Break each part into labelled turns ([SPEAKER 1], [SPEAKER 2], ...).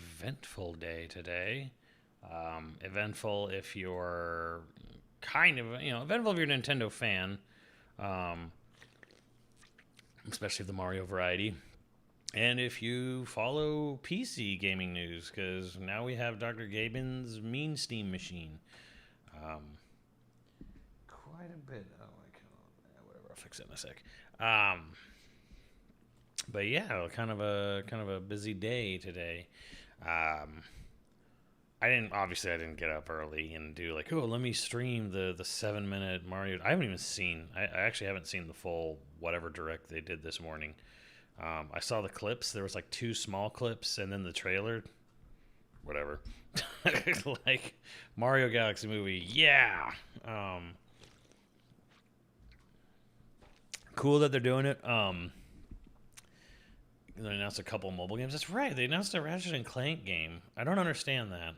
[SPEAKER 1] eventful day today. Eventful if you're eventful if you're a Nintendo fan, um, especially the Mario variety. And if you follow PC gaming news, because now we have Dr. Gaben's Mean Steam Machine. Um, Quite a bit. Oh, whatever. I'll fix it in a sec. But yeah, kind of a busy day today. Um, I didn't get up early and do like, oh, let me stream the 7 minute Mario. I haven't even seen. I actually haven't seen the full whatever direct they did this morning. I saw the clips. There was like two small clips and then the trailer. Whatever. Like Mario Galaxy movie. Yeah. Cool that they're doing it. They announced a couple mobile games. That's right. They announced a Ratchet and Clank game. I don't understand that.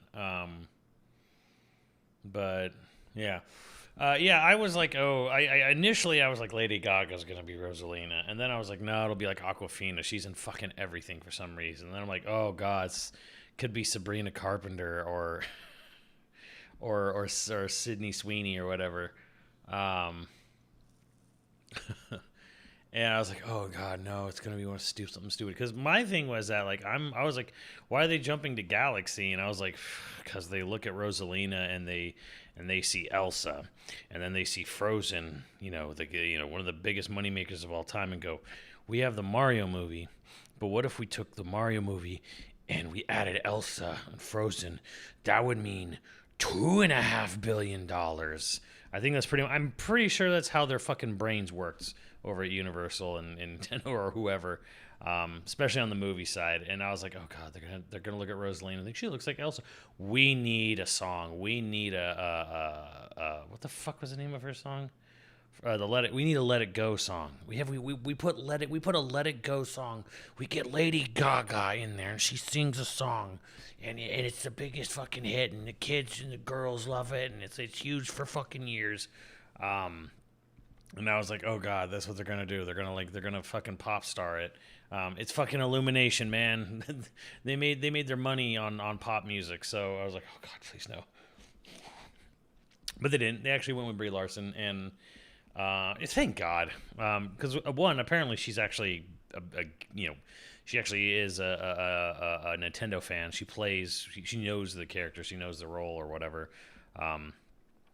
[SPEAKER 1] But yeah. Yeah, I was like, initially I was like, Lady Gaga's gonna be Rosalina, and then I was like, no, it'll be like Aquafina. She's in fucking everything for some reason. And then I'm like, oh god, could be Sabrina Carpenter or Sydney Sweeney or whatever. Um, And I was like, "Oh God, no! It's gonna be something stupid." Because my thing was that, like, I was like, "Why are they jumping to Galaxy?" And I was like, "Because they look at Rosalina and they see Elsa, and then they see Frozen, one of the biggest moneymakers of all time, and go, we have the Mario movie, but what if we took the Mario movie and we added Elsa and Frozen? That would mean $2.5 billion. I think that's pretty. I'm pretty sure that's how their fucking brains works over at Universal and Nintendo or whoever, especially on the movie side. And I was like, oh god, they're gonna look at Rosaline and think she looks like Elsa. We need a song. We need what the fuck was the name of her song? We need a Let It Go song. We put a Let It Go song. We get Lady Gaga in there and she sings a song, and it's the biggest fucking hit, and the kids and the girls love it, and it's huge for fucking years. And I was like, oh god, that's what they're gonna do. They're gonna fucking pop star it. It's fucking Illumination, man. they made their money on pop music. So I was like, oh god, please no. But they didn't. They actually went with Brie Larson, and thank God, because one, apparently she's actually she actually is a Nintendo fan. She plays, she knows the character, she knows the role or whatever.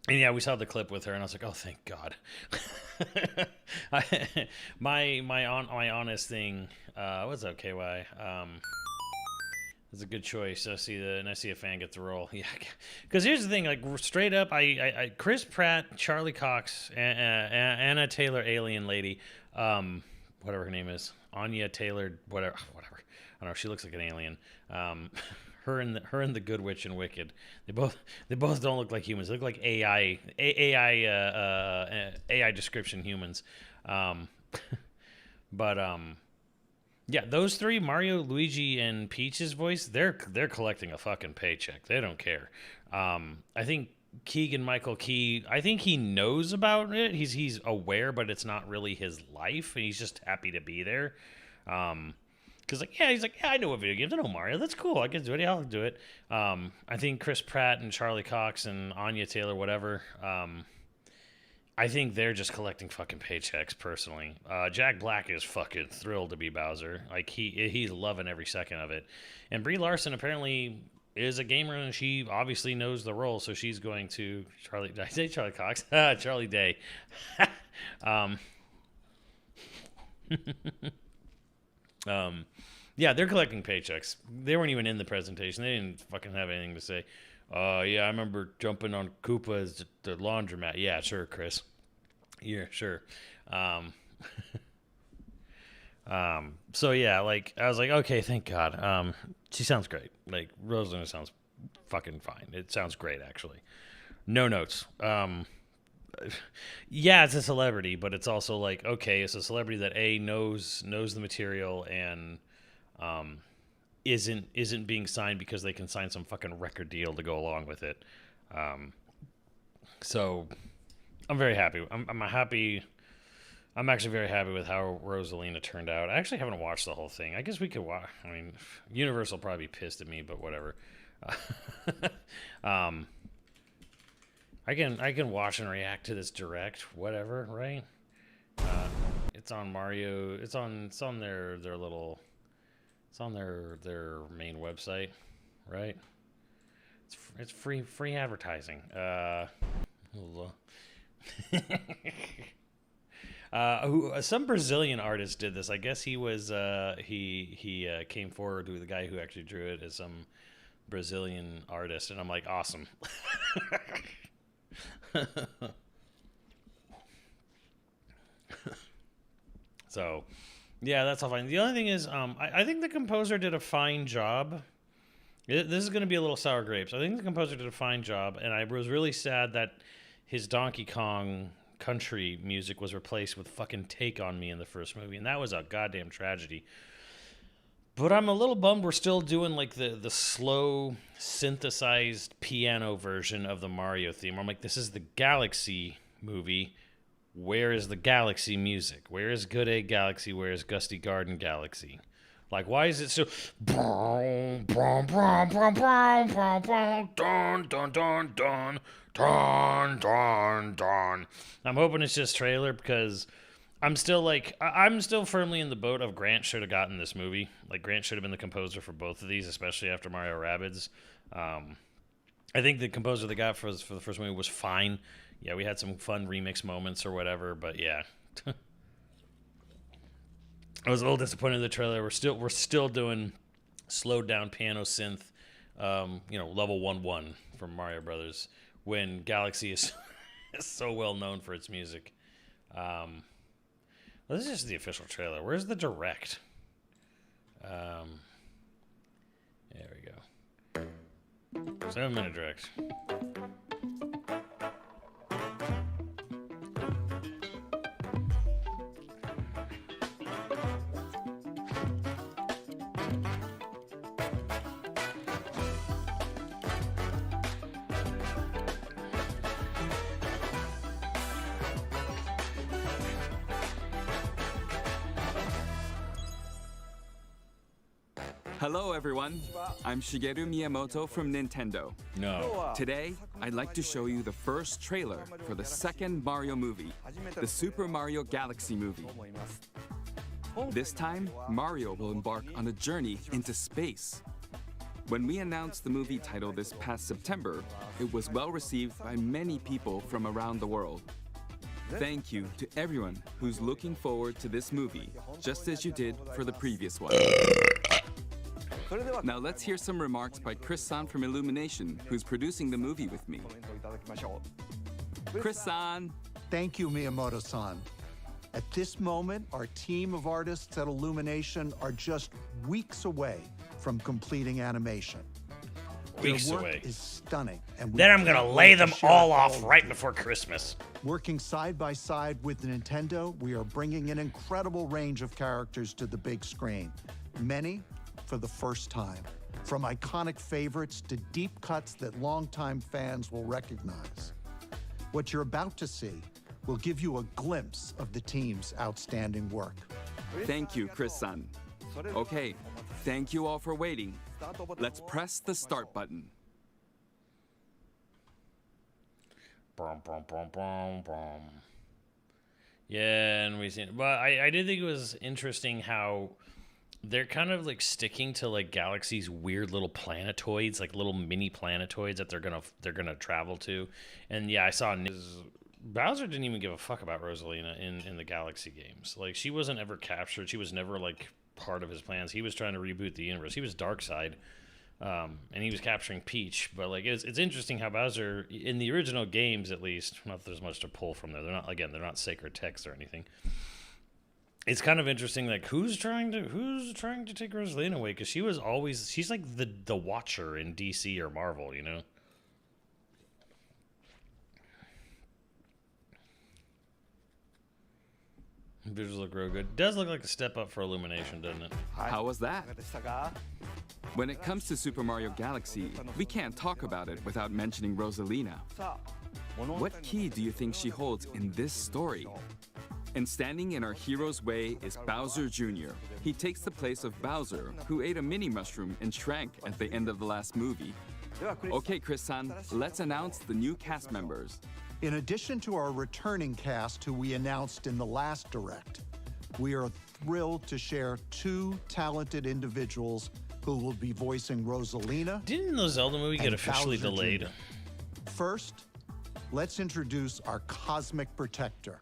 [SPEAKER 1] And yeah, we saw the clip with her, and I was like, oh, thank God. My honest thing, what's up, KY? It's a good choice. I see a fan get the role. Yeah, because here's the thing, like straight up, Chris Pratt, Charlie Cox, Anna Taylor, alien lady, whatever her name is, Anya Taylor, whatever. I don't know. She looks like an alien. Her and the Good Witch and Wicked. They both don't look like humans. They look like AI description humans. But yeah, those three, Mario, Luigi, and Peach's voice, they're collecting a fucking paycheck. They don't care. I think Keegan Michael Key, I think he knows about it. He's aware, but it's not really his life, and he's just happy to be there. Because he's like, yeah, I know what video games. I know Mario. That's cool. I can do it. Yeah, I'll do it. I think Chris Pratt and Charlie Cox and Anya Taylor, whatever. I think they're just collecting fucking paychecks. Personally, Jack Black is fucking thrilled to be Bowser. Like he's loving every second of it. And Brie Larson apparently is a gamer, and she obviously knows the role, so she's going to Charlie. Did I say Charlie Cox? Charlie Day. Yeah, they're collecting paychecks. They weren't even in the presentation. They didn't fucking have anything to say. Yeah, I remember jumping on Koopa's the laundromat. Yeah, sure, Chris. Yeah, sure. Um, so yeah, like I was like, okay, thank God. She sounds great. Like Rosalind sounds fucking fine. It sounds great, actually. No notes. Yeah, it's a celebrity, but it's also like, okay, it's a celebrity that knows the material and um, isn't being signed because they can sign some fucking record deal to go along with it. Um, so I'm very happy. I'm happy. I'm actually very happy with how Rosalina turned out. I actually haven't watched the whole thing. I guess we could watch. I mean, Universal will probably be pissed at me, but whatever. I can watch and react to this direct, whatever, right? It's on Mario. It's on their little. It's on their main website, right? It's free advertising. Some Brazilian artist did this. I guess he was he came forward with the guy who actually drew it as some Brazilian artist, and I'm like, awesome. So, yeah, that's all fine. The only thing is, I think the composer did a fine job. This is going to be a little sour grapes. I think the composer did a fine job, and I was really sad that his Donkey Kong country music was replaced with fucking Take On Me in the first movie, and that was a goddamn tragedy. But I'm a little bummed we're still doing like the slow synthesized piano version of the Mario theme. I'm like, this is the Galaxy movie. Where is the Galaxy music? Where is Good Egg Galaxy? Where is Gusty Garden Galaxy? Like, why is it so... Dun, dun, dun, dun, dun, dun, dun. I'm hoping it's just trailer because I'm still firmly in the boat of Grant should have gotten this movie. Like, Grant should have been the composer for both of these, especially after Mario Rabbids. I think the composer they got for the first movie was fine. Yeah, we had some fun remix moments or whatever, but yeah. I was a little disappointed in the trailer. We're still doing slowed down piano synth, level 1-1 from Mario Brothers when Galaxy is so well known for its music. Well, this is just the official trailer. Where's the direct? There we go. 7-minute direct.
[SPEAKER 2] Hello everyone, I'm Shigeru Miyamoto from Nintendo.
[SPEAKER 1] No.
[SPEAKER 2] Today, I'd like to show you the first trailer for the second Mario movie, the Super Mario Galaxy movie. This time, Mario will embark on a journey into space. When we announced the movie title this past September, it was well received by many people from around the world. Thank you to everyone who's looking forward to this movie, just as you did for the previous one. Now let's hear some remarks by Chris-san from Illumination, who's producing the movie with me. Chris-san!
[SPEAKER 3] Thank you, Miyamoto-san. At this moment, our team of artists at Illumination are just weeks away from completing animation.
[SPEAKER 1] Weeks
[SPEAKER 3] Their work
[SPEAKER 1] away.
[SPEAKER 3] is stunning, and
[SPEAKER 1] Then I'm gonna lay them all off right before Christmas.
[SPEAKER 3] Working side by side with Nintendo, we are bringing an incredible range of characters to the big screen. Many for the first time. From iconic favorites to deep cuts that longtime fans will recognize. What you're about to see will give you a glimpse of the team's outstanding work.
[SPEAKER 2] Thank you, Chris-san. Okay, thank you all for waiting. Let's press the start button.
[SPEAKER 1] Brum, brum, brum, brum, brum. Yeah, and we seen, but I did think it was interesting how they're kind of like sticking to like Galaxy's weird little planetoids, like little mini planetoids that they're gonna travel to. And yeah, I saw Bowser didn't even give a fuck about Rosalina in the Galaxy games. Like, she wasn't ever captured. She was never like part of his plans. He was trying to reboot the universe. He was Darkseid, and he was capturing Peach. But like, it's interesting how Bowser in the original games, at least, not that there's much to pull from there. They're not sacred texts or anything. It's kind of interesting, like, who's trying to take Rosalina away? Because she's like the Watcher in DC or Marvel, you know? Visuals look real good. It does look like a step up for Illumination, doesn't it?
[SPEAKER 2] How was that? When it comes to Super Mario Galaxy, we can't talk about it without mentioning Rosalina. What key do you think she holds in this story? And standing in our hero's way is Bowser Jr. He takes the place of Bowser, who ate a mini mushroom and shrank at the end of the last movie. Okay, Chris-san, let's announce the new cast members.
[SPEAKER 3] In addition to our returning cast who we announced in the last Direct, we are thrilled to share 2 talented individuals who will be voicing Rosalina.
[SPEAKER 1] Didn't the Zelda movie get
[SPEAKER 3] and
[SPEAKER 1] officially
[SPEAKER 3] Bowser
[SPEAKER 1] delayed?
[SPEAKER 3] Jr. First, let's introduce our cosmic protector.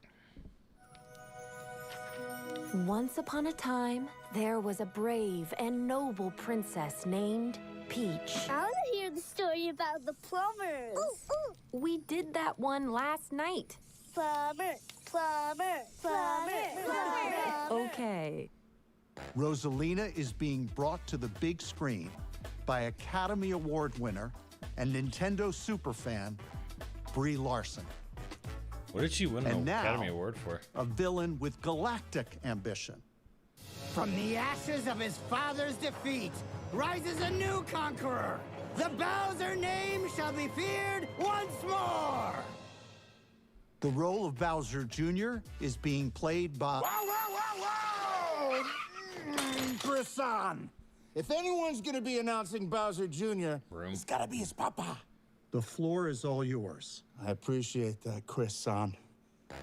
[SPEAKER 4] Once upon a time, there was a brave and noble princess named Peach.
[SPEAKER 5] I want to hear the story about the plumbers.
[SPEAKER 4] We did that one last night.
[SPEAKER 5] Plumber, plumber, plumber, plumber.
[SPEAKER 4] Okay.
[SPEAKER 3] Rosalina is being brought to the big screen by Academy Award winner and Nintendo superfan, Brie Larson.
[SPEAKER 1] What did she win
[SPEAKER 3] And
[SPEAKER 1] an
[SPEAKER 3] now-
[SPEAKER 1] Academy Award for?
[SPEAKER 3] A villain with galactic ambition.
[SPEAKER 6] From the ashes of his father's defeat rises a new conqueror. The Bowser name shall be feared once more.
[SPEAKER 3] The role of Bowser Jr. is being played by...
[SPEAKER 6] Whoa! Chris-san, if anyone's gonna be announcing Bowser Jr.,
[SPEAKER 1] Room.
[SPEAKER 6] it's gotta be his papa.
[SPEAKER 3] The floor is all yours.
[SPEAKER 6] I appreciate that, Chris-san.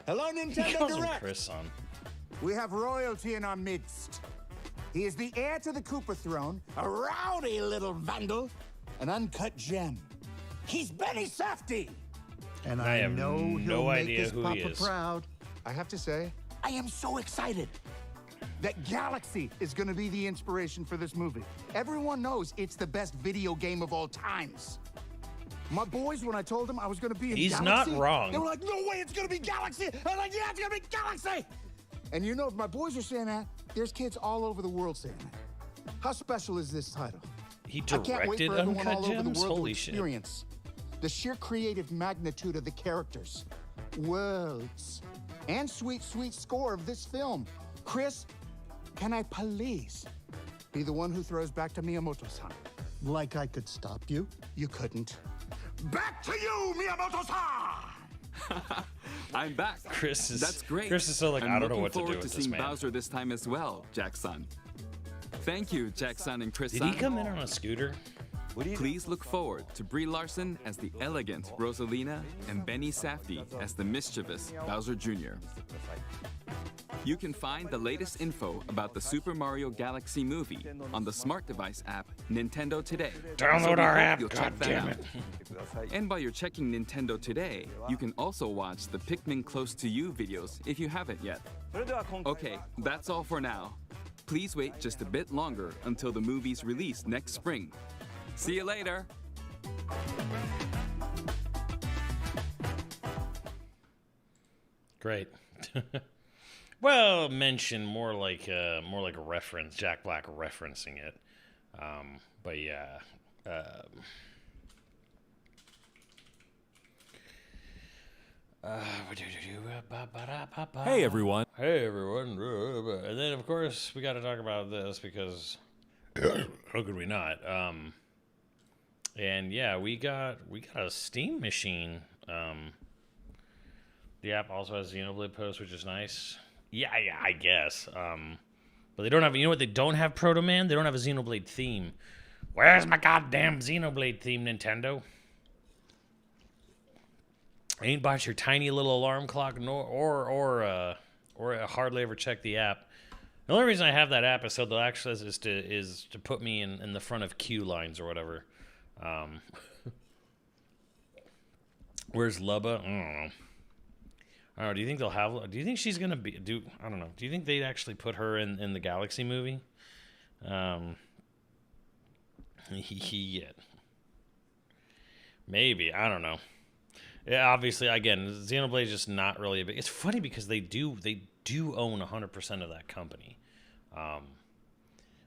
[SPEAKER 6] Hello,
[SPEAKER 1] He
[SPEAKER 6] Nintendo
[SPEAKER 1] calls him
[SPEAKER 6] Direct.
[SPEAKER 1] Chris, son.
[SPEAKER 6] We have royalty in our midst. He is the heir to the Koopa throne, a rowdy little vandal, an uncut gem. He's Benny Safdie.
[SPEAKER 3] And
[SPEAKER 1] I
[SPEAKER 3] I
[SPEAKER 1] have
[SPEAKER 3] know
[SPEAKER 1] no
[SPEAKER 3] he'll make
[SPEAKER 1] idea
[SPEAKER 3] his
[SPEAKER 1] who he
[SPEAKER 3] papa
[SPEAKER 1] is.
[SPEAKER 3] proud.
[SPEAKER 6] I have to say, I am so excited that Galaxy is going to be the inspiration for this movie. Everyone knows it's the best video game of all times. My boys, when I told them I was going to be in
[SPEAKER 1] He's
[SPEAKER 6] Galaxy,
[SPEAKER 1] not wrong.
[SPEAKER 6] they were like, "No way, it's going to be Galaxy!" I was like, "Yeah, it's going to be Galaxy!" And you know, if my boys are saying that, there's kids all over the world saying that. How special is this title?
[SPEAKER 1] He
[SPEAKER 6] I can't wait
[SPEAKER 1] directed
[SPEAKER 6] for everyone
[SPEAKER 1] Uncut
[SPEAKER 6] all over the
[SPEAKER 1] Gems?
[SPEAKER 6] world
[SPEAKER 1] Holy
[SPEAKER 6] to
[SPEAKER 1] shit.
[SPEAKER 6] experience the sheer creative magnitude of the characters, worlds, and sweet, sweet score of this film. Chris, can I please be the one who throws back to Miyamoto-san?
[SPEAKER 3] Like I could stop you.
[SPEAKER 6] You couldn't. Back to you, Miyamoto-san!
[SPEAKER 2] I'm back.
[SPEAKER 1] Chris is-
[SPEAKER 2] That's great.
[SPEAKER 1] Chris is so like,
[SPEAKER 2] I'm
[SPEAKER 1] I don't know
[SPEAKER 2] looking
[SPEAKER 1] what to do
[SPEAKER 2] forward
[SPEAKER 1] with
[SPEAKER 2] to
[SPEAKER 1] this
[SPEAKER 2] seeing
[SPEAKER 1] man.
[SPEAKER 2] Bowser this time as well, Jack-san. Thank you, Jack-san and
[SPEAKER 1] Did
[SPEAKER 2] Chris-san.
[SPEAKER 1] he come in on a scooter?
[SPEAKER 2] Please look forward to Brie Larson as the elegant Rosalina and Benny Safdie as the mischievous Bowser Jr. You can find the latest info about the Super Mario Galaxy movie on the smart device app Nintendo Today.
[SPEAKER 1] Download
[SPEAKER 2] So we
[SPEAKER 1] our
[SPEAKER 2] hope
[SPEAKER 1] app,
[SPEAKER 2] you'll check that
[SPEAKER 1] goddammit.
[SPEAKER 2] out. And while you're checking Nintendo Today, you can also watch the Pikmin Close to You videos if you haven't yet. Okay, that's all for now. Please wait just a bit longer until the movie's release next spring. See you later.
[SPEAKER 1] Great. Well, mention more like a reference. Jack Black referencing it. But yeah.
[SPEAKER 7] Hey everyone.
[SPEAKER 1] Hey everyone. And then of course we got to talk about this because how could we not? And yeah, we got a Steam machine. The app also has Xenoblade Post, which is nice. Yeah, I guess. But they don't have. You know what? They don't have Proto Man. They don't have a Xenoblade theme. Where's my goddamn Xenoblade theme, Nintendo? I ain't bought your tiny little alarm clock, or hardly ever check the app. The only reason I have that app is so the access is to put me in the front of queue lines or whatever. Where's Lubba? I don't know. I don't know. Do you think they'll have? Do you think she's gonna be? I don't know. Do you think they'd actually put her in the Galaxy movie? Yeah. Maybe. I don't know. Yeah, obviously, again, Xenoblade is just not really a big. It's funny because they do own 100% of that company,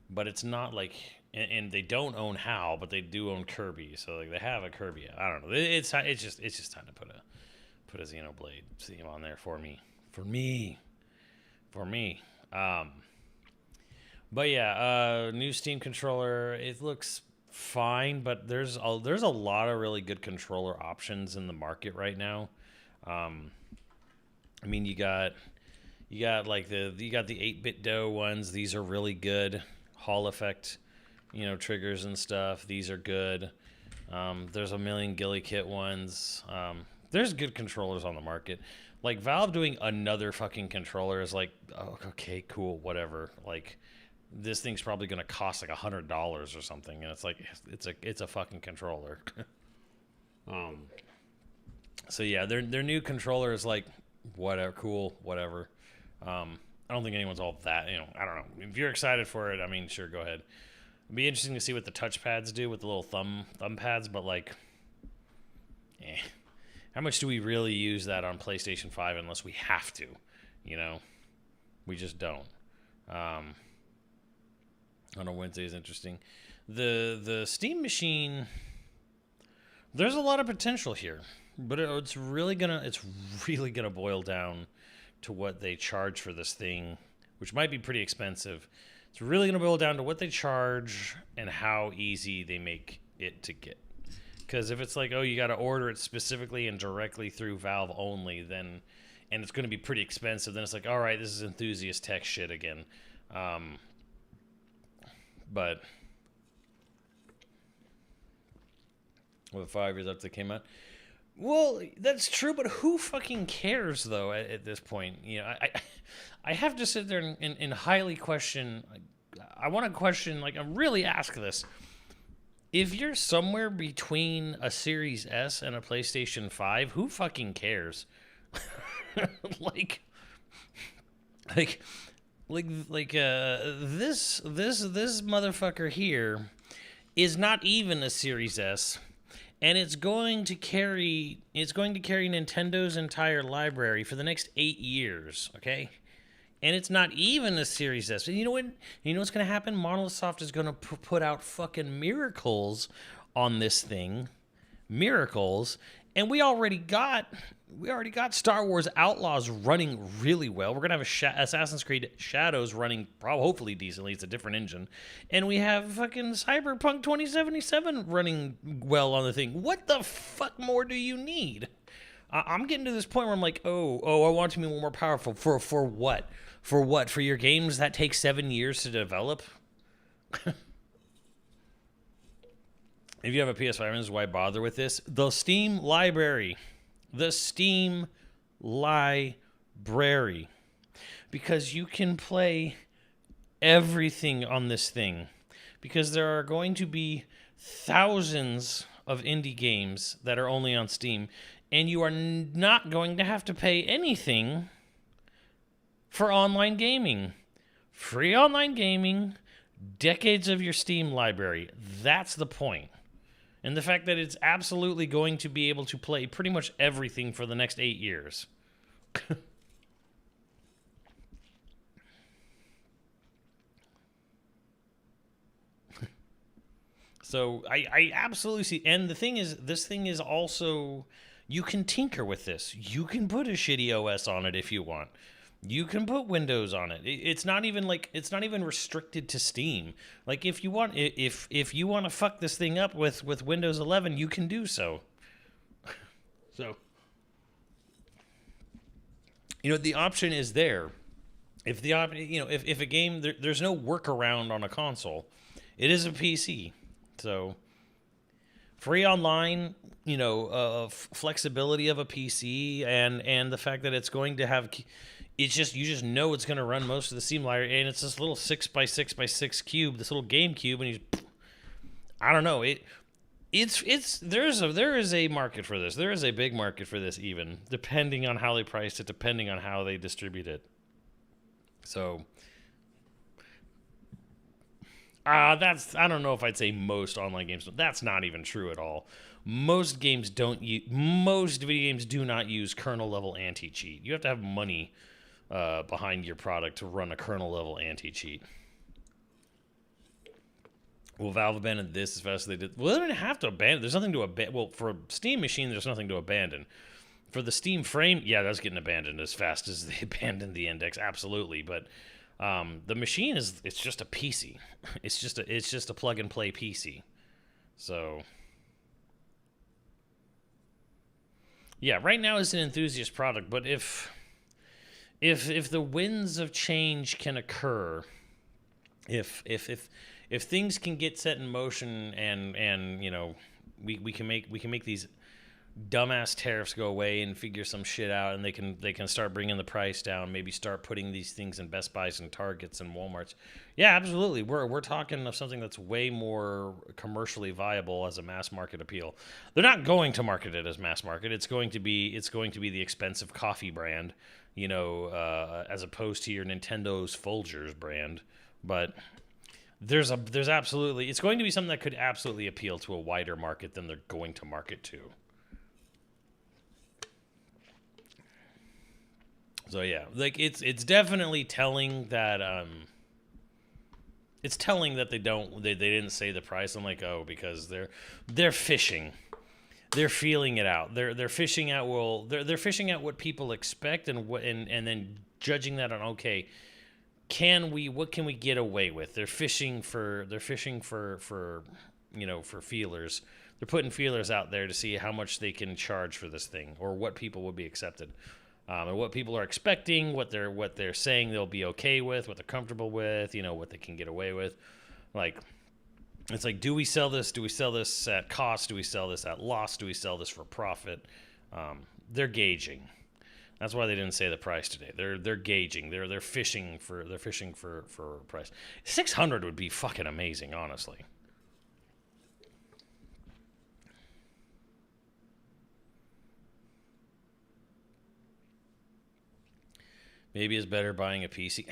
[SPEAKER 1] but it's not like, and they don't own HAL, but they do own Kirby. So like they have a Kirby. I don't know. It's just time to put a Xenoblade theme on there for me. But yeah, new Steam controller. It looks fine, but there's a lot of really good controller options in the market right now. I mean, you got You got like the 8-bit DOE ones. These are really good. Hall effect, triggers and stuff. These are good. There's a million Ghillie Kit ones. There's good controllers on the market. Like Valve doing another fucking controller is like, oh, okay, cool, whatever. Like this thing's probably gonna cost like $100 or something, and it's like it's a fucking controller. So yeah, their new controller is like whatever, cool, whatever. I don't think anyone's all that, I don't know. If you're excited for it, I mean, sure, go ahead. It'd be interesting to see what the touchpads do with the little thumb pads, but like, how much do we really use that on PlayStation 5 unless we have to? We just don't. I know Wednesday is interesting. The Steam machine, there's a lot of potential here, but it's really gonna boil down to what they charge for this thing, which might be pretty expensive. It's really gonna boil down to what they charge and how easy they make it to get. Because if it's like, oh, you got to order it specifically and directly through Valve only, then, and it's going to be pretty expensive, then it's like, all right, this is enthusiast tech shit again. But with 5 years after they came out, well, that's true, but who fucking cares though? At this point, I have to sit there and highly question. I want to question, like, I really ask this. If you're somewhere between a Series S and a PlayStation 5, who fucking cares? This motherfucker here is not even a Series S, and it's going to carry Nintendo's entire library for the next 8 years, okay? And it's not even a Series S. You know what's going to happen? Monolith Soft is going to put out fucking miracles on this thing. Miracles. And we already got Star Wars Outlaws running really well. We're going to have Assassin's Creed Shadows running hopefully decently. It's a different engine. And we have fucking Cyberpunk 2077 running well on the thing. What the fuck more do you need? I'm getting to this point where I'm like, oh, I want it to be more powerful. For what? For what? For your games that take 7 years to develop? If you have a PS5, why bother with this? The Steam library. The Steam library. Because you can play everything on this thing. Because there are going to be thousands of indie games that are only on Steam. And you are not going to have to pay anything for online gaming. Free online gaming, decades of your Steam library. That's the point. And the fact that it's absolutely going to be able to play pretty much everything for the next 8 years. So I absolutely see. And the thing is, this thing is also... You can tinker with this. You can put a shitty OS on it if you want. You can put Windows on it. It's not even restricted to Steam. Like if you want to fuck this thing up with Windows 11, you can do so. So the option is there. If a game there's no workaround on a console. It is a PC. So free online, flexibility of a PC and the fact that it's going to have, you just know it's going to run most of the Steam library, and it's this little 6x6x6 cube, this little game cube, and I don't know, there is a market for this. There is a big market for this, even depending on how they price it, depending on how they distribute it. So I don't know if I'd say most online games. That's not even true at all. Most video games do not use kernel level anti-cheat. You have to have money behind your product to run a kernel level anti-cheat. Will Valve abandon this as fast as they did? Well, they don't have to abandon. There's nothing to abandon. Well, for a Steam machine, there's nothing to abandon. For the Steam frame, yeah, that's getting abandoned as fast as they abandoned the index. Absolutely, but the machine it's just a PC. It's just a plug and play PC. So yeah, right now it's an enthusiast product, but if if the winds of change can occur, if things can get set in motion, and you know, we can make these dumbass tariffs go away and figure some shit out, and they can start bringing the price down, maybe start putting these things in Best Buys and Targets and Walmarts. Yeah, absolutely. We're talking of something that's way more commercially viable as a mass market appeal. They're not going to market it as mass market. It's going to be the expensive coffee brand, you know, as opposed to your Nintendo's Folgers brand. But there's absolutely, it's going to be something that could absolutely appeal to a wider market than they're going to market to. So yeah, like it's definitely telling that they didn't say the price. I'm like, oh, because they're fishing. They're feeling it out. They're fishing out they're fishing out what people expect, and then judging that on, okay, what can we get away with? They're fishing for you know, for feelers. They're putting feelers out there to see how much they can charge for this thing, or what people would be accepted. And what people are expecting, what they're saying they'll be okay with, what they're comfortable with, you know, what they can get away with. Like, it's like, do we sell this? Do we sell this at cost? Do we sell this at loss? Do we sell this for profit? They're gauging. That's why they didn't say the price today. They're gauging. They're fishing for price. 600 would be fucking amazing, honestly. Maybe it's better buying a PC.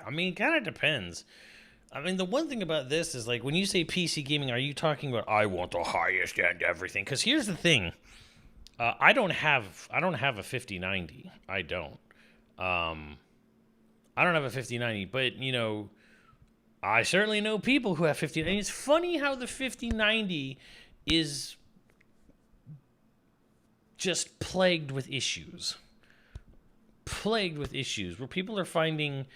[SPEAKER 1] I mean, kind of depends. I mean, the one thing about this is, like, when you say PC gaming, are you talking about, I want the highest end everything? Because here's the thing. I don't have a 5090. I don't. I don't have a 5090, but, you know, I certainly know people who have 5090. It's funny how the 5090 is just plagued with issues. Where people are finding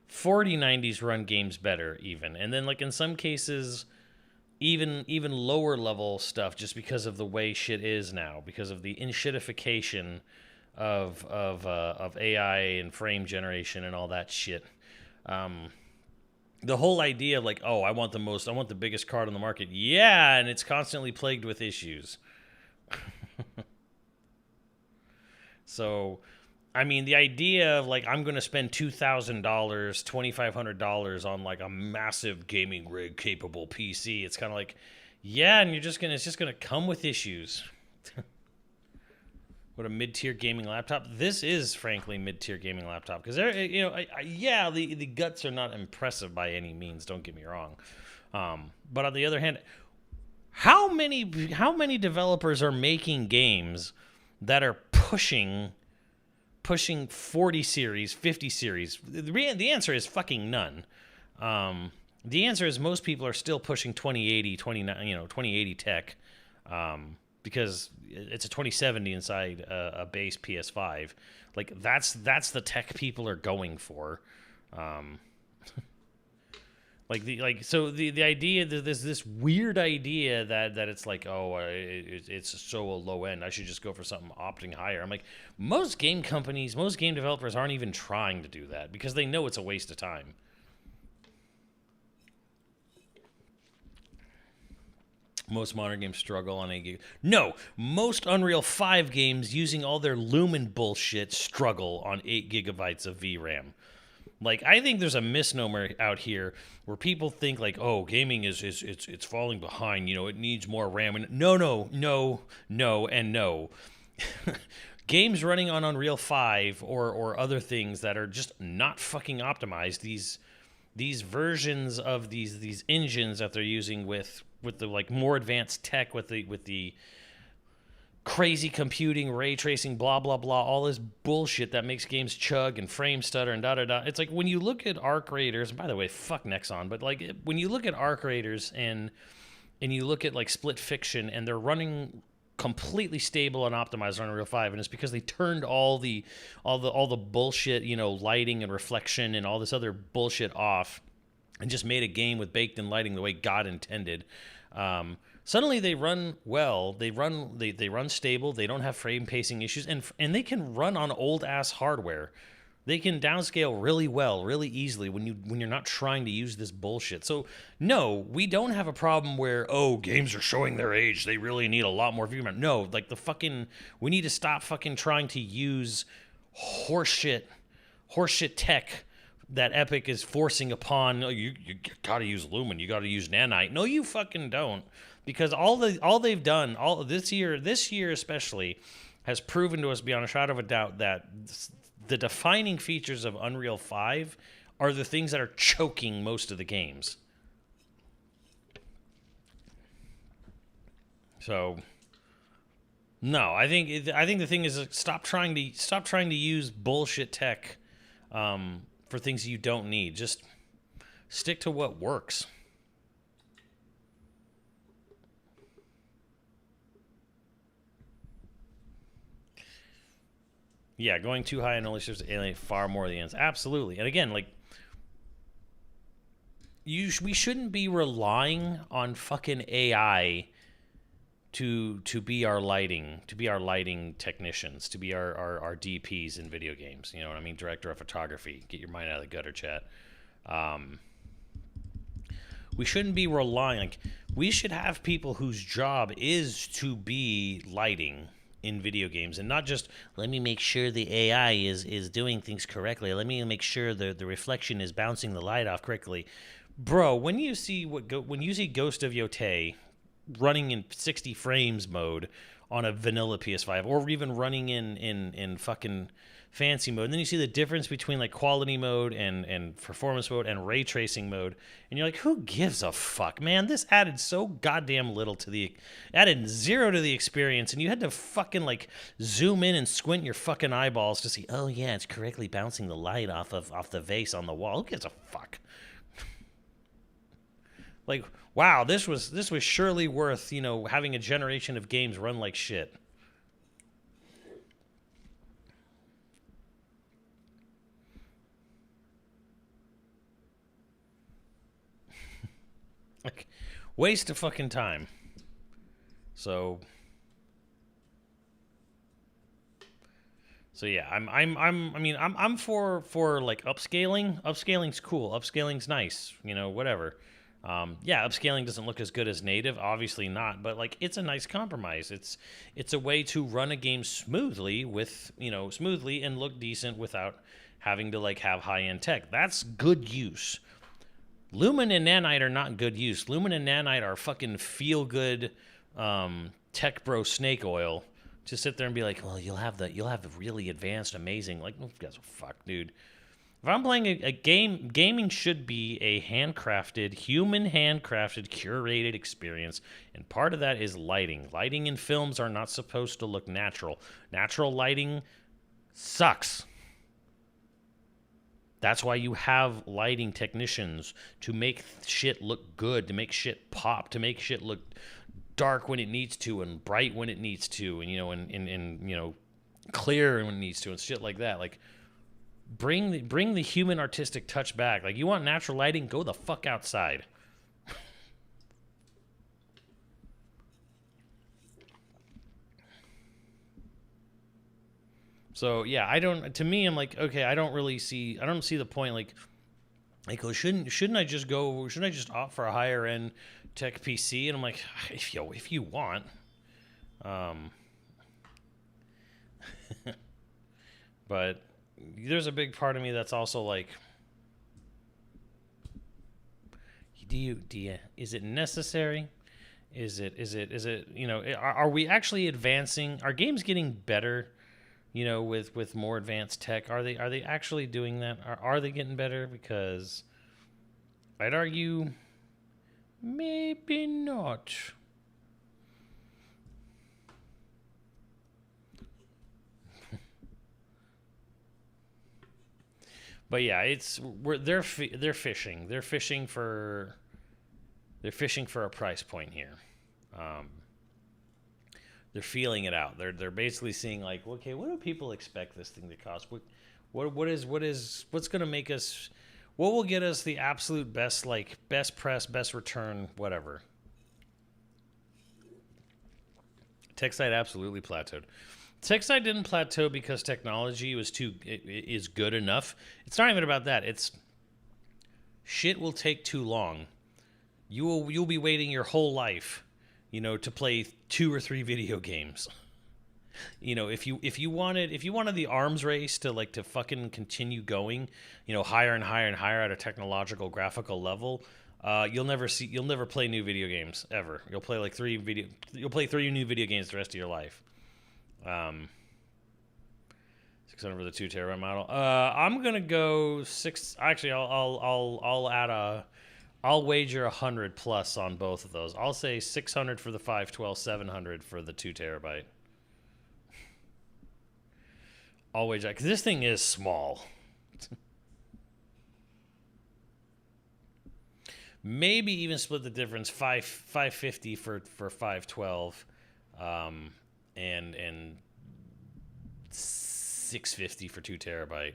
[SPEAKER 1] 4090s run games better, even, and then, like, in some cases even lower level stuff, just because of the way shit is now, because of the inshitification of AI and frame generation and all that shit. The whole idea of, like, oh, I want the biggest card on the market. Yeah, and it's constantly plagued with issues. So, I mean, the idea of, like, I'm going to spend $2,000, $2,500 on, like, a massive gaming rig capable PC. It's kind of like, yeah, and it's just going to come with issues. What a mid-tier gaming laptop. This is, frankly, mid-tier gaming laptop, because, you know, yeah, the guts are not impressive by any means. Don't get me wrong. But on the other hand, how many developers are making games that are pushing 40 series, 50 series? The answer is fucking none. The answer is most people are still pushing 2080 tech, because it's a 2070 inside a base PS5. Like, that's the tech people are going for. So the idea that there's this weird idea that it's like, oh, it's so low end, I should just go for something opting higher. I'm like, most game companies, most game developers aren't even trying to do that, because they know it's a waste of time. Most modern games struggle on 8 gig. No, most Unreal 5 games using all their Lumen bullshit struggle on 8 gigabytes of VRAM. Like, I think there's a misnomer out here where people think, like, oh, gaming it's falling behind, you know, it needs more RAM. And no, and no. Games running on Unreal 5 or other things that are just not fucking optimized, these versions of these engines that they're using with the, like, more advanced tech, with the crazy computing, ray tracing, blah, blah, blah, all this bullshit that makes games chug and frame stutter and da-da-da. It's like, when you look at Arc Raiders, and by the way, fuck Nexon, but, like, when you look at Arc Raiders and you look at, like, Split Fiction, and they're running completely stable and optimized on Unreal 5, and it's because they turned all the bullshit, you know, lighting and reflection and all this other bullshit off, and just made a game with baked-in lighting the way God intended. Suddenly they run well, they run stable, they don't have frame pacing issues, and they can run on old ass hardware. They can downscale really well, really easily when you're not trying to use this bullshit. So no, we don't have a problem where, oh, games are showing their age. They really need a lot more VRAM. No, like we need to stop fucking trying to use horseshit tech that Epic is forcing upon. Oh, you gotta use Lumen, you gotta use Nanite. No, you fucking don't, because all they've done all this year especially, has proven to us beyond a shadow of a doubt that the defining features of Unreal 5 are the things that are choking most of the games. So, no, I think the thing is, stop trying to use bullshit tech for things you don't need. Just stick to what works. Yeah, going too high and only serves to alienate far more of the ends. Absolutely. And again, like, we shouldn't be relying on fucking AI to be our lighting technicians, to be our DPs in video games. You know what I mean? Director of photography. Get your mind out of the gutter, chat. We shouldn't be relying. Like, we should have people whose job is to be lighting in video games, and not just, let me make sure the AI is doing things correctly. Let me make sure the reflection is bouncing the light off correctly. Bro, when you see Ghost of Yotei running in 60 frames mode on a vanilla PS5, or even running in fucking fancy mode, and then you see the difference between like quality mode and performance mode and ray tracing mode, and you're like, who gives a fuck, man? This added so goddamn little added zero to the experience, and you had to fucking like zoom in and squint your fucking eyeballs to see, oh yeah, it's correctly bouncing the light off the vase on the wall. Who gives a fuck? Like, wow, this was surely worth, having a generation of games run like shit. Like, waste of fucking time. So yeah, I'm for like upscaling. Upscaling's cool. Upscaling's nice. Whatever. Yeah, upscaling doesn't look as good as native, obviously not, but like, it's a nice compromise. It's a way to run a game smoothly and look decent without having to like have high-end tech. That's good use. Lumen and Nanite are not good use. Lumen and Nanite are fucking feel-good tech bro snake oil to sit there and be like, well, you'll have the really advanced, amazing. Like, who gives a fuck, dude? If I'm playing a game, gaming should be a handcrafted, curated experience, and part of that is lighting. Lighting in films are not supposed to look natural. Natural lighting sucks. That's why you have lighting technicians, to make shit look good, to make shit pop, to make shit look dark when it needs to, and bright when it needs to, and clear when it needs to, and shit like that. Like, bring the human artistic touch back. Like, you want natural lighting? Go the fuck outside. So yeah, I'm like, okay, I don't see the point. Like, oh, shouldn't I just opt for a higher end tech PC? And I'm like, if you want, but there's a big part of me that's also like, is it necessary? Is it, are we actually advancing? Are games getting better, with more advanced tech? Are they actually doing that? Are they getting better? Because I'd argue maybe not. But yeah, they're fishing. They're fishing for a price point here. They're feeling it out. They're basically seeing like, okay, what do people expect this thing to cost? What's going to make us? What will get us the absolute best, like best press, best return, whatever. Tech side absolutely plateaued. TechSide didn't plateau because technology is good enough. It's not even about that. It's shit will take too long. You'll be waiting your whole life, to play 2 or 3 video games. If you wanted the arms race to fucking continue going, higher and higher and higher at a technological graphical level, you'll never play new video games ever. You'll play 3 new video games the rest of your life. 600 for the 2 terabyte model. I'm gonna go 6. Actually, I'll wager 100 plus on both of those. I'll say 600 for the 512, 700 for the 2 terabyte. I'll wager because this thing is small. Maybe even split the difference, 550 for 512, and 650 for 2 terabyte.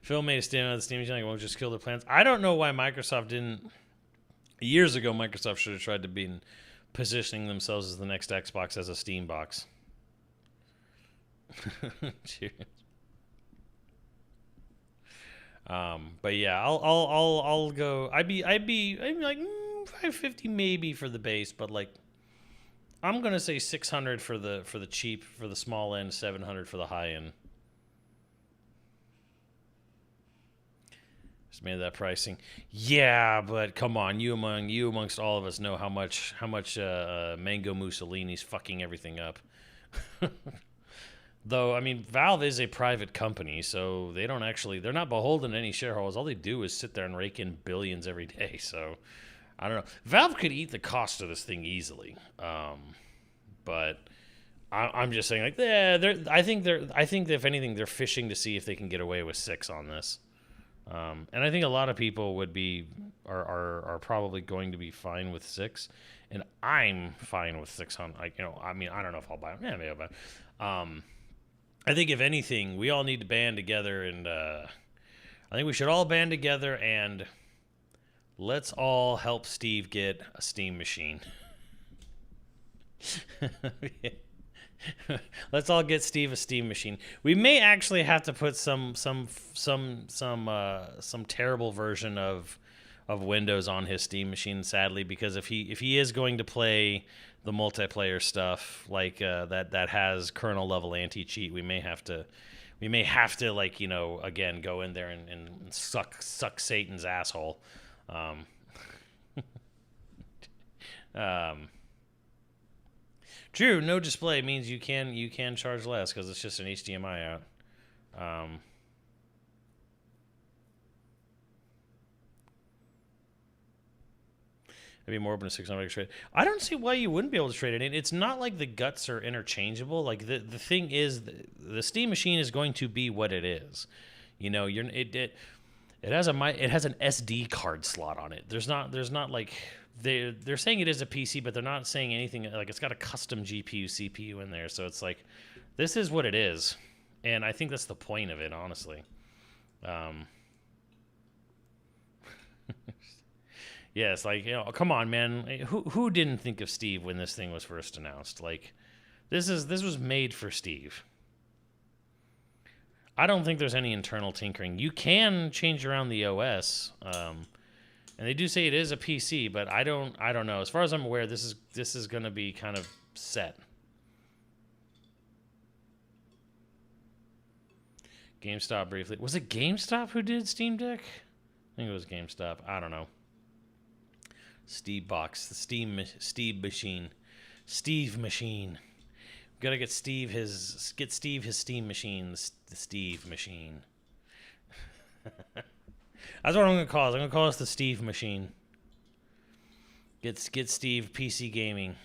[SPEAKER 1] Phil made a statement on the Steam Machine like, won't just kill their plans. I don't know why Microsoft didn't. Years ago, Microsoft should have tried to be positioning themselves as the next Xbox as a Steam box. Cheers. But yeah, I'll go. I'd be like 550 maybe for the base, but like I'm gonna say 600 for the cheap, for the small end, 700 for the high end. Just made that pricing. Yeah, but come on, you amongst all of us know how much Mango Mussolini's fucking everything up. Though, I mean, Valve is a private company, so they're not beholden to any shareholders. All they do is sit there and rake in billions every day. So, I don't know. Valve could eat the cost of this thing easily. But I'm just saying, like, I think if anything, they're fishing to see if they can get away with 6 on this. And I think a lot of people are probably going to be fine with 6, and I'm fine with 600. I don't know if I'll buy them. Yeah, maybe I'll buy them. I think if anything, we all need to band together, and I think we should all band together and let's all help Steve get a Steam machine. Let's all get Steve a Steam machine. We may actually have to put some terrible version of Windows on his Steam machine, sadly, because if he is going to play the multiplayer stuff like that has kernel level anti-cheat, we may have to like, again, go in there and suck Satan's asshole. True, no display means you can charge less because it's just an HDMI out. Maybe more open to 600 trade. I don't see why you wouldn't be able to trade it in. It's not like the guts are interchangeable. Like the thing is, the Steam machine is going to be what it is. It has an SD card slot on it. There's not like they're saying it is a PC, but they're not saying anything like it's got a custom GPU CPU in there. So it's like this is what it is, and I think that's the point of it, honestly. Yes, like, come on, man. Who didn't think of Steve when this thing was first announced? Like, this was made for Steve. I don't think there's any internal tinkering. You can change around the OS, and they do say it is a PC, but I don't know. As far as I'm aware, this is going to be kind of set. GameStop briefly. Was it GameStop who did Steam Deck? I think it was GameStop. I don't know. Steve box, the Steve machine. Gotta get Steve his Steam machine, the Steve machine. That's what I'm gonna call it. I'm gonna call this the Steve machine. Get Steve PC gaming.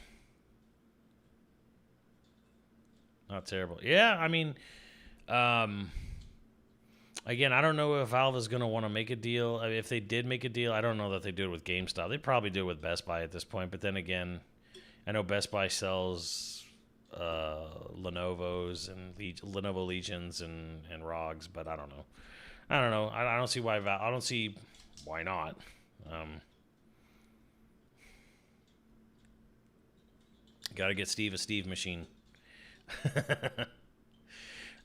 [SPEAKER 1] Not terrible. Yeah, I mean, again, I don't know if Valve is going to want to make a deal. I mean, if they did make a deal, I don't know that they do it with GameStop. They probably do it with Best Buy at this point. But then again, I know Best Buy sells Lenovo's and Lenovo Legions and ROGs, but I don't know. I don't see why I don't see why not. Got to get Steve a Steve machine.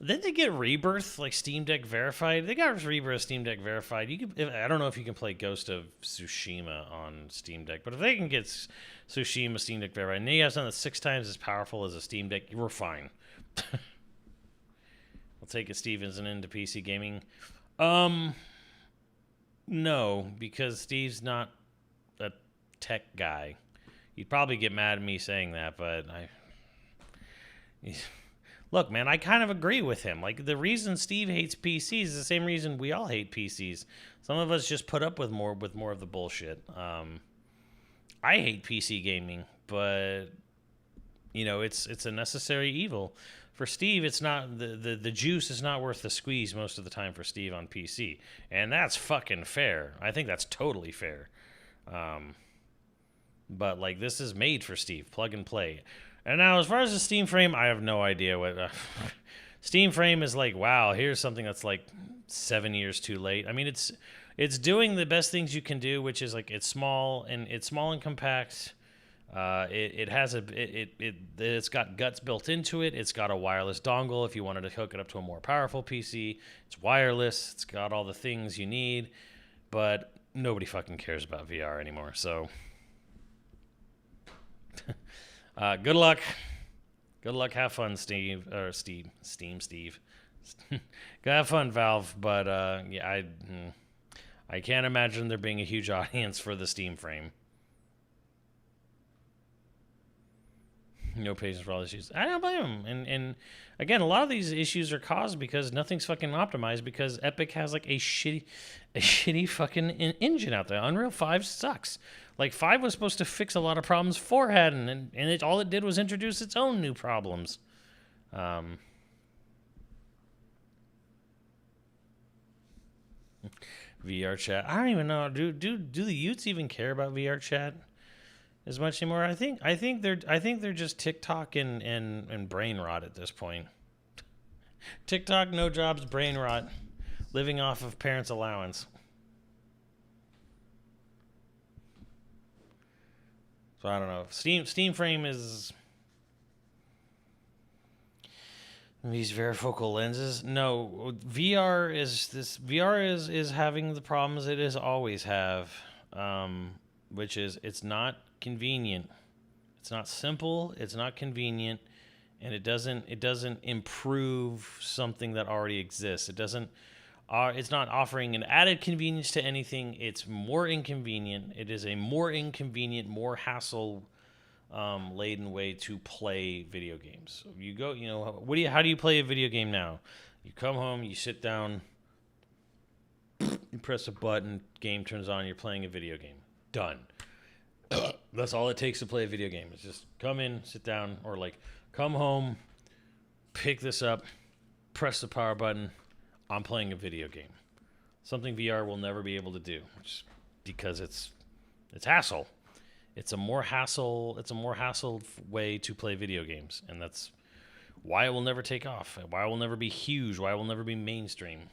[SPEAKER 1] Then they get Rebirth, like Steam Deck verified. They got Rebirth Steam Deck verified. You can. I don't know if you can play Ghost of Tsushima on Steam Deck, but if they can get Tsushima Steam Deck verified, and you have something that's 6 times as powerful as a Steam Deck, we're fine. I'll take it. Steve isn't into PC gaming. No, because Steve's not a tech guy. You'd probably get mad at me saying that, but look, man, I kind of agree with him. Like, the reason Steve hates PCs is the same reason we all hate PCs. Some of us just put up with more of the bullshit. I hate PC gaming, but you know, it's a necessary evil. For Steve, it's not the juice is not worth the squeeze most of the time for Steve on PC, and that's fucking fair. I think that's totally fair. But like, this is made for Steve, plug and play. And now, as far as the Steam Frame, I have no idea what Steam Frame is like. Wow, here's something that's like 7 years too late. I mean, it's doing the best things you can do, which is like it's small and compact. It's got guts built into it. It's got a wireless dongle if you wanted to hook it up to a more powerful PC. It's wireless. It's got all the things you need, but nobody fucking cares about VR anymore. So, good luck. Good luck. Have fun, Steve. Go have fun, Valve. But yeah, I can't imagine there being a huge audience for the Steam Frame. No patience for all these issues. I don't blame them. And again, a lot of these issues are caused because nothing's fucking optimized, because Epic has like a shitty fucking engine out there. Unreal 5 sucks. Like, 5 was supposed to fix a lot of problems 4 had, and all it did was introduce its own new problems. VR chat. I don't even know. Do the Utes even care about VR chat as much anymore? I think they're just TikTok and brain rot at this point. TikTok, no jobs, brain rot, living off of parents' allowance. So I don't know. Steam Frame is these varifocal lenses. No, VR is having the problems it has always have, which is it's not convenient. It's not simple. It's not convenient, and it doesn't improve something that already exists. It's not offering an added convenience to anything. It's more inconvenient. It is a more inconvenient, more hassle laden way to play video games. So you go, how do you play a video game now? You come home, you sit down, you press a button, game turns on, you're playing a video game. Done. That's all it takes to play a video game. It's just come in, sit down, or like come home, pick this up, press the power button. I'm playing a video game. Something VR will never be able to do, just because it's hassle. It's a more hassled way to play video games, and that's why it will never take off. Why it will never be huge. Why it will never be mainstream.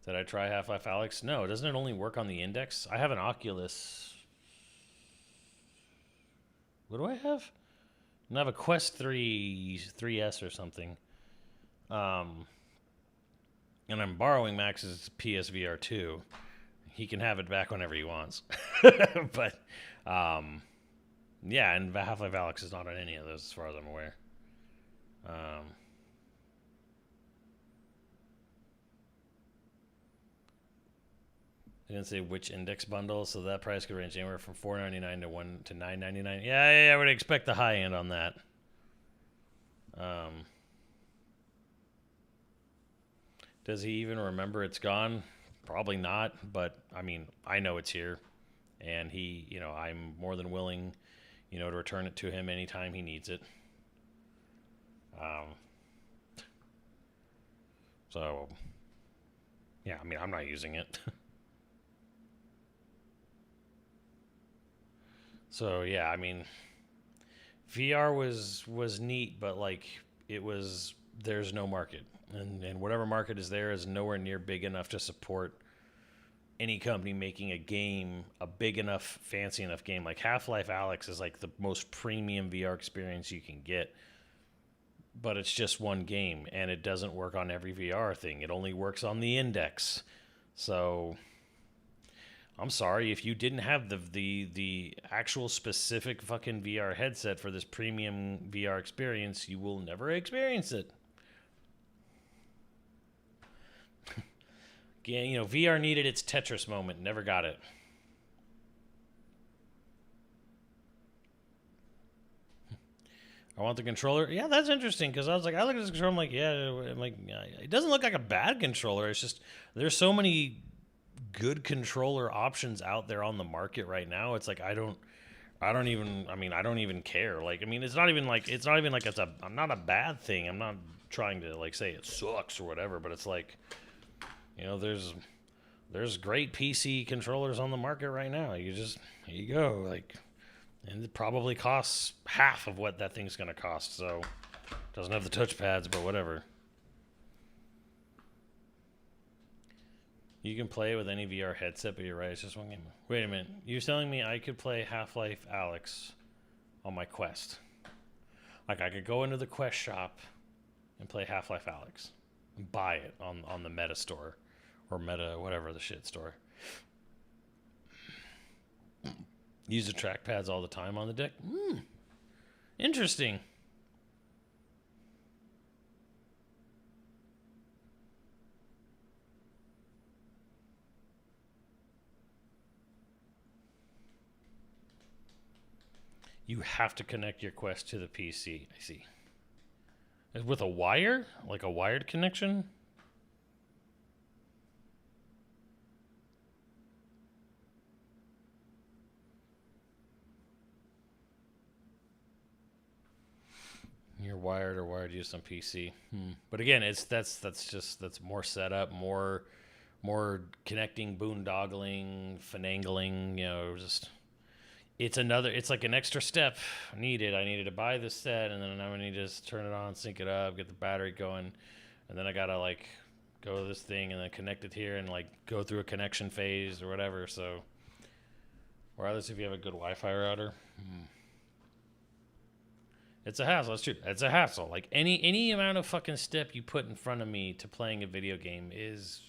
[SPEAKER 1] Did I try Half-Life Alyx? No, doesn't it only work on the Index? I have an Oculus. What do I have? I have a Quest 3S or something. And I'm borrowing Max's PSVR 2. He can have it back whenever he wants. But, yeah, and Half-Life Alyx is not on any of those as far as I'm aware. I didn't say which Index bundle, so that price could range anywhere from $4.99 to $9.99. Yeah, I would expect the high end on that. Does he even remember it's gone? Probably not, but I mean, I know it's here, and I'm more than willing, to return it to him anytime he needs it. So, yeah, I mean, I'm not using it. So, yeah, I mean, VR was neat, but like there's no market. And whatever market is there is nowhere near big enough to support any company making a game, a big enough, fancy enough game. Like Half-Life Alyx is like the most premium VR experience you can get. But it's just one game, and it doesn't work on every VR thing. It only works on the Index. So I'm sorry, if you didn't have the actual specific fucking VR headset for this premium VR experience, you will never experience it. Yeah, you know, VR needed its Tetris moment, never got it. I want the controller. Yeah, that's interesting, because I was like, I look at this controller, I'm like, yeah, it doesn't look like a bad controller. It's just there's so many good controller options out there on the market right now. It's like I don't even care. Like, I mean, it's not even like it's not a bad thing. I'm not trying to like say it sucks or whatever, but it's like, you know, there's great PC controllers on the market right now. Here you go, like, and it probably costs half of what that thing's going to cost. So it doesn't have the touch pads, but whatever. You can play with any VR headset, but you're right, it's just one game. Wait a minute, you're telling me I could play Half-Life Alyx on my Quest? Like, I could go into the Quest shop and play Half-Life Alyx and buy it on the Meta store, or Meta, whatever the shit store. Use the trackpads all the time on the deck? Interesting. You have to connect your Quest to the PC. I see. With a wire? Like a wired connection? You're wired or wired use on PC. But again, that's more setup, more connecting, boondoggling, finagling, you know, just it's like an extra step needed. I needed to buy this set, and then I need to just turn it on, sync it up, get the battery going, and then I gotta like go to this thing and then connect it here and like go through a connection phase or whatever. So, or others if you have a good Wi-Fi router. It's a hassle. It's true. It's a hassle. Like any amount of fucking step you put in front of me to playing a video game is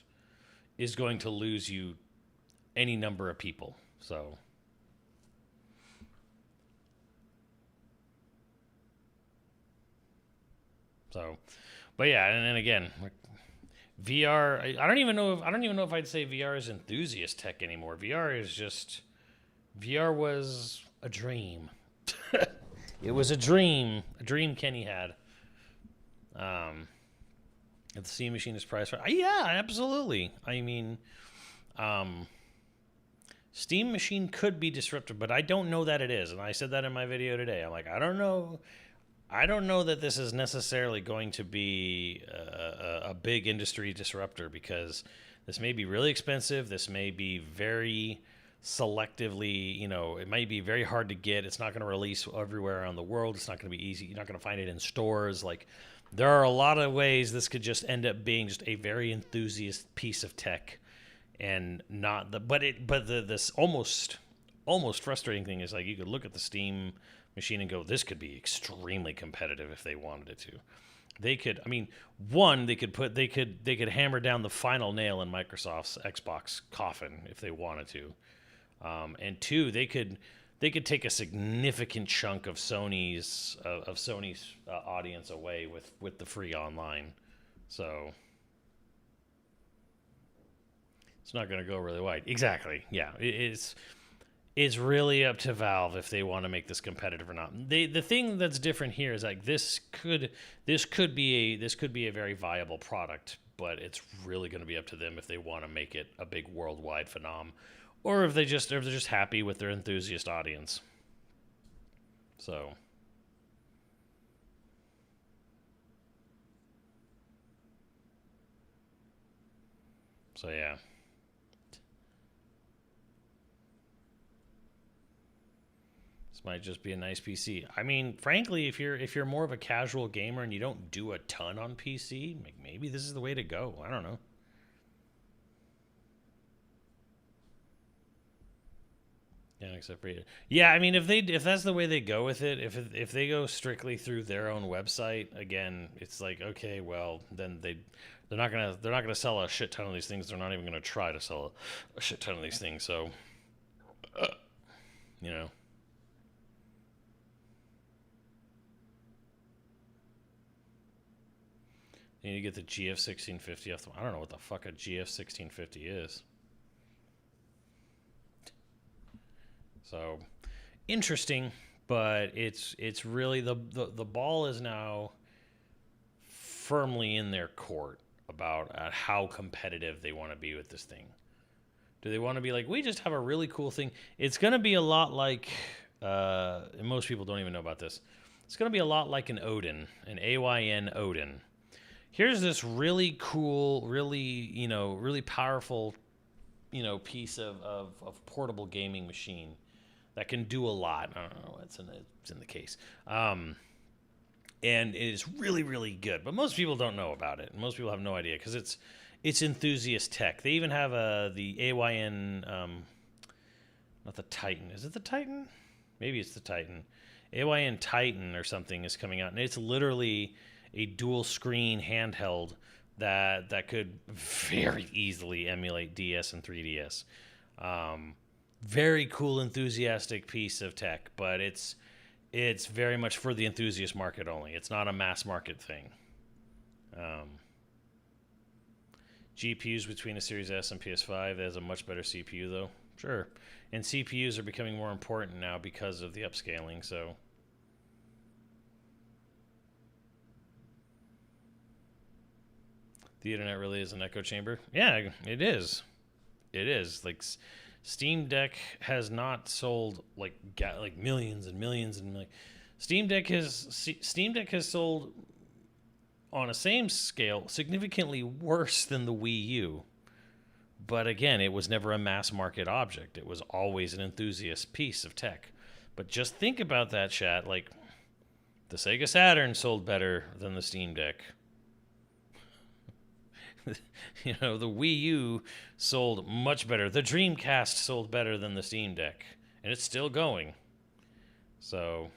[SPEAKER 1] going to lose you any number of people. So. But yeah, and then again, like VR. I don't even know if I'd say VR is enthusiast tech anymore. VR was a dream. It was a dream Kenny had. If the Steam Machine is priced right, yeah, absolutely. I mean, Steam Machine could be disruptive, but I don't know that it is, and I said that in my video today. I'm like, I don't know that this is necessarily going to be a big industry disruptor, because this may be really expensive. This may be very selectively, you know, it might be very hard to get. It's not going to release everywhere around the world. It's not going to be easy. You're not going to find it in stores. Like, there are a lot of ways this could just end up being just a very enthusiast piece of tech, and not the. This almost frustrating thing is, like, you could look at the Steam Machine and go, this could be extremely competitive if they wanted it to. They could, I mean, one, they could hammer down the final nail in Microsoft's Xbox coffin if they wanted to. And two, they could take a significant chunk of Sony's audience away with the free online. So it's not going to go really wide. Exactly. Yeah. It's really up to Valve if they want to make this competitive or not. The thing that's different here is, like, this could be a very viable product, but it's really going to be up to them if they want to make it a big worldwide phenom, or if they're just happy with their enthusiast audience. So yeah. This might just be a nice PC. I mean, frankly, if you're more of a casual gamer and you don't do a ton on PC, maybe this is the way to go. I don't know. Yeah, except for yeah. I mean, if that's the way they go with it, if they go strictly through their own website, again, it's like, okay, well, then they're not gonna sell a shit ton of these things. They're not even gonna try to sell a shit ton of these things. So, you know. You need to get the GF1650 off the. I don't know what the fuck a GF1650 is. So interesting, but it's really the ball is now firmly in their court about how competitive they want to be with this thing. Do they want to be like, we just have a really cool thing? It's going to be a lot like, and most people don't even know about this. It's going to be a lot like an Odin, an AYN Odin. Here's this really cool, really, really powerful, piece of portable gaming machine that can do a lot. I don't know, it's in the case. And it is really, really good. But most people don't know about it. Most people have no idea because it's enthusiast tech. They even have the AYN, not the Titan. Is it the Titan? Maybe it's the Titan. AYN Titan or something is coming out, and it's literally a dual screen handheld that could very easily emulate DS and 3DS. Very cool, enthusiastic piece of tech, but it's very much for the enthusiast market only. It's not a mass market thing. GPUs between a Series S and PS5 has a much better CPU, though. Sure. And CPUs are becoming more important now because of the upscaling, so... The internet really is an echo chamber? Yeah, it is. It is. Like, Steam Deck has not sold, like millions and millions and millions. Steam Deck has sold, on a same scale, significantly worse than the Wii U. But again, it was never a mass market object. It was always an enthusiast piece of tech. But just think about that, chat. Like, the Sega Saturn sold better than the Steam Deck. The Wii U sold much better. The Dreamcast sold better than the Steam Deck. And it's still going. So...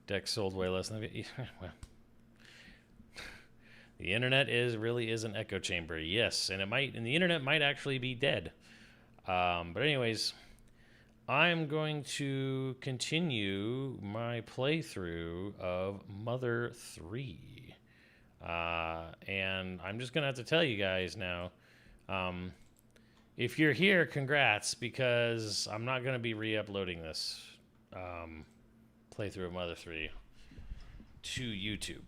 [SPEAKER 1] Deck sold way less than well. The internet really is an echo chamber, yes, and the internet might actually be dead. But anyways, I'm going to continue my playthrough of Mother 3, and I'm just gonna have to tell you guys now. If you're here, congrats, because I'm not gonna be re-uploading this. Playthrough of Mother 3 to YouTube.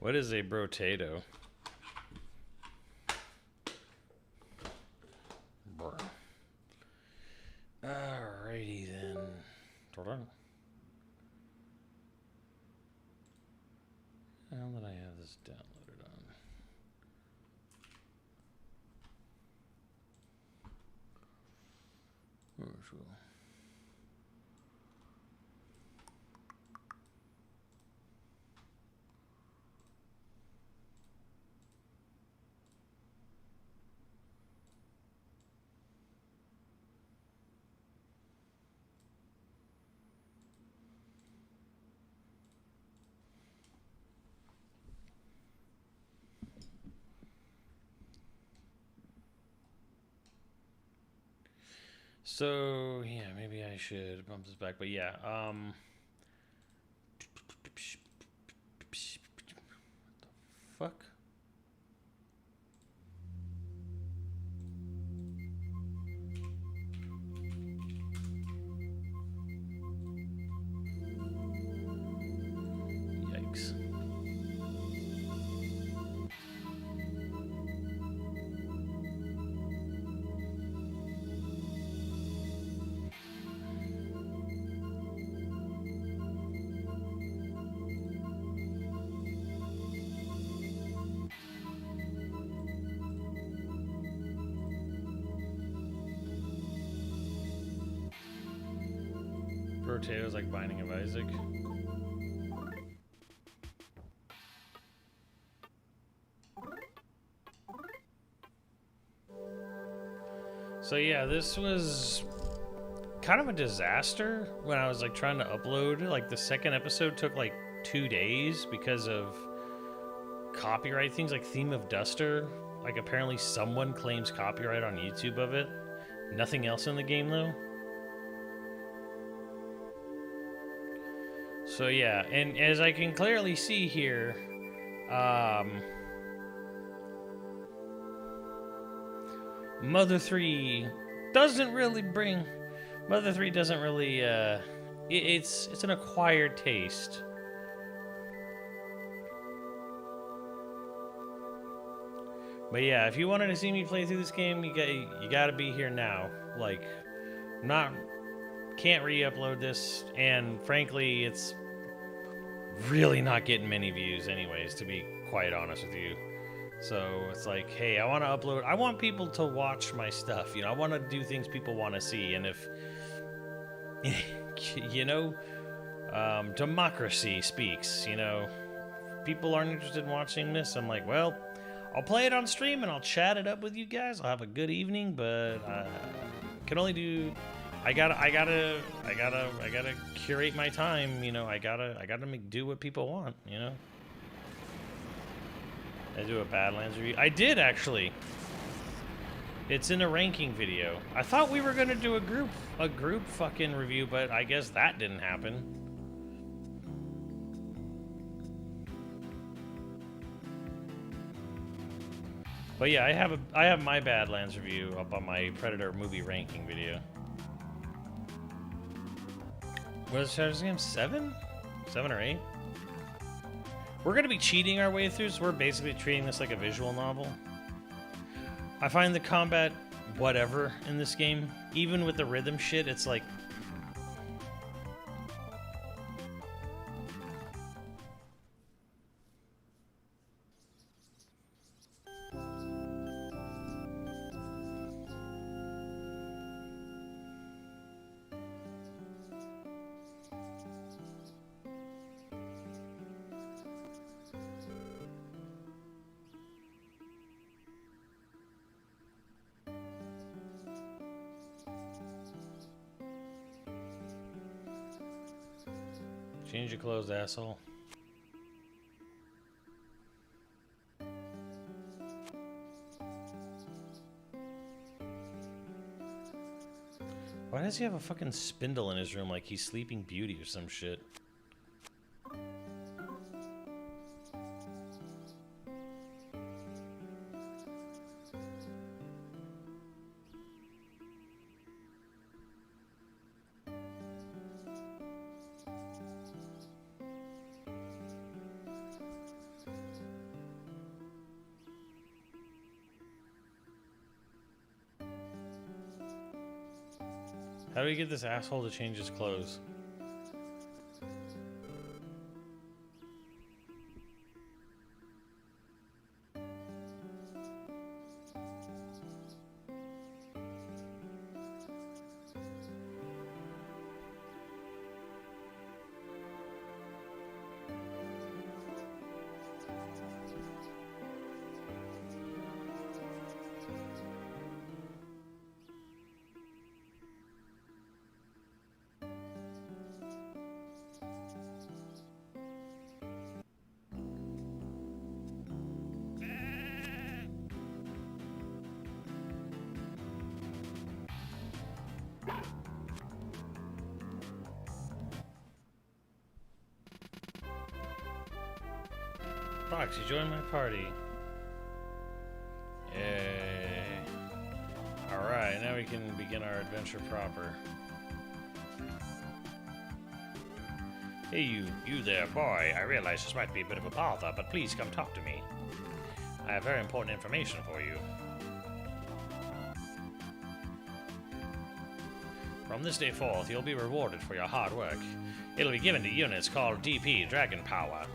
[SPEAKER 1] What is a brotato? Alrighty then. How did I have this downloaded on? Oh, sure. So yeah, maybe I should bump this back, but yeah, what the fuck? Yikes. Potatoes like Binding of Isaac. So yeah, this was kind of a disaster when I was like trying to upload. Like the second episode took like 2 days because of copyright things, like Theme of Duster. Like apparently someone claims copyright on YouTube of it. Nothing else in the game though. So yeah, and as I can clearly see here, Mother 3 doesn't really bring... Mother 3 doesn't really, it's an acquired taste. But yeah, if you wanted to see me play through this game, you gotta be here now. Like, can't re-upload this, and frankly, it's really not getting many views anyways, to be quite honest with you. So it's like, hey, I want to upload, I want people to watch my stuff, you know, I want to do things people want to see, and if, you know, democracy speaks, you know, people aren't interested in watching this, I'm like, well, I'll play it on stream and I'll chat it up with you guys, I'll have a good evening, but can only do... I gotta curate my time, you know. I gotta do what people want, you know. I do a Badlands review. I did actually. It's in a ranking video. I thought we were gonna do a group fucking review, but I guess that didn't happen. But yeah, I have my Badlands review up on my Predator movie ranking video. What is this game? 7? 7 or 8? We're going to be cheating our way through, so we're basically treating this like a visual novel. I find the combat whatever in this game. Even with the rhythm shit, it's like... Change your clothes, asshole. Why does he have a fucking spindle in his room like he's Sleeping Beauty or some shit? How do we get this asshole to change his clothes? Fox, you joined my party. Yay. Alright, now we can begin our adventure proper. Hey you there, boy. I realize this might be a bit of a bother, but please come talk to me. I have very important information for you. From this day forth, you'll be rewarded for your hard work. It'll be given to units called DP, Dragon Power.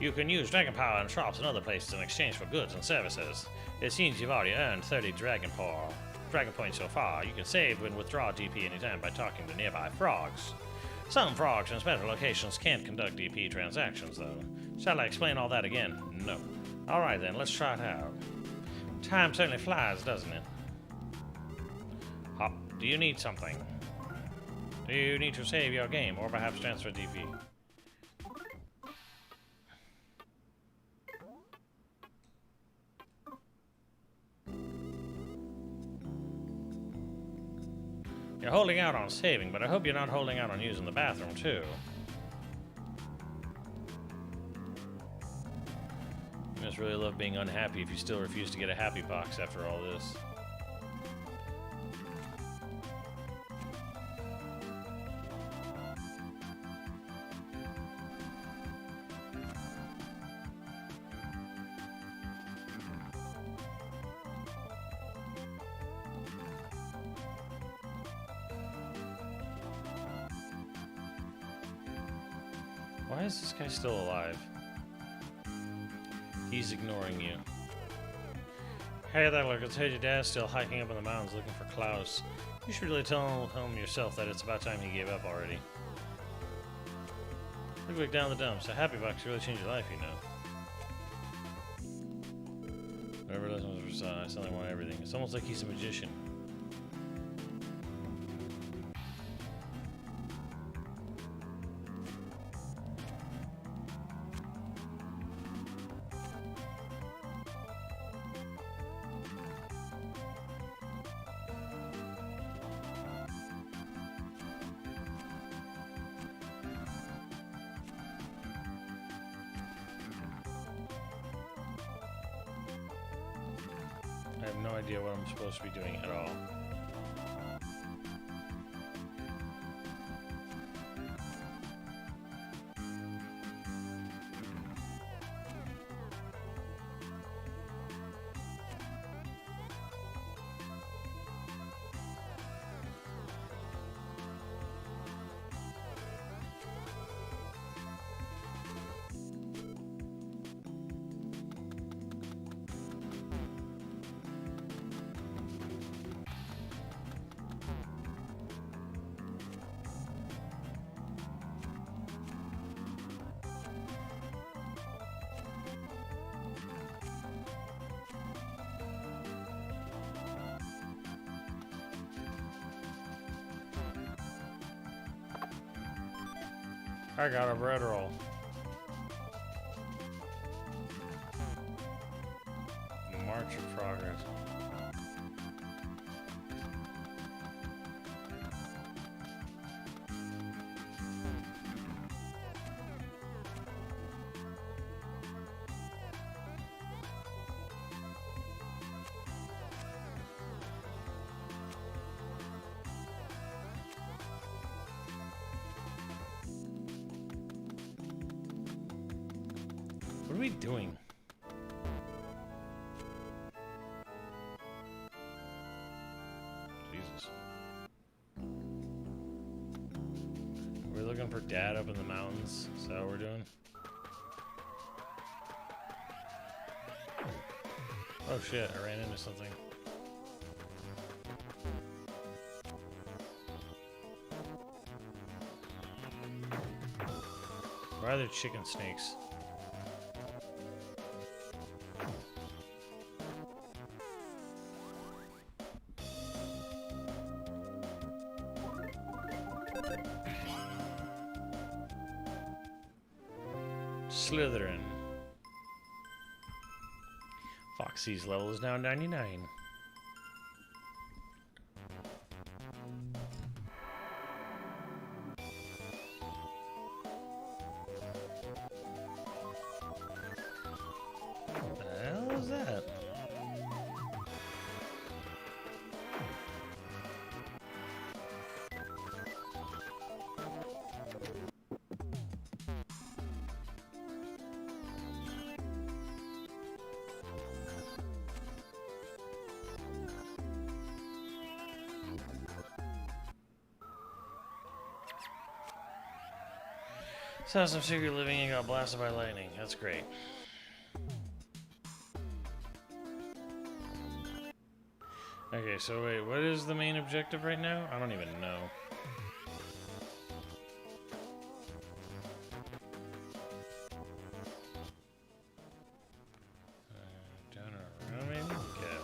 [SPEAKER 1] You can use Dragon Power in shops and other places in exchange for goods and services. It seems you've already earned 30 Dragon Points so far. You can save and withdraw DP anytime by talking to nearby frogs. Some frogs in special locations can't conduct DP transactions, though. Shall I explain all that again? No. Alright then, let's try it out. Time certainly flies, doesn't it? Hop, do you need something? Do you need to save your game, or perhaps transfer DP? You're holding out on saving, but I hope you're not holding out on using the bathroom, too. You must really love being unhappy if you still refuse to get a happy box after all this. Why is this guy still alive? He's ignoring you. Hey there, look, it's your dad's still hiking up in the mountains looking for Klaus. You should really tell him yourself that it's about time he gave up already. Look back down the dumps. A happy box really changed your life, you know. Whatever lessons was I suddenly want everything. It's almost like he's a magician. I have no idea what I'm supposed to be doing at all. I got a bread roll. March of progress. What are we doing? Jesus. looking for Dad up in the mountains. Is that what we're doing? Oh shit, I ran into something. Why are there chicken snakes? Slytherin. Foxy's level is now 99. What the hell is that? Saw some secret living and got blasted by lightning. That's great. Okay, so wait, what is the main objective right now? I don't even know. Down around maybe? Okay.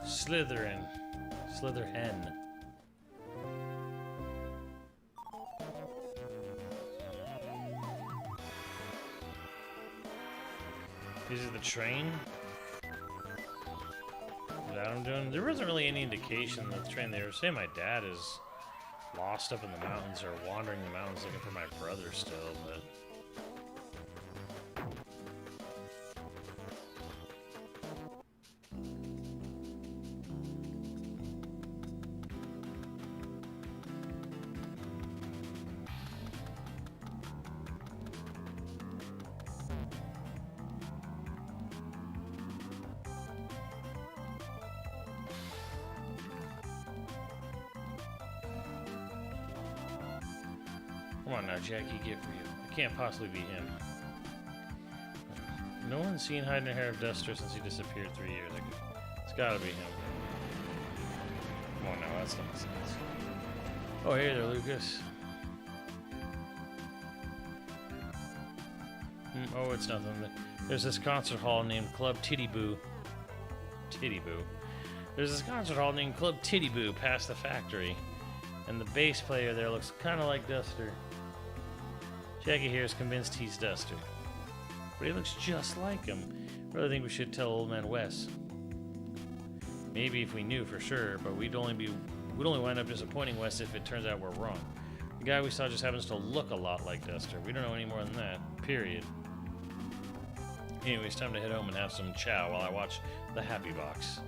[SPEAKER 1] Slytherin. Slytherin. Is it the train? Is that what I'm doing? There wasn't really any indication that the train. They were saying my dad is lost up in the mountains or wandering the mountains looking for my brother still, but... Come on now, Jackie, get real. It can't possibly be him. No one's seen hiding a hair of Duster since he disappeared 3 years ago. It's gotta be him. Come on now, that's not sense. Oh, hey there, Lucas. Oh, it's nothing. There's this concert hall named Club Titty Boo. Titty Boo. There's this concert hall named Club Titty Boo past the factory. And the bass player there looks kind of like Duster. Jackie here is convinced he's Duster. But he looks just like him. I really think we should tell Old Man Wes. Maybe if we knew for sure, but we'd only wind up disappointing Wes if it turns out we're wrong. The guy we saw just happens to look a lot like Duster. We don't know any more than that. Period. Anyway, it's time to head home and have some chow while I watch The Happy Box.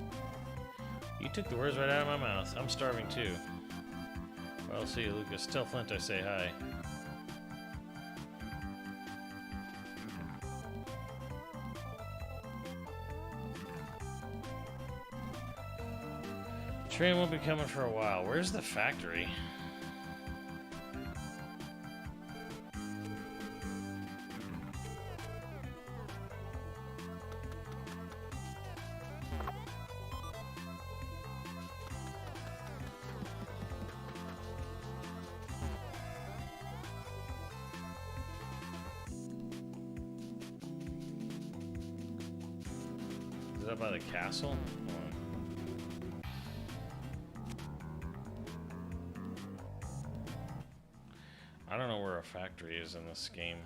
[SPEAKER 1] You took the words right out of my mouth. I'm starving too. Well, I'll see you, Lucas. Tell Flint I say hi. Train won't be coming for a while. Where's the factory? Is that by the castle? I don't know where a factory is in this game.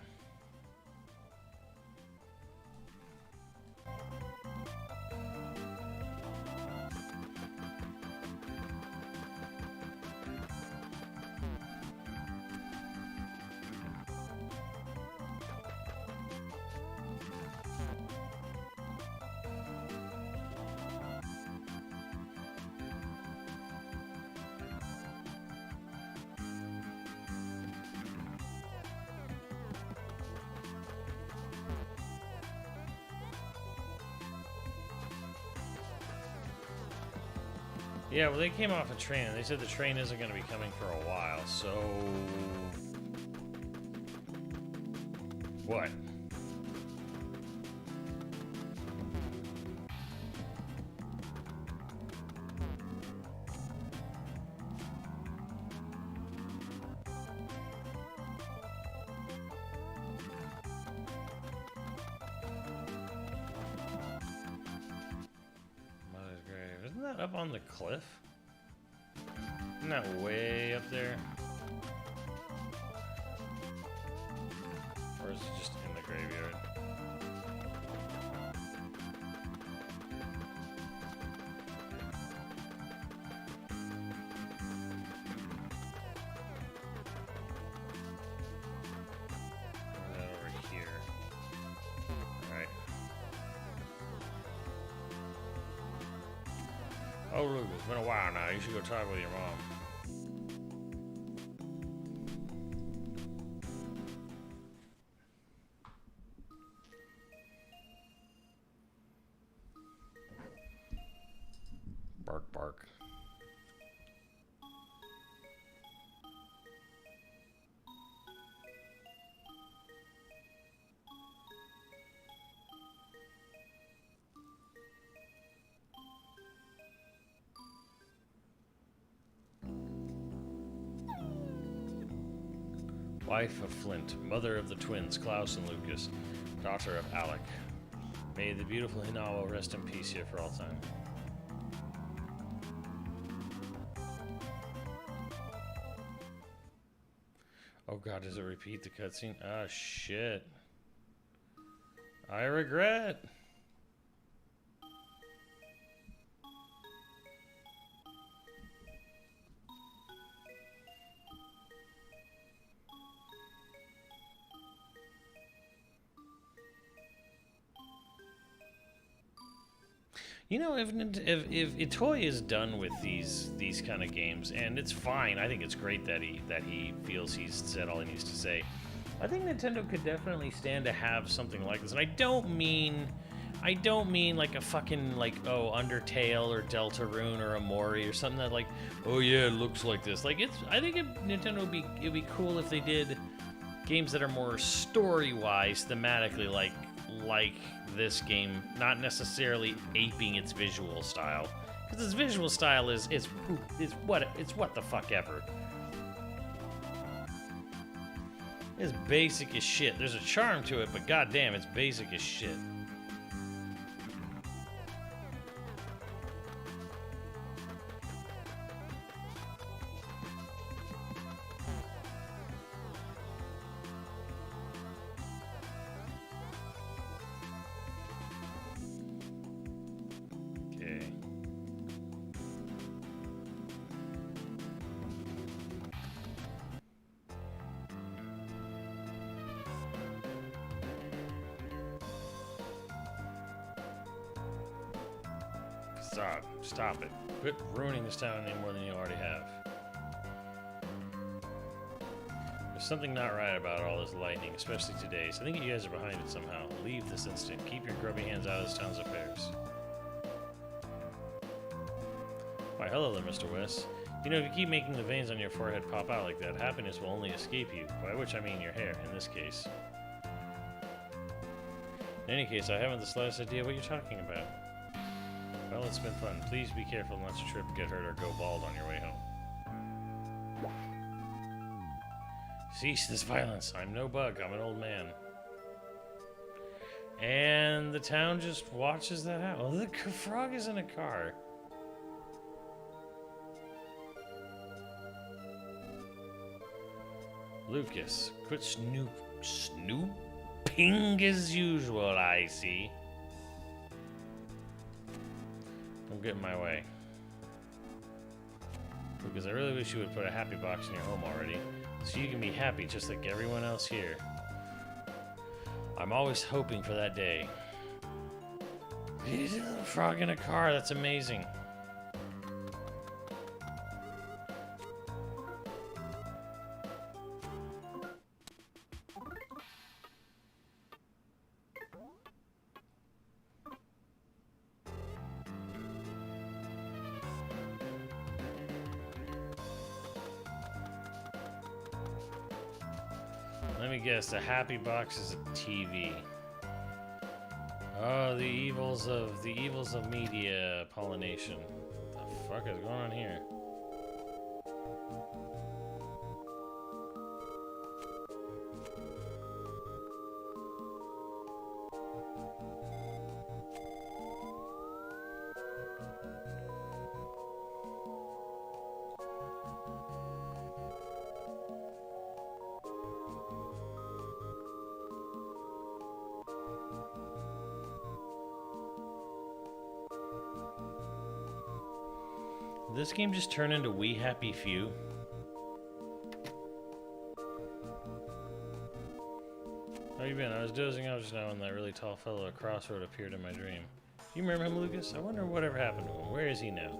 [SPEAKER 1] Yeah, well, they came off a train, and they said the train isn't going to be coming for a while, so... What? Mother's grave. Isn't that up on the cliff? Isn't that way up there? Or is it just in the graveyard? Or is that over here? Alright. Oh, Luke, it's been a while now. You should go talk with your mom. Bark, bark. Wife of Flint, mother of the twins, Klaus and Lucas, daughter of Alec. May the beautiful Hinawa rest in peace here for all time. Oh god, does it repeat the cutscene? Ah, shit. I regret. You know, if Itoy is done with these kind of games, and it's fine. I think it's great that he feels he's said all he needs to say. I think Nintendo could definitely stand to have something like this, and I don't mean like a fucking Undertale or Deltarune or Amori or something that like, oh yeah, it looks like this. Like I think Nintendo it'd be cool if they did games that are more story-wise, thematically like this game, not necessarily aping its visual style, because its visual style is what the fuck ever. It's basic as shit. There's a charm to it, but goddamn, it's basic as shit. Stop it. Quit ruining this town any more than you already have. There's something not right about all this lightning, especially today, so I think you guys are behind it somehow. Leave this instant. Keep your grubby hands out of this town's affairs. Why, hello there, Mr. West. You know, if you keep making the veins on your forehead pop out like that, happiness will only escape you, by which I mean your hair, in this case. In any case, I haven't the slightest idea what you're talking about. Well, it's been fun. Please be careful not to trip, get hurt, or go bald on your way home. Cease this violence. I'm no bug. I'm an old man. And the town just watches that happen. Oh, the frog is in a car. Lucas, quit snooping as usual, I see. Don't get in my way. Lucas, I really wish you would put a happy box in your home already, so you can be happy just like everyone else here. I'm always hoping for that day. He's a little frog in a car, that's amazing. Let me guess. The happy box is a TV. Oh, the evils of media pollination. What the fuck is going on here? This game just turned into We Happy Few. How you been? I was dozing off just now when that really tall fellow at Crossroad appeared in my dream. Do you remember him, Lucas? I wonder whatever happened to him. Where is he now?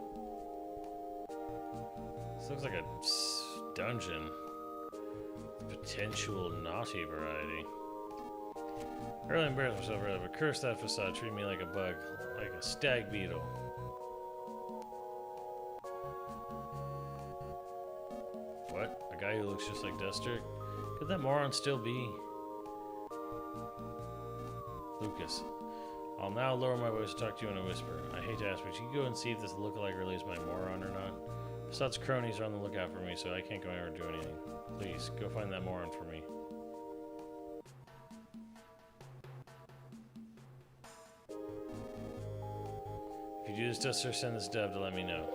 [SPEAKER 1] This looks like a dungeon. Potential naughty variety. I really embarrassed myself earlier, but curse that facade treated me like a bug, like a stag beetle. What? A guy who looks just like Duster? Could that moron still be? Lucas. I'll now lower my voice to talk to you in a whisper. I hate to ask, but you go and see if this lookalike really is my moron or not. Besides, cronies are on the lookout for me, so I can't go anywhere to do anything. Please, go find that moron for me. If you do this, Duster, send this dub to let me know.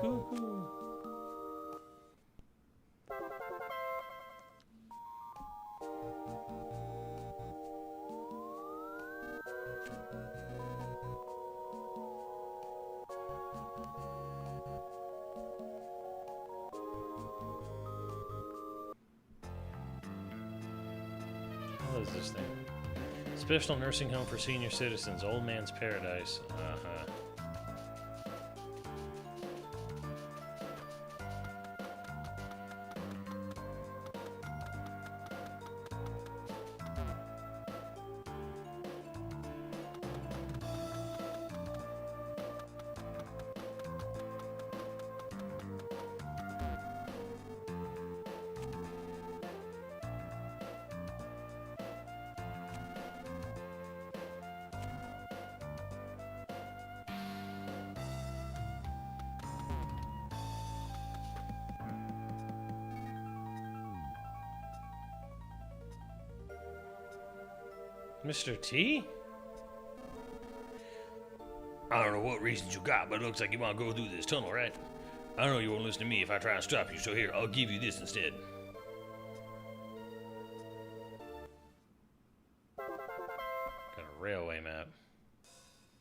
[SPEAKER 1] Cuckoo. What is this thing? Special nursing home for senior citizens, Old Man's Paradise. Mr. T? I don't know what reasons you got, but it looks like you want to go through this tunnel, right? I know you won't listen to me if I try to stop you, so here, I'll give you this instead. Got a railway map.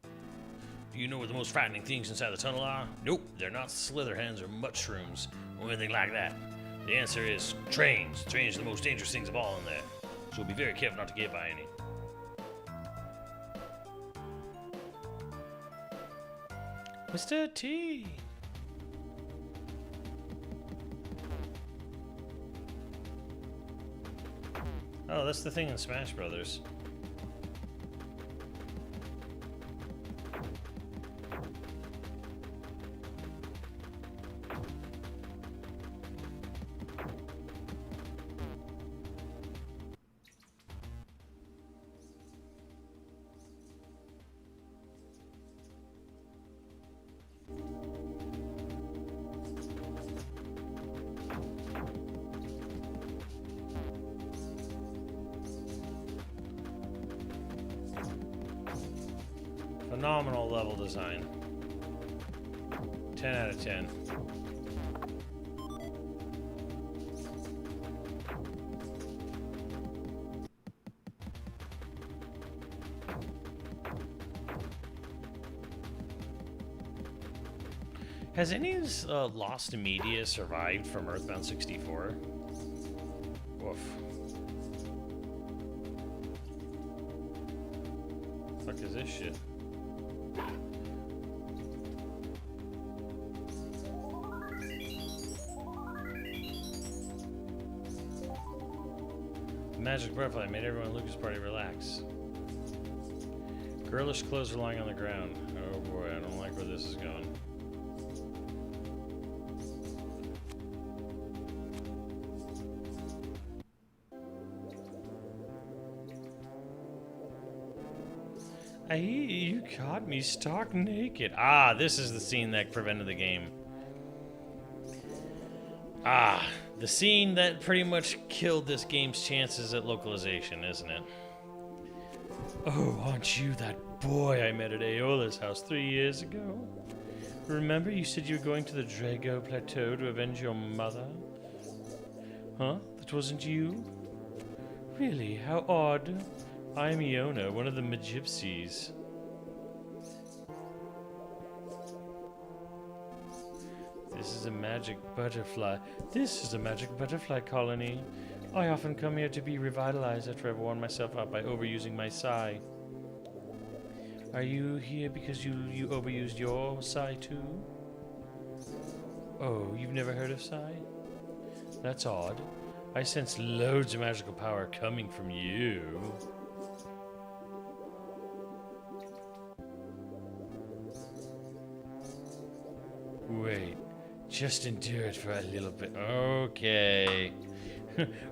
[SPEAKER 1] Do you know what the most frightening things inside the tunnel are? Nope, they're not slitherhens or mushrooms or anything like that. The answer is trains. Trains are the most dangerous things of all in there. So be very careful not to get by any. Mr. T. Oh, that's the thing in Smash Brothers. Phenomenal level design. 10 out of 10. Has any of this lost media survived from Earthbound 64? Woof. What the fuck is this shit? Magic butterfly made everyone in Lucas' party relax. Girlish clothes are lying on the ground. Oh boy, I don't like where this is going. You caught me stark naked. Ah, this is the scene that prevented the game. Ah, the scene that pretty much killed this game's chances at localization, isn't it? Oh, aren't you that boy I met at Aeola's house 3 years ago? Remember you said you were going to the Drago Plateau to avenge your mother? Huh? That wasn't you? Really? How odd. I'm Iona, one of the Magypsies. This is a magic butterfly. This is a magic butterfly colony. I often come here to be revitalized after I've worn myself out by overusing my psi. Are you here because you overused your psi too? Oh, you've never heard of psi? That's odd. I sense loads of magical power coming from you. Wait, just endure it for a little bit. Okay.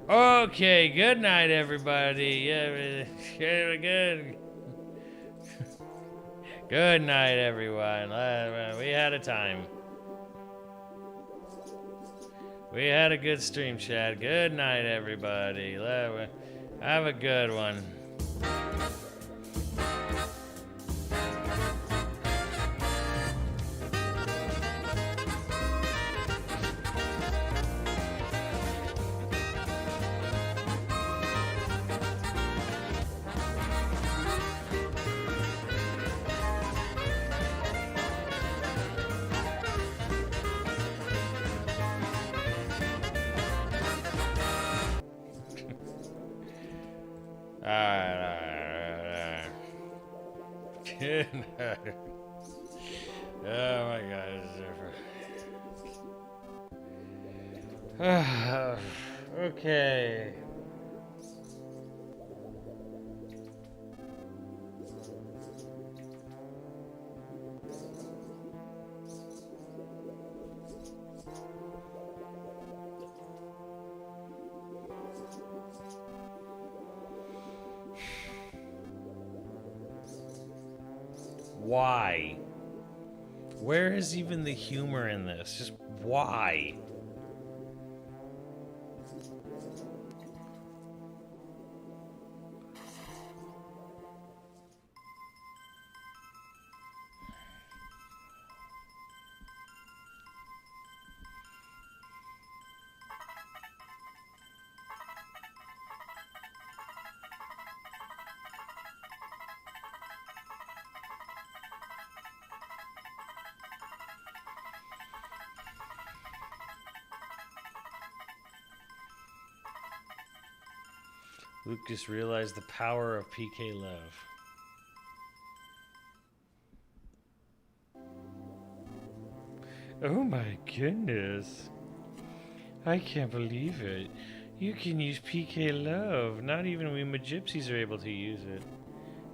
[SPEAKER 1] Okay, good night, everybody. Yeah, good. Good night, everyone. We had a time. We had a good stream, Chad. Good night, everybody. Have a good one. Alright. Good night. Oh my God. Okay. Why? Where is even the humor in this? Just why? Lucas realized the power of PK Love. Oh my goodness. I can't believe it. You can use PK Love. Not even we Magypsies are able to use it.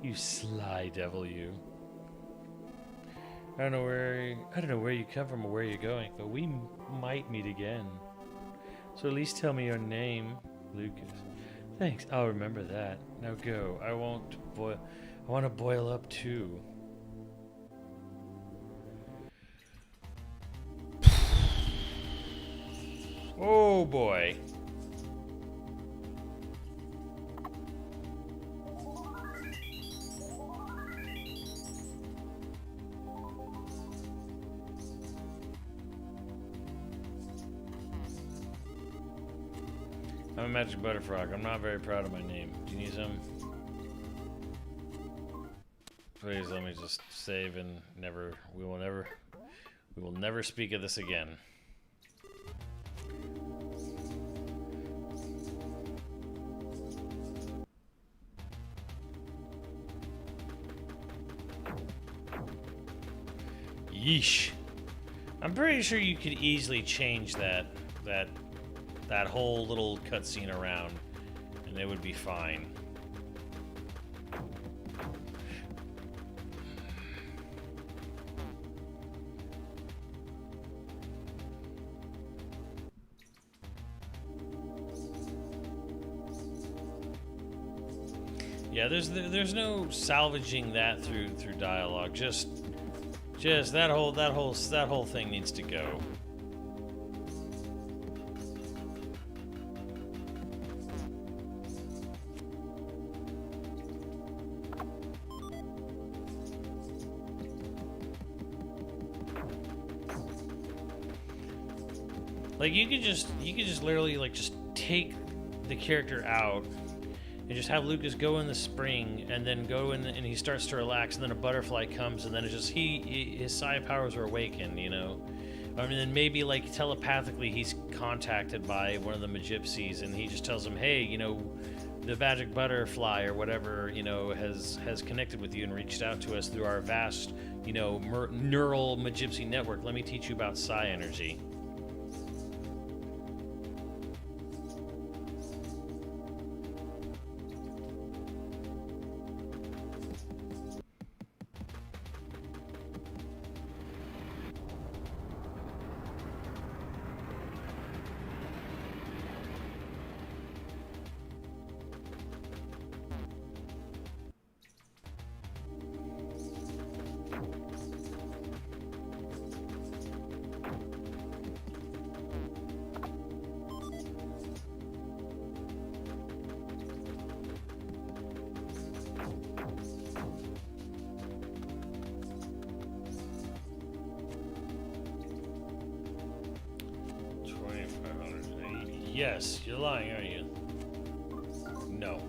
[SPEAKER 1] You sly devil, you. I don't know where you come from or where you're going, but we might meet again. So at least tell me your name, Lucas. Thanks, I'll remember that. Now go. I want to boil up too. Oh boy. I'm a magic butterfrog. I'm not very proud of my name. Do you need some? Please let me just save and we will never speak of this again. Yeesh. I'm pretty sure you could easily change that whole little cutscene around, and it would be fine. Yeah, there's no salvaging that through dialogue. Just that whole thing needs to go. Like you could just literally like just take the character out and just have Lucas go in the spring and then go in and he starts to relax and then a butterfly comes and then it's just his psi powers are awakened, you know. I mean, then maybe like telepathically he's contacted by one of the Magypsies and he just tells him, hey, you know, the magic butterfly or whatever, you know, has connected with you and reached out to us through our vast, you know, neural Magypsy network. Let me teach you about psi energy. Yes, you're lying, aren't you? No.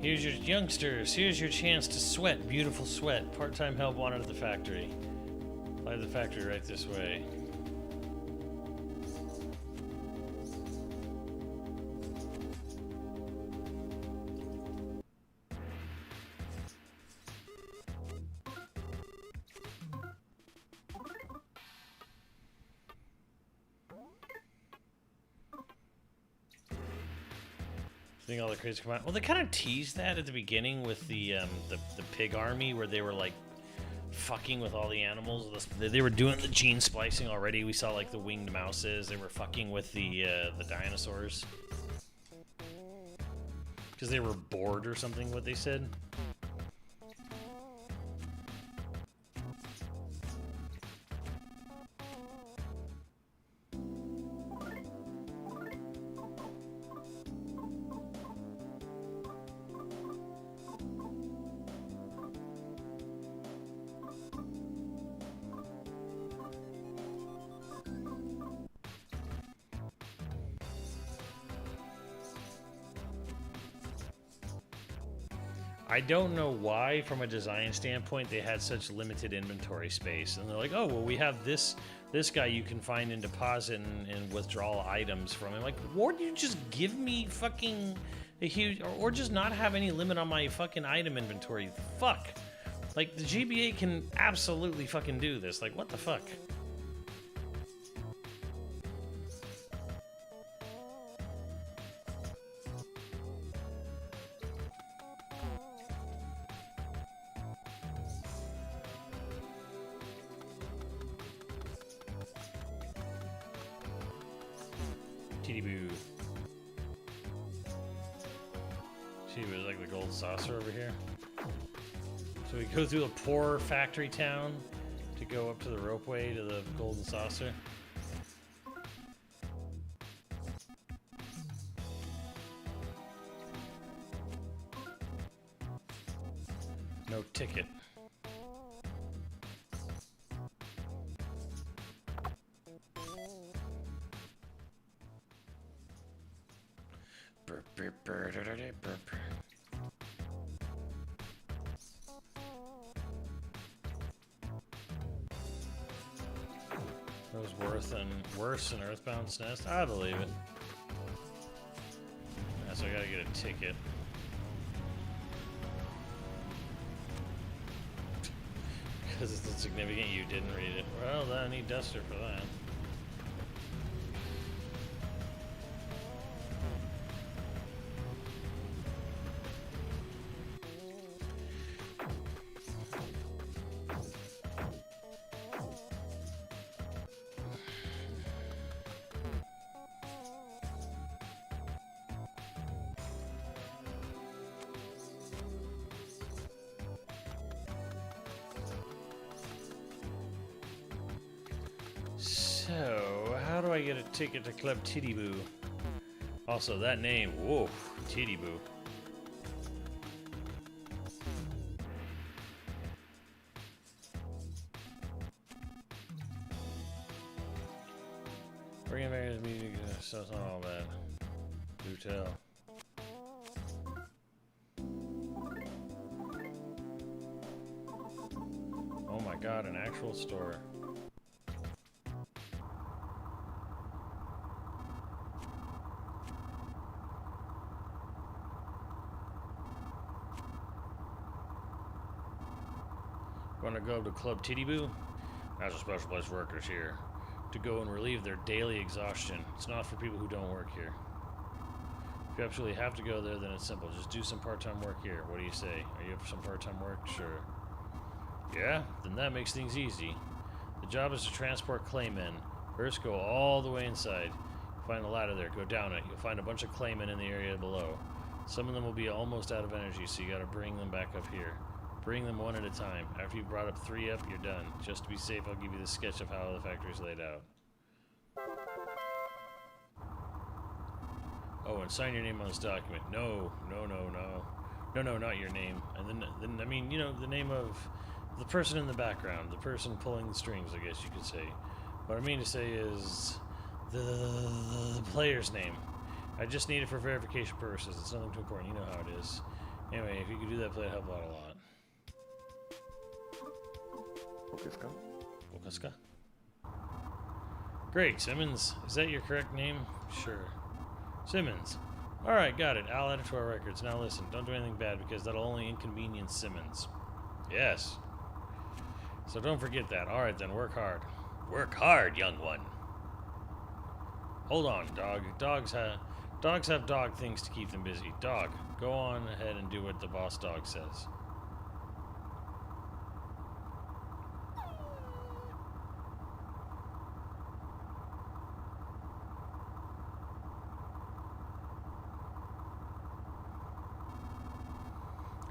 [SPEAKER 1] Here's your youngsters. Here's your chance to sweat. Beautiful sweat. Part-time help wanted at the factory. Apply to the factory right this way. All the crazy come out. Well, they kind of teased that at the beginning with the pig army, where they were like fucking with all the animals. They were doing the gene splicing already. We saw like the winged mouses. They were fucking with the dinosaurs because they were bored or something. What they said. I don't know why, from a design standpoint, they had such limited inventory space. And they're like, oh, well, we have this guy you can find and deposit and withdraw items from. I'm like, or you just give me fucking a huge, or just not have any limit on my fucking item inventory. Fuck. Like, the GBA can absolutely fucking do this. Like, what the fuck? Boo. See, it was like the gold saucer over here. So we go through a poor factory town to go up to the ropeway to the golden saucer. No ticket. That was worse than Earthbound's Nest. I believe it. Yeah, so I gotta get a ticket. Because it's insignificant, you didn't read it. Well, then I need Duster for that. So, how do I get a ticket to Club Titty Boo? Also, that name, whoa, Titty Boo. Bring it back to the music, so it's not all bad. Do tell. Oh my god, an actual store. Want to go to Club Titty Boo? That's a special place for workers here. To go and relieve their daily exhaustion. It's not for people who don't work here. If you absolutely have to go there, then it's simple. Just do some part-time work here. What do you say? Are you up for some part-time work? Sure. Yeah? Then that makes things easy. The job is to transport claymen. First, go all the way inside. Find a ladder there. Go down it. You'll find a bunch of claymen in the area below. Some of them will be almost out of energy, so you gotta bring them back up here. Bring them one at a time. After you've brought up 3 up, you're done. Just to be safe, I'll give you the sketch of how the factory's laid out. Oh, and sign your name on this document. No, not your name. And then I mean, you know, the name of the person in the background, the person pulling the strings, I guess you could say. What I mean to say is the player's name. I just need it for verification purposes. It's nothing too important. You know how it is. Anyway, if you could do that, play, help out a lot. Okaska? Great, Simmons. Is that your correct name? Sure. Simmons. Alright, got it. I'll add it to our records. Now listen, don't do anything bad because that'll only inconvenience Simmons. Yes. So don't forget that. Alright then, work hard. Work hard, young one. Hold on, dog. Dogs have dog things to keep them busy. Dog, go on ahead and do what the boss dog says.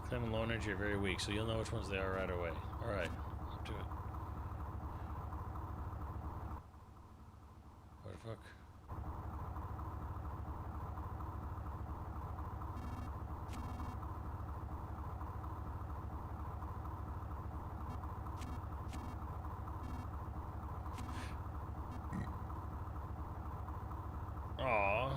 [SPEAKER 1] Clem and low energy are very weak, so you'll know which ones they are right away. Alright, up to it. What the fuck? Aww.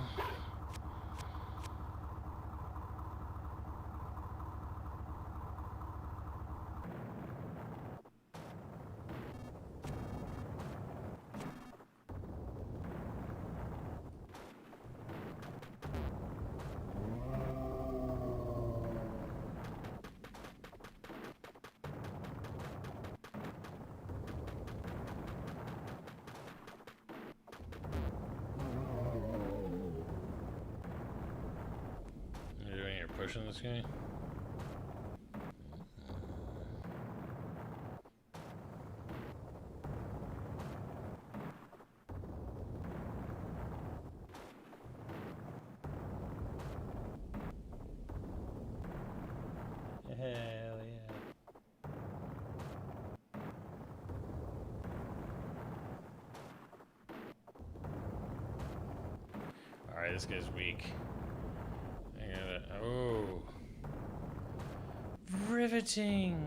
[SPEAKER 1] Pushing this guy. Hell yeah. Alright, this guy's weak. Oh. Riveting.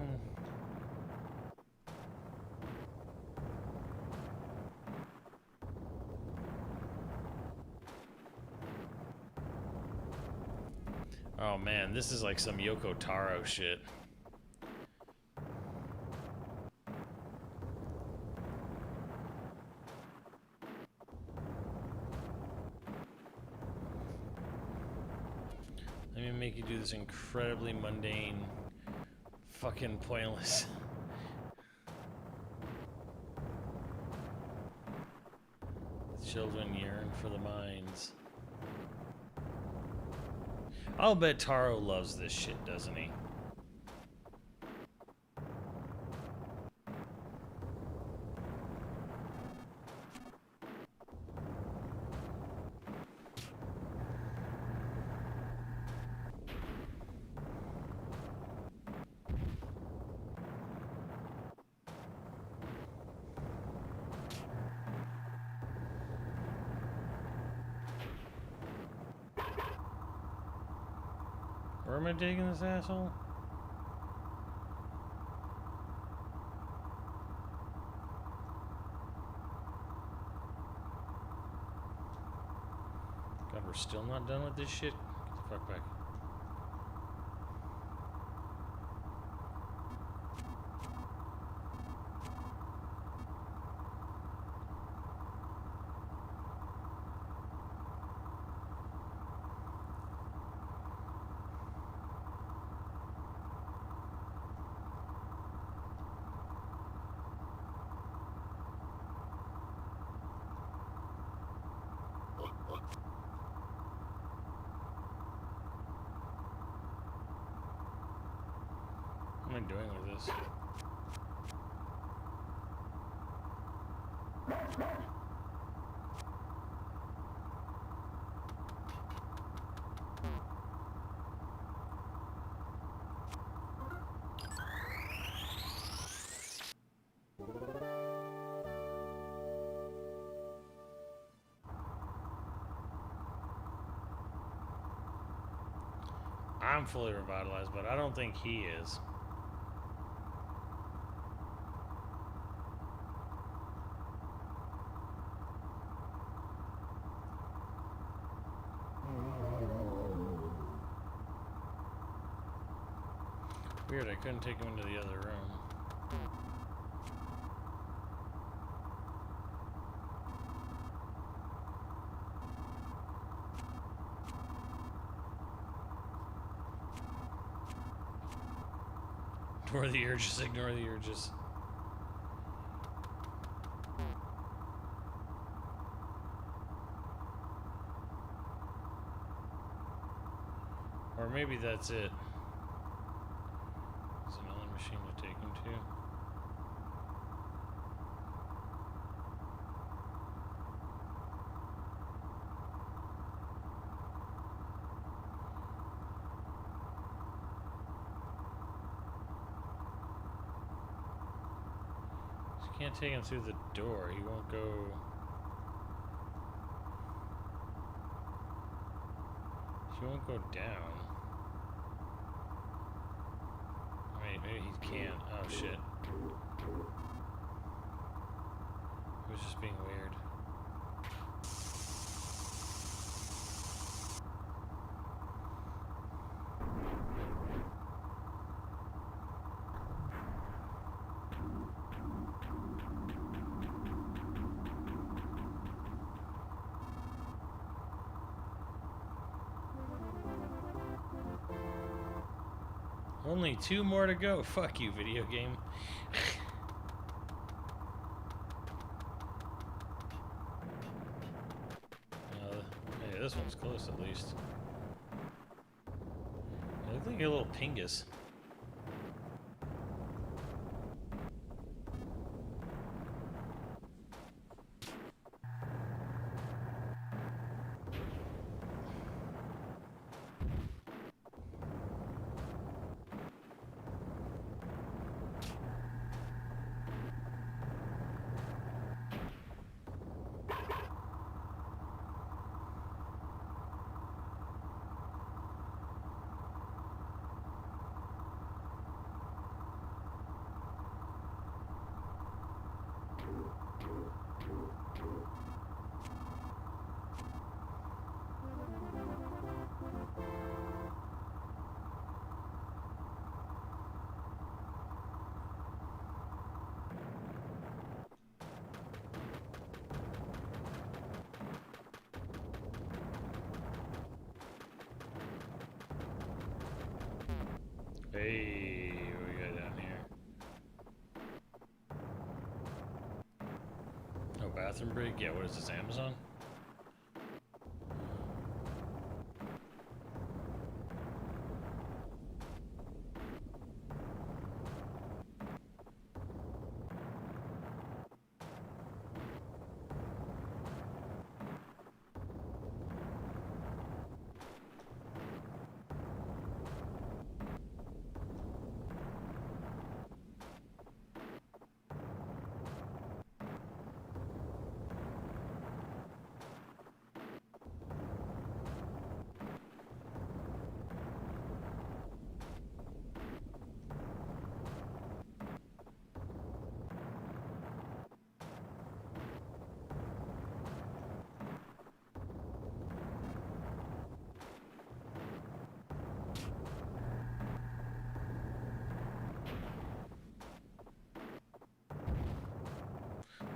[SPEAKER 1] Oh man, this is like some Yoko Taro shit. Let me make you do this incredibly mundane, fucking pointless. The children yearn for the mines. I'll bet Taro loves this shit, doesn't he? Where am I digging this asshole? God, we're still not done with this shit? Get the fuck back. What am I doing with this? I'm fully revitalized, but I don't think he is. Weird, I couldn't take him into the other room. Ignore the urges, ignore the urges. Or maybe that's it. There's another machine to take him to. Can't take him through the door. He won't go. He won't go down. Wait, maybe he can't. Oh shit. He was just being weird. Only 2 more to go. Fuck you, video game. Hey, this one's close at least. I look like a little pingus. Hey, what we got down here? Oh, bathroom break? Yeah, what is this, Amazon?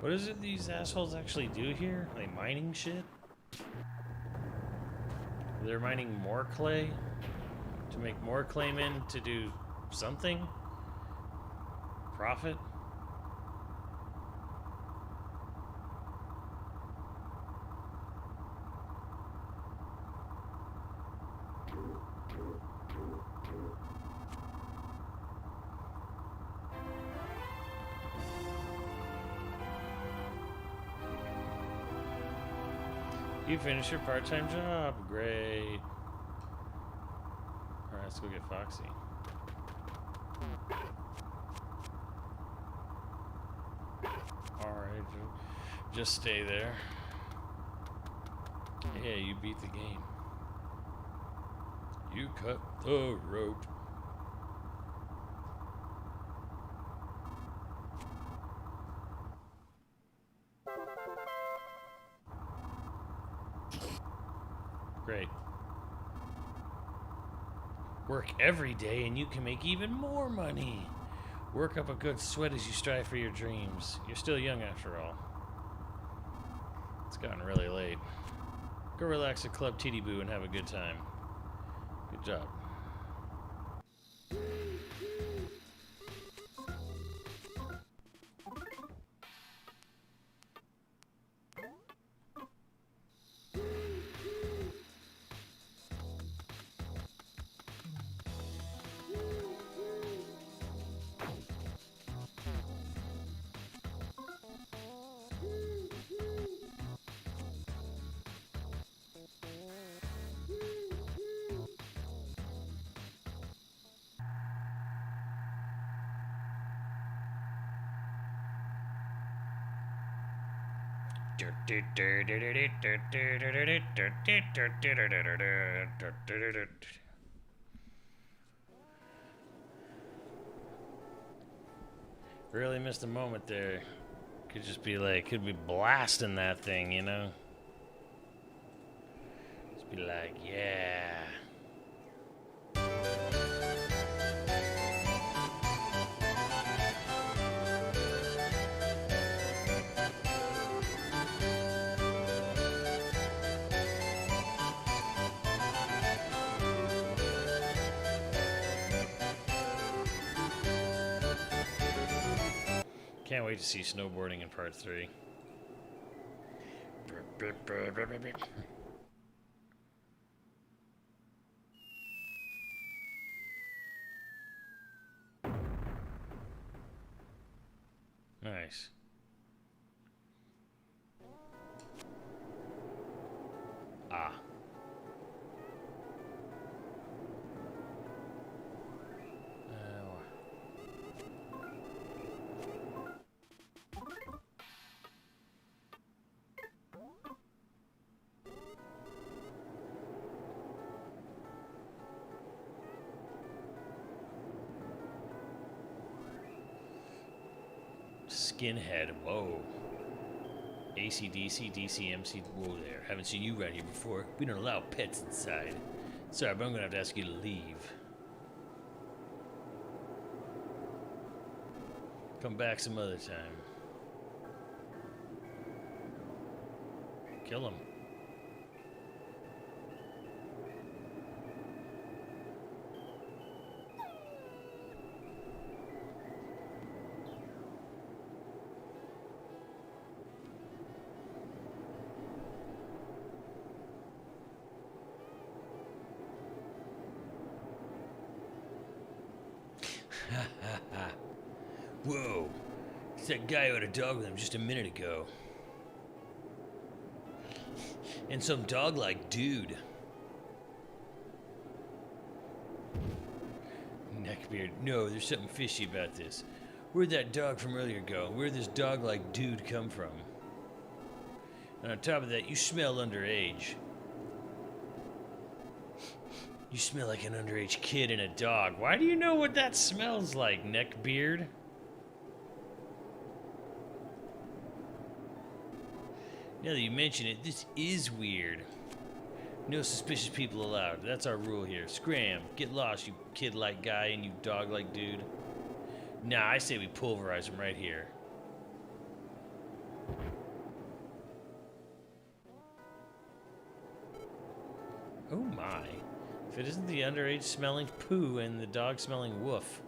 [SPEAKER 1] What is it these assholes actually do here? Are they mining shit? They're mining more clay to make more claymen to do something? Profit? You finished your part-time job. Great. Alright, let's go get Foxy. Alright, just stay there. Yeah, you beat the game. You cut the rope. Great. Work every day and you can make even more money. Work up a good sweat as you strive for your dreams. You're still young after all. It's gotten really late. Go relax at Club Titty Boo and have a good time. Good job. Really missed a moment there. Could just be like, could be blasting that thing, you know? Just be like, yeah. Can't wait to see snowboarding in part 3. Nice. Ah. Skinhead, whoa. AC/DC, DCMC, whoa there. Haven't seen you right here before. We don't allow pets inside. Sorry, but I'm gonna have to ask you to leave. Come back some other time. Kill him. Whoa, it's that guy who had a dog with him just a minute ago. And some dog-like dude. Neckbeard, no, there's something fishy about this. Where'd that dog from earlier go? Where'd this dog-like dude come from? And on top of that, you smell underage. You smell like an underage kid and a dog. Why do you know what that smells like, Neckbeard? Now that you mention it, this is weird. No suspicious people allowed. That's our rule here. Scram. Get lost, you kid-like guy and you dog-like dude. Nah, I say we pulverize him right here. Oh my. If it isn't the underage smelling poo and the dog smelling woof.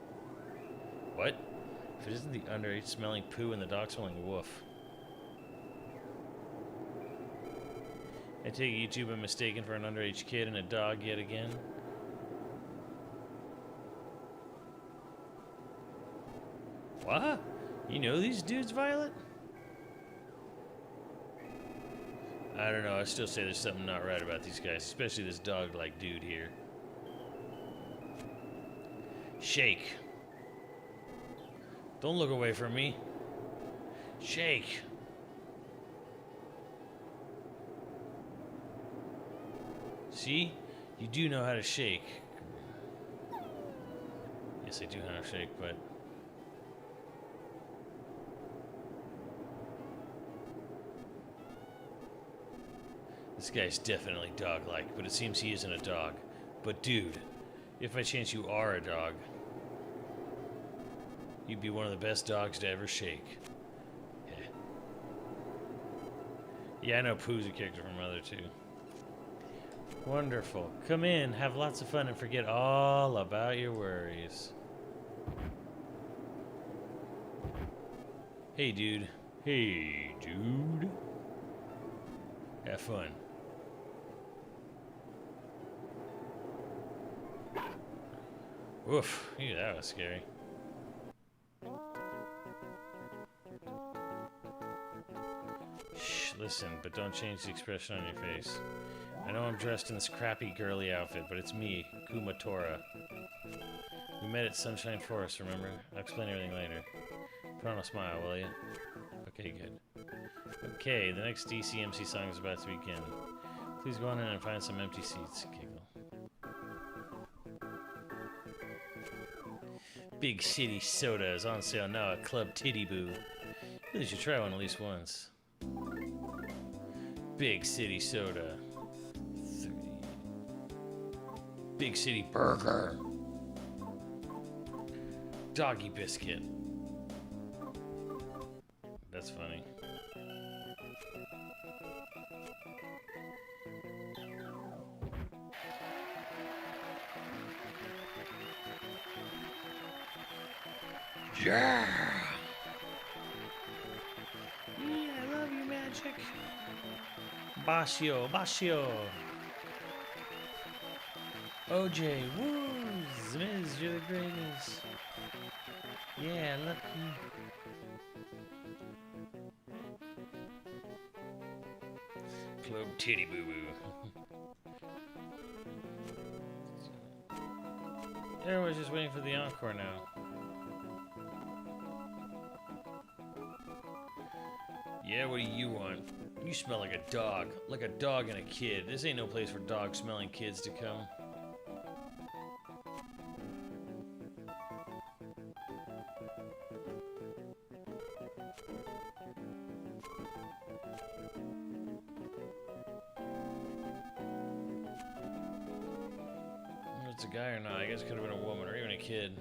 [SPEAKER 1] What? If it isn't the underage smelling poo and the dog smelling woof. I take it YouTube been mistaken for an underage kid and a dog yet again. What? You know these dudes, Violet? I don't know, I still say there's something not right about these guys, especially this dog-like dude here. Shake. Don't look away from me. Shake. See? You do know how to shake. Yes, I do know how to shake, but... This guy's definitely dog-like, but it seems he isn't a dog. But dude, if by chance you are a dog, you'd be one of the best dogs to ever shake. Yeah, yeah, I know Pooh's a character from Mother too. Wonderful. Come in, have lots of fun, and forget all about your worries. Hey, dude. Hey, dude. Have fun. Oof, ew, that was scary. Shh, listen, but don't change the expression on your face. I know I'm dressed in this crappy girly outfit, but it's me, Kumatora. We met at Sunshine Forest, remember? I'll explain everything later. Put on a smile, will you? Okay, good. Okay, the next DCMC song is about to begin. Please go on in and find some empty seats. Giggle. Big City Soda is on sale now at Club Titty Boo. Really should try one at least once. Big City Soda. 30. Big City Burger. Doggy Biscuit. That's funny. Yeah! Yeah, I love you, Magic. Basio, Basio. OJ, woo! Zmiz, you're the greatest. Yeah, I love you. Club Titty Boo Boo. Everyone's just waiting for the encore now. Yeah, what do you want? You smell like a dog and a kid. This ain't no place for dog-smelling kids to come. If it's a guy or not, I guess it could have been a woman or even a kid.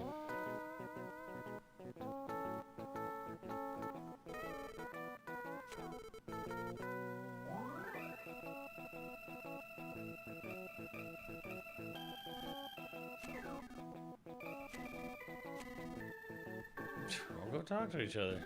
[SPEAKER 1] We'll go talk to each other.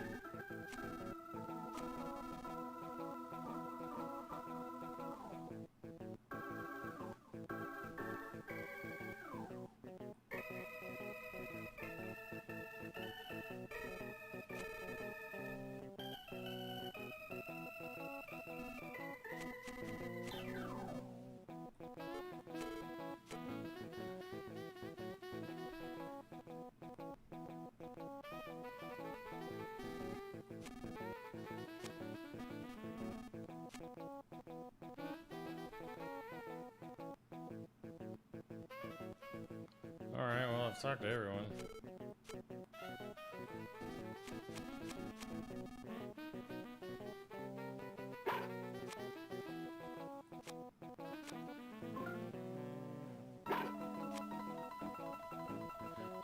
[SPEAKER 1] Alright, well, I've talked to everyone.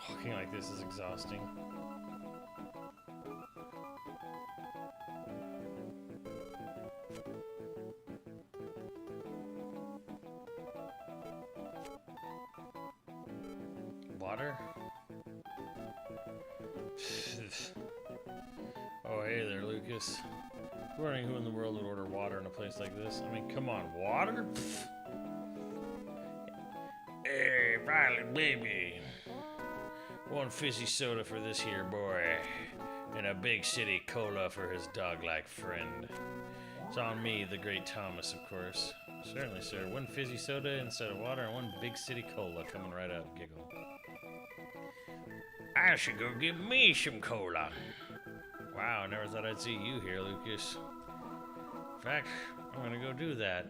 [SPEAKER 1] Walking like this is exhausting. water? Oh, hey there, Lucas. Wondering who in the world would order water in a place like this? I mean, come on, water? Hey, Violet baby. One fizzy soda for this here boy. And a big city cola for his dog-like friend. It's on me, the great Thomas, of course. Certainly, sir. One fizzy soda instead of water and one big city cola coming right out. Giggle. I should go get me some cola. Wow, never thought I'd see you here, Lucas. In fact, I'm gonna go do that.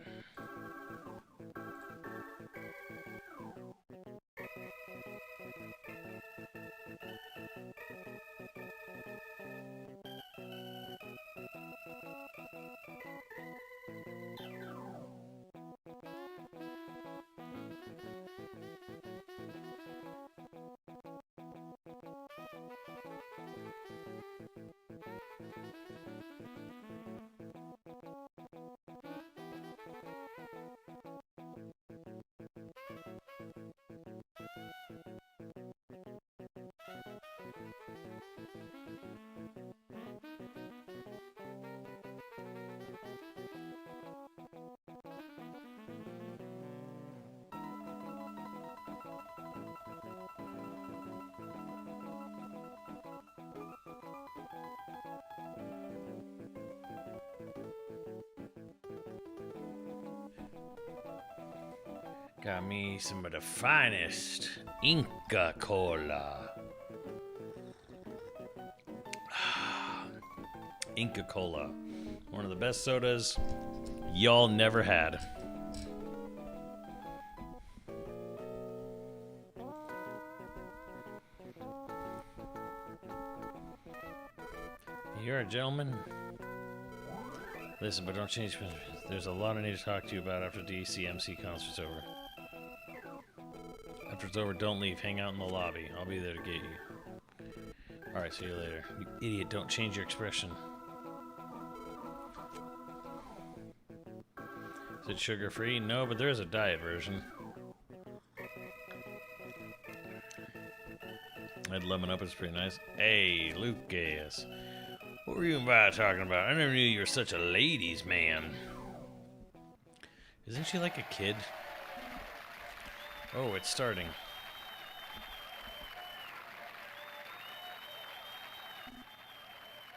[SPEAKER 1] Got me some of the finest Inca Cola. Inca Cola. One of the best sodas y'all never had. You're a gentleman. Listen, but don't change. There's a lot I need to talk to you about after DCMC concert's over. After it's over, don't leave. Hang out in the lobby. I'll be there to get you. Alright, see you later. You idiot, don't change your expression. Is it sugar-free? No, but there is a diet version. That lemon up is pretty nice. Hey, Lucas. What were you and Vi talking about? I never knew you were such a ladies' man. Isn't she like a kid? Oh, it's starting.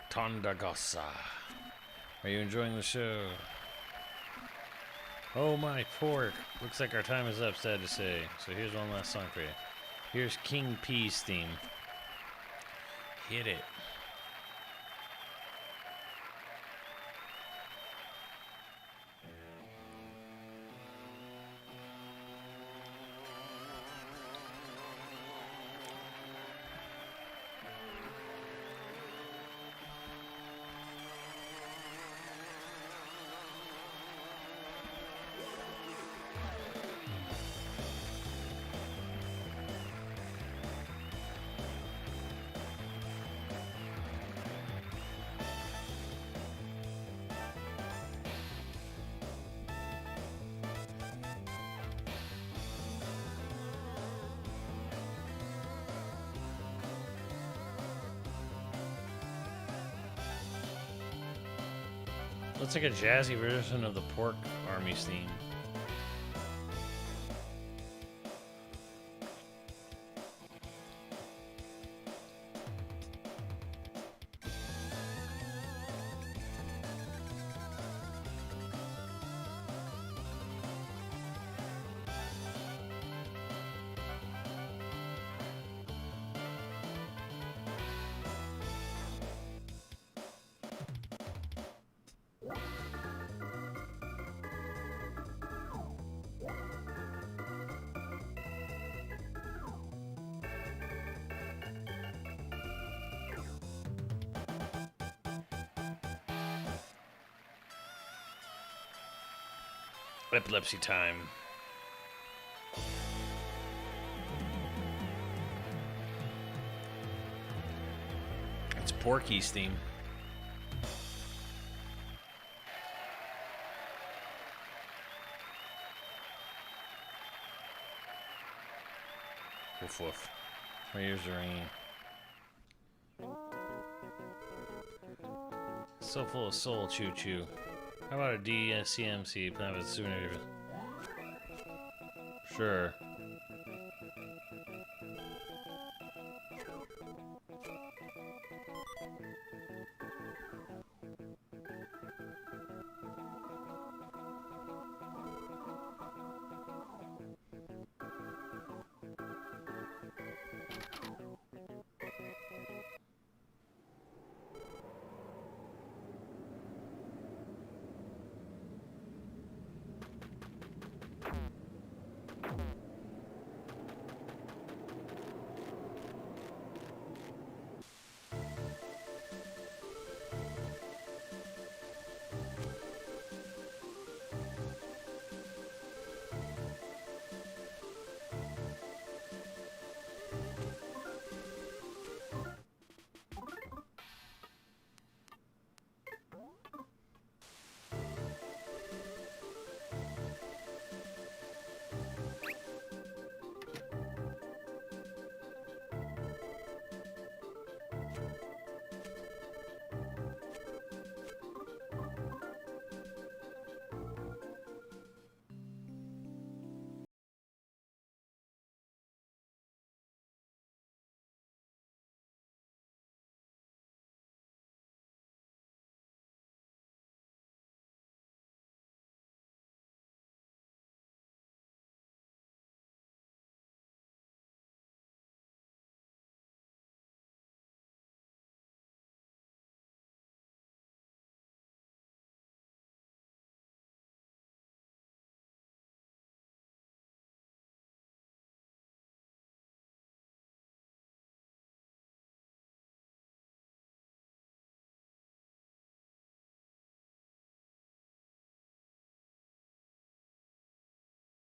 [SPEAKER 1] Tondagosa. Are you enjoying the show? Oh my pork. Looks like our time is up, sad to say. So here's one last song for you. Here's King P's theme. Hit it. Looks like a jazzy version of the Pork Army's theme. Epilepsy time. It's Porky's theme. Woof woof. My ears are ringing. So full of soul, Choo Choo. How about a DCMC plan with souvenir? Sure.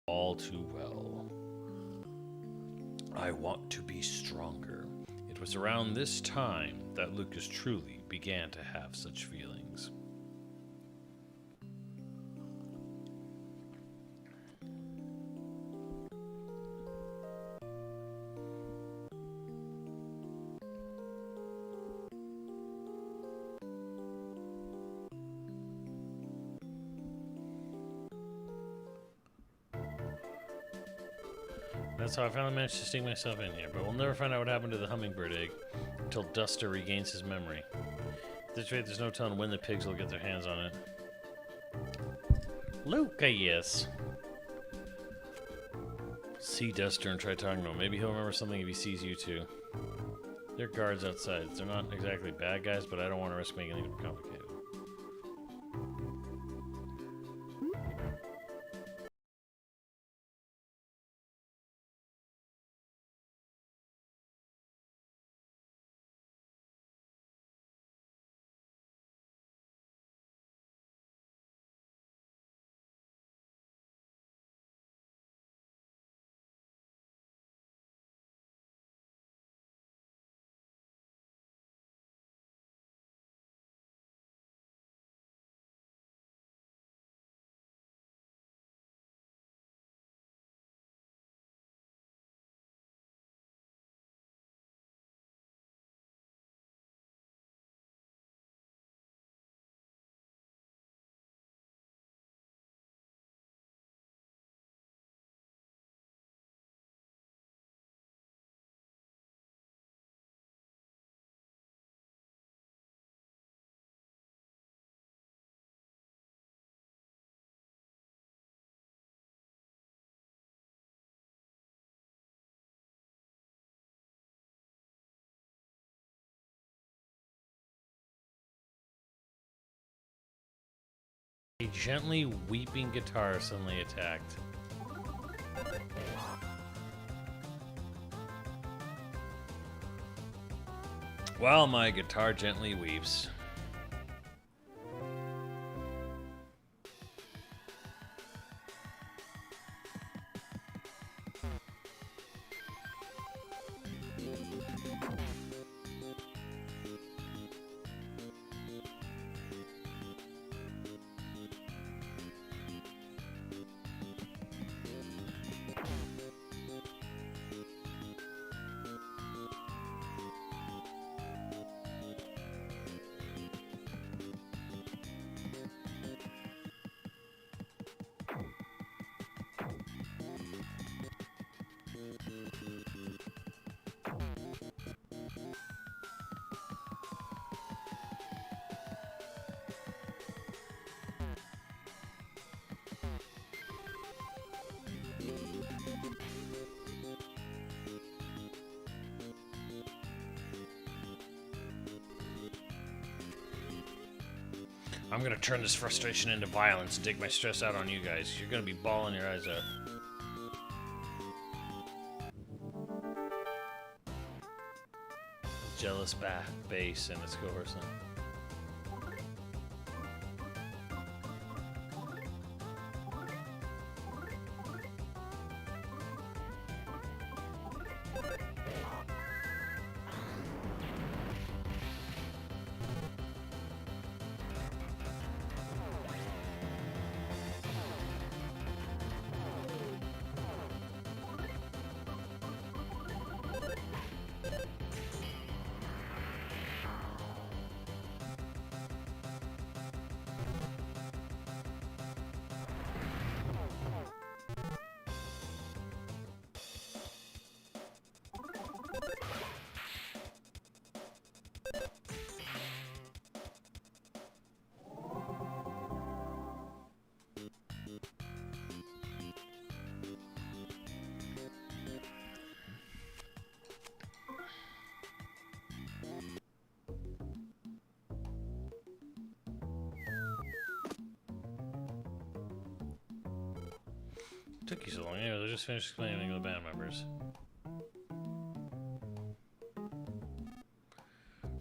[SPEAKER 1] All too well. I want to be stronger. It was around this time that Lucas truly began to have such feelings. That's how I finally managed to sting myself in here, but we'll never find out what happened to the hummingbird egg until Duster regains his memory. At this rate, there's no telling when the pigs will get their hands on it. Lucas! See Duster and try talking to him. Maybe he'll remember something if he sees you two. There are guards outside. They're not exactly bad guys, but I don't want to risk making it complicated. A gently weeping guitar suddenly attacked. While my guitar gently weeps. I'm gonna turn this frustration into violence and take my stress out on you guys. You're gonna be bawling your eyes out. Jealous bass and its course. Took you so long. Anyways, I just finished explaining to the band members.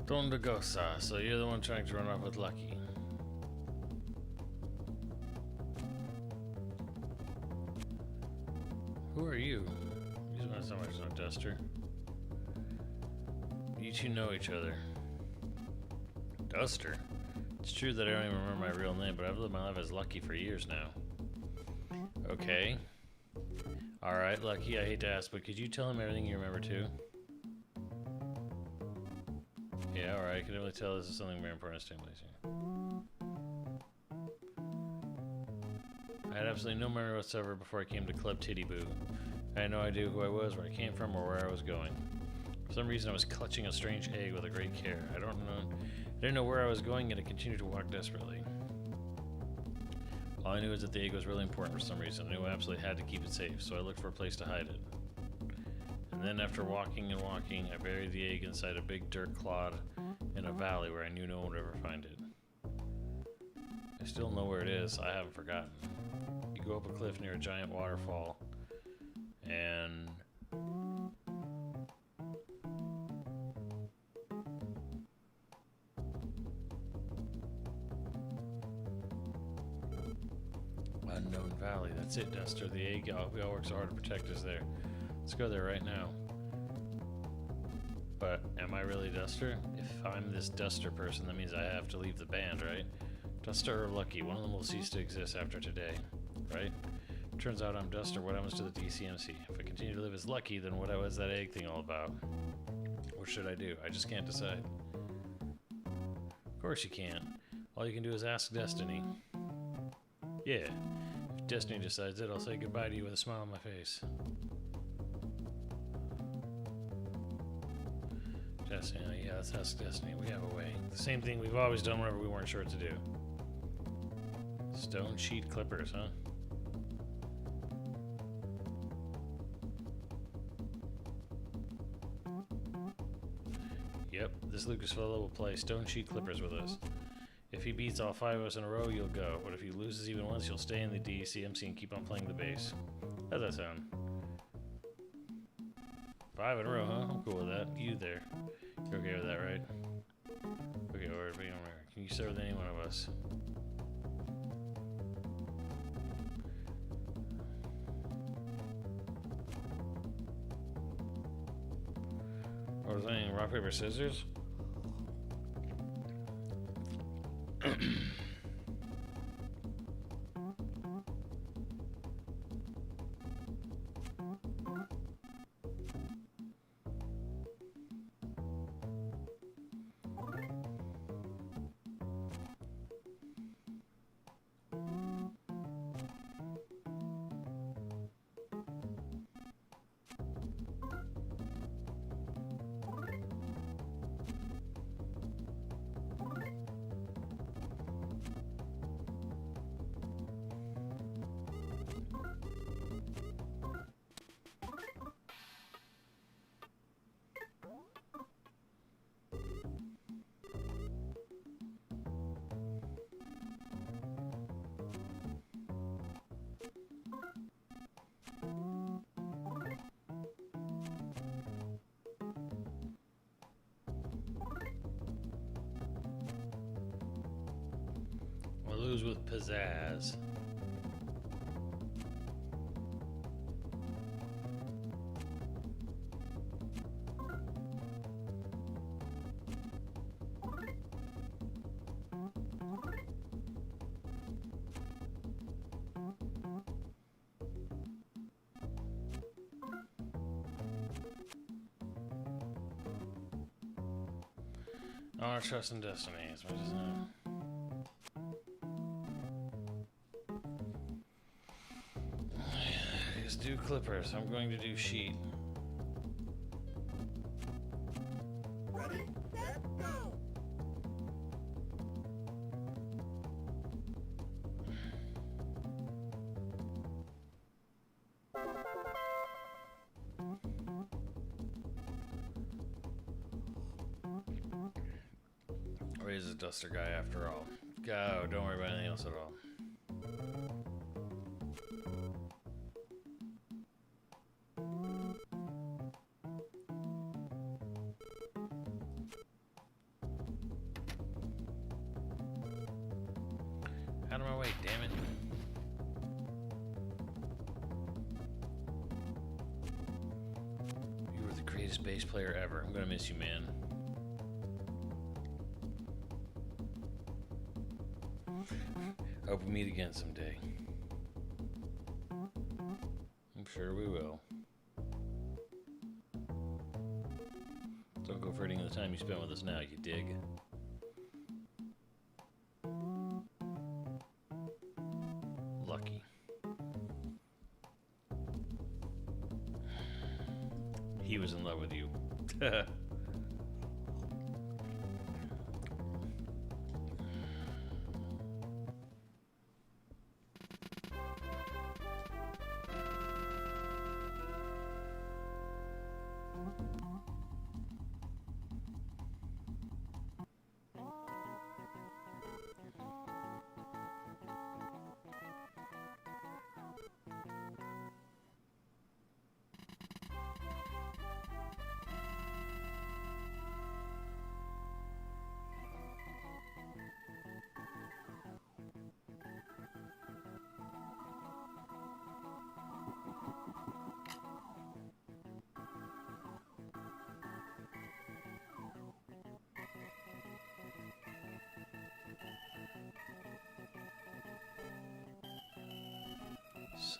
[SPEAKER 1] Donde Gosa, so you're the one trying to run off with Lucky. Who are you? You don't sound like no Duster. You two know each other. Duster? It's true that I don't even remember my real name, but I've lived my life as Lucky for years now. Okay. Alright, Lucky, I hate to ask, but could you tell him everything you remember too? Yeah, alright, I can really tell this is something very important to place here. I had absolutely no memory whatsoever before I came to Club Titty Boo. I had no idea who I was, where I came from, or where I was going. For some reason I was clutching a strange egg with a great care. I didn't know where I was going, yet I continued to walk desperately. All I knew was that the egg was really important for some reason. I knew I absolutely had to keep it safe, so I looked for a place to hide it. And then after walking and walking, I buried the egg inside a big dirt clod in a valley where I knew no one would ever find it. I still know where it is. I haven't forgotten. You go up a cliff near a giant waterfall, and Unknown Valley. That's it, Duster. The egg we all work so hard to protect us there. Let's go there right now. But am I really Duster? If I'm this Duster person, that means I have to leave the band, right? Duster or Lucky, one of them will cease to exist after today, right? Turns out I'm Duster. What happens to the DCMC? If I continue to live as Lucky, then what was that egg thing all about? What should I do? I just can't decide. Of course you can't. All you can do is ask Destiny. Yeah. If Destiny decides it, I'll say goodbye to you with a smile on my face. Destiny, yeah, let's ask Destiny. We have a way. The same thing we've always done whenever we weren't sure what to do. Stone sheet clippers, huh? Yep, this Lucasfilm will play stone sheet clippers with us. If he beats all 5 of us in a row, you'll go. But if he loses even once, you'll stay in the DCMC and keep on playing the bass. How's that sound? 5 in a row, huh? I'm cool with that. You there. You're okay with that, right? Okay, where can you serve with any one of us? What was that? Rock, paper, scissors? Close with pizzazz. Honor, trust, and destiny. That's what it is now. Let's do Clippers. I'm going to do Sheet.
[SPEAKER 7] Ready, set, go!
[SPEAKER 1] Or is a duster guy after all? Go. Don't worry about anything else at all. Out of my way, damn it. You were the greatest bass player ever. I'm gonna miss you, man. Hope we meet again someday. I'm sure we will. Don't go furting the time you spent with us now, you dig? Lucky. He was in love with you.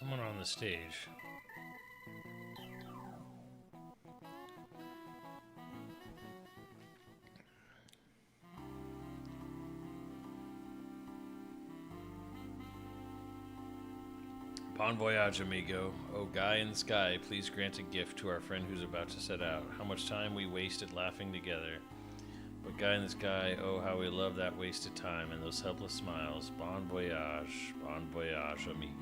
[SPEAKER 1] Someone on the stage. Bon voyage, amigo. Oh, guy in the sky, please grant a gift to our friend who's about to set out. How much time we wasted laughing together. But guy in the sky, oh, how we love that wasted time and those helpless smiles. Bon voyage, amigo.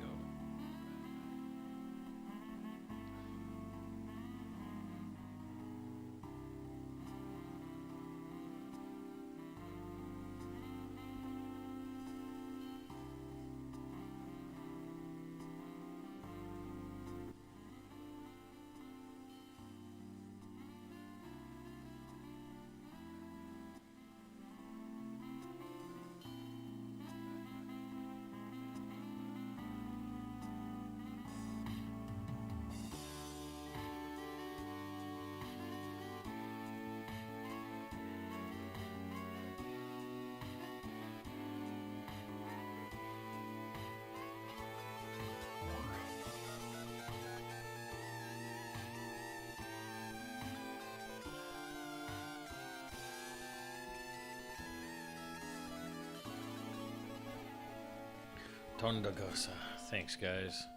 [SPEAKER 1] Tondagosa. Thanks, guys.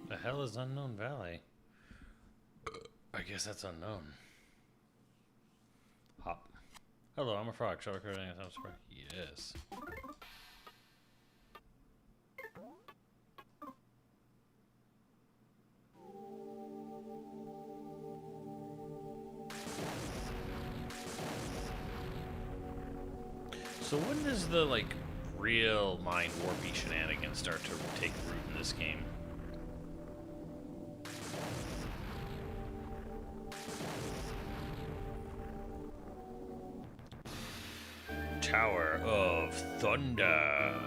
[SPEAKER 1] The hell is Unknown Valley? I guess that's unknown. Hop. Hello, I'm a frog. Shall I record anything? Yes. So when does the, like, real mind warpy shenanigans start to take root in this game? Tower of Thunder.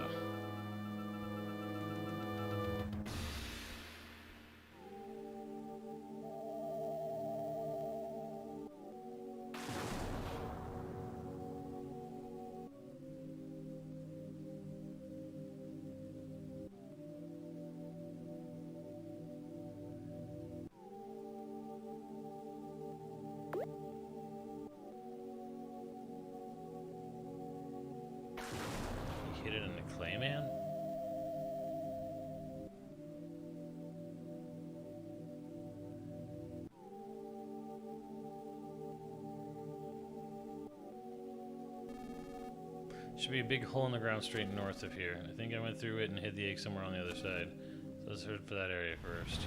[SPEAKER 1] Hit it in the Clayman? Should be a big hole in the ground straight north of here. I think I went through it and hid the egg somewhere on the other side. So let's head for that area first.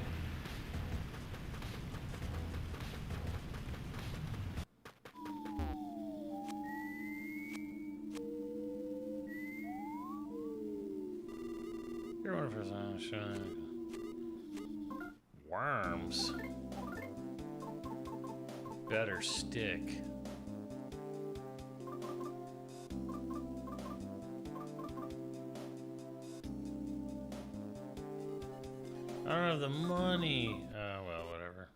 [SPEAKER 1] You're one of us. Worms. Better stick. I don't have the money. Well, whatever.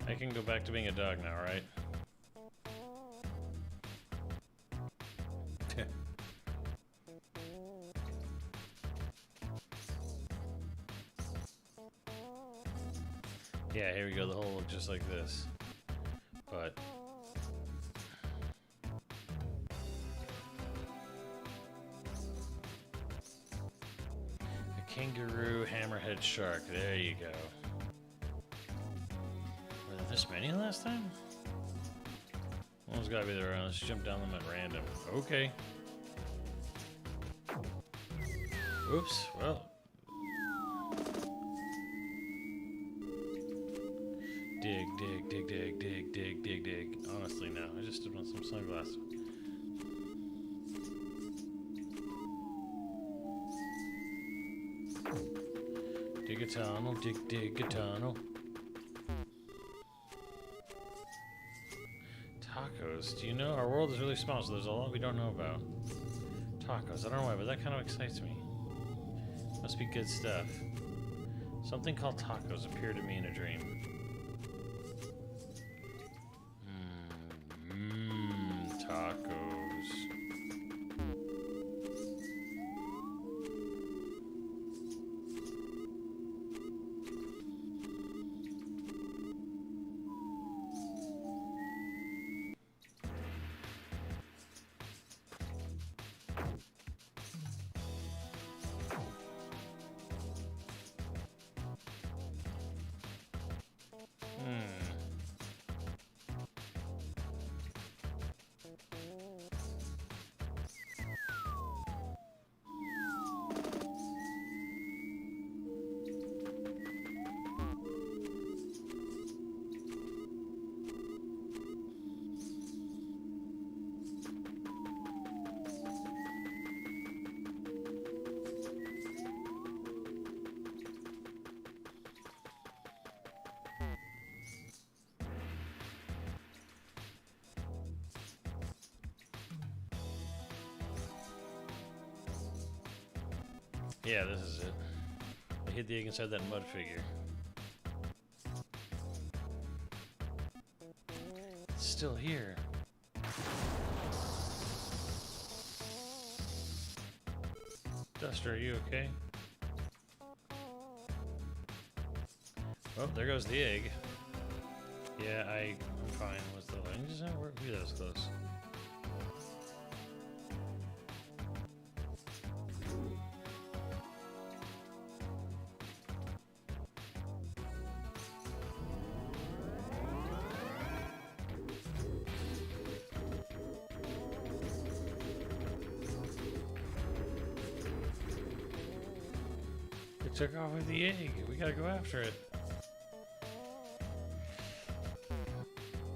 [SPEAKER 1] I can go back to being a dog now, right? Yeah, here we go. The hole looked just like this. But a kangaroo hammerhead shark. There you go. Were there this many last time? One's gotta be the right one. Let's jump down them at random. Okay. Oops. Well. Dig, dig, dig, dig, dig, dig, dig, dig. Honestly, no. I just stepped on some sunglasses. Dig a tunnel, dig, dig a tunnel. Tacos. Do you know? Our world is really small, so there's a lot we don't know about. Tacos. I don't know why, but that kind of excites me. Must be good stuff. Something called tacos appeared to me in a dream. Tacos. Yeah, this is it. I hid the egg inside that mud figure. It's still here. Duster, are you okay? Oh, there goes the egg. Yeah, I'm fine. What's the line? Just not work. That was close. Took off with the egg. We gotta go after it.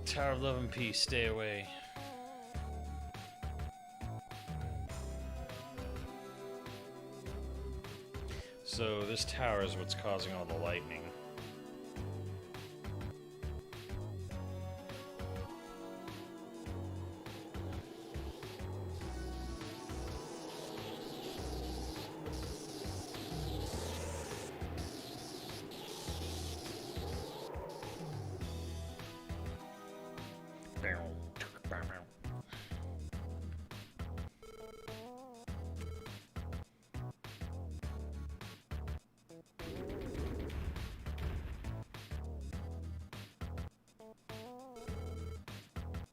[SPEAKER 1] Tower of Love and Peace, stay away. So this tower is what's causing all the lightning.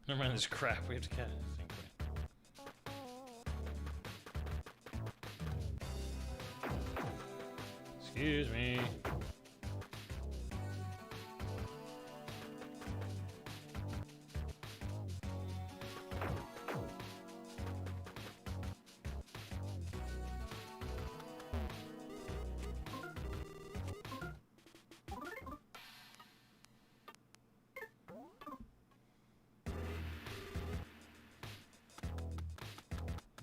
[SPEAKER 1] Never mind this crap, we have to catch it. Excuse me.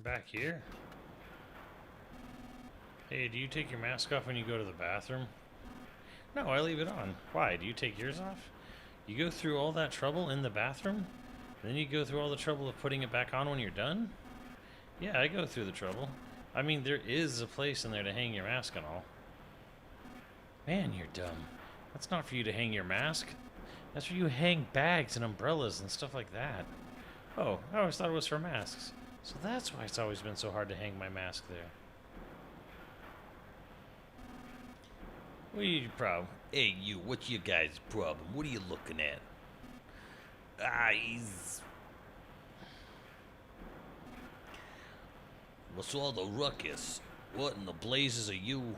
[SPEAKER 1] Back here? Hey, do you take your mask off when you go to the bathroom? No, I leave it on. Why? Do you take yours off? You go through all that trouble in the bathroom? Then you go through all the trouble of putting it back on when you're done? Yeah, I go through the trouble. I mean, there is a place in there to hang your mask and all. Man, you're dumb. That's not for you to hang your mask. That's where you hang bags and umbrellas and stuff like that. Oh, I always thought it was for masks. So that's why it's always been so hard to hang my mask there. What are your problem? Hey, you, what's your guys' problem? What are you looking at? He's... What's all the ruckus? What in the blazes are you?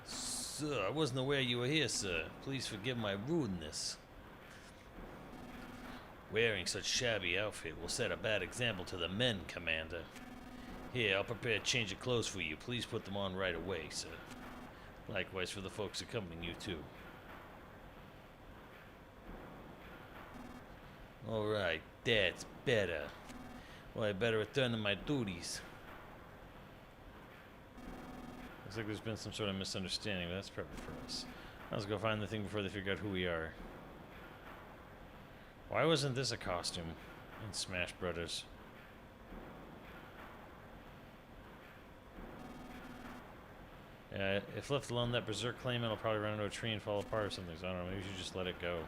[SPEAKER 1] Sir, I wasn't aware you were here, sir. Please forgive my rudeness. Wearing such shabby outfit will set a bad example to the men, Commander. Here, I'll prepare a change of clothes for you. Please put them on right away, sir. Likewise for the folks accompanying you, too. Alright, that's better. Well, I better return to my duties. Looks like there's been some sort of misunderstanding, but that's perfect for us. Let's go find the thing before they figure out who we are. Why wasn't this a costume in Smash Brothers? Yeah, if left alone, that Berserk Claimant will probably run into a tree and fall apart or something, so I don't know, maybe we should just let it go.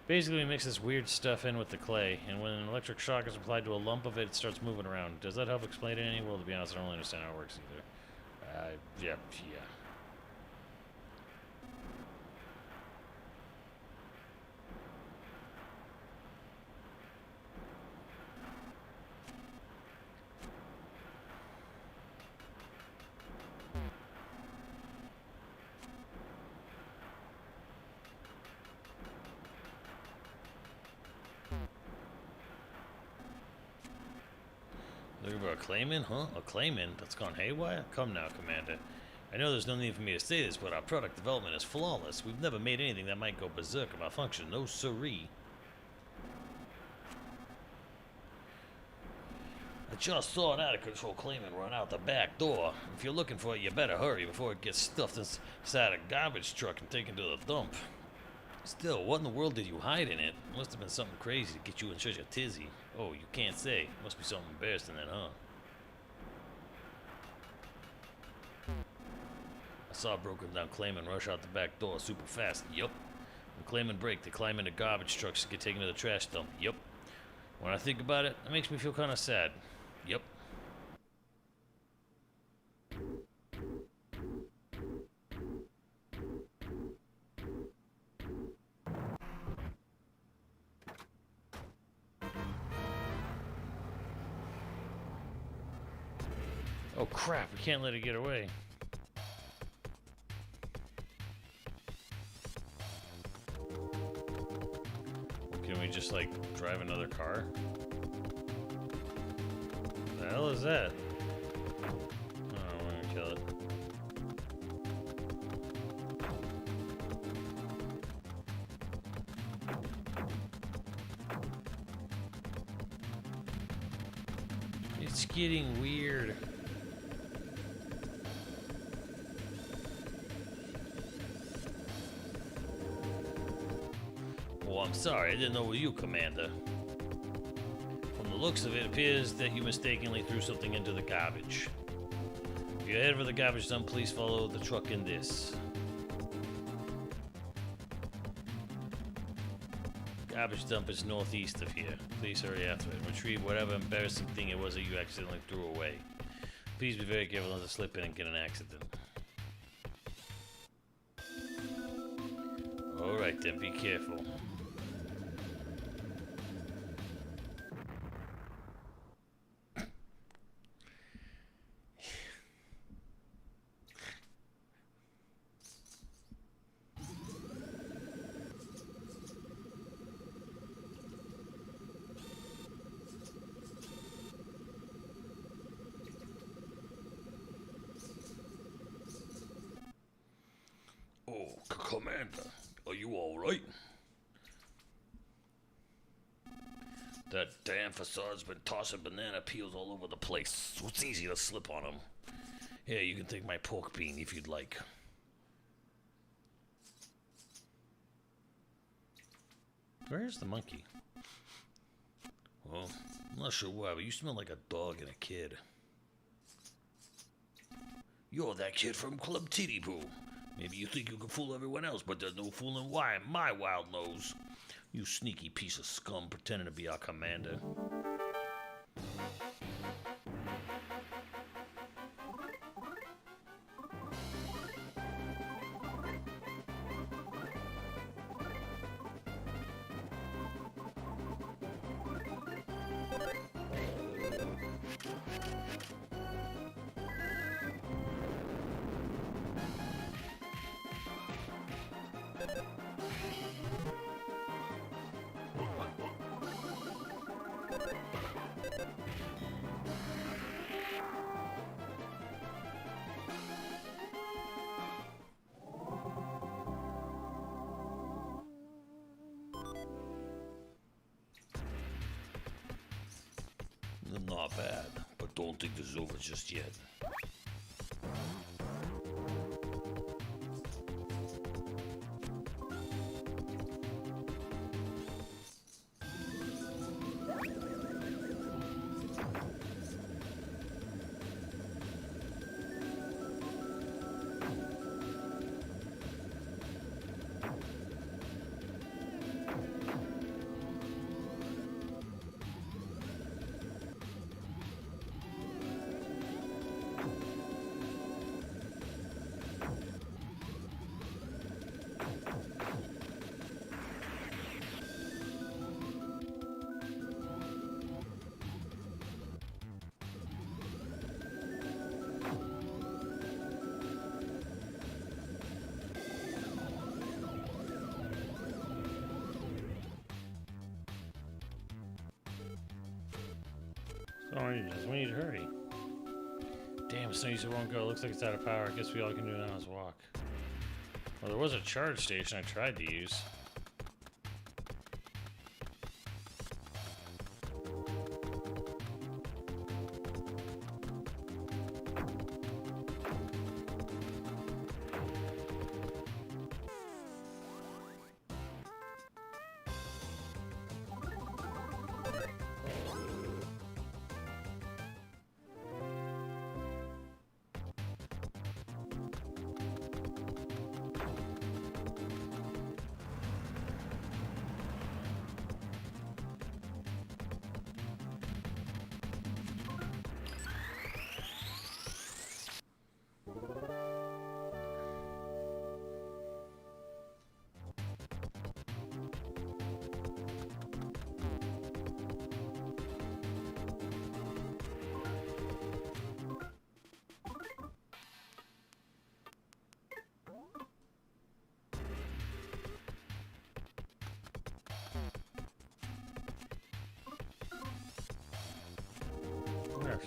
[SPEAKER 1] Basically, we mix this weird stuff in with the clay, and when an electric shock is applied to a lump of it, it starts moving around. Does that help explain it any? Well, to be honest, I don't really understand how it works either. Yeah. Looking for a claimant, huh? A claimant that's gone haywire? Come now, Commander. I know there's no need for me to say this, but our product development is flawless. We've never made anything that might go berserk or malfunction. No siree. I just saw an out-of-control claimant run out the back door. If you're looking for it, you better hurry before it gets stuffed inside a garbage truck and taken to the dump. Still, what in the world did you hide in it? Must have been something crazy to get you in such a tizzy. Oh, you can't say. Must be something embarrassing then, huh? I saw a broken down claimant rush out the back door super fast. Yup. When claimant break, they climb into garbage trucks to get taken to the trash dump. Yup. When I think about it, it makes me feel kind of sad. Yup. Oh crap, we can't let it get away. Can we just like drive another car? hell is that? Oh, we're gonna kill it. It's getting weird. Oh, I'm sorry. I didn't know it was you, Commander. From the looks of it, appears that you mistakenly threw something into the garbage. If you're headed for the garbage dump, please follow the truck in this. Garbage dump is northeast of here. Please hurry after it. Retrieve whatever embarrassing thing it was that you accidentally threw away. Please be very careful not to slip in and get an accident. Alright then, be careful. Oh, Commander, are you alright? That damn facade's been tossing banana peels all over the place, so it's easy to slip on them. Here, you can take my pork bean if you'd like. Where's the monkey? Well, I'm not sure why, but you smell like a dog and a kid. You're that kid from Club Titty Boo. Maybe you think you can fool everyone else, but there's no fooling why my wild nose. You sneaky piece of scum pretending to be our commander. Not bad, but don't think this is over just yet. Sorry, just we need to hurry. Damn, Snoozer won't go. Looks like it's out of power. I guess we all can do now is walk. Well, there was a charge station I tried to use.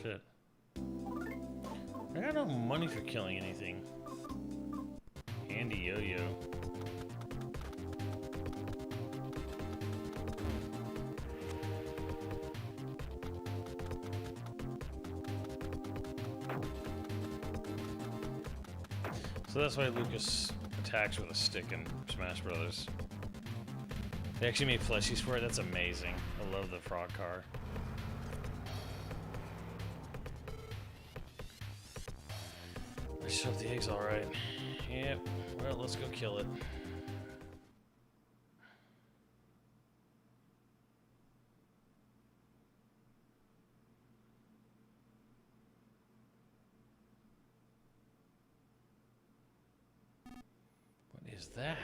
[SPEAKER 1] shit. I got no money for killing anything. Handy yo-yo. So that's why Lucas attacks with a stick in Smash Brothers. They actually made fleshies for it. That's amazing. I love the frog car. I just hope the egg's alright. Yep. Well, let's go kill it. What is that?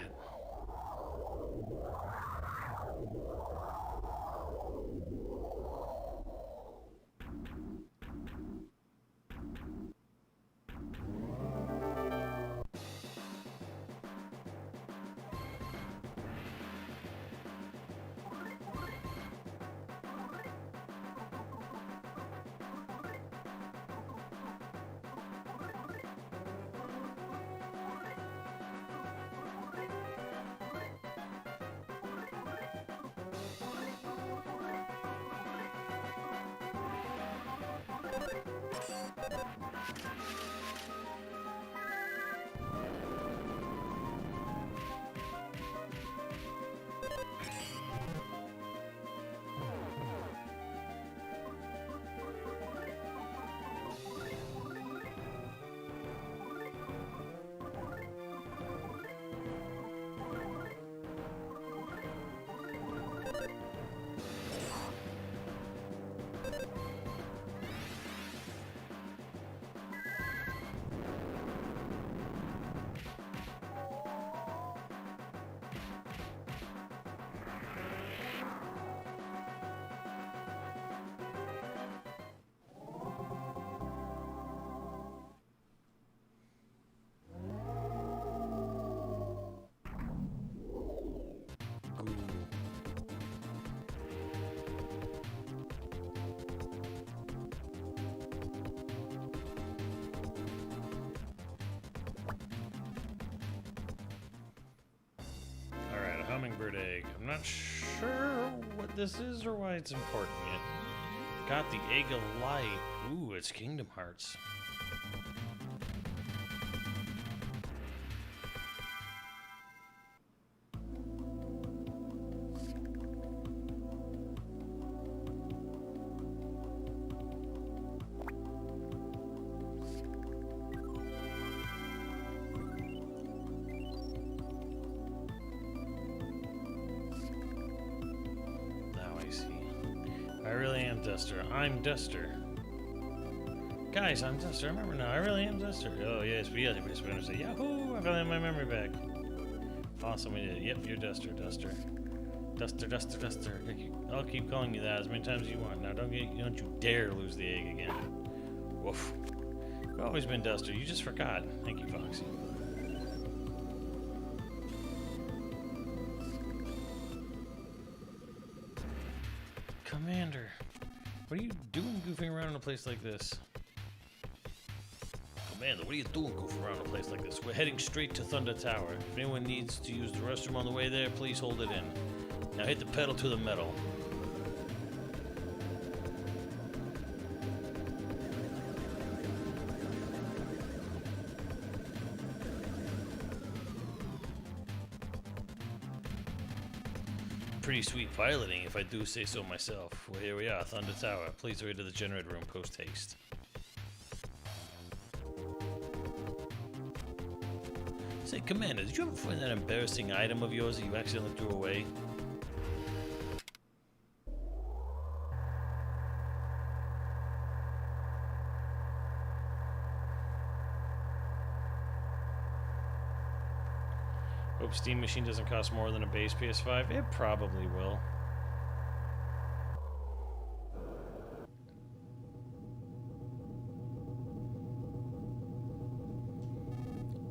[SPEAKER 1] Hummingbird egg. I'm not sure what this is or why it's important yet. Got the egg of light. Ooh, it's Kingdom Hearts. I really am Duster. I'm Duster. Guys, I'm Duster. I remember now. I really am Duster. Oh, yes, we are. We're going to say, Yahoo! I finally have my memory back. Awesome, we did it. Yep, you're Duster, Duster. Duster, Duster, Duster. I'll keep calling you that as many times as you want. Now, don't you dare lose the egg again. Woof. You've always been Duster. You just forgot. Thank you, Foxy. Commander, what are you doing goofing around in a place like this? Commander, what are you doing goofing around in a place like this? We're heading straight to Thunder Tower. If anyone needs to use the restroom on the way there, please hold it in. Now hit the pedal to the metal. Pretty sweet piloting, if I do say so myself. Well, here we are, Thunder Tower. Please hurry to the generator room post-haste. Say, Commander, did you ever find that embarrassing item of yours that you accidentally threw away? Hope Steam Machine doesn't cost more than a base PS5. It probably will.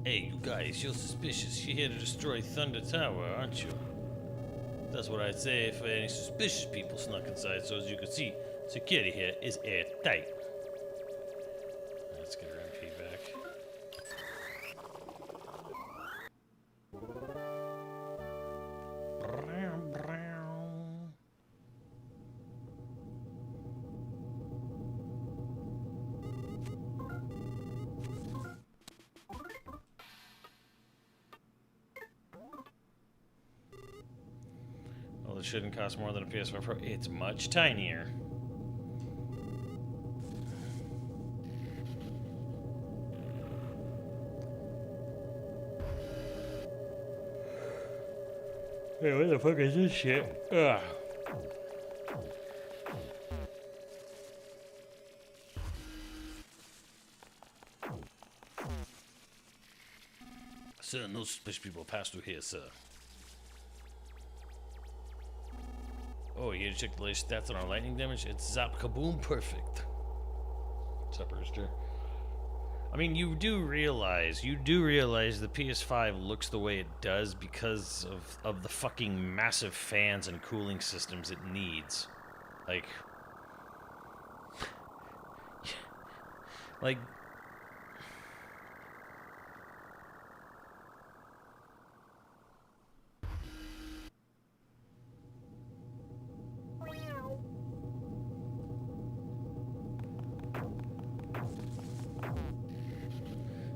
[SPEAKER 1] Hey, you guys, you're suspicious. You're here to destroy Thunder Tower, aren't you? That's what I'd say if any suspicious people snuck inside. So as you can see, security here is airtight. shouldn't cost more than a PS4 Pro. It's much tinier. Hey, what the fuck is this shit? Ugh. Sir, no suspicious people pass through here, sir. Oh, you here to check the latest stats on our lightning damage? It's zap kaboom perfect. What's up, Rooster? I mean, you do realize the PS5 looks the way it does because of the fucking massive fans and cooling systems it needs. Like,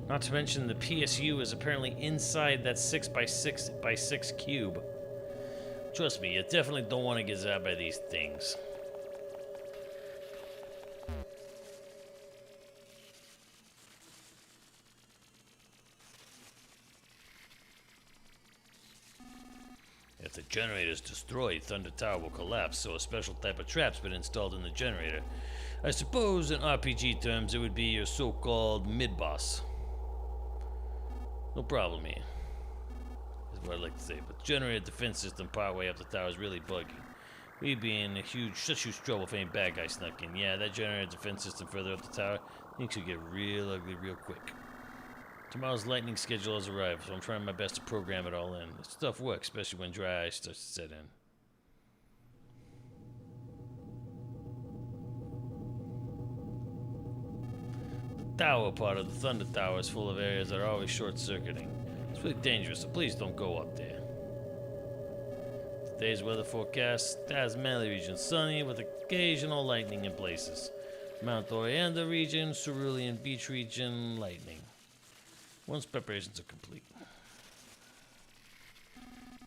[SPEAKER 1] not to mention the PSU is apparently inside that 6x6x6 cube. Trust me, you definitely don't want to get zapped by these things. If the generator is destroyed, Thunder Tower will collapse, so a special type of trap's been installed in the generator. I suppose in RPG terms it would be your so-called mid-boss. No problem here, is what I'd like to say, but the generator defense system partway up the tower is really buggy. We'd be in such huge trouble if any bad guy snuck in. Yeah, that generator defense system further up the tower, things could get real ugly real quick. Tomorrow's lightning schedule has arrived, so I'm trying my best to program it all in. This stuff works, especially when dry ice starts to set in. The tower part of the Thunder Tower is full of areas that are always short-circuiting. It's really dangerous, so please don't go up there. Today's weather forecast has Mali region sunny with occasional lightning in places. Mount Orianda region, Cerulean Beach region, lightning. Once preparations are complete.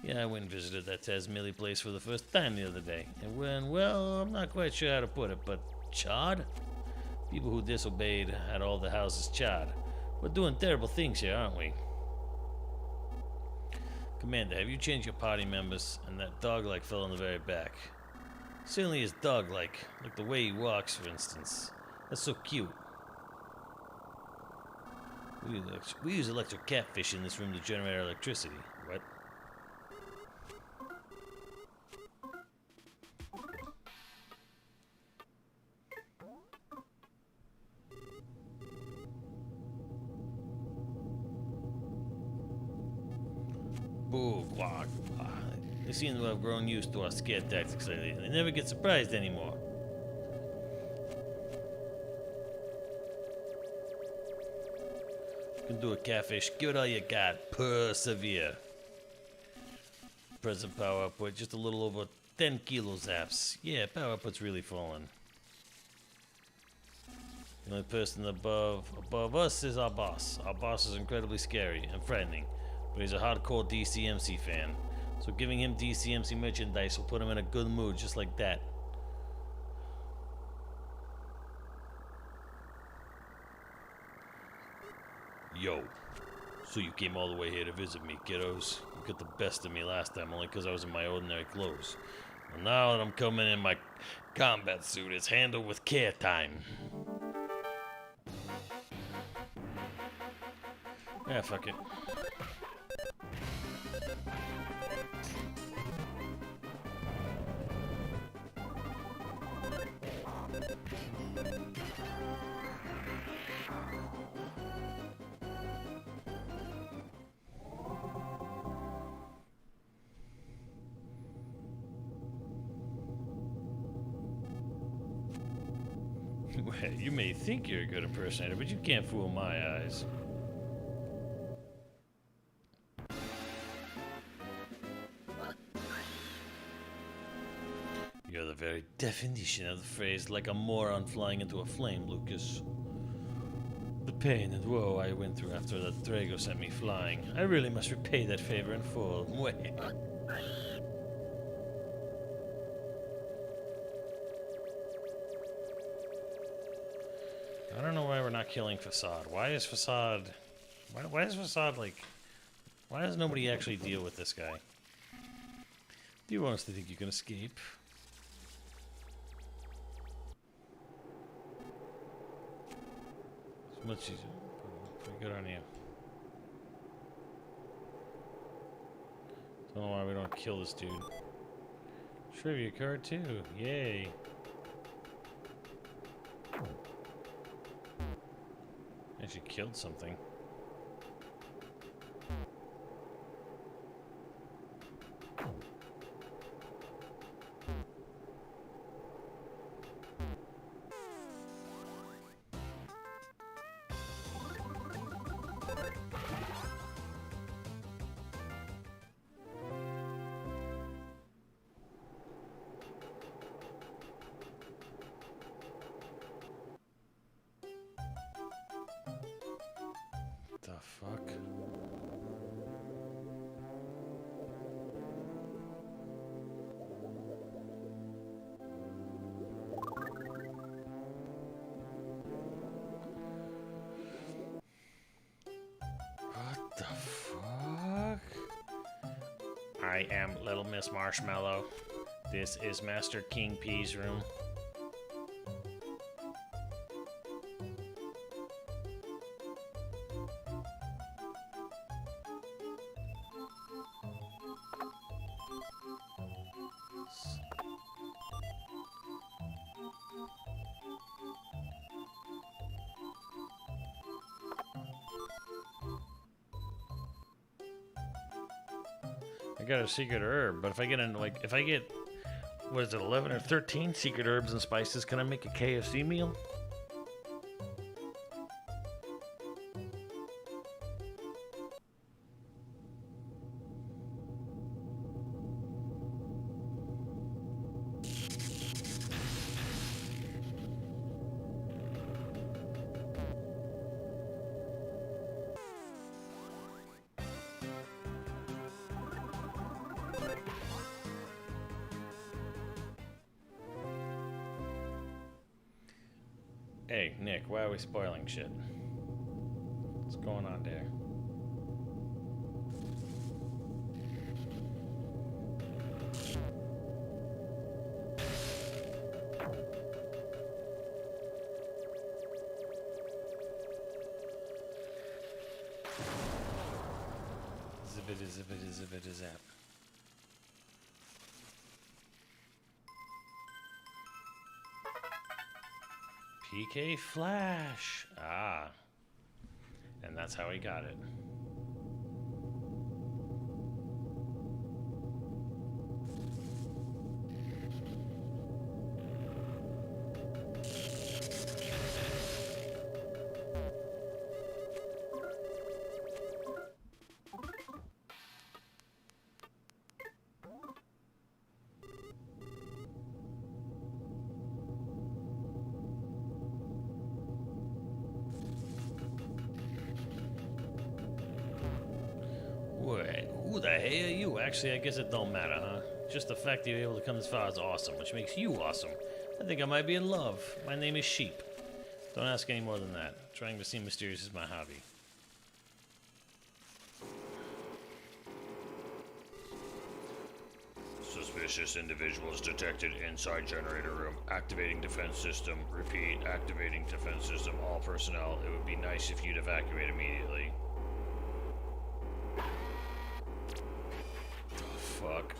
[SPEAKER 1] Yeah, I went and visited that Tasmili place for the first time the other day. And when, well, I'm not quite sure how to put it, but charred? People who disobeyed had all the houses charred. We're doing terrible things here, aren't we? Commander, have you changed your party members? And that dog-like fell in the very back. Certainly is dog-like, like the way he walks, for instance. That's so cute. We use electric catfish in this room to generate our electricity. What? Boo, quack, quack. They seem to have grown used to our scare tactics lately, and they never get surprised anymore. You can do a catfish. Give it all you got. Persevere. Present power output, just a little over 10 kilo zaps. Yeah, power output's really fallen. The only person above us is our boss. Our boss is incredibly scary and frightening, but he's a hardcore DCMC fan. So giving him DCMC merchandise will put him in a good mood just like that. Yo, so you came all the way here to visit me, kiddos. You got the best of me last time only because I was in my ordinary clothes. Well, now that I'm coming in my combat suit, it's handled with care time. Yeah, fuck it. Well, you may think you're a good impersonator, but you can't fool my eyes. You're the very definition of the phrase, like a moron flying into a flame, Lucas. The pain and woe I went through after that Drago sent me flying. I really must repay that favor in full. I don't know why we're not killing Facade. Why is Facade... Why is Facade, like... Why does nobody actually deal with this guy? Do you want us to think you can escape? It's much easier. Pretty good on you. Don't know why we don't kill this dude. Trivia card too. Yay. Actually killed something. The fuck? What the fuck? I am Little Miss Marshmallow. This is Master King P's room. I got a secret herb, but if I get in, like, if I get, what is it, 11 or 13 secret herbs and spices, can I make a KFC meal? Hey, Nick, why are we spoiling shit? What's going on there? Zippity zippity zippity zap. PK Flash. Ah. And that's how he got it. Wait, who the hell are you? Actually, I guess it don't matter, huh? Just the fact that you're able to come this far is awesome, which makes you awesome. I think I might be in love. My name is Sheep. Don't ask any more than that. Trying to seem mysterious is my hobby. Suspicious individuals detected inside generator room. Activating defense system. Repeat, activating defense system. All personnel, it would be nice if you'd evacuate immediately. The fuck?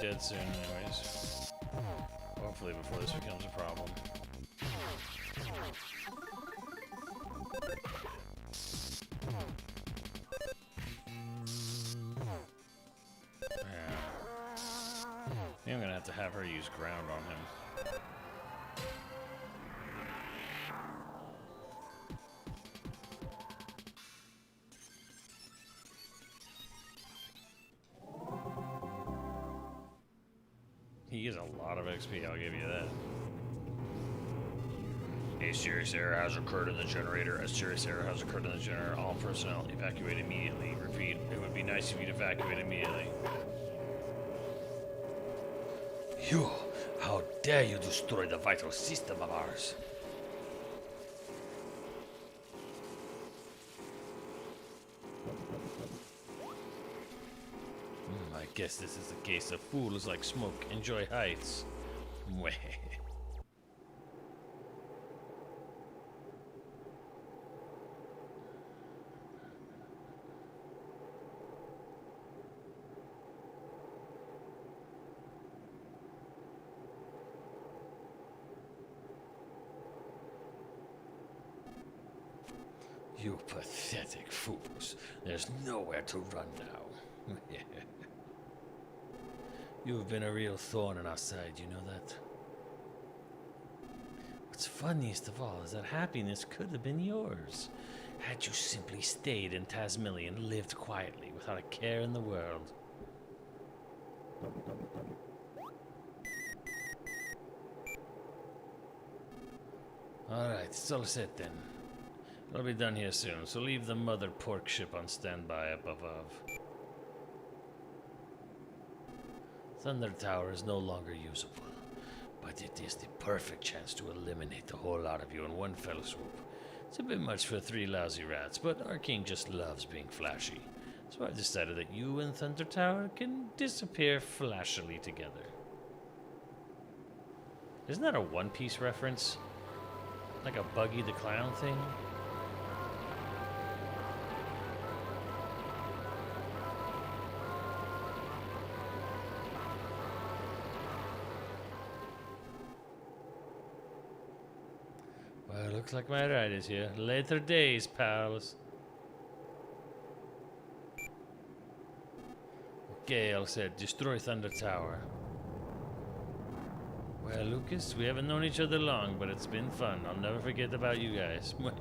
[SPEAKER 1] Dead soon anyways. Hopefully before this becomes a problem. Yeah. have her use ground on him. He gets a lot of XP, I'll give you that. A serious error has occurred in the generator. A serious error has occurred in the generator. All personnel evacuate immediately. Repeat, it would be nice if you'd evacuate immediately. You, how dare you destroy the vital system of ours? I guess this is a case of fools like Smoke enjoy heights. Mwah. You pathetic fools. There's nowhere to run now. You've been a real thorn in our side, you know that? What's funniest of all is that happiness could have been yours, had you simply stayed in Tazmily and lived quietly without a care in the world. Alright, it's all set then. It'll be done here soon, so leave the mother pork ship on standby up above. Thunder Tower is no longer usable, but it is the perfect chance to eliminate the whole lot of you in one fell swoop. It's a bit much for 3 lousy rats, but our king just loves being flashy. So I've decided that you and Thunder Tower can disappear flashily together. Isn't that a One Piece reference? Like a Buggy the Clown thing? Well, looks like my ride is here. Later days, pals. Okay, all set. Destroy Thunder Tower. Well, Lucas, we haven't known each other long, but it's been fun. I'll never forget about you guys. What?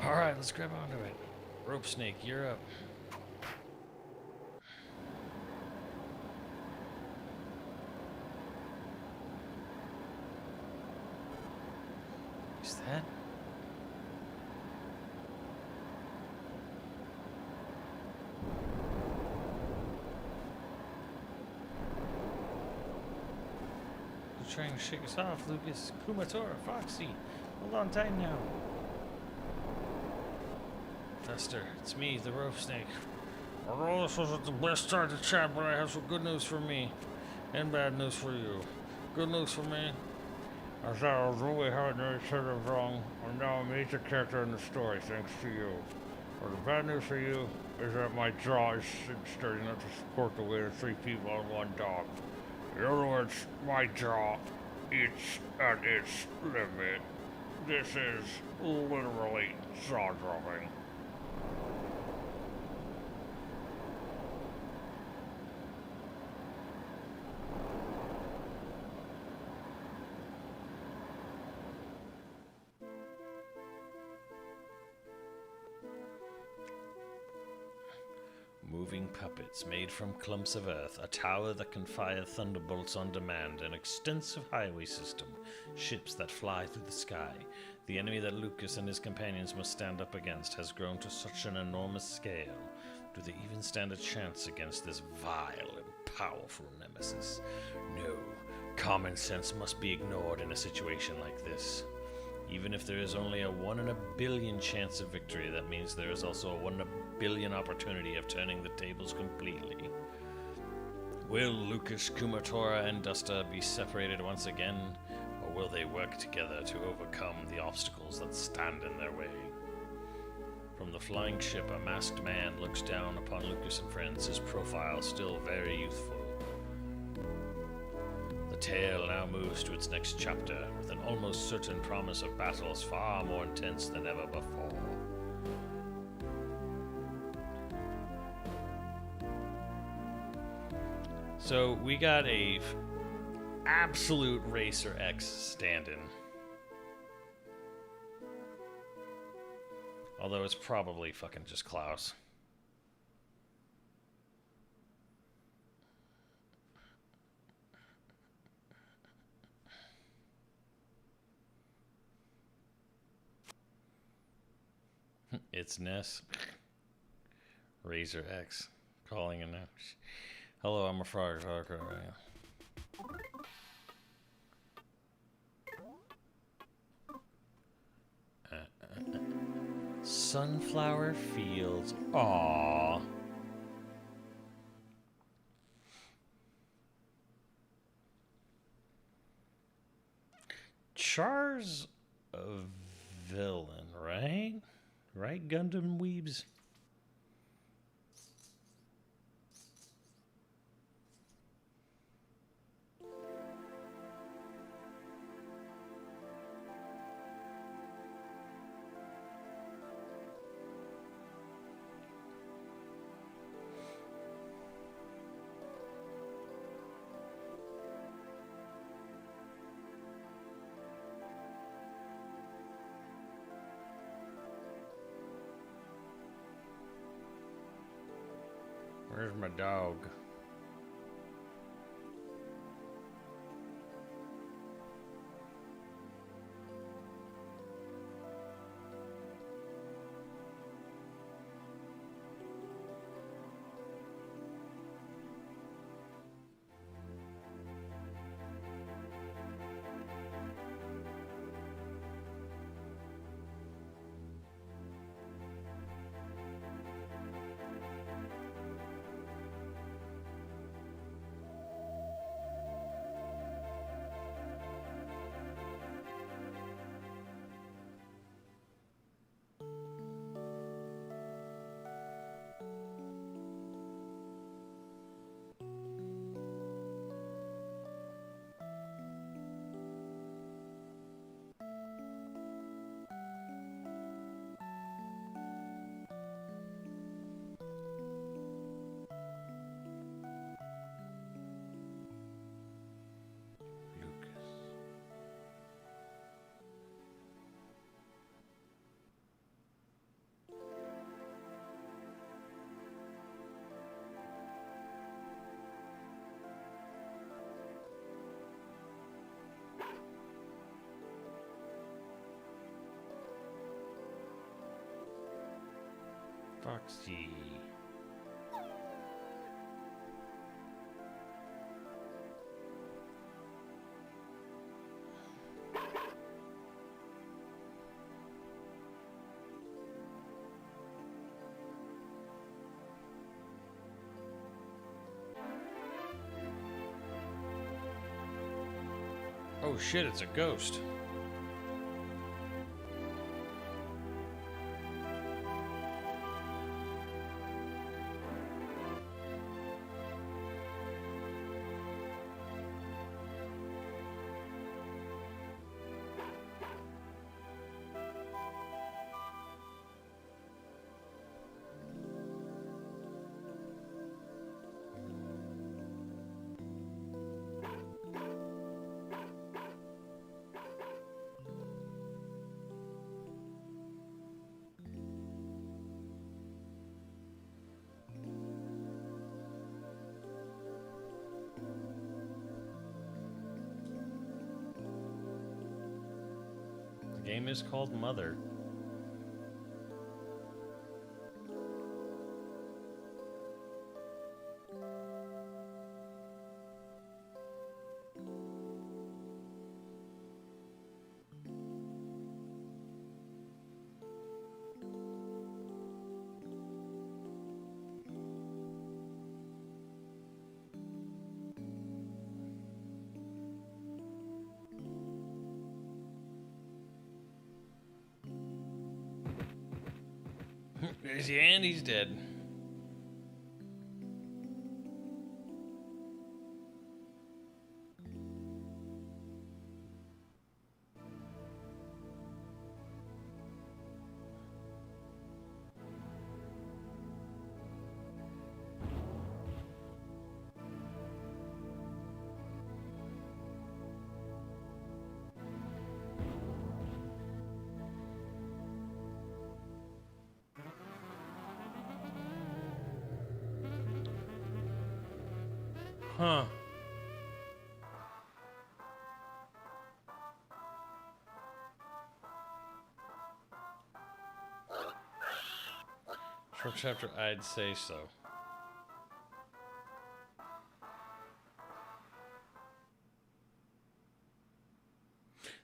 [SPEAKER 1] All right, let's grab onto it. Rope Snake, you're up. Is that? You're trying to shake us off, Lucas. Kumatora, Foxy. Hold on tight now. Fester, it's me, the Rope Snake. Although this wasn't the best time to chat, but I have some good news for me. And bad news for you. Good news for me is that I was really hard to turn it wrong. I'm now a major character in the story, thanks to you. But the bad news for you is that my jaw is sturdy enough to support the weight of 3 people on 1 dog. In other words, my jaw, it's at its limit. This is literally jaw-dropping. Moving puppets made from clumps of earth, a tower that can fire thunderbolts on demand, an extensive highway system, ships that fly through the sky. The enemy that Lucas and his companions must stand up against has grown to such an enormous scale. Do they even stand a chance against this vile and powerful nemesis? No. Common sense must be ignored in a situation like this. Even if there is only a 1 in a billion chance of victory, that means there is also a 1 in a billion opportunity of turning the tables completely. Will Lucas, Kumatora, and Dusta be separated once again, or will they work together to overcome the obstacles that stand in their way? From the flying ship, a masked man looks down upon Lucas and friends, his profile still very youthful. The tale now moves to its next chapter, with an almost certain promise of battles far more intense than ever before. So we got a absolute Racer X stand-in. Although it's probably fucking just Klaus. It's Ness. Razor X. Calling in now. Hello, I'm a frog. Sunflower Fields. Aww. Char's a villain, right? Right, Gundam Weebs? Where's my dog? Foxy. Oh shit, it's a ghost. The game is called Mother. And he's dead. Huh. Short chapter, I'd say so.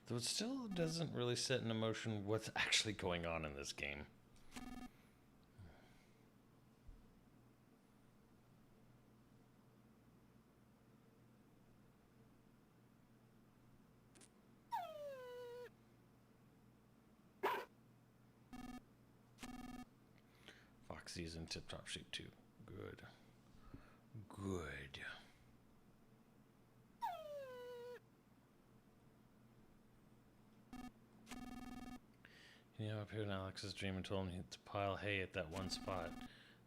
[SPEAKER 1] Though it still doesn't really set in motion what's actually going on in this game. Foxy's in tip-top shape too. Good. Good. You know, appeared in Alex's dream and told him to pile hay at that one spot.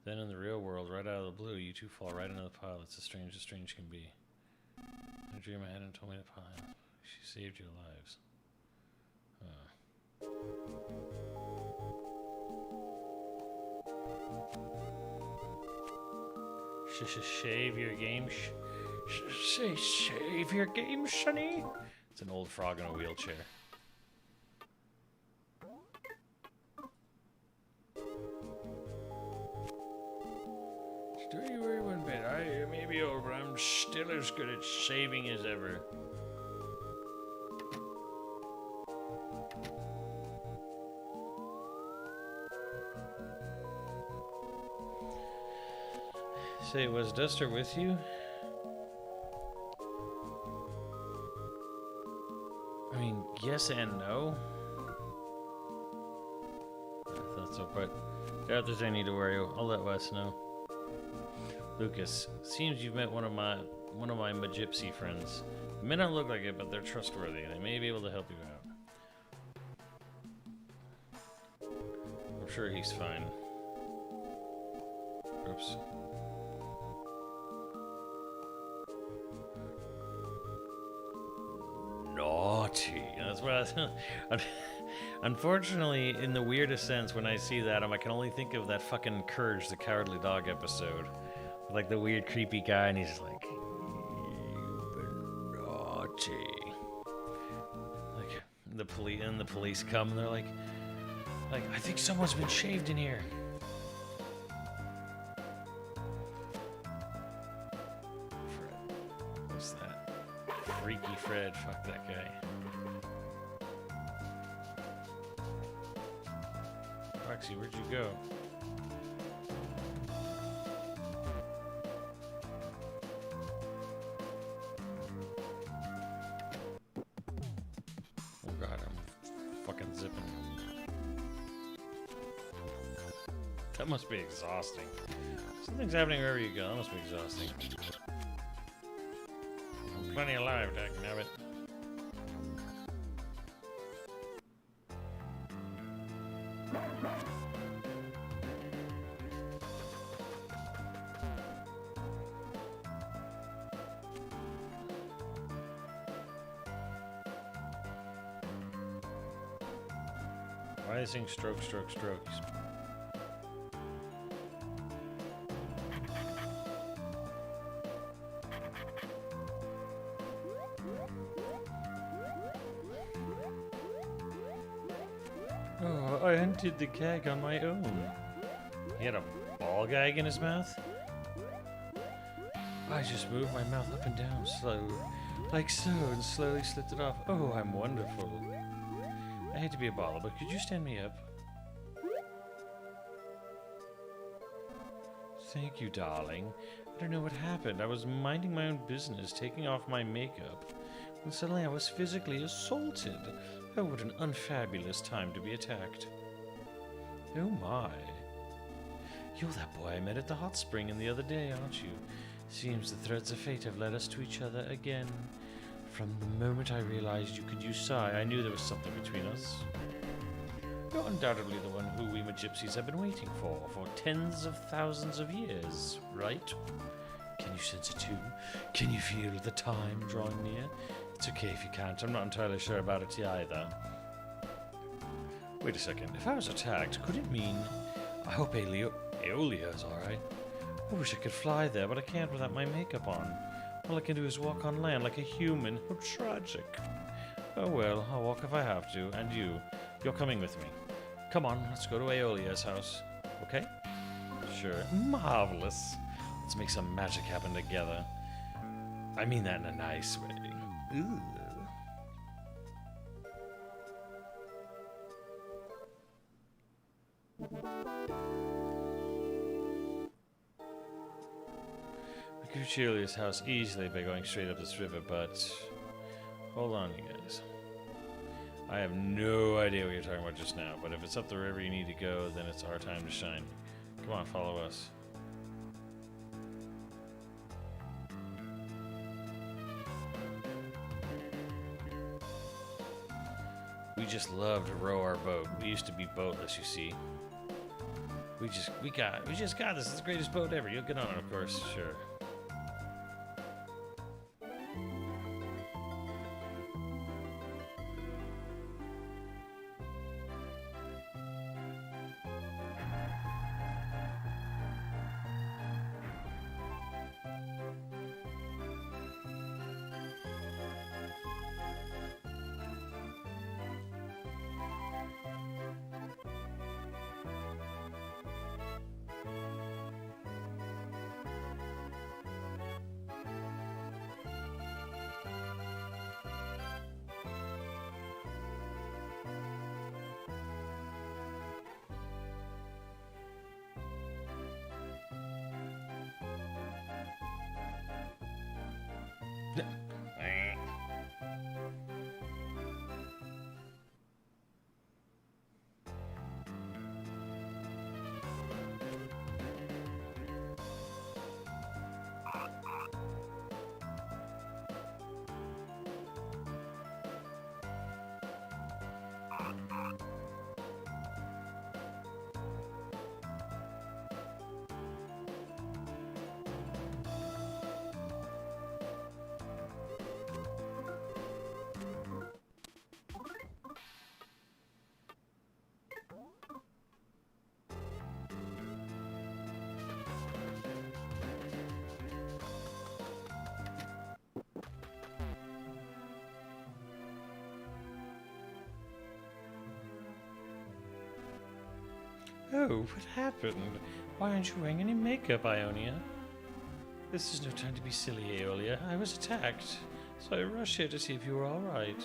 [SPEAKER 1] Then in the real world, right out of the blue, you two fall right into the pile. It's as strange can be. In a dream I had and told me to pile. She saved your lives. Shave your game, shave your game, Sonny. It's an old frog in a wheelchair. Don't you worry one bit. I may be old, but I'm still as good at shaving as ever. Say, was Duster with you? I mean, yes and no. I thought so, but doubt there's any to worry. I'll let Wes know. Lucas, seems you've met one of my Magypsy friends. They may not look like it, but they're trustworthy. They may be able to help you out. I'm sure he's fine. Oops. Naughty. That's what I unfortunately, in the weirdest sense, when I see that, I can only think of that fucking Courage the Cowardly Dog episode. Like the weird, creepy guy, and he's just like, you've been naughty. Like, the police come, and they're like, I think someone's been shaved in here. Fred. What's that? Freaky Fred, fuck that guy. Roxy, where'd you go? Oh god, I'm fucking zipping. That must be exhausting. Something's happening wherever you go. That must be exhausting. I'm plenty alive, dagnabbit. Why is he saying stroke, stroke, stroke? Oh, I hunted the gag on my own. He had a ball gag in his mouth? I just moved my mouth up and down slow, like so, and slowly slipped it off. Oh, I'm wonderful. I hate to be a baller, but could you stand me up? Thank you, darling. I don't know what happened. I was minding my own business, taking off my makeup, when suddenly I was physically assaulted. Oh, what an unfabulous time to be attacked. Oh my. You're that boy I met at the hot spring the other day, aren't you? Seems the threads of fate have led us to each other again. From the moment I realized you could use Sai, I knew there was something between us. You're undoubtedly the one who we gypsies have been waiting for tens of thousands of years, right? Can you sense it too? Can you feel the time drawing near? It's okay if you can't. I'm not entirely sure about it either. Wait a second. If I was attacked, could it mean... I hope Aeolia is alright. I wish I could fly there, but I can't without my makeup on. All I can do is walk on land like a human. How tragic. Oh well, I'll walk if I have to. And you're coming with me. Come on, let's go to Aeolia's house. Okay? Sure. Marvelous. Let's make some magic happen together. I mean that in a nice way. Ooh. We could reach Aeolia's house easily by going straight up this river, but... Hold on, you guys. I have no idea what you're talking about just now, but if it's up the river you need to go, then it's our time to shine. Come on, follow us. We just love to row our boat. We used to be boatless, you see. We just got this. It's the greatest boat ever. You'll get on it, of course. Sure. Oh, what happened? Why aren't you wearing any makeup, Ionia? This is no time to be silly, Aeolia. I was attacked, so I rushed here to see if you were alright.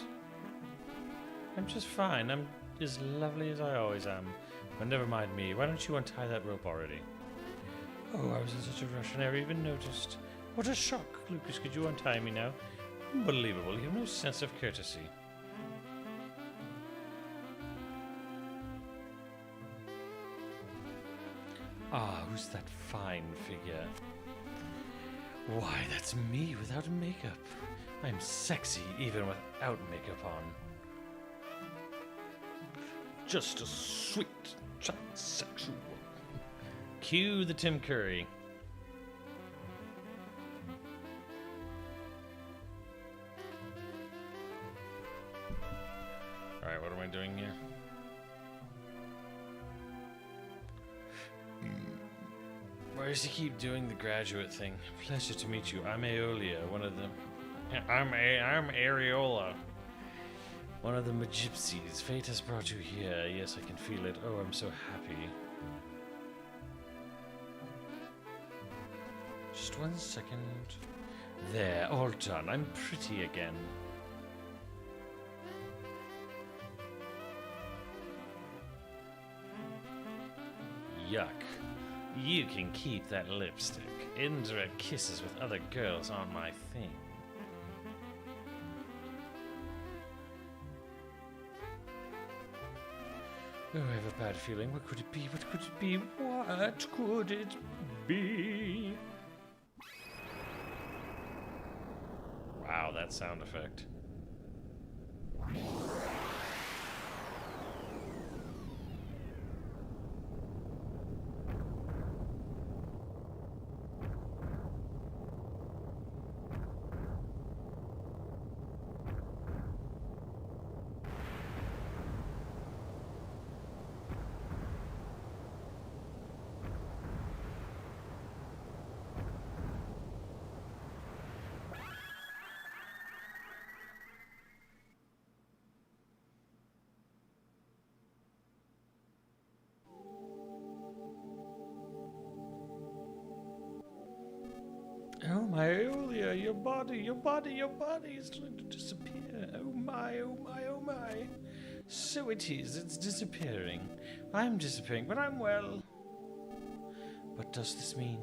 [SPEAKER 1] I'm just fine. I'm as lovely as I always am. But never mind me. Why don't you untie that rope already? Oh, I was in such a rush I never even noticed. What a shock. Lucas, could you untie me now? Unbelievable. You have no sense of courtesy. Ah, who's that fine figure? Why, that's me without makeup. I'm sexy even without makeup on. Just a sweet, transsexual. Cue the Tim Curry. Alright, what am I doing here? Why does he keep doing the graduate thing? Pleasure to meet you. I'm Aeolia, one of the... I'm Areola. One of the Magypsies. Fate has brought you here. Yes, I can feel it. Oh, I'm so happy. Just 1 second. There, all done. I'm pretty again. Yuck. You can keep that lipstick. Indirect kisses with other girls aren't my thing. Oh, I have a bad feeling. What could it be? What could it be? What could it be? Wow, that sound effect. Oh my Aeolia, your body is going to disappear. Oh my, oh my, oh my. So it is, it's disappearing. I'm disappearing, but I'm well. What does this mean?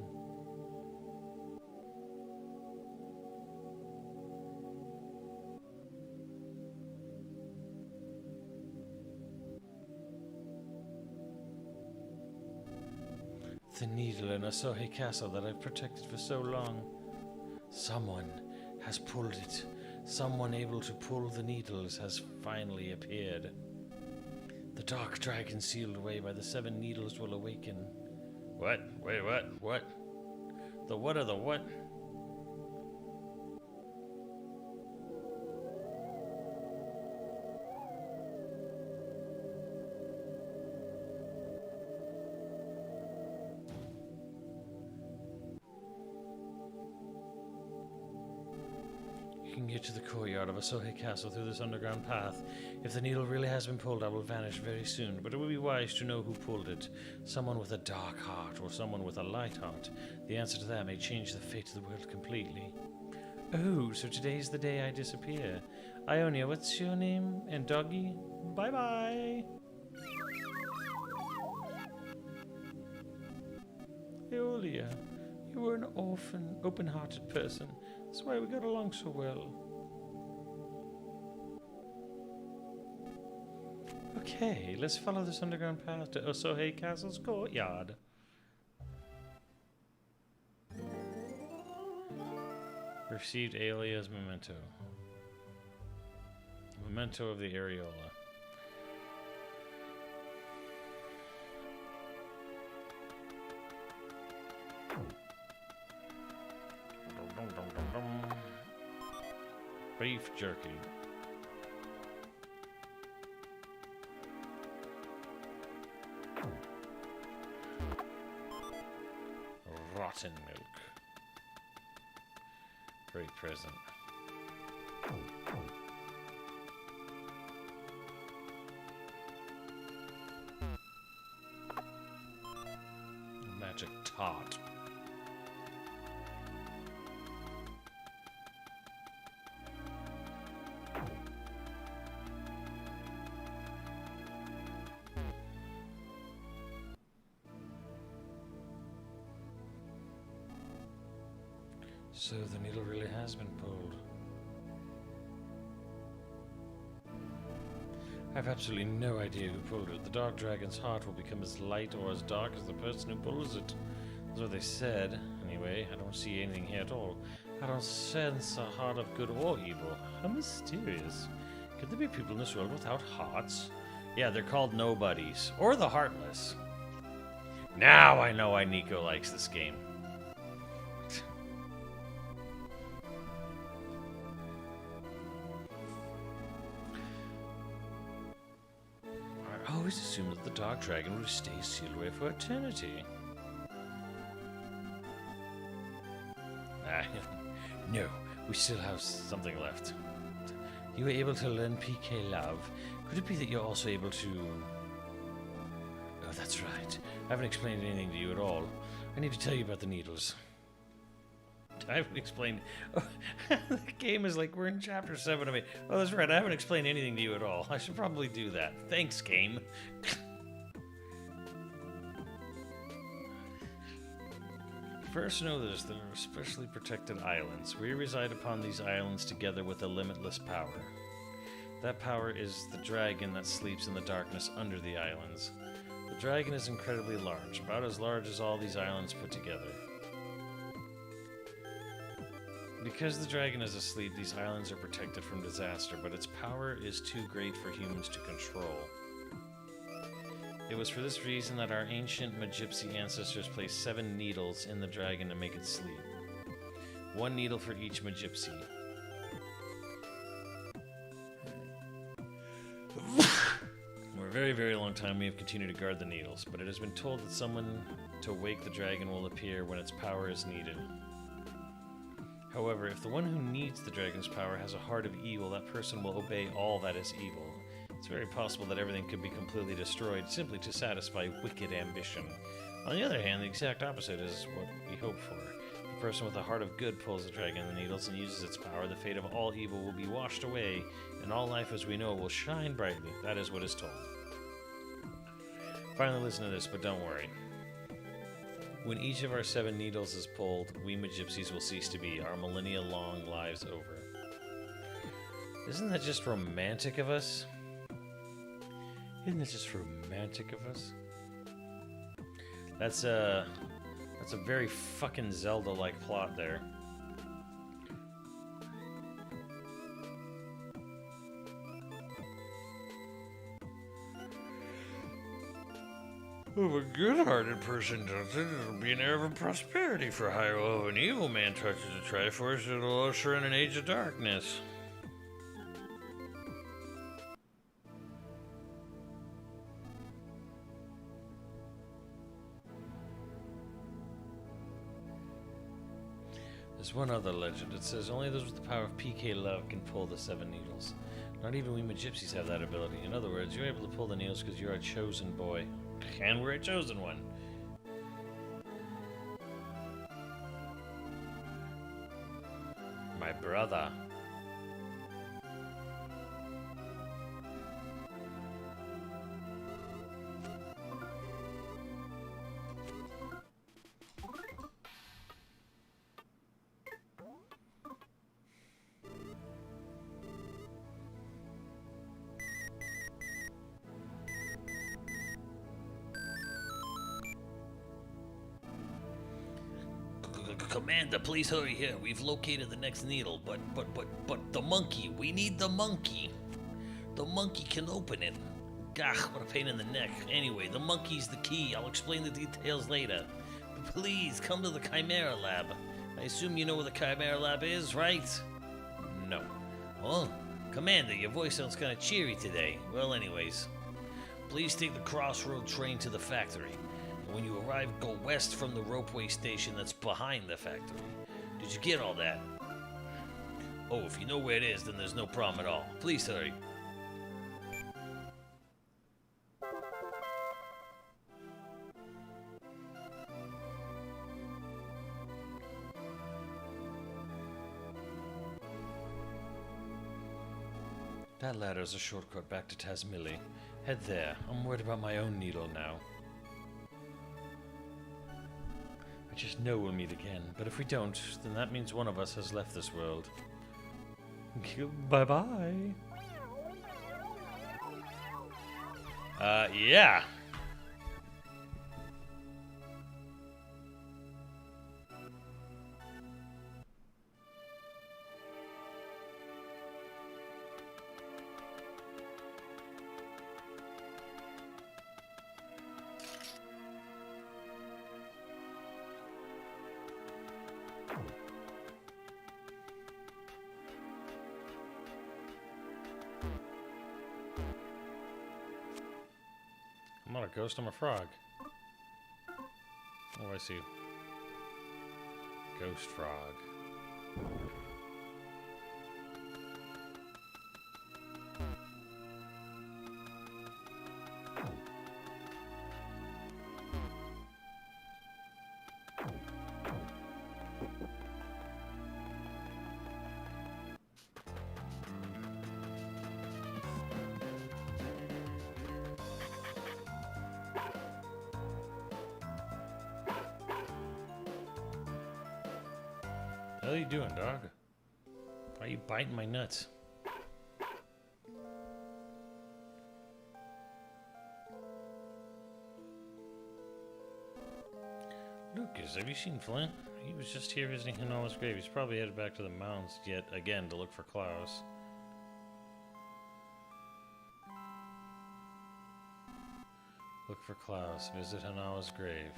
[SPEAKER 1] The needle in Asohe Castle that I've protected for so long. Someone has pulled it. Someone able to pull the needles has finally appeared. The dark dragon sealed away by the 7 needles will awaken. What? Wait, what? What? The what of the what? You can get to the courtyard of Asohe Castle through this underground path. If the needle really has been pulled, I will vanish very soon, but it would be wise to know who pulled it. Someone with a dark heart, or someone with a light heart. The answer to that may change the fate of the world completely. Oh, so today's the day I disappear. Ionia, what's your name? And Doggy? Bye-bye! Aeolia, you were an orphan, open-hearted person. That's why we got along so well. Okay, let's follow this underground path to Asohe Castle's courtyard. Received Aeolia's memento. Memento of the Areola. Beef jerky. Rotten milk. Great present. Magic tart. So the needle really has been pulled. I have absolutely no idea who pulled it. The dark dragon's heart will become as light or as dark as the person who pulls it. That's what they said. Anyway, I don't see anything here at all. I don't sense a heart of good or evil. How mysterious. Could there be people in this world without hearts? Yeah, they're called nobodies. Or the heartless. Now I know why Nico likes this game. I always assumed that the Dark Dragon would stay sealed away for eternity. No, we still have something left. You were able to learn PK Love. Could it be that you're also able to... Oh, that's right. I haven't explained anything to you at all. I need to tell you about the needles. I haven't explained... Oh, the game is like, we're in chapter 7 of it. Oh, that's right, I haven't explained anything to you at all. I should probably do that. Thanks, game. First, know this, there are specially protected islands. We reside upon these islands together with a limitless power. That power is the dragon that sleeps in the darkness under the islands. The dragon is incredibly large, about as large as all these islands put together. Because the dragon is asleep, these islands are protected from disaster, but its power is too great for humans to control. It was for this reason that our ancient Magypsy ancestors placed 7 needles in the dragon to make it sleep. 1 needle for each Magypsy. For a very, very long time we have continued to guard the needles, but it has been told that someone to wake the dragon will appear when its power is needed. However, if the one who needs the dragon's power has a heart of evil, that person will obey all that is evil. It's very possible that everything could be completely destroyed simply to satisfy wicked ambition. On the other hand, the exact opposite is what we hope for. The person with a heart of good pulls the dragon in the needles and uses its power. The fate of all evil will be washed away, and all life as we know it will shine brightly. That is what is told. Finally, listen to this, but don't worry. When each of our 7 needles is pulled, we Magypsies will cease to be, our millennia-long lives over. Isn't that just romantic of us? Isn't that just romantic of us? That's a very fucking Zelda-like plot there. If a good-hearted person does it, it'll be an era of prosperity for Hyrule. If an evil man touches the Triforce, it'll usher in an age of darkness. There's one other legend. It says only those with the power of PK Love can pull the 7 needles. Not even we Magypsies have that ability. In other words, you're able to pull the needles because you're a chosen boy. And we're a chosen one. My brother. Commander, please hurry here. We've located the next needle, but the monkey. We need the monkey. The monkey can open it. Gah, what a pain in the neck. Anyway, the monkey's the key. I'll explain the details later. But please, come to the Chimera Lab. I assume you know where the Chimera Lab is, right? No. Oh, Commander, your voice sounds kind of cheery today. Well, anyways, please take the Crossroad train to the factory. When you arrive, go west from the ropeway station that's behind the factory. Did you get all that? Oh, if you know where it is, then there's no problem at all. Please hurry. That ladder's a shortcut back to Tazmily. Head there. I'm worried about my own needle now. I just know we'll meet again, but if we don't, then that means one of us has left this world. Bye-bye. Yeah. I'm not a ghost, I'm a frog. Oh, I see. Ghost frog. What are you doing, dog? Why are you biting my nuts? Lucas, have you seen Flint? He was just here visiting Hanawa's grave. He's probably headed back to the mountains yet again to look for Klaus. Look for Klaus. Visit Hanawa's grave.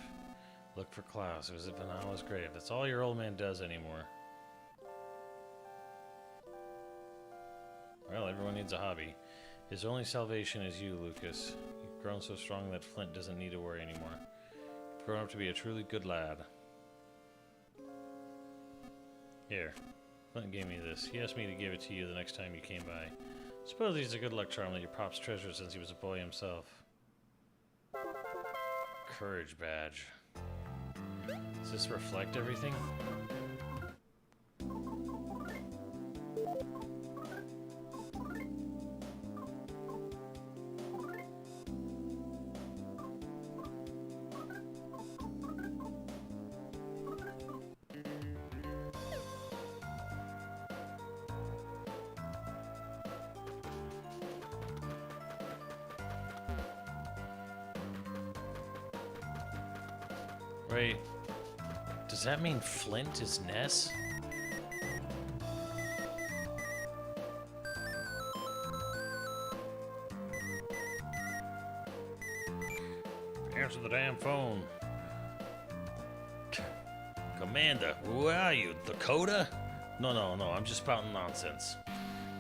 [SPEAKER 1] Look for Klaus. Visit Hanawa's grave. That's all your old man does anymore. Well, everyone needs a hobby. His only salvation is you, Lucas. You've grown so strong that Flint doesn't need to worry anymore. You've grown up to be a truly good lad. Here. Flint gave me this. He asked me to give it to you the next time you came by. Suppose he's a good luck charm that your pop's treasured since he was a boy himself. Courage badge. Does this reflect everything? Wait, does that mean Flint is Ness? Answer the damn phone. Commander, where are you? Dakota? No, I'm just spouting nonsense.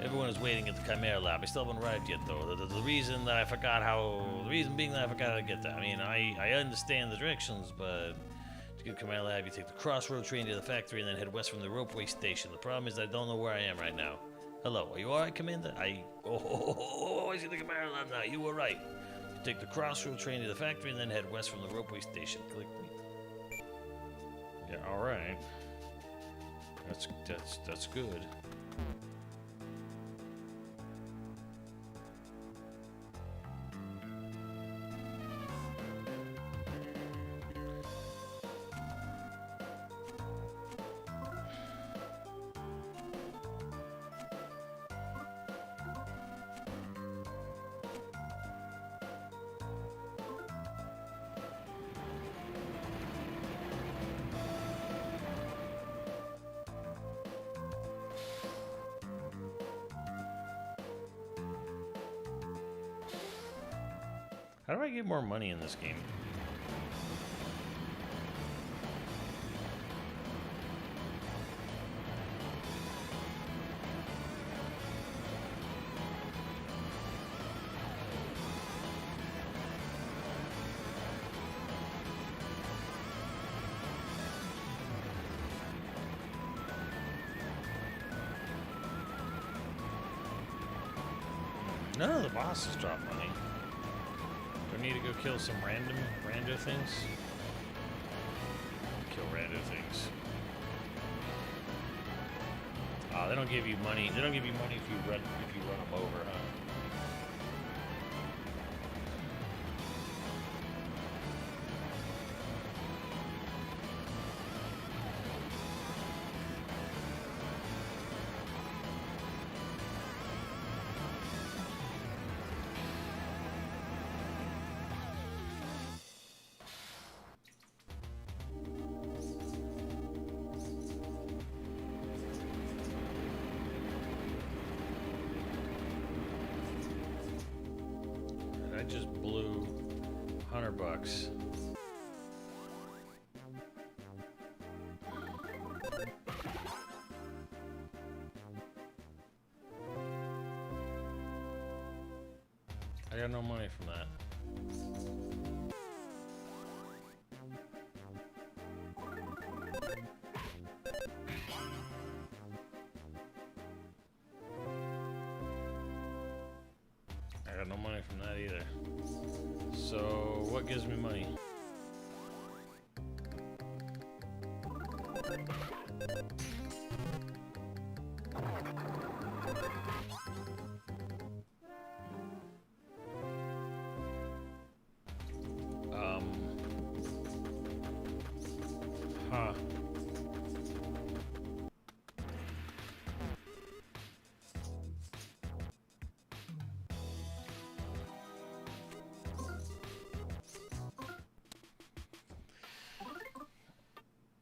[SPEAKER 1] Everyone is waiting at the Chimera Lab. I still haven't arrived yet, though. The reason that I forgot how... The reason being that I forgot how to get there. I mean, I understand the directions, but... To get to Chimera Lab, you take the crossroad train to the factory and then head west from the ropeway station. The problem is I don't know where I am right now. Hello, are you alright, Commander? I see the Chimera Lab now. You were right. You take the crossroad train to the factory and then head west from the ropeway station. Click. Yeah, alright. That's good. How do I get more money in this game? None of the bosses drop money. Do I need to go kill some rando things? Kill rando things. Oh, they don't give you money. They don't give you money if you run them over, huh? I just blew $100. I got no money from that. I got no money from that either. So, what gives me money? Huh.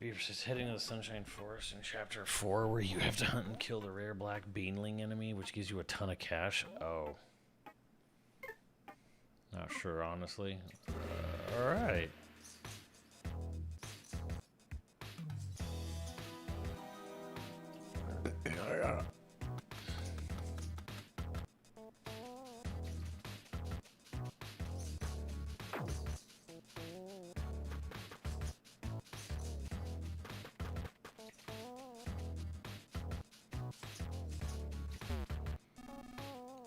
[SPEAKER 1] Beaver says heading to the Sunshine Forest in Chapter 4, where you have to hunt and kill the rare black beanling enemy, which gives you a ton of cash. Oh. Not sure, honestly. Alright.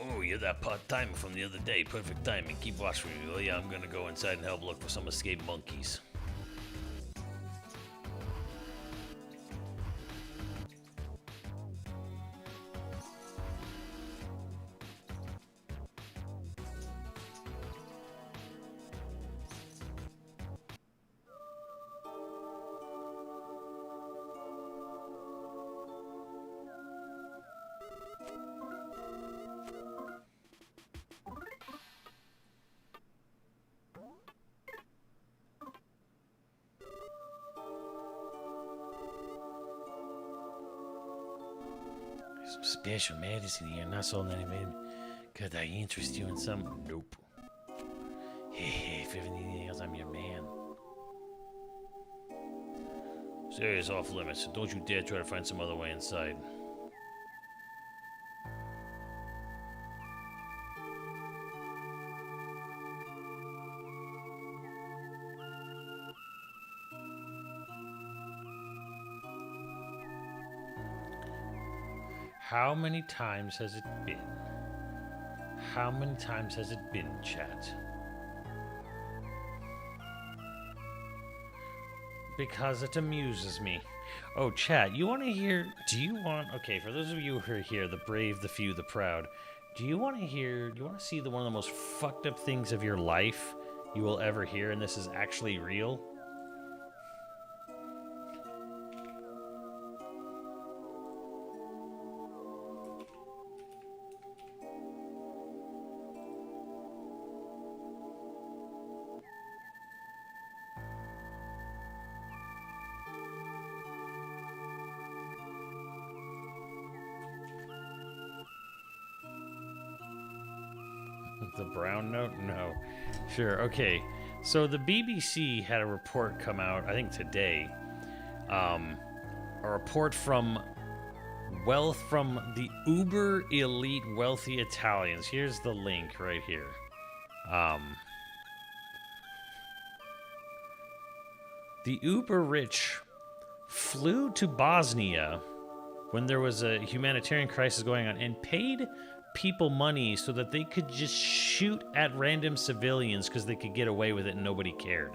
[SPEAKER 1] Oh, you're that part-timer from the other day. Perfect timing. Keep watching me. Oh yeah, I'm gonna go inside and help look for some escaped monkeys. Some special medicine here, not so many men. Could I interest you in some? Nope. Hey, if you have anything else, I'm your man. Serious off limits. Don't you dare try to find some other way inside. How many times has it been? How many times has it been, chat? Because it amuses me. Oh, chat, you want to hear... Do you want... Okay, for those of you who are here, the brave, the few, the proud, do you want to hear... Do you want to see one of the most fucked up things of your life you will ever hear, and this is actually real? The brown note? No. Sure, okay. So the BBC had a report come out, I think today. A report from the uber elite wealthy Italians. Here's the link right here. The uber rich flew to Bosnia when there was a humanitarian crisis going on and paid people money so that they could just shoot at random civilians because they could get away with it and nobody cared.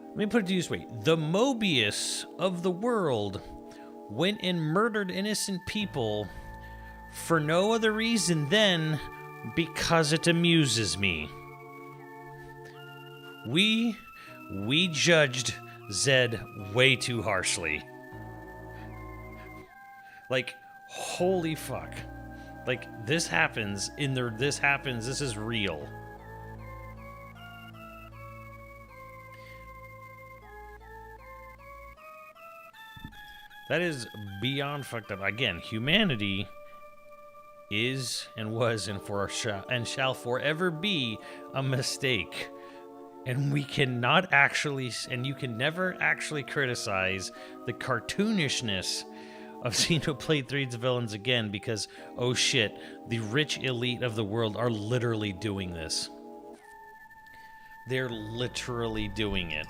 [SPEAKER 1] Let me put it this way. The Mobius of the world went and murdered innocent people for no other reason than because it amuses me. We judged Zed way too harshly. Like, holy fuck. Like, this happens, this is real. That is beyond fucked up. Again, humanity is and was and shall forever be a mistake. And we cannot actually, and you can never actually criticize the cartoonishness of Xenoblade 3's villains again because, oh shit, the rich elite of the world are literally doing this. They're literally doing it.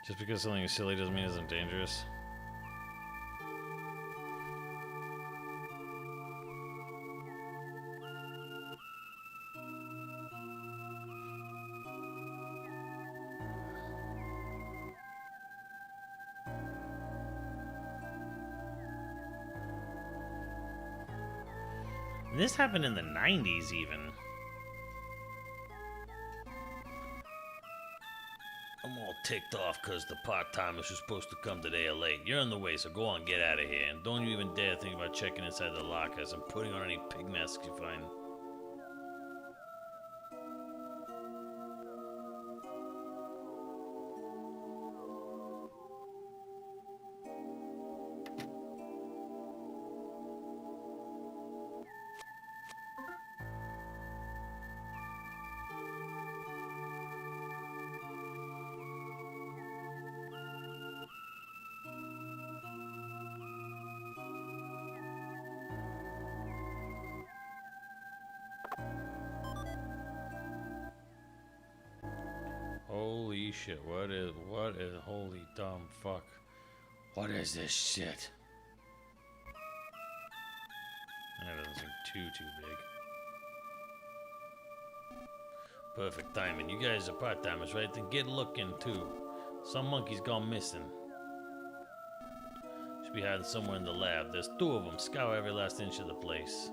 [SPEAKER 1] Just because something is silly doesn't mean it isn't dangerous. This happened in the 90s even. I'm all ticked off because the part-timers are supposed to come today are late. You're in the way, so go on, get out of here. And don't you even dare think about checking inside the lockers and putting on any pig masks you find. Holy shit, what is, holy dumb fuck. What is this shit? That doesn't seem too big. Perfect timing. You guys are part-timers, right? Then get looking too. Some monkey's gone missing. Should be hiding somewhere in the lab. There's 2 of them. Scour every last inch of the place.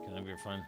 [SPEAKER 1] Can that be your fun?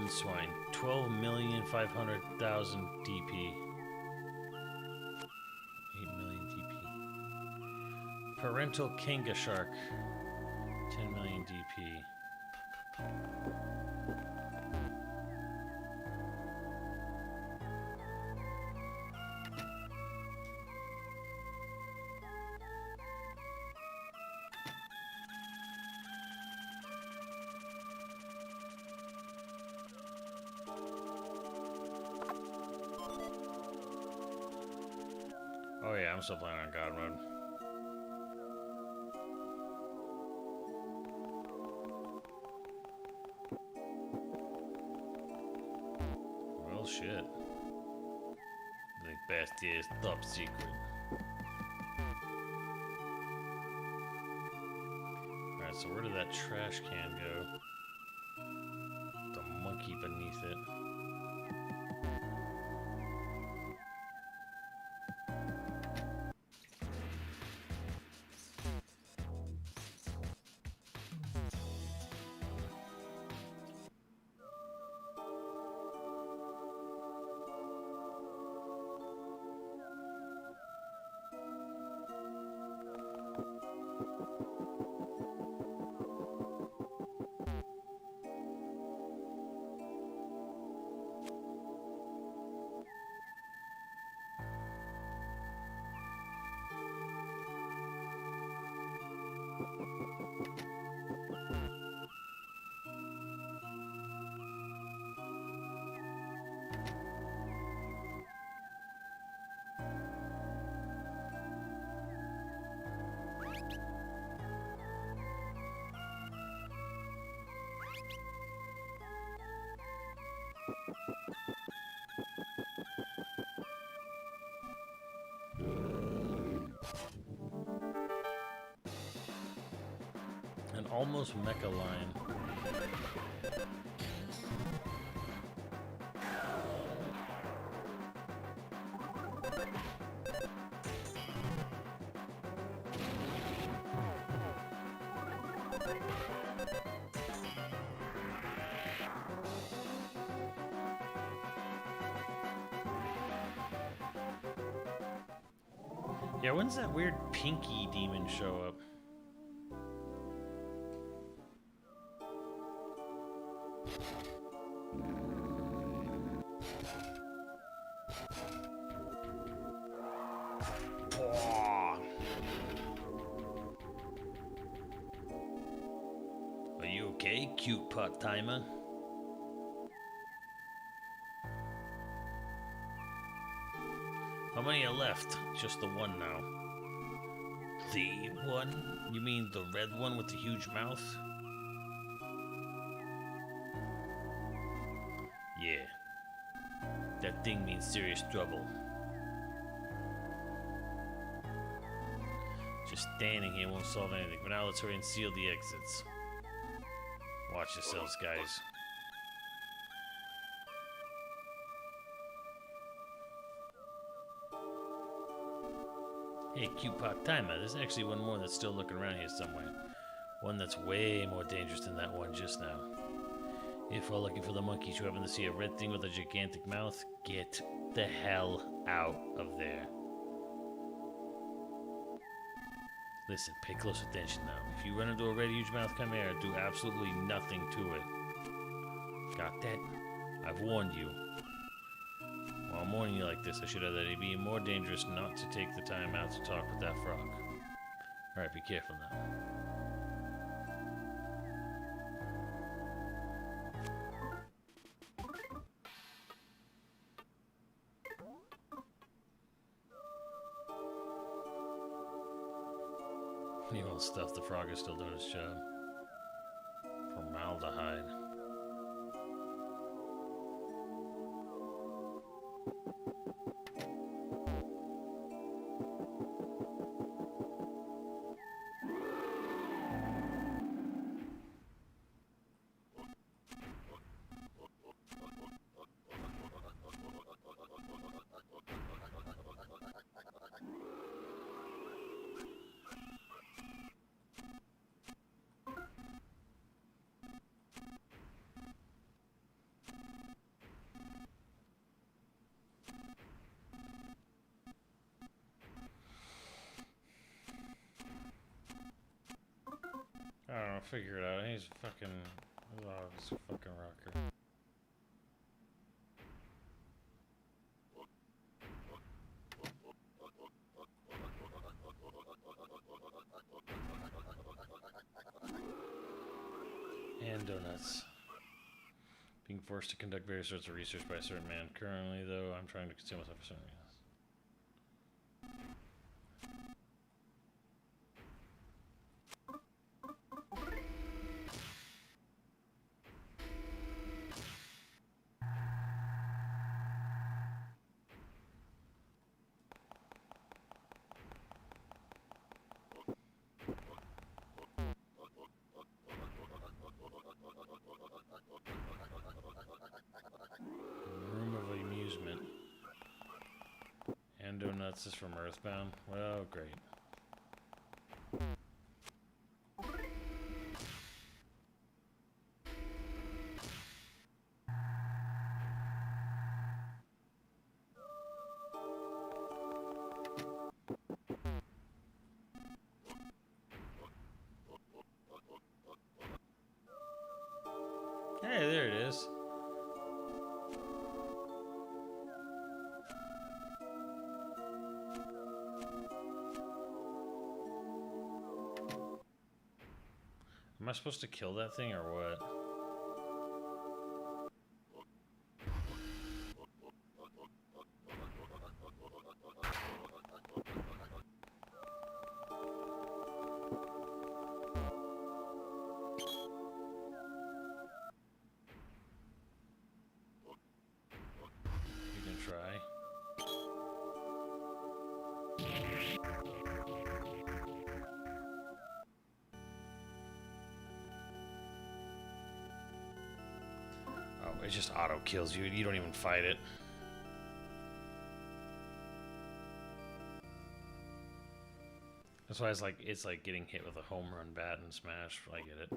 [SPEAKER 1] Swine, 12,500,000 DP. 8 million DP. Parental Kanga Shark, 10 million DP. Oh yeah, I'm still playing on God mode. Well, shit. The Bastille is top secret. Alright, so where did that trash can go? The monkey beneath it. An almost mecha line. Yeah, when's that weird pinky demon show up? Paw. Are you okay, cute part-timer? How many are left? Just the one now. The one? You mean the red one with the huge mouth? Yeah. That thing means serious trouble. Just standing here won't solve anything. But now let's hurry and seal the exits. Watch yourselves, guys. Hey, cute part-timer. There's actually one more that's still looking around here somewhere. One that's way more dangerous than that one just now. If we're looking for the monkeys who happen to see a red thing with a gigantic mouth, get the hell out of there. Listen, pay close attention now. If you run into a red huge mouth chimera, do absolutely nothing to it. Got that? I've warned you. While I'm warning you like this, I should have that it'd be more dangerous not to take the time out to talk with that frog. Alright, be careful now. You old stuff, the frog is still doing his job. Formaldehyde. I don't know, figure it out. He's fucking... Oh, he's a fucking rocker. And donuts. Being forced to conduct various sorts of research by a certain man. Currently, though, I'm trying to conceal myself for certain reasons. Room of amusement. And donuts is from Earthbound. Well, great. Hey, there it is. Am I supposed to kill that thing or what? You can try. It just auto kills you. You don't even fight it. That's why it's like getting hit with a home run bat in Smash. I get it.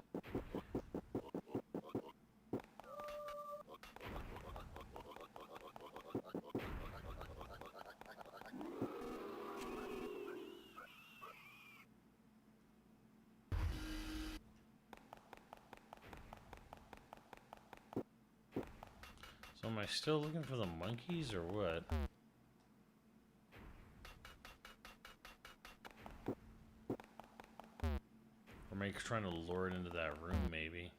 [SPEAKER 1] Am I still looking for the monkeys or what? Or am I trying to lure it into that room, maybe?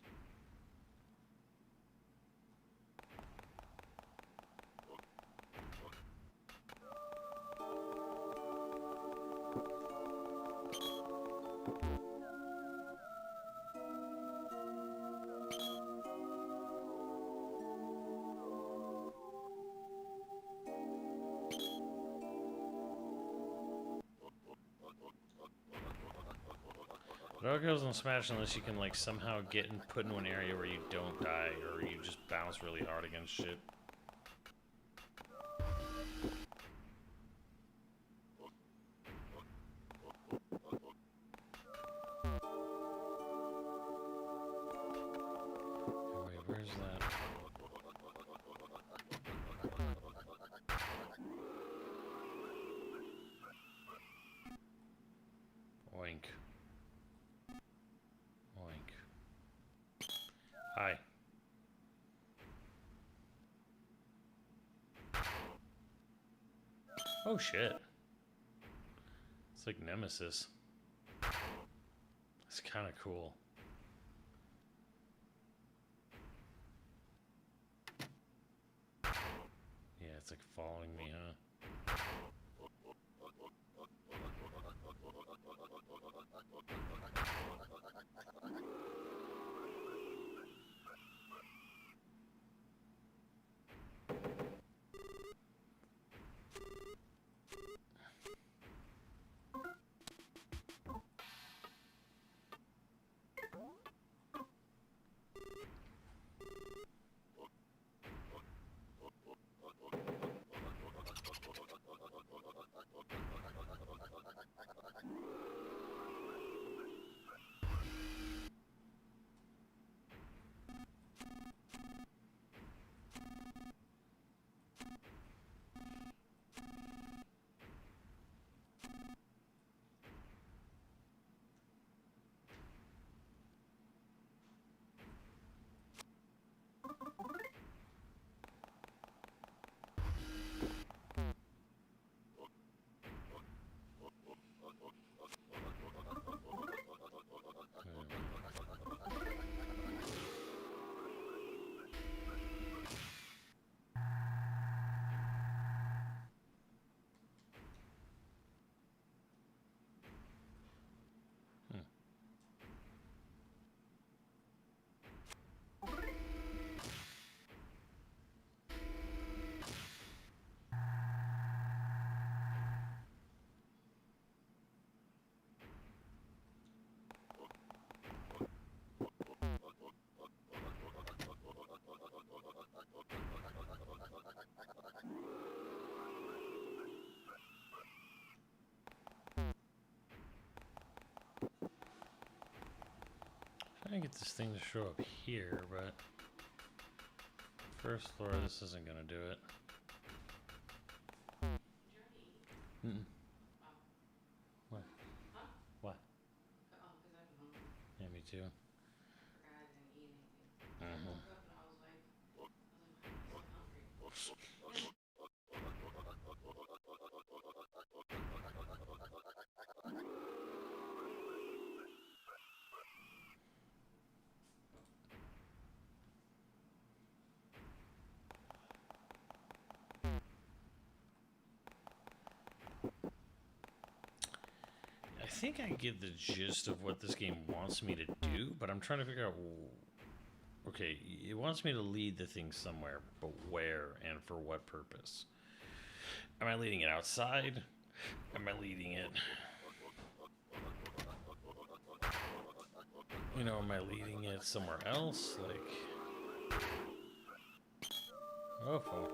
[SPEAKER 1] It all goes on Smash unless you can like somehow get and put into an area where you don't die or you just bounce really hard against shit. Wait, where's that? Oink. Oink. Hi. Oh shit. It's like Nemesis. It's kind of cool. Yeah, it's like following me, huh? Trying to get this thing to show up here, but first floor, this isn't gonna do it. Mm-mm. What? What? Yeah, me too. I think I get the gist of what this game wants me to do, but I'm trying to figure out. Okay, it wants me to lead the thing somewhere, but where and for what purpose? Am I leading it outside? Am I leading it? You know, am I leading it somewhere else? Like. Oh, fuck.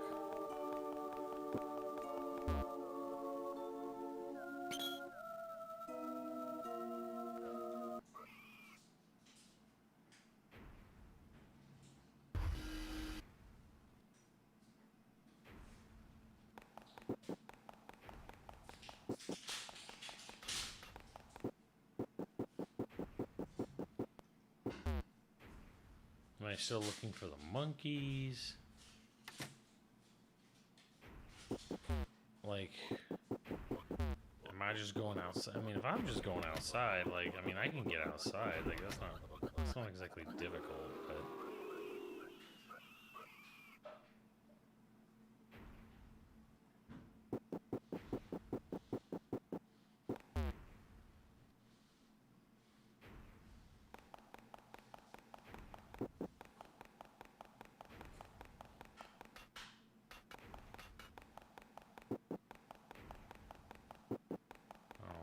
[SPEAKER 1] Am I still looking for the monkeys? like, am I just going outside? I mean, if I'm just going outside, like, I mean, I can get outside. Like, that's not exactly difficult, but.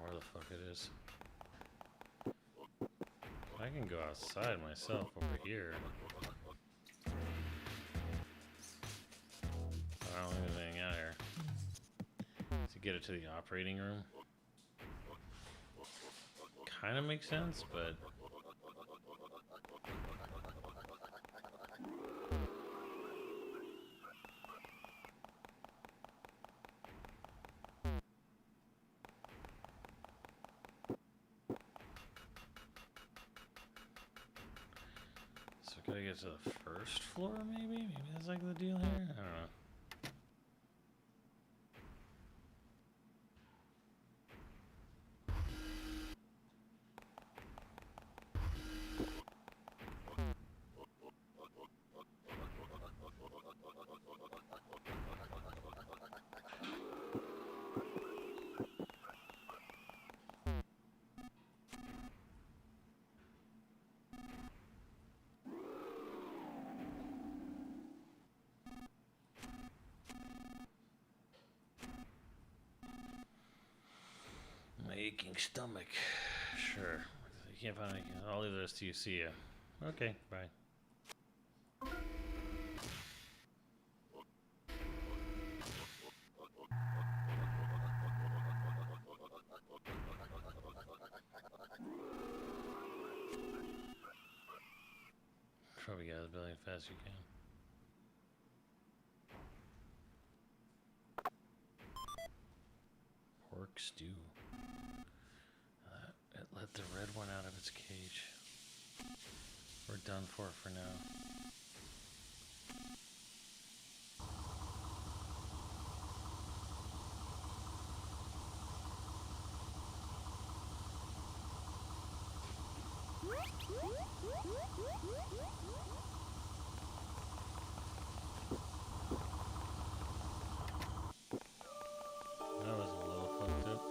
[SPEAKER 1] Where the fuck it is. I can go outside myself over here. I don't think there's anything out here. To get it to the operating room. Kind of makes sense, but... So gotta get to the first floor, maybe? Maybe that's like the deal here? I don't know. My aching stomach. Sure. You can't find anything. I'll leave the rest to you. See ya. Okay, bye. Probably get out of the building as fast as you can. Pork stew. It let the red one out of its cage. We're done for now. That was a little fucked up.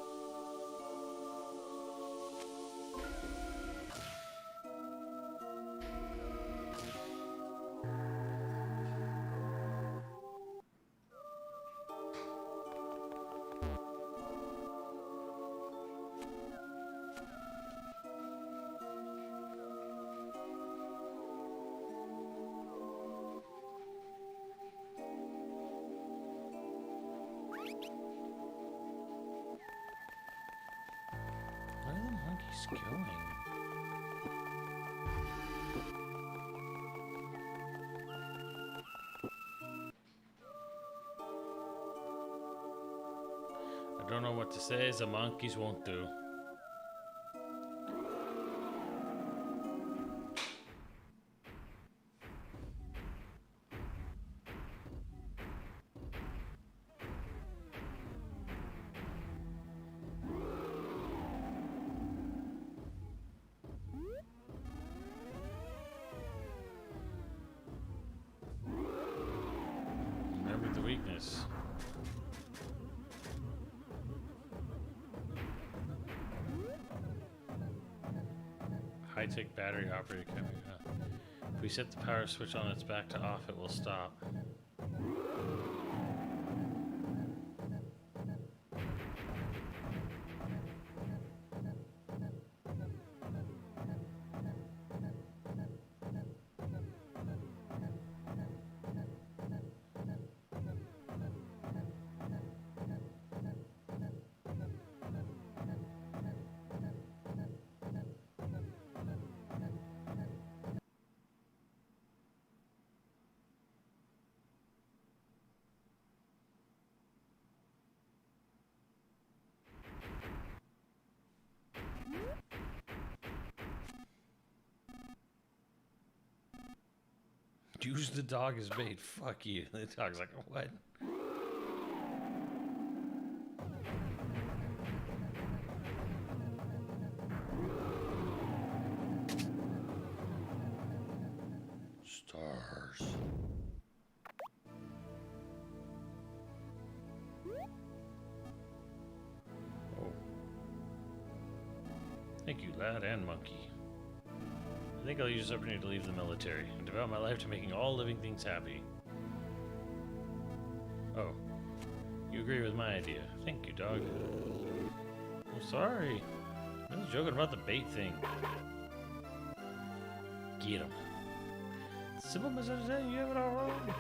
[SPEAKER 1] Where are the monkeys going? I don't know what to say. The monkeys won't do. Remember the weakness. High-tech battery operated camera. If we set the power switch on its back to off, it will stop. Use the dog as bait. Fuck you. The dog's like, what? Thank you, lad and monkey. I think I'll use this opportunity to leave the military and devote my life to making all living things happy. Oh, you agree with my idea. Thank you, dog. I'm sorry. I was joking about the bait thing. Get him. Simple misunderstanding, you have it all wrong.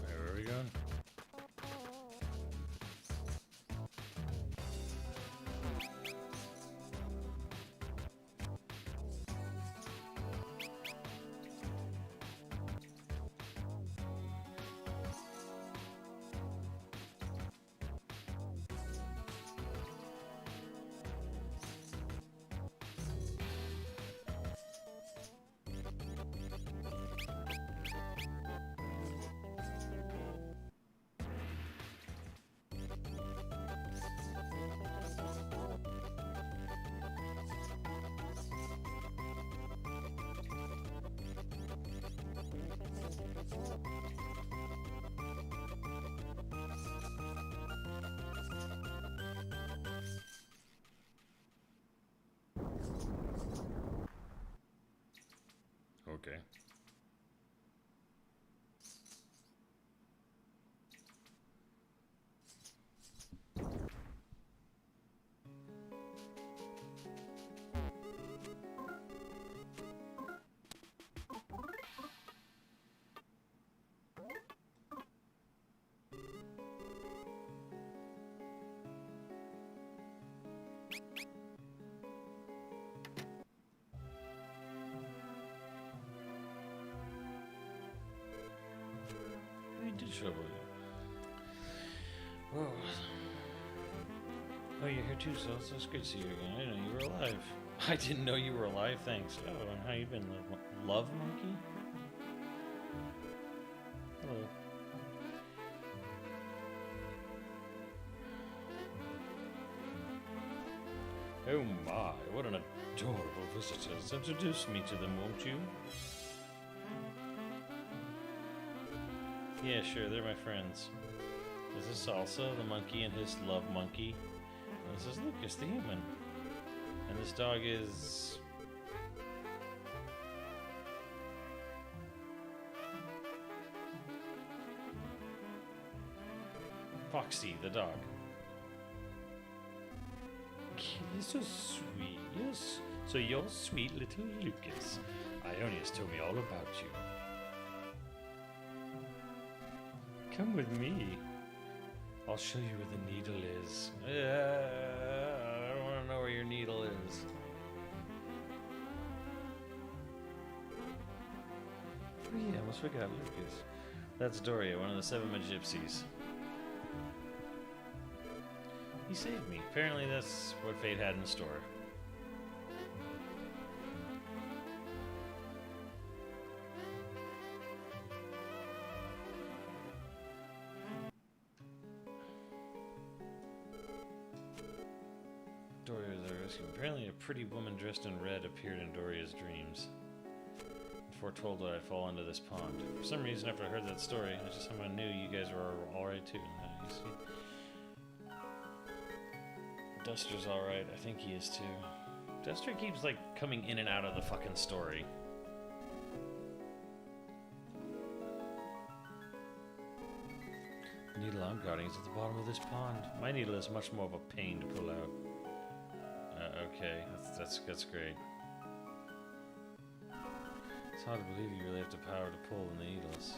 [SPEAKER 1] Where are we going? Okay. We did trouble you. Whoa. Oh, you're here too, so it's good to see you again. I didn't know you were alive. I didn't know you were alive, thanks. Oh, and how you been, love monkey? Hello. Oh my, what an adorable visitors. Introduce me to them, won't you? Yeah, sure, they're my friends. This is Salsa, the monkey, and his love monkey. And this is Lucas, the human. And this dog is... Foxy, the dog. You're so sweet. Yes. So you're sweet little Lucas. Ionius told me all about you. Come with me. I'll show you where the needle is. I don't want to know where your needle is. Oh yeah, I almost forgot Lucas. That's Doria, one of the 7 Magypsies. He saved me. Apparently that's what fate had in store. Doria was our rescue. Apparently a pretty woman dressed in red appeared in Doria's dreams. And foretold that I'd fall into this pond. For some reason, after I heard that story, I just somehow knew you guys were alright too. You see? Duster's alright. I think he is too. Duster keeps, like, coming in and out of the fucking story. The needle I'm guarding is at the bottom of this pond. My needle is much more of a pain to pull out. Okay, that's great. It's hard to believe you really have the power to pull in the needles.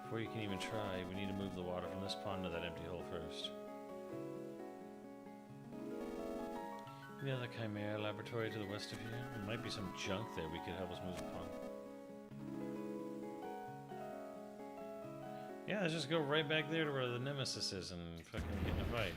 [SPEAKER 1] Before you can even try, we need to move the water from this pond to that empty hole first. You know the Chimera laboratory to the west of here? There might be some junk there we could help us move the pond. Yeah, let's just go right back there to where the Nemesis is and fucking get in a fight.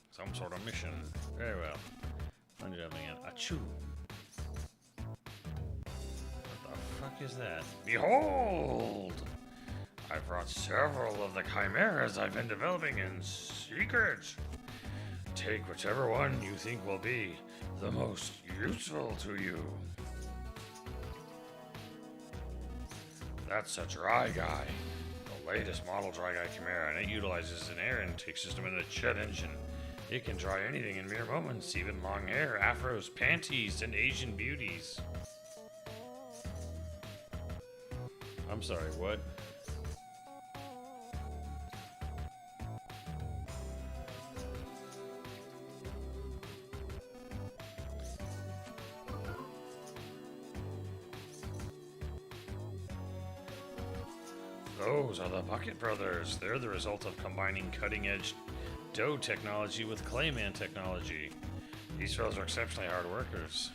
[SPEAKER 1] Some sort of mission. Very well. I'm jumping in. Achoo! What the fuck is that? Behold! I've brought several of the chimeras I've been developing in secret. Take whichever one you think will be the most useful to you. That's a dry guy. The latest model dry guy chimera, and it utilizes an air intake system and a jet engine. It can dry anything in mere moments, even long hair, afros, panties, and Asian beauties. I'm sorry, what? Those are the Bucket Brothers. They're the result of combining cutting-edge dough technology with Clayman technology. These fellows are exceptionally hard workers.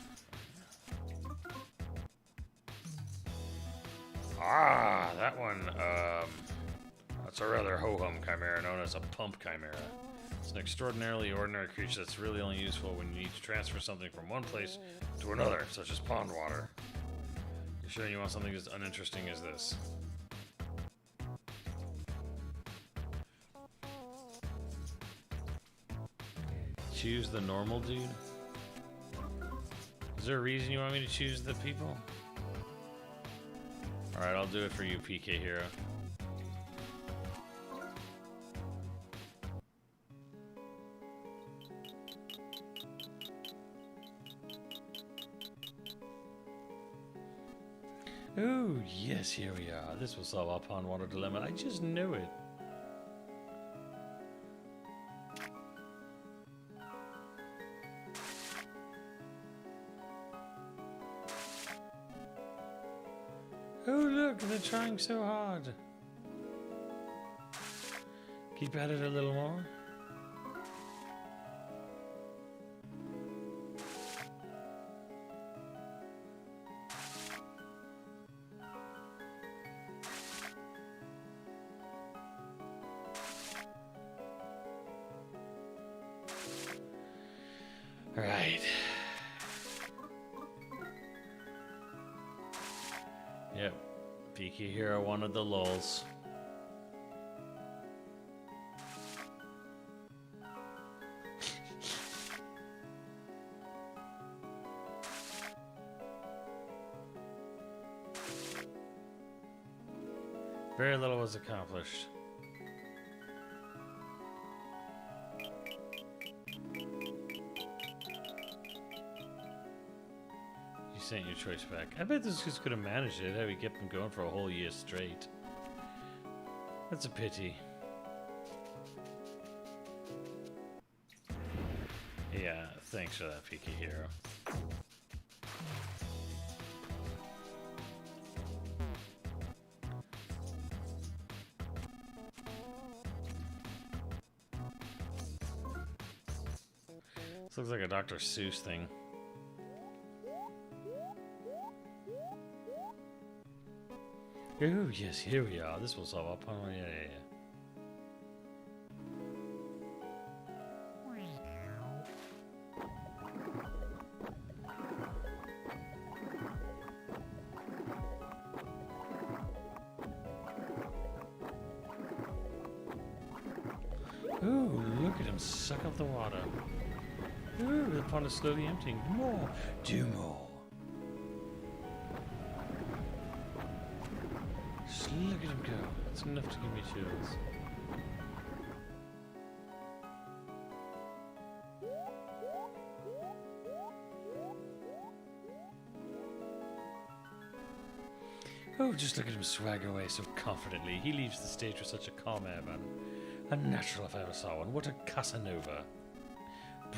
[SPEAKER 1] Ah, that one, that's a rather ho-hum chimera known as a pump chimera. It's an extraordinarily ordinary creature that's really only useful when you need to transfer something from one place to another, such as pond water. You sure you want something as uninteresting as this? Choose the normal dude? Is there a reason you want me to choose the people? Alright, I'll do it for you, PK Hero. Ooh, yes, here we are. This will solve our pond water dilemma. I just knew it. Oh, look, they're trying so hard. Keep at it a little more. All right. Yep, Peaky Hero wanted the lulz. Very little was accomplished. Sent your choice back. I bet this just could have managed it had we kept them going for a whole year straight. That's a pity. Yeah, thanks for that, Peaky Hero. This looks like a Dr. Seuss thing. Oh, yes, here we are. This will solve our problem. Yeah. Ooh, look at him suck up the water. Ooh, the pond is slowly emptying. More. Do more. Look at him go. It's enough to give me chills. Oh, just look at him swagger away so confidently. He leaves the stage with such a calm air about him. A natural if I ever saw one. What a Casanova.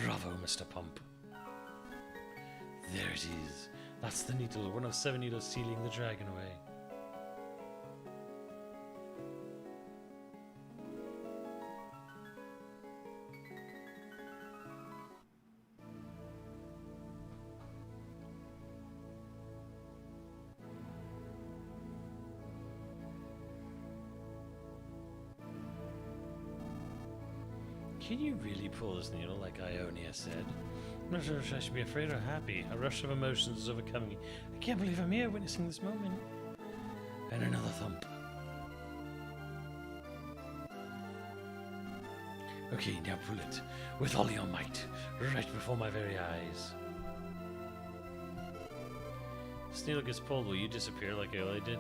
[SPEAKER 1] Bravo, Mr. Pump. There it is. That's the needle. One of 7 needles sealing the dragon away. Can you really pull this needle like Ionia said? I'm not sure if I should be afraid or happy. A rush of emotions is overcoming me. I can't believe I'm here witnessing this moment. And another thump. Okay, now pull it. With all your might. Right before my very eyes. This needle gets pulled, will you disappear like Ionia did?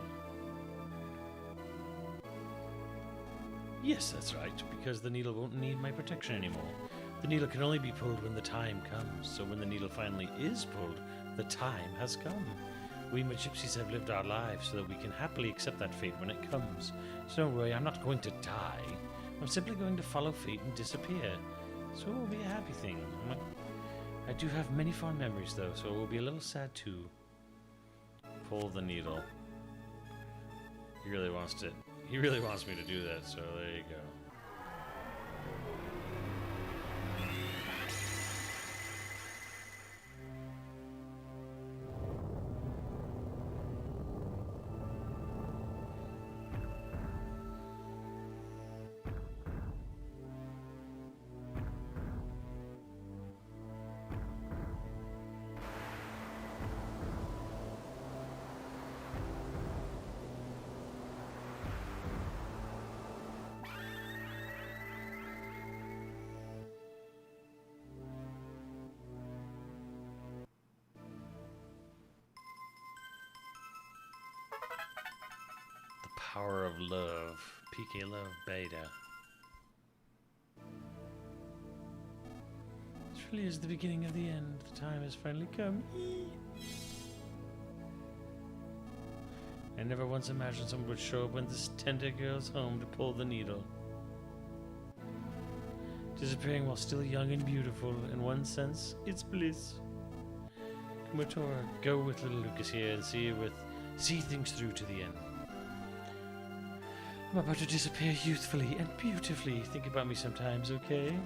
[SPEAKER 1] Yes, that's right, because the needle won't need my protection anymore. The needle can only be pulled when the time comes, so when the needle finally is pulled, the time has come. We gypsies have lived our lives so that we can happily accept that fate when it comes. So don't worry, I'm not going to die. I'm simply going to follow fate and disappear. So it will be a happy thing. I do have many fond memories though, so it will be a little sad too. Pull the needle. He really wants me to do that, so there you go. Power of love. PK Love Beta. This really is the beginning of the end. The time has finally come. I never once imagined someone would show up when this tender girl's home to pull the needle. Disappearing while still young and beautiful. In one sense, it's bliss. Kumatora, go with little Lucas here and see things through to the end. I'm about to disappear youthfully and beautifully. Think about me sometimes, okay?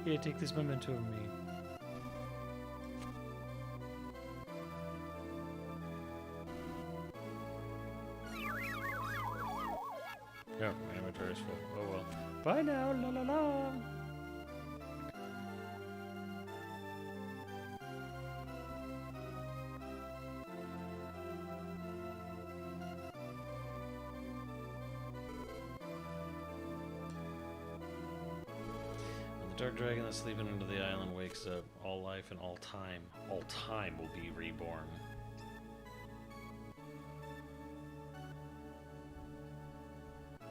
[SPEAKER 1] Here, take this memento of me. Oh, my inventory is full. Oh well. Bye now, la la la! Dark dragon that's sleeping under the island wakes up. All life and all time will be reborn. I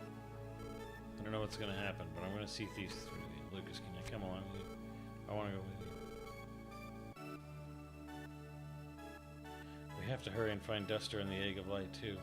[SPEAKER 1] don't know what's gonna happen, but I'm gonna see thieves through the Lucas. Can you come along with me? I wanna go with you. We have to hurry and find Duster and the Egg of Light too.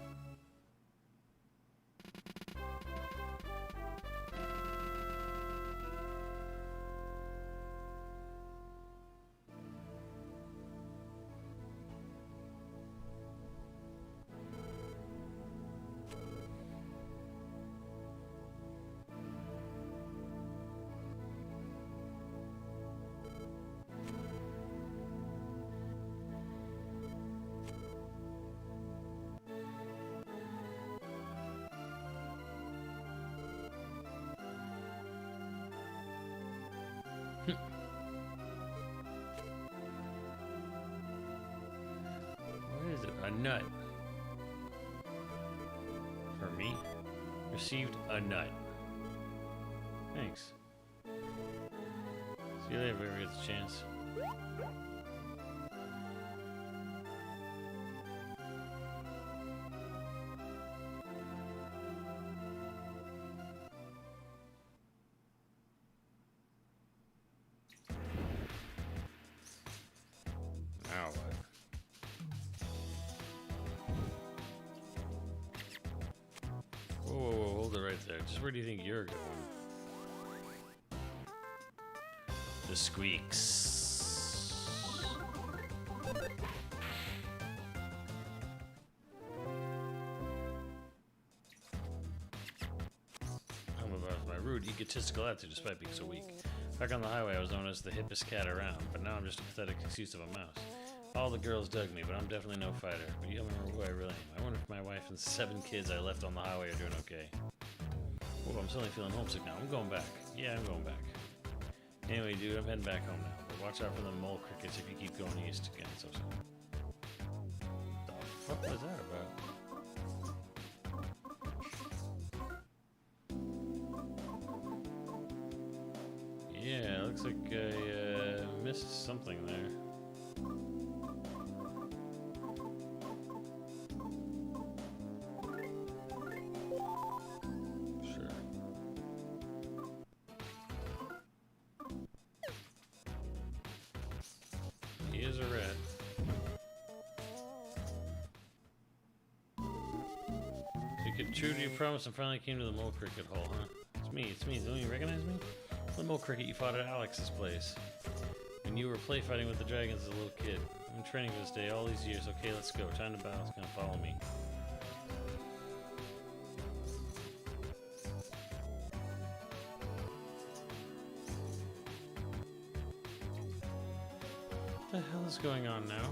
[SPEAKER 1] What is it? A nut. For me? Received a nut. Thanks. See you later if ever gets a chance. Now what? Just where do you think you're going? The squeaks. I'm about my rude, egotistical attitude despite being so weak. Back on the highway, I was known as the hippest cat around, but now I'm just a pathetic excuse of a mouse. All the girls dug me, but I'm definitely no fighter. But you don't remember who I really am. I wonder if my wife and 7 kids I left on the highway are doing okay. Oh, I'm suddenly feeling homesick now. I'm going back. Yeah, I'm going back. Anyway, dude, I'm heading back home now. But watch out for the mole crickets if you keep going east again. So the fuck was that about? Yeah, looks like I missed something there. Is a rat. So you could true to your promise and finally came to the mole cricket hole, huh? It's me. Don't you recognize me? The mole cricket you fought at Alex's place. When you were play fighting with the dragons as a little kid. I've been training for this day all these years. Okay, let's go. Time to battle. It's gonna follow me. What the hell is going on now?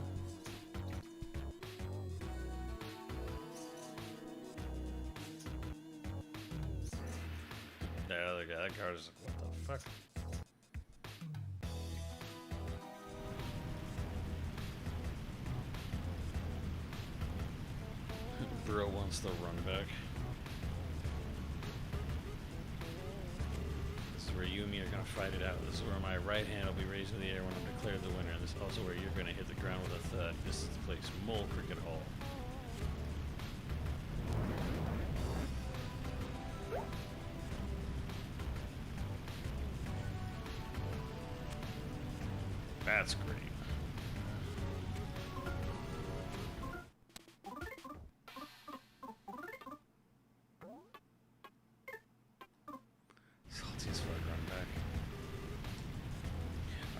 [SPEAKER 1] That other guy, that card is like, what the fuck? Bro wants the run back. This is where you and me are gonna fight it out. This is where my right hand will be raised in the air when I'm declared the winner. And this is also where you're gonna hit the ground with a thud. This is the place, Mole Cricket Hall. That's great. Salty as fuck, run back.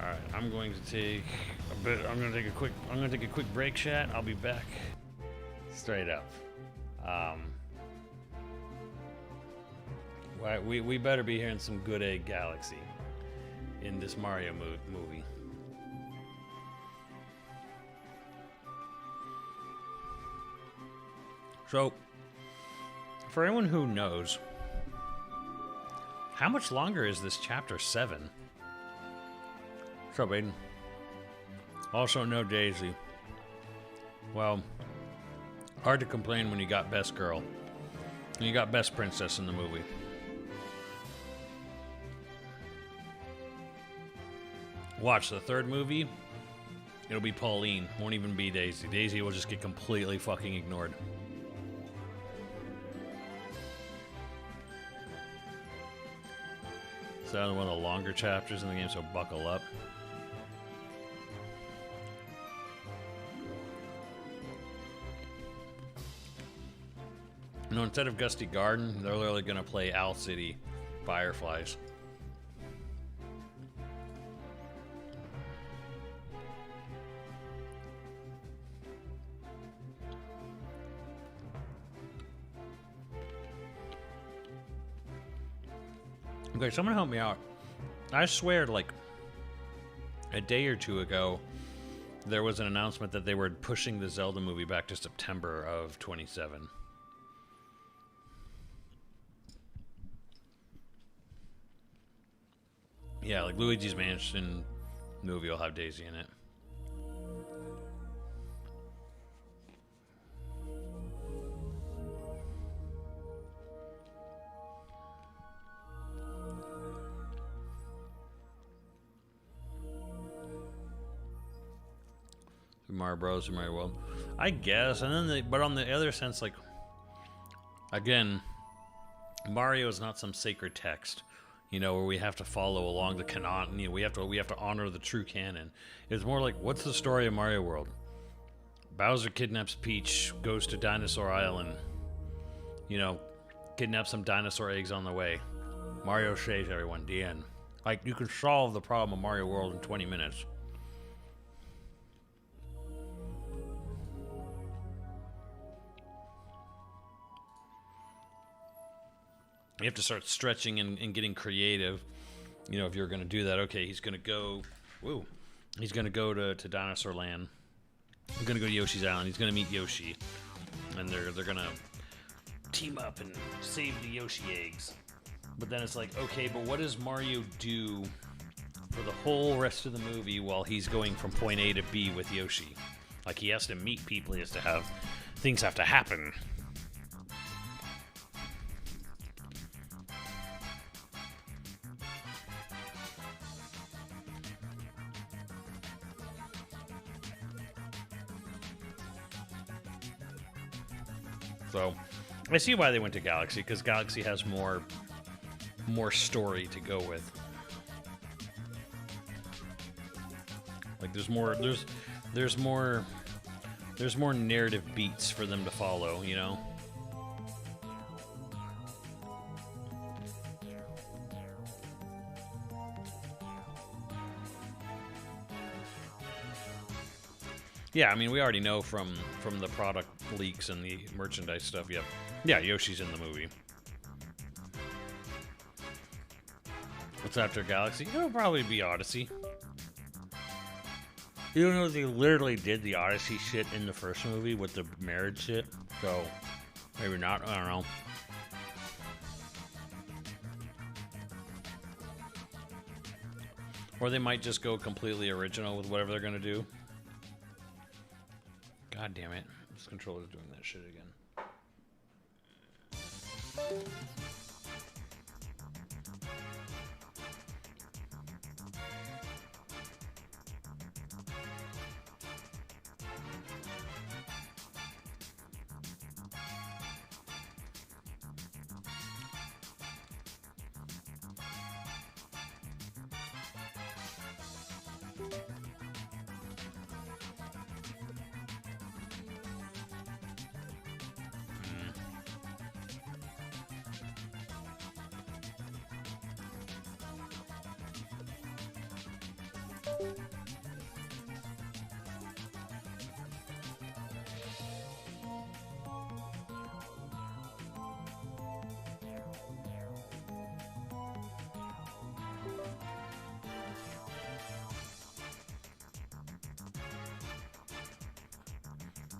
[SPEAKER 1] Alright, I'm going to take a bit. I'm gonna take a quick break, chat. I'll be back. Straight up. We better be hearing some Good Egg Galaxy in this Mario movie. So, for anyone who knows, how much longer is this chapter 7? What's up, Aiden? Also, no Daisy. Well, hard to complain when you got Best Girl. And you got Best Princess in the movie. Watch the third movie. It'll be Pauline. Won't even be Daisy. Daisy will just get completely fucking ignored. It's one of the longer chapters in the game, so buckle up. No, instead of Gusty Garden, they're literally gonna play Owl City Fireflies. Okay, someone help me out. I swear, like, a day or two ago, there was an announcement that they were pushing the Zelda movie back to September of 27. Yeah, like Luigi's Mansion movie will have Daisy in it. Mario Bros. Or Mario World, I guess. And then, but on the other sense, like, again, Mario is not some sacred text, you know, where we have to follow along the canon. You know, we have to honor the true canon. It's more like, what's the story of Mario World? Bowser kidnaps Peach, goes to Dinosaur Island, you know, Kidnap some dinosaur eggs on the way. Mario saves everyone. The end. Like, you can solve the problem of Mario World in 20 minutes. You have to start stretching and getting creative. You know, if you're going to do that, okay, he's going to go... Woo. He's going to go to Dinosaur Land. He's going to go to Yoshi's Island. He's going to meet Yoshi. And they're going to team up and save the Yoshi eggs. But then it's like, okay, but what does Mario do for the whole rest of the movie while he's going from point A to B with Yoshi? Like, he has to meet people. He has to have... Things have to happen. So, I see why they went to Galaxy, because Galaxy has more story to go with. Like, there's more narrative beats for them to follow, you know? Yeah, I mean, we already know from the product leaks and the merchandise stuff. Yep. Yeah, Yoshi's in the movie. What's after Galaxy? It'll probably be Odyssey. You know, they literally did the Odyssey shit in the first movie with the marriage shit. So, maybe not. I don't know. Or they might just go completely original with whatever they're going to do. God damn it. This controller's doing that shit again.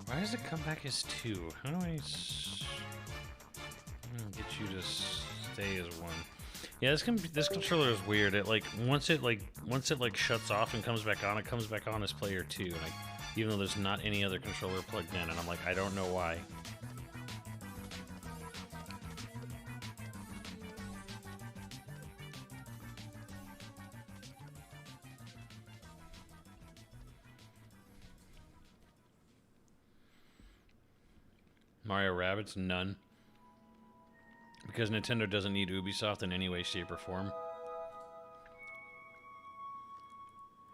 [SPEAKER 1] Why does it come back as 2? How do I get you to stay as 1? Yeah, this controller is weird. It once it shuts off and comes back on, it comes back on as player 2. And even though there's not any other controller plugged in, and I'm like, I don't know why. Mario Rabbids? None. Because Nintendo doesn't need Ubisoft in any way, shape, or form.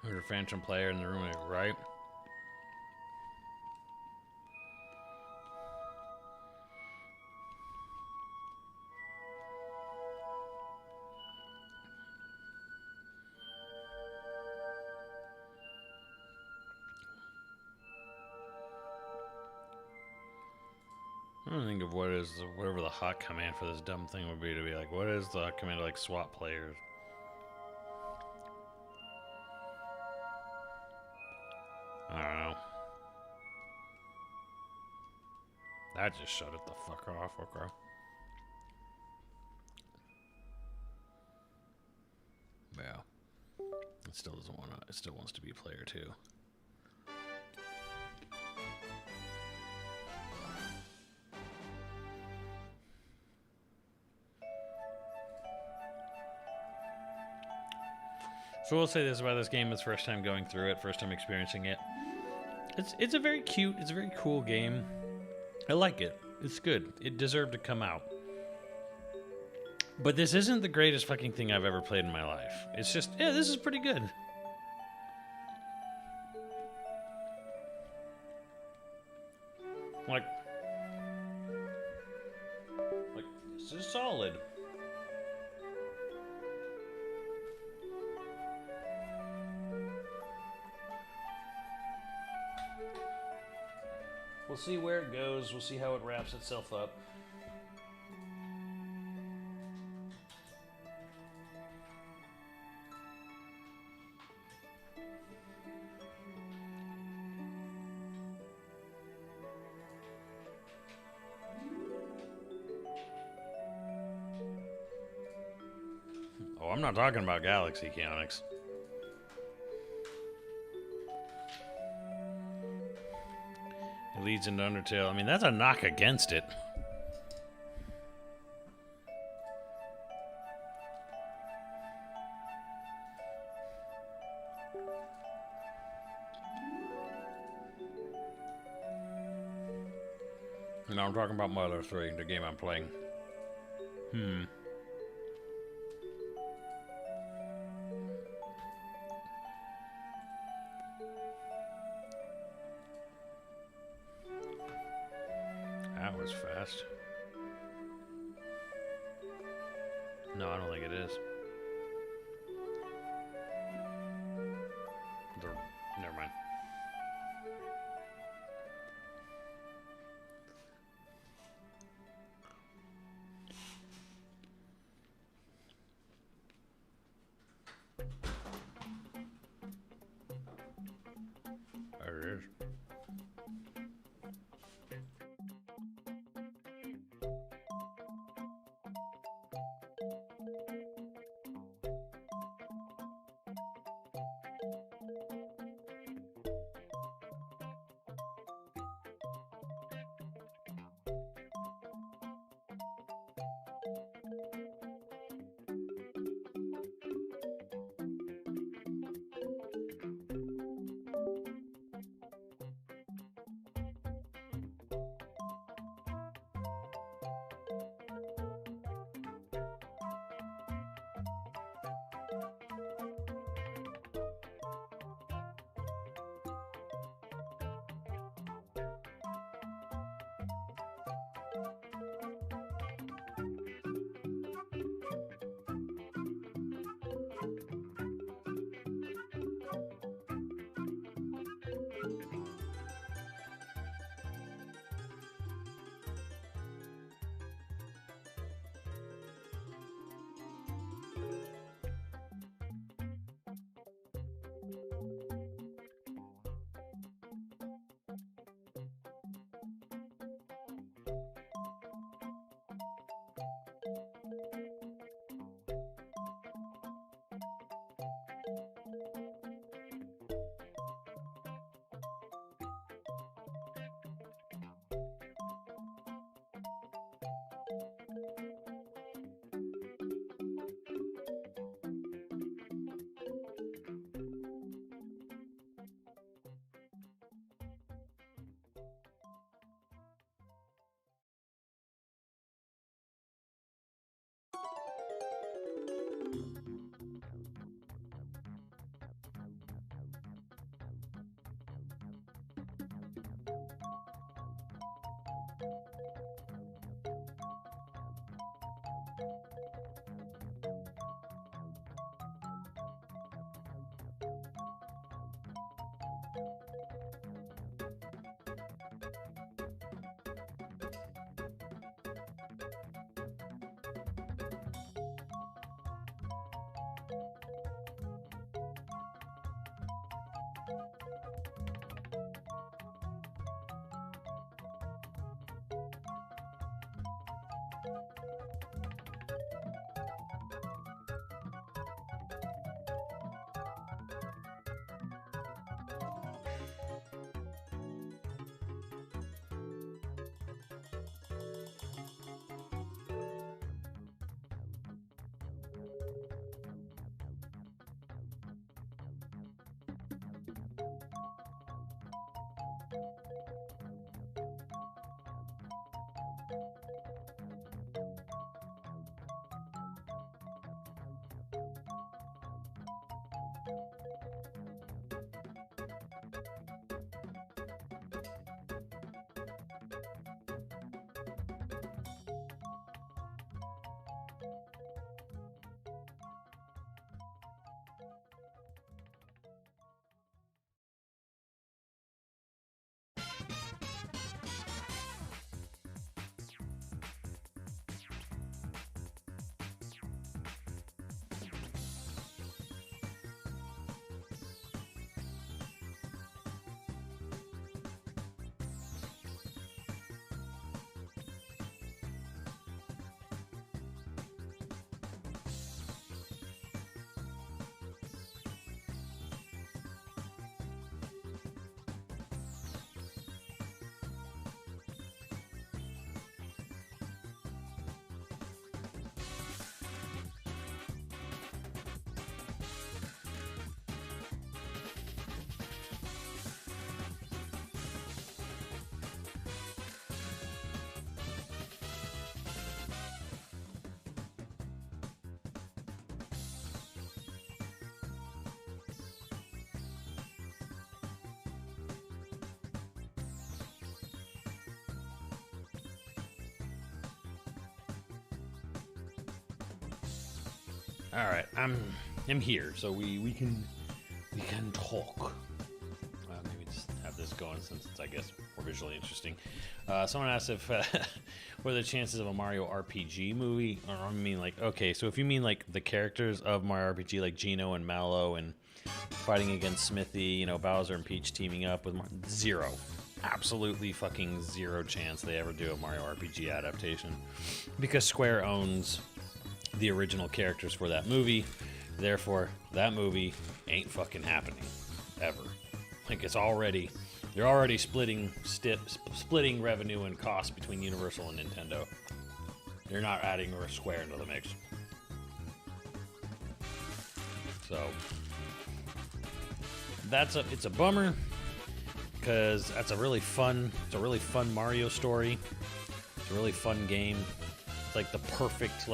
[SPEAKER 1] There's a Phantom player in the room, right? I'm trying to think of whatever the hot command for this dumb thing would be, to be like, what is the hot command to like swap players? I don't know. That just shut it the fuck off, okay. Yeah. It still doesn't want to, it still wants to be player 2. So we'll say this about this game: it's first time going through it, first time experiencing it. It's a very cute, it's a very cool game. I like it. It's good. It deserved to come out. But this isn't the greatest fucking thing I've ever played in my life. It's just, yeah, this is pretty good. Like, this is solid. We'll see where it goes. We'll see how it wraps itself up. Oh, I'm not talking about Galaxy Comics. It leads into Undertale. I mean, that's a knock against it. No, I'm talking about Mother 3, the game I'm playing. That was fast. No, I don't think it is. Never mind. There it is. All right, I'm here, so we can talk. Maybe just have this going since it's, I guess, more visually interesting. Someone asked if what are the chances of a Mario RPG movie? Or I mean, like, okay, so if you mean like the characters of Mario RPG, like Geno and Mallow and fighting against Smithy, you know, Bowser and Peach teaming up with zero. Absolutely fucking zero chance they ever do a Mario RPG adaptation, because Square owns the original characters for that movie. Therefore, that movie ain't fucking happening ever. Like, they're already splitting revenue and costs between Universal and Nintendo. They're not adding Square into the mix. So it's a bummer, because that's a really fun Mario story. It's a really fun game. It's like the perfect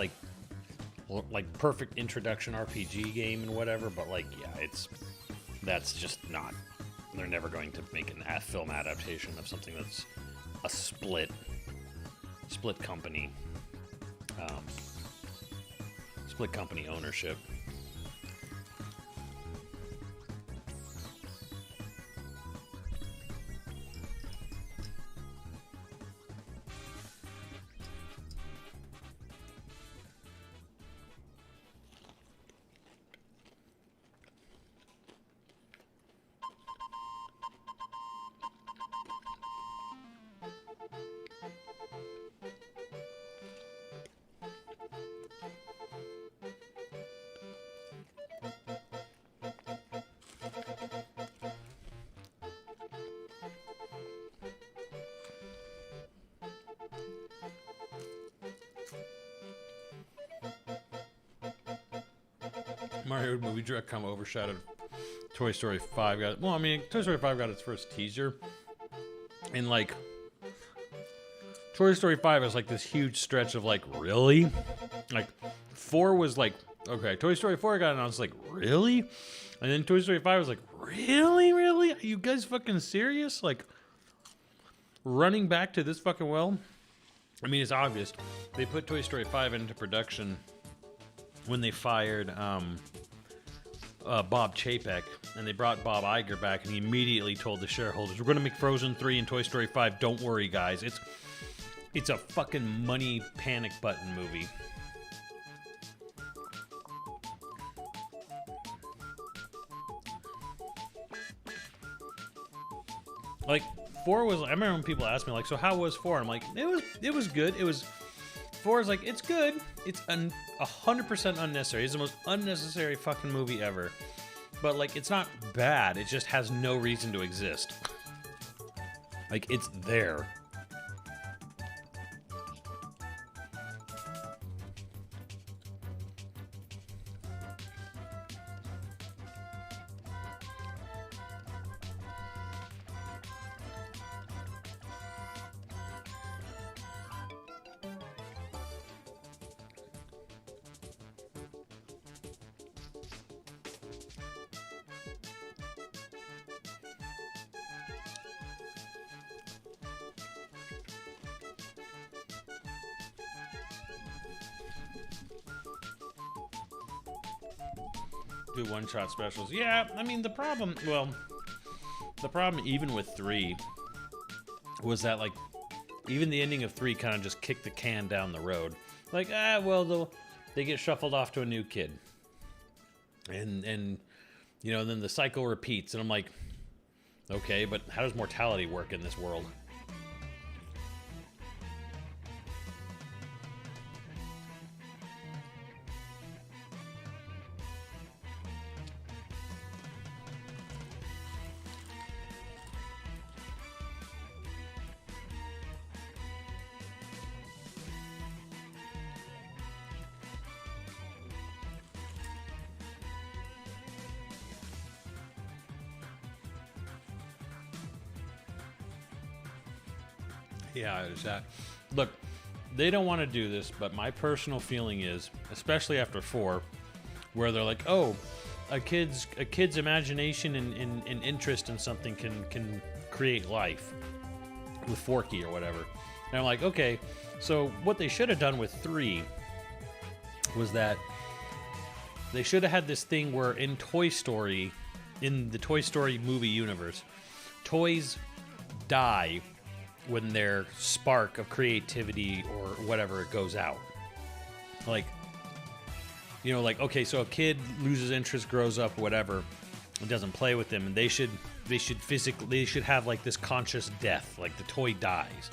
[SPEAKER 1] perfect introduction RPG game and whatever, but like, yeah, that's just not, they're never going to make a film adaptation of something that's a split company ownership. Mario movie direct come overshadowed Toy Story 5 Toy Story 5 got its first teaser, and like Toy Story 5 is like this huge stretch of like, really? Like 4 was like, okay, Toy Story 4 got announced, like, really? And then Toy Story 5 was like, really? Are you guys fucking serious? Like, running back to this fucking well? I mean, it's obvious. They put Toy Story 5 into production when they fired Bob Chapek, and they brought Bob Iger back, and he immediately told the shareholders, we're going to make Frozen 3 and Toy Story 5. Don't worry, guys. It's a fucking money panic button movie. Like, 4 was, I remember when people asked me, like, so how was 4? I'm like, it was good. 4 is like, it's good. It's 100% unnecessary. It's the most unnecessary fucking movie ever. But, like, it's not bad. It just has no reason to exist. Like, it's there. Do one-shot specials. Yeah, I mean, the problem even with 3 was that, like, even the ending of 3 kind of just kicked the can down the road. Like, well, they get shuffled off to a new kid. And you know, then the cycle repeats, and I'm like, okay, but how does mortality work in this world? Yeah, it's that. Look, they don't want to do this, but my personal feeling is, especially after 4, where they're like, oh, a kid's imagination and interest in something can create life with Forky or whatever. And I'm like, okay, so what they should have done with 3 was that They should have had this thing where in Toy Story, in the Toy Story movie universe, toys die when their spark of creativity or whatever goes out. Like, you know, like, okay, so a kid loses interest, grows up, whatever, and doesn't play with them, and they should have like this conscious death, like the toy dies.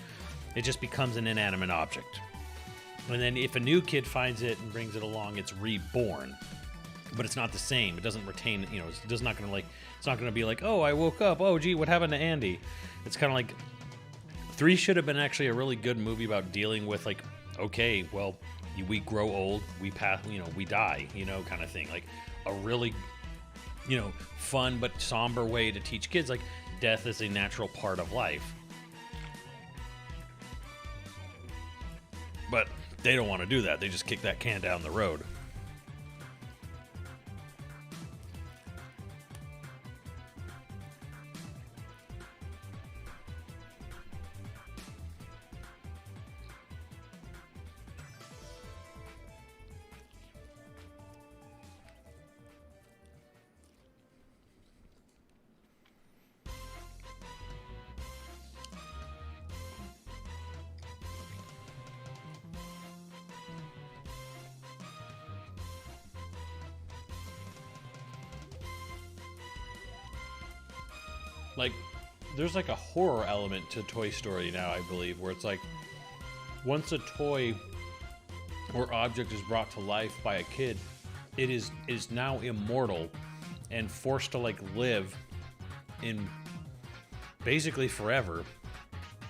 [SPEAKER 1] It just becomes an inanimate object. And then if a new kid finds it and brings it along, it's reborn. But it's not the same. It doesn't retain, you know, it's not gonna be like, oh, I woke up, oh gee, what happened to Andy? It's kind of like 3 should have been actually a really good movie about dealing with, like, okay, well, we grow old, we pass, you know, we die, you know, kind of thing. Like a really, you know, fun but somber way to teach kids, like, death is a natural part of life. But they don't want to do that. They just kick that can down the road. Like, there's like a horror element to Toy Story now, I believe, where it's like, once a toy or object is brought to life by a kid, it is now immortal and forced to, like, live in basically forever.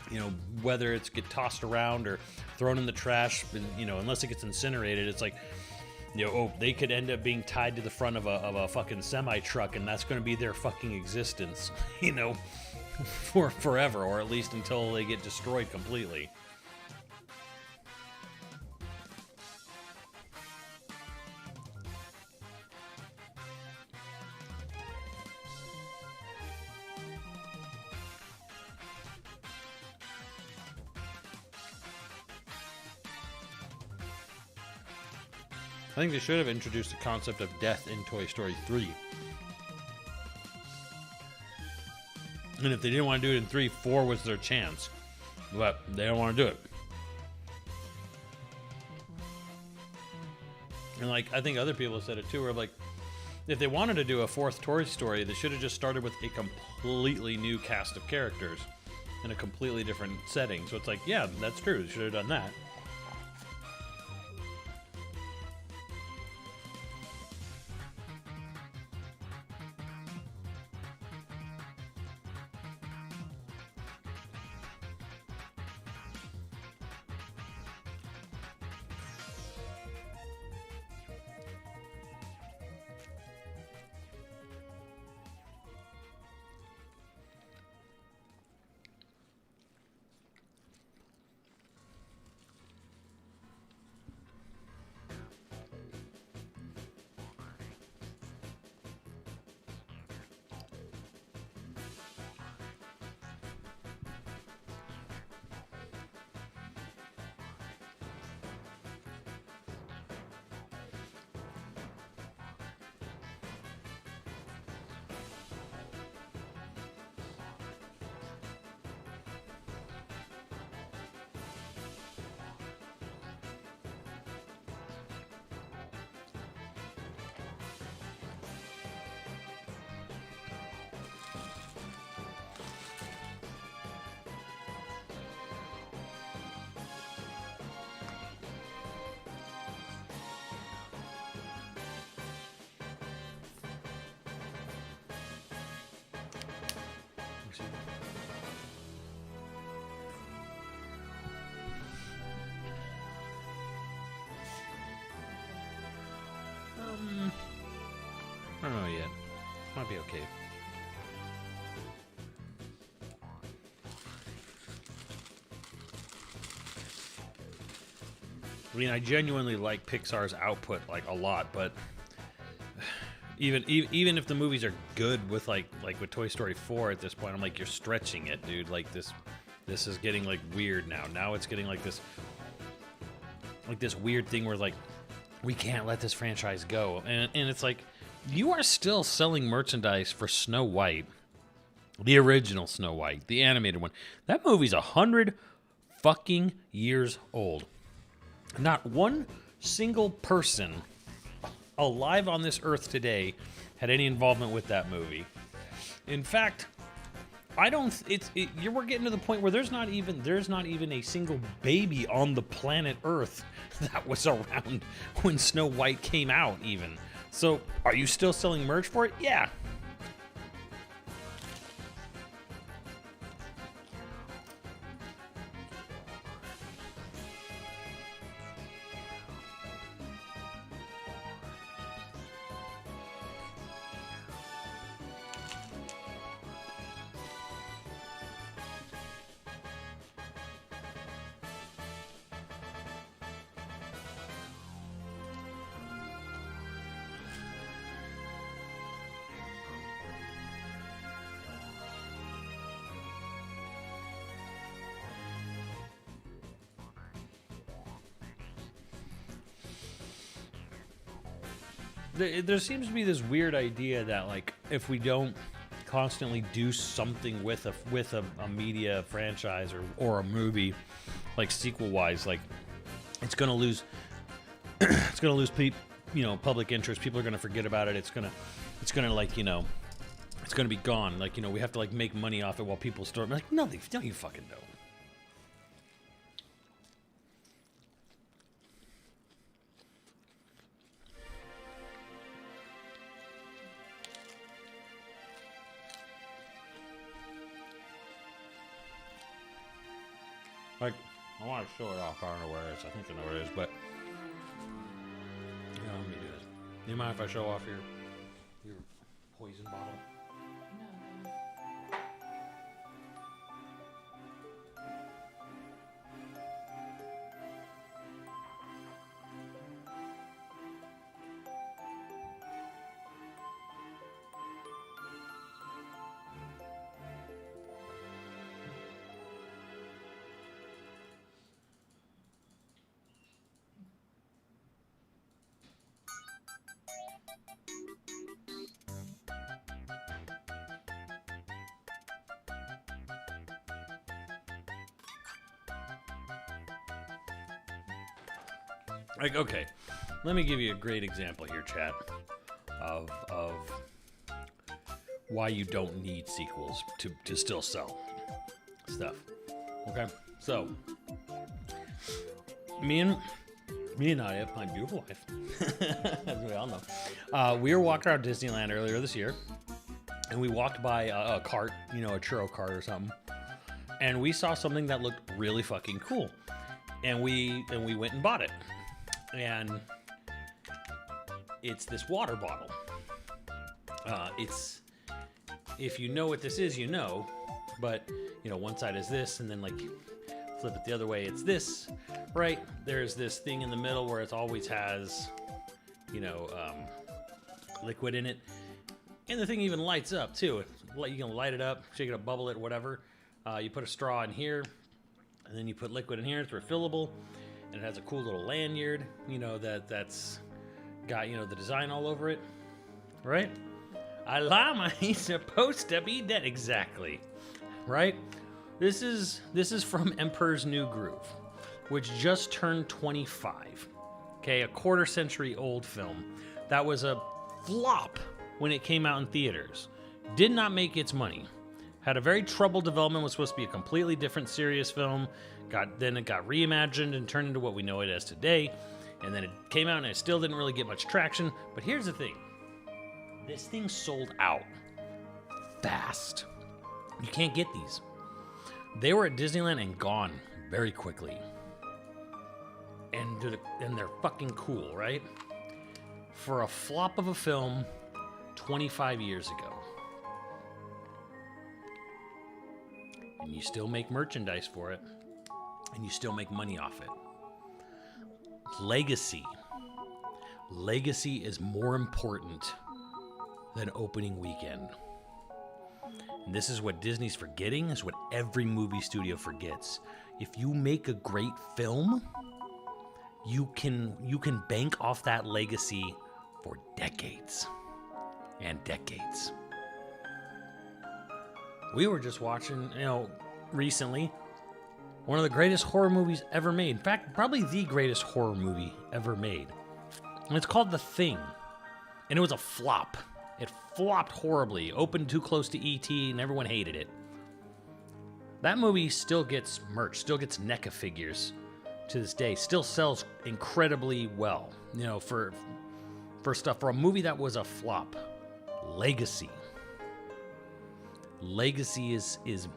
[SPEAKER 1] You know, whether it's get tossed around or thrown in the trash, and, you know, unless it gets incinerated, it's like, you know, oh, they could end up being tied to the front of a fucking semi-truck, and that's going to be their fucking existence, you know, for forever, or at least until they get destroyed completely. I think they should have introduced the concept of death in Toy Story 3. And if they didn't want to do it in 3, 4 was their chance. But they don't want to do it. And, like, I think other people said it too, where, like, if they wanted to do a 4th Toy Story, they should have just started with a completely new cast of characters in a completely different setting. So it's like, yeah, that's true. They should have done that. I don't know yet. Might be okay. I mean, I genuinely like Pixar's output, like, a lot, but even if the movies are good with like with Toy Story 4 at this point, I'm like, you're stretching it, dude. Like, this is getting, like, weird now. Now it's getting like this weird thing where, like, we can't let this franchise go. And it's like, you are still selling merchandise for Snow White, the original Snow White, the animated one. That movie's 100 fucking years old. Not one single person alive on this earth today had any involvement with that movie. In fact, we're getting to the point where there's not even a single baby on the planet Earth that was around when Snow White came out even. So, are you still selling merch for it? Yeah. There seems to be this weird idea that, like, if we don't constantly do something with a media franchise or a movie, like sequel wise, like it's gonna lose public interest. People are gonna forget about it. It's gonna like, it's gonna be gone. Like, we have to like make money off it while people start like, no, you fucking don't. Like, I want to show it off. I don't know where it is. I think I know where it is, but let me do this. Do you mind if I show off your poison bottle? Like, okay, let me give you a great example here, chat, of why you don't need sequels to still sell stuff. Okay, so me and Nadia, my beautiful wife, as we all know, we were walking around Disneyland earlier this year, and we walked by a cart, a churro cart or something, and we saw something that looked really fucking cool, and we went and bought it. And it's this water bottle. It's, if you know what this is, but one side is this, and then like flip it the other way, it's this, right? There's this thing in the middle where it always has, liquid in it, and the thing even lights up too. You can light it up, shake it up, bubble it, whatever. You put a straw in here, and then you put liquid in here. It's refillable. And it has a cool little lanyard, that's got, the design all over it, right? A llama is supposed to be dead, exactly, right? This is from Emperor's New Groove, which just turned 25. Okay, a quarter-century old film that was a flop when it came out in theaters. Did not make its money. Had a very troubled development. Was supposed to be a completely different, serious film. Then it got reimagined and turned into what we know it as today. And then it came out and it still didn't really get much traction. But here's the thing. This thing sold out fast. You can't get these. They were at Disneyland and gone very quickly. And they're fucking cool, right? For a flop of a film 25 years ago. And you still make merchandise for it. And you still make money off it. Legacy. Legacy is more important than opening weekend. And this is what Disney's forgetting. This is what every movie studio forgets. If you make a great film, you can bank off that legacy for decades and decades. We were just watching, recently, one of the greatest horror movies ever made. In fact, probably the greatest horror movie ever made. And it's called The Thing. And it was a flop. It flopped horribly, opened too close to E.T., and everyone hated it. That movie still gets merch, still gets NECA figures to this day, still sells incredibly well, for stuff, for a movie that was a flop. Legacy. Legacy is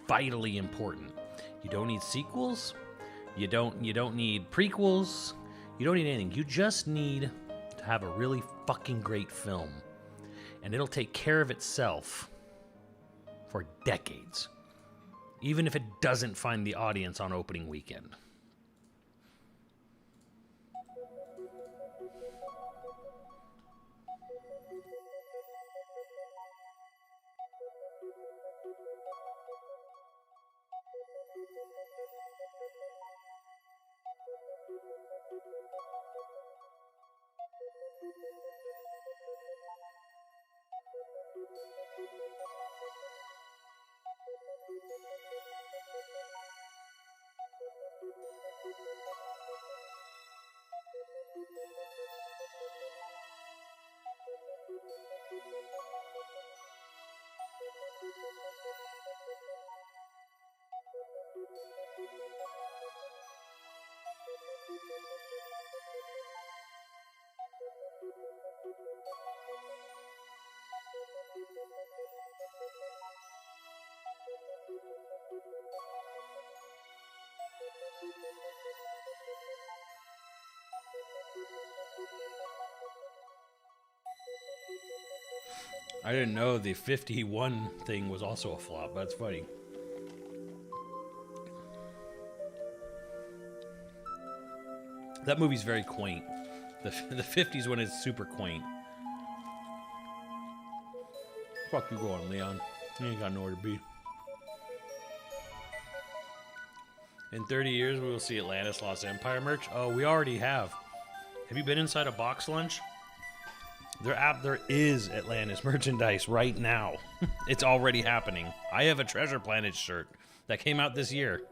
[SPEAKER 1] vitally important. You don't need sequels. You don't need prequels. You don't need anything. You just need to have a really fucking great film. And it'll take care of itself for decades. Even if it doesn't find the audience on opening weekend. I didn't know the 51 thing was also a flop. That's funny. That movie's very quaint. The 50s one is super quaint. Fuck you going, Leon. You ain't got nowhere to be. In 30 years, we will see Atlantis Lost Empire merch. Oh, we already have. Have you been inside a box lunch? There is Atlantis merchandise right now. It's already happening. I have a Treasure Planet shirt that came out this year.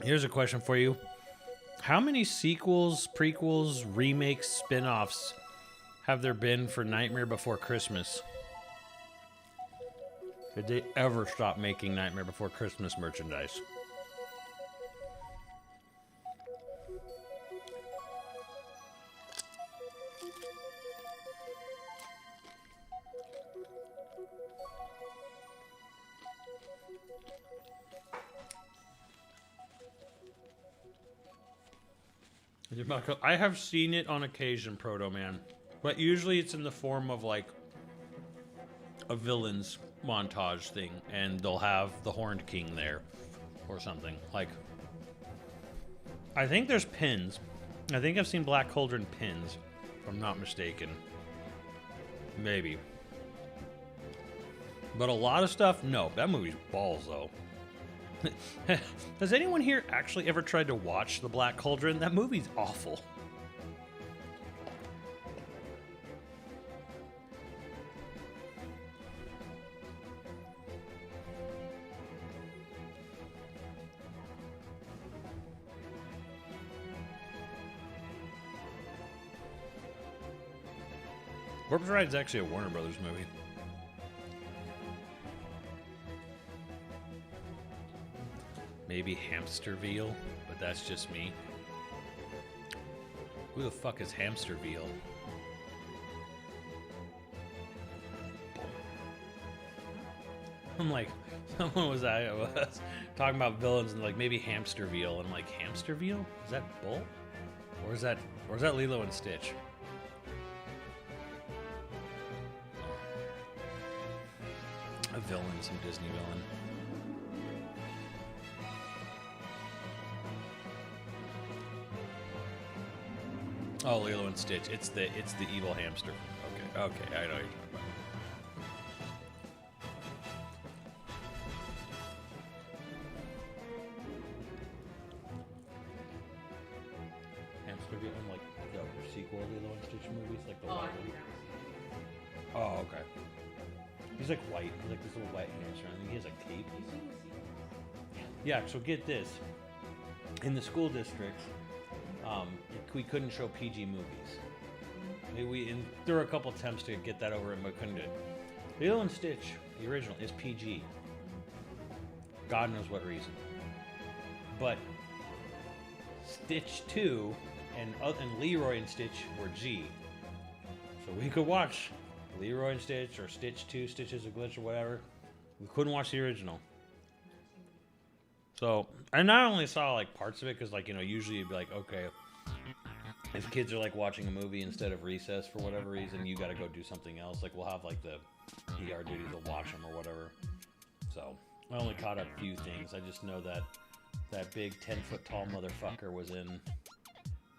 [SPEAKER 1] Here's a question for you. How many sequels, prequels, remakes, spin-offs have there been for Nightmare Before Christmas? Did they ever stop making Nightmare Before Christmas merchandise? I have seen it on occasion, Proto Man, but usually it's in the form of like a villain's montage thing, and they'll have the Horned King there or something. Like, I think there's pins. I think I've seen Black Cauldron pins, if I'm not mistaken. Maybe. But a lot of stuff, no. That movie's balls, though. Has anyone here actually ever tried to watch The Black Cauldron? That movie's awful. Corpse Bride is actually a Warner Brothers movie. Maybe Hamsterville, but that's just me. Who the fuck is Hamsterville? I'm like, someone was talking about villains and like maybe Hamsterville. I'm like, Hamsterville? Is that Bull? Or is that Lilo and Stitch? A villain, some Disney villain. Oh, Lilo and Stitch. It's the evil hamster. Okay, I know what you're talking about. Have you like the sequel of the Lilo and Stitch movies, like the
[SPEAKER 8] Oh,
[SPEAKER 1] white
[SPEAKER 8] I've
[SPEAKER 1] one?
[SPEAKER 8] never seen it.
[SPEAKER 1] Oh, okay. He's like white. He's like this little white hamster. I think he has like tape.
[SPEAKER 8] You've seen the sequels?
[SPEAKER 1] Yeah. So get this. In the school districts, we couldn't show PG movies. There were a couple attempts to get that over, and we couldn't do it. Lilo and Stitch, the original, is PG. God knows what reason. But Stitch 2 and Leroy and Stitch were G. So we could watch Leroy and Stitch or Stitch 2, Stitches a Glitch or whatever. We couldn't watch the original. So I not only saw like parts of it, because like, you know, usually you'd be like, okay, if kids are like watching a movie instead of recess for whatever reason, you got to go do something else. Like we'll have like the ER duty to watch them or whatever. So I only caught a few things. I just know that that big 10-foot tall motherfucker was in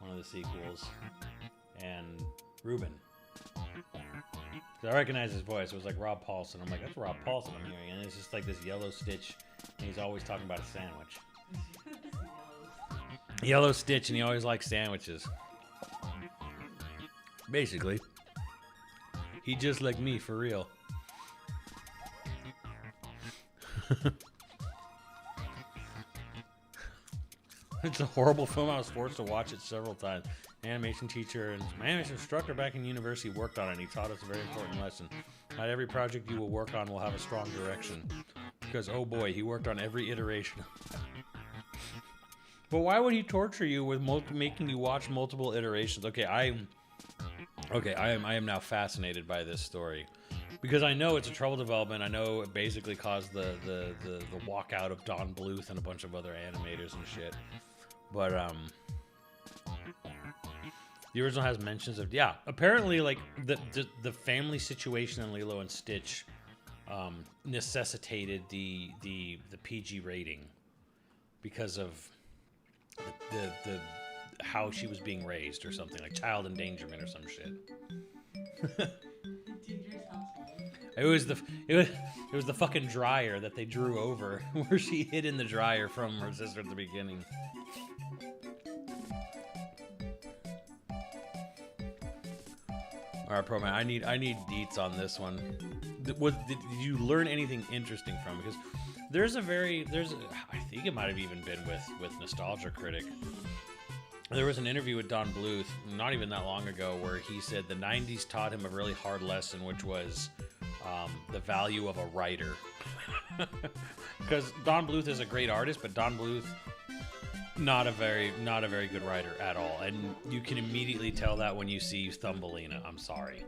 [SPEAKER 1] one of the sequels, and Ruben. I recognize his voice. It was like Rob Paulson. I'm like, that's Rob Paulson I'm hearing, and it's just like this yellow Stitch, and he's always talking about a sandwich. Yellow Stitch, and he always likes sandwiches. Basically, he just like me for real. It's a horrible film. I was forced to watch it several times. Animation teacher and my animation instructor back in university worked on it. And he taught us a very important lesson. Not every project you will work on will have a strong direction. Because, oh boy, he worked on every iteration. But why would he torture you with making you watch multiple iterations? Okay, I am now fascinated by this story. Because I know it's a trouble development. I know it basically caused the walkout of Don Bluth and a bunch of other animators and shit. But the original has mentions of, yeah, apparently like the family situation in Lilo and Stitch necessitated the PG rating because of the how she was being raised or something, like child endangerment or some shit. It was the fucking dryer that they drew over, where she hid in the dryer from her sister at the beginning. All right, Pro Man, I need deets on this one. Did you learn anything interesting from it? Because I think it might have even been with Nostalgia Critic. There was an interview with Don Bluth not even that long ago where he said the 90s taught him a really hard lesson, which was the value of a writer. Because Don Bluth is a great artist, but Don Bluth not a very good writer at all, and you can immediately tell that when you see Thumbelina. I'm sorry.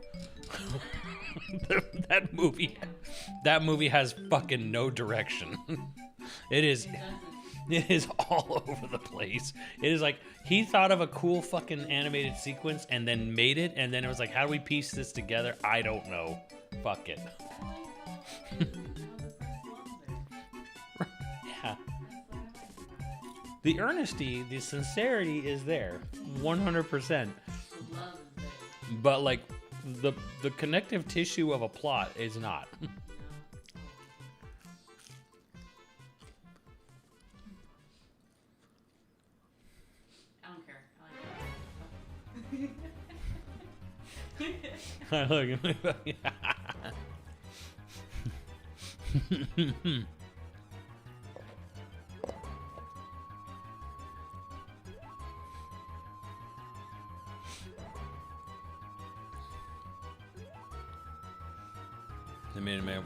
[SPEAKER 1] that movie has fucking no direction. It is all over the place. It is like he thought of a cool fucking animated sequence and then made it, and then it was like, how do we piece this together? I don't know. Fuck it. Yeah. The earnesty, the sincerity is there, 100%. But like the connective tissue of a plot is not.
[SPEAKER 8] I don't care. I like it.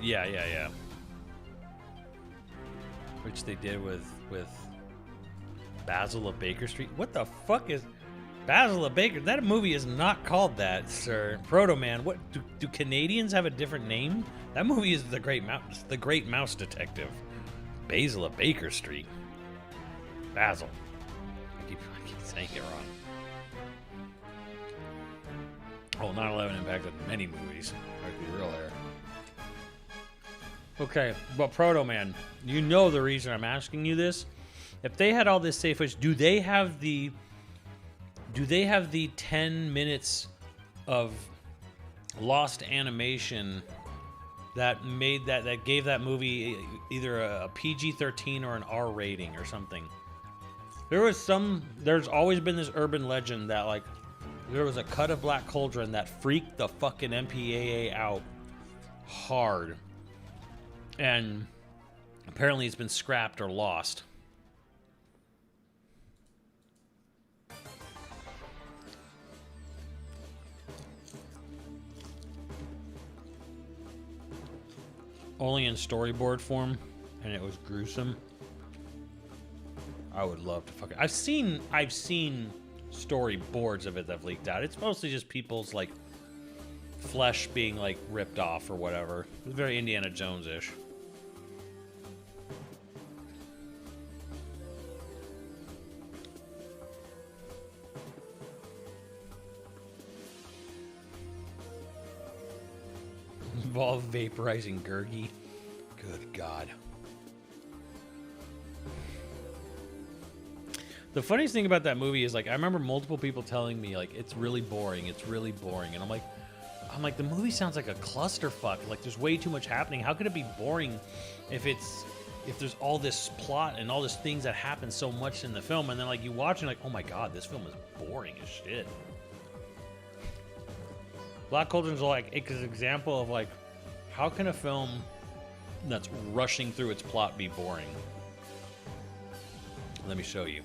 [SPEAKER 1] Yeah. Which they did with Basil of Baker Street. What the fuck is Basil of Baker? That movie is not called that, sir. Proto Man. What do Canadians have a different name? That movie is The Great Mouse Detective. Basil of Baker Street. Basil. I keep saying it wrong. Oh, 9/11 impacted many movies. I'd be real there. Okay, but Proto Man, you know the reason I'm asking you this. If they had all this safe footage, do they have the 10 minutes of lost animation that gave that movie either a PG-13 or an R rating or something? There's always been this urban legend that like there was a cut of Black Cauldron that freaked the fucking MPAA out hard, and apparently it's been scrapped or lost. Only in storyboard form, and it was gruesome. I would love to fucking. I've seen storyboards of it that have leaked out. It's mostly just people's like flesh being like ripped off or whatever. It's very Indiana Jones-ish. Involve vaporizing Gurgi. Good God. The funniest thing about that movie is like I remember multiple people telling me like it's really boring, and I'm like the movie sounds like a clusterfuck. Like there's way too much happening. How could it be boring if there's all this plot and all these things that happen so much in the film, and then like you watch and like, oh my God, this film is boring as shit. Black Cauldron's like an example of like how can a film that's rushing through its plot be boring? Let me show you.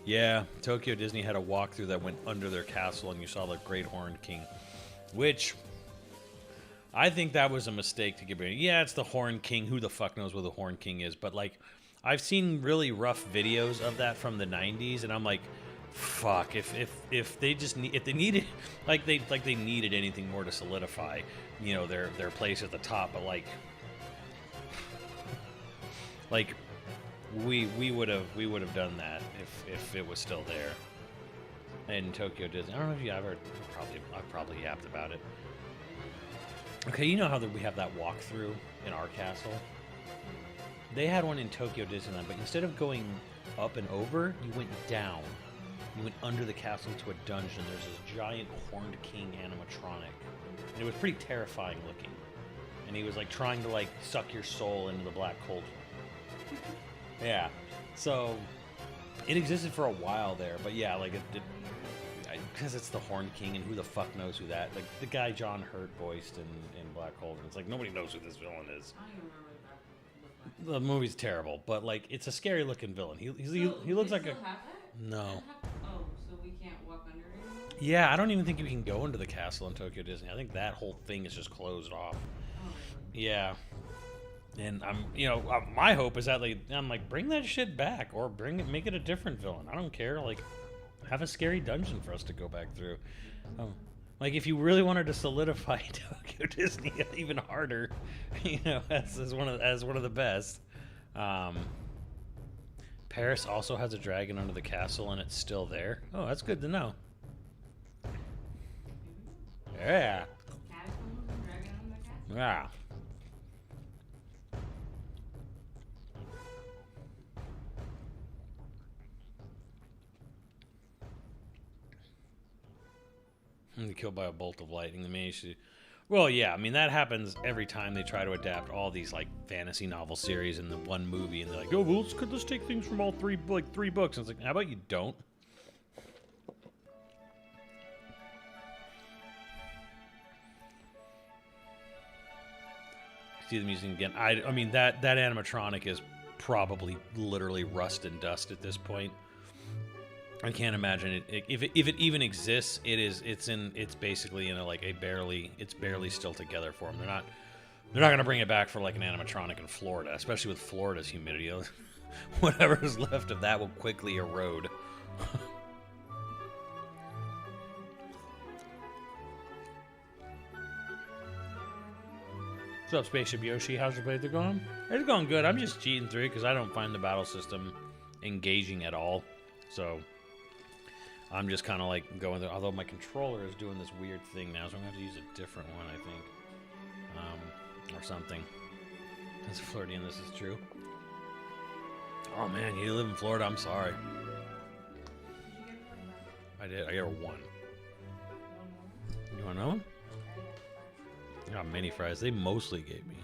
[SPEAKER 1] Yeah, Tokyo Disney had a walkthrough that went under their castle and you saw the Great Horned King, which I think that was a mistake to give it. Yeah, it's the Horned King. Who the fuck knows what the Horned King is? But like, I've seen really rough videos of that from the 90s, and I'm like, fuck. If they just if they needed they needed anything more to solidify, you know, their place at the top, but like we would have done that if it was still there. In Tokyo Disney, I don't know if you ever I've probably yapped about it. Okay, you know how we have that walkthrough in our castle? They had one in Tokyo Disneyland, but instead of going up and over, you went down. You went under the castle to a dungeon. There's this giant Horned King animatronic. And it was pretty terrifying looking. And he was like trying to like suck your soul into the Black Cauldron. Yeah. So it existed for a while there, but yeah, like because it's the Horned King, and who the fuck knows who that? Like the guy John Hurt voiced in Black Cauldron. It's like nobody knows who this villain is.
[SPEAKER 8] I don't even remember what that.
[SPEAKER 1] The movie's terrible, but like it's a scary looking villain. He looks like a no.
[SPEAKER 8] Oh, so we can't walk under it?
[SPEAKER 1] Yeah, I don't even think you can go into the castle in Tokyo Disney. I think that whole thing is just closed off.
[SPEAKER 8] Oh.
[SPEAKER 1] Yeah. And my hope is that I'm like, bring that shit back, or make it a different villain. I don't care. Like, have a scary dungeon for us to go back through. Oh, like if you really wanted to solidify Tokyo Disney even harder, as one of the best. Paris also has a dragon under the castle, and it's still there. Oh, that's good to know. Yeah.
[SPEAKER 8] Catacombs and dragon on the castle?
[SPEAKER 1] Yeah. Killed by a bolt of lightning. Well, yeah, I mean that happens every time they try to adapt all these like fantasy novel series in the one movie, and they're like, "Oh, well, let's take things from all three books." And it's like, how about you don't? See them using again. I mean that animatronic is probably literally rust and dust at this point. I can't imagine it. If it even exists, it's basically in it's barely still together for them. They're not gonna bring it back for like an animatronic in Florida, especially with Florida's humidity. Whatever's left of that will quickly erode. What's up, Spaceship Yoshi? How's your playthrough going? It's going good. I'm just cheating through it because I don't find the battle system engaging at all. So I'm just kind of like going there. Although my controller is doing this weird thing now, so I'm going to have to use a different one, I think. Or something. That's Floridian, this is true. Oh man, you live in Florida, I'm sorry. I did, I gave her one. You want another one? I got mini fries, they mostly gave me.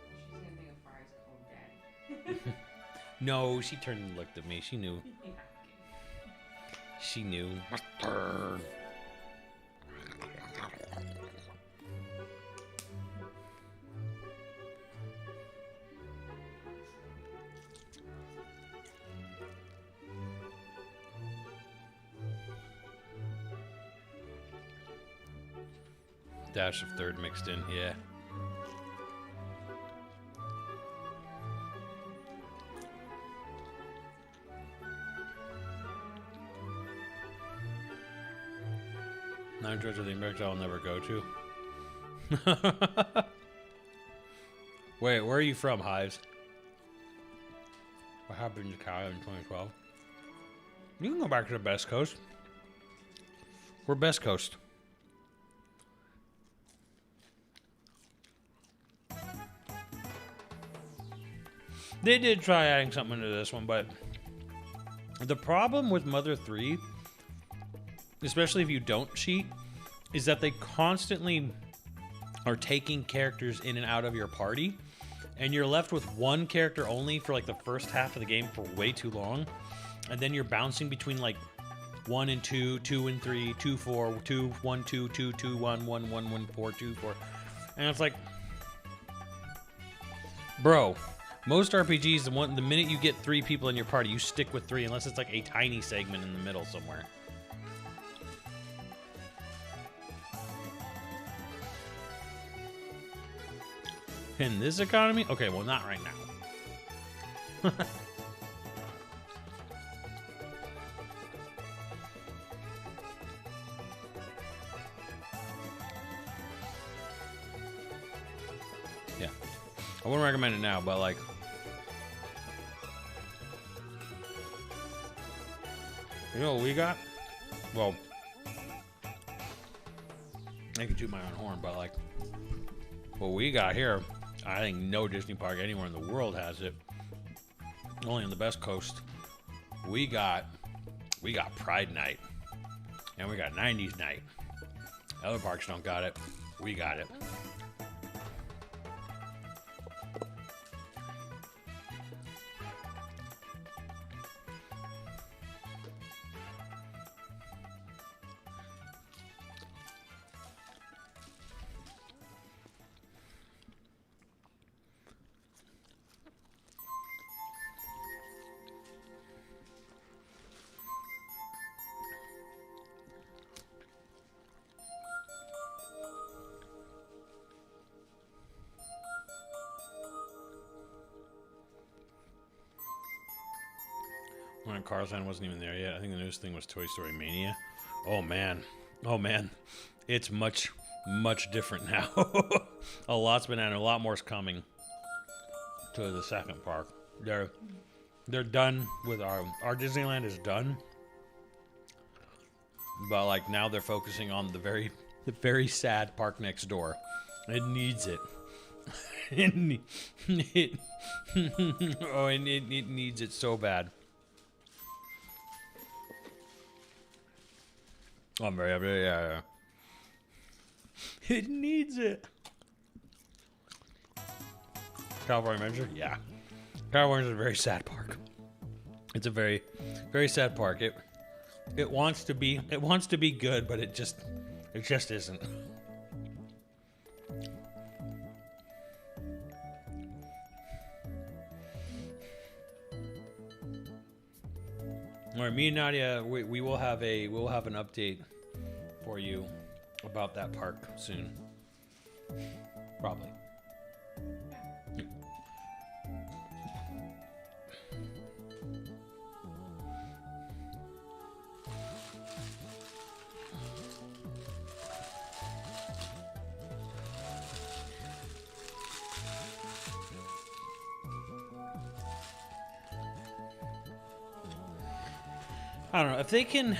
[SPEAKER 8] She's gonna think of fries cold daddy.
[SPEAKER 1] No, she turned and looked at me, she knew. She knew. Dash of third mixed in, yeah. Nine Georgia the America I'll never go to. Wait, where are you from, Hives? What happened to Kyle in 2012? You can go back to the Best Coast. We're Best Coast. They did try adding something into this one, but the problem with Mother 3, especially if you don't cheat, is that they constantly are taking characters in and out of your party, and you're left with one character only for like the first half of the game for way too long, and then you're bouncing between like 1 and 2, 2 and 3, 2, 4, 2, 1, 2, 2, 2, 1, 1, 1, 1, 4, 2, 4, and it's like, bro. Most RPGs, the minute you get 3 people in your party, you stick with 3 unless it's like a tiny segment in the middle somewhere. In this economy? Okay, well, not right now. Yeah. I wouldn't recommend it now, but like... You know what we got? Well, I can toot my own horn, but like, what we got here, I think no Disney park anywhere in the world has it. Only on the Best Coast. We got Pride Night, and we got 90s Night. Other parks don't got it. We got it. When Cars Land wasn't even there yet. I think the newest thing was Toy Story Mania. Oh man. Oh man. It's much, much different now. A lot's been added. A lot more's coming to the second park. They're done with our Disneyland is done. But like now they're focusing on the very sad park next door. It needs it. it needs it so bad. Oh, I'm very happy. Yeah. It needs it. California Adventure? Yeah. California is a very sad park. It's a very, very sad park. It wants to be good, but it just isn't. All right, me and Nadia, we will have an update for you about that park soon. Probably. I don't know if they can,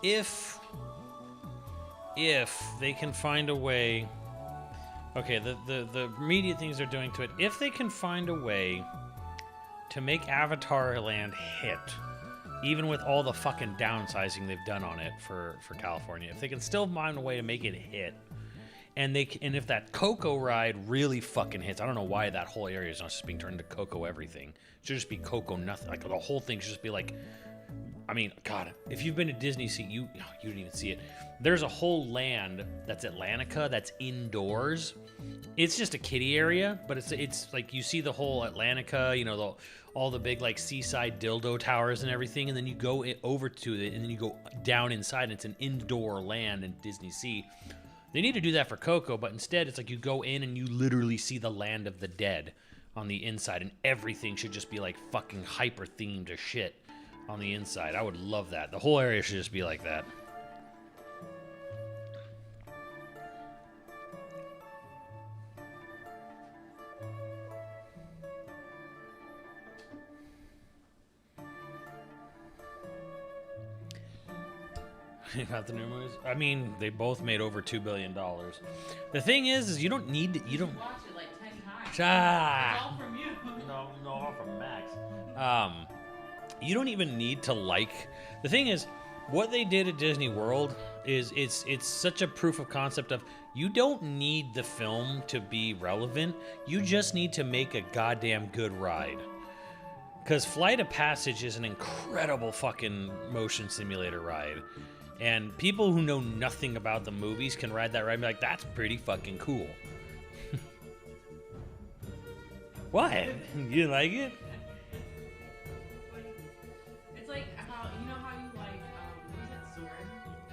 [SPEAKER 1] if they can find a way. Okay, the immediate things they're doing to it. If they can find a way to make Avatar Land hit, even with all the fucking downsizing they've done on it for California, if they can still find a way to make it hit, and if that Coco ride really fucking hits, I don't know why that whole area is not just being turned into Coco everything. It should just be Coco nothing. Like the whole thing should just be like, I mean, God, if you've been to Disney Sea, you didn't even see it. There's a whole land that's Atlantica that's indoors. It's just a kiddie area, but it's like you see the whole Atlantica, you know, all the big like seaside dildo towers and everything, and then you go over to it, and then you go down inside, and it's an indoor land in Disney Sea. They need to do that for Coco, but instead it's like you go in and you literally see the land of the dead on the inside, and everything should just be like fucking hyper themed as shit on the inside. I would love that. The whole area should just be like that. Got the new movies? I mean, they both made over $2 billion. The thing is you don't need to, you don't
[SPEAKER 8] Watch it like 10 times.
[SPEAKER 1] Ah.
[SPEAKER 8] It's all from you.
[SPEAKER 1] No, all from Max. You don't even need to like. The thing is, what they did at Disney World is it's such a proof of concept of you don't need the film to be relevant. You just need to make a goddamn good ride. Because Flight of Passage is an incredible fucking motion simulator ride. And people who know nothing about the movies can ride that ride and be like, that's pretty fucking cool. What? You like it?
[SPEAKER 8] It's like how you know how you like what is that, Soren?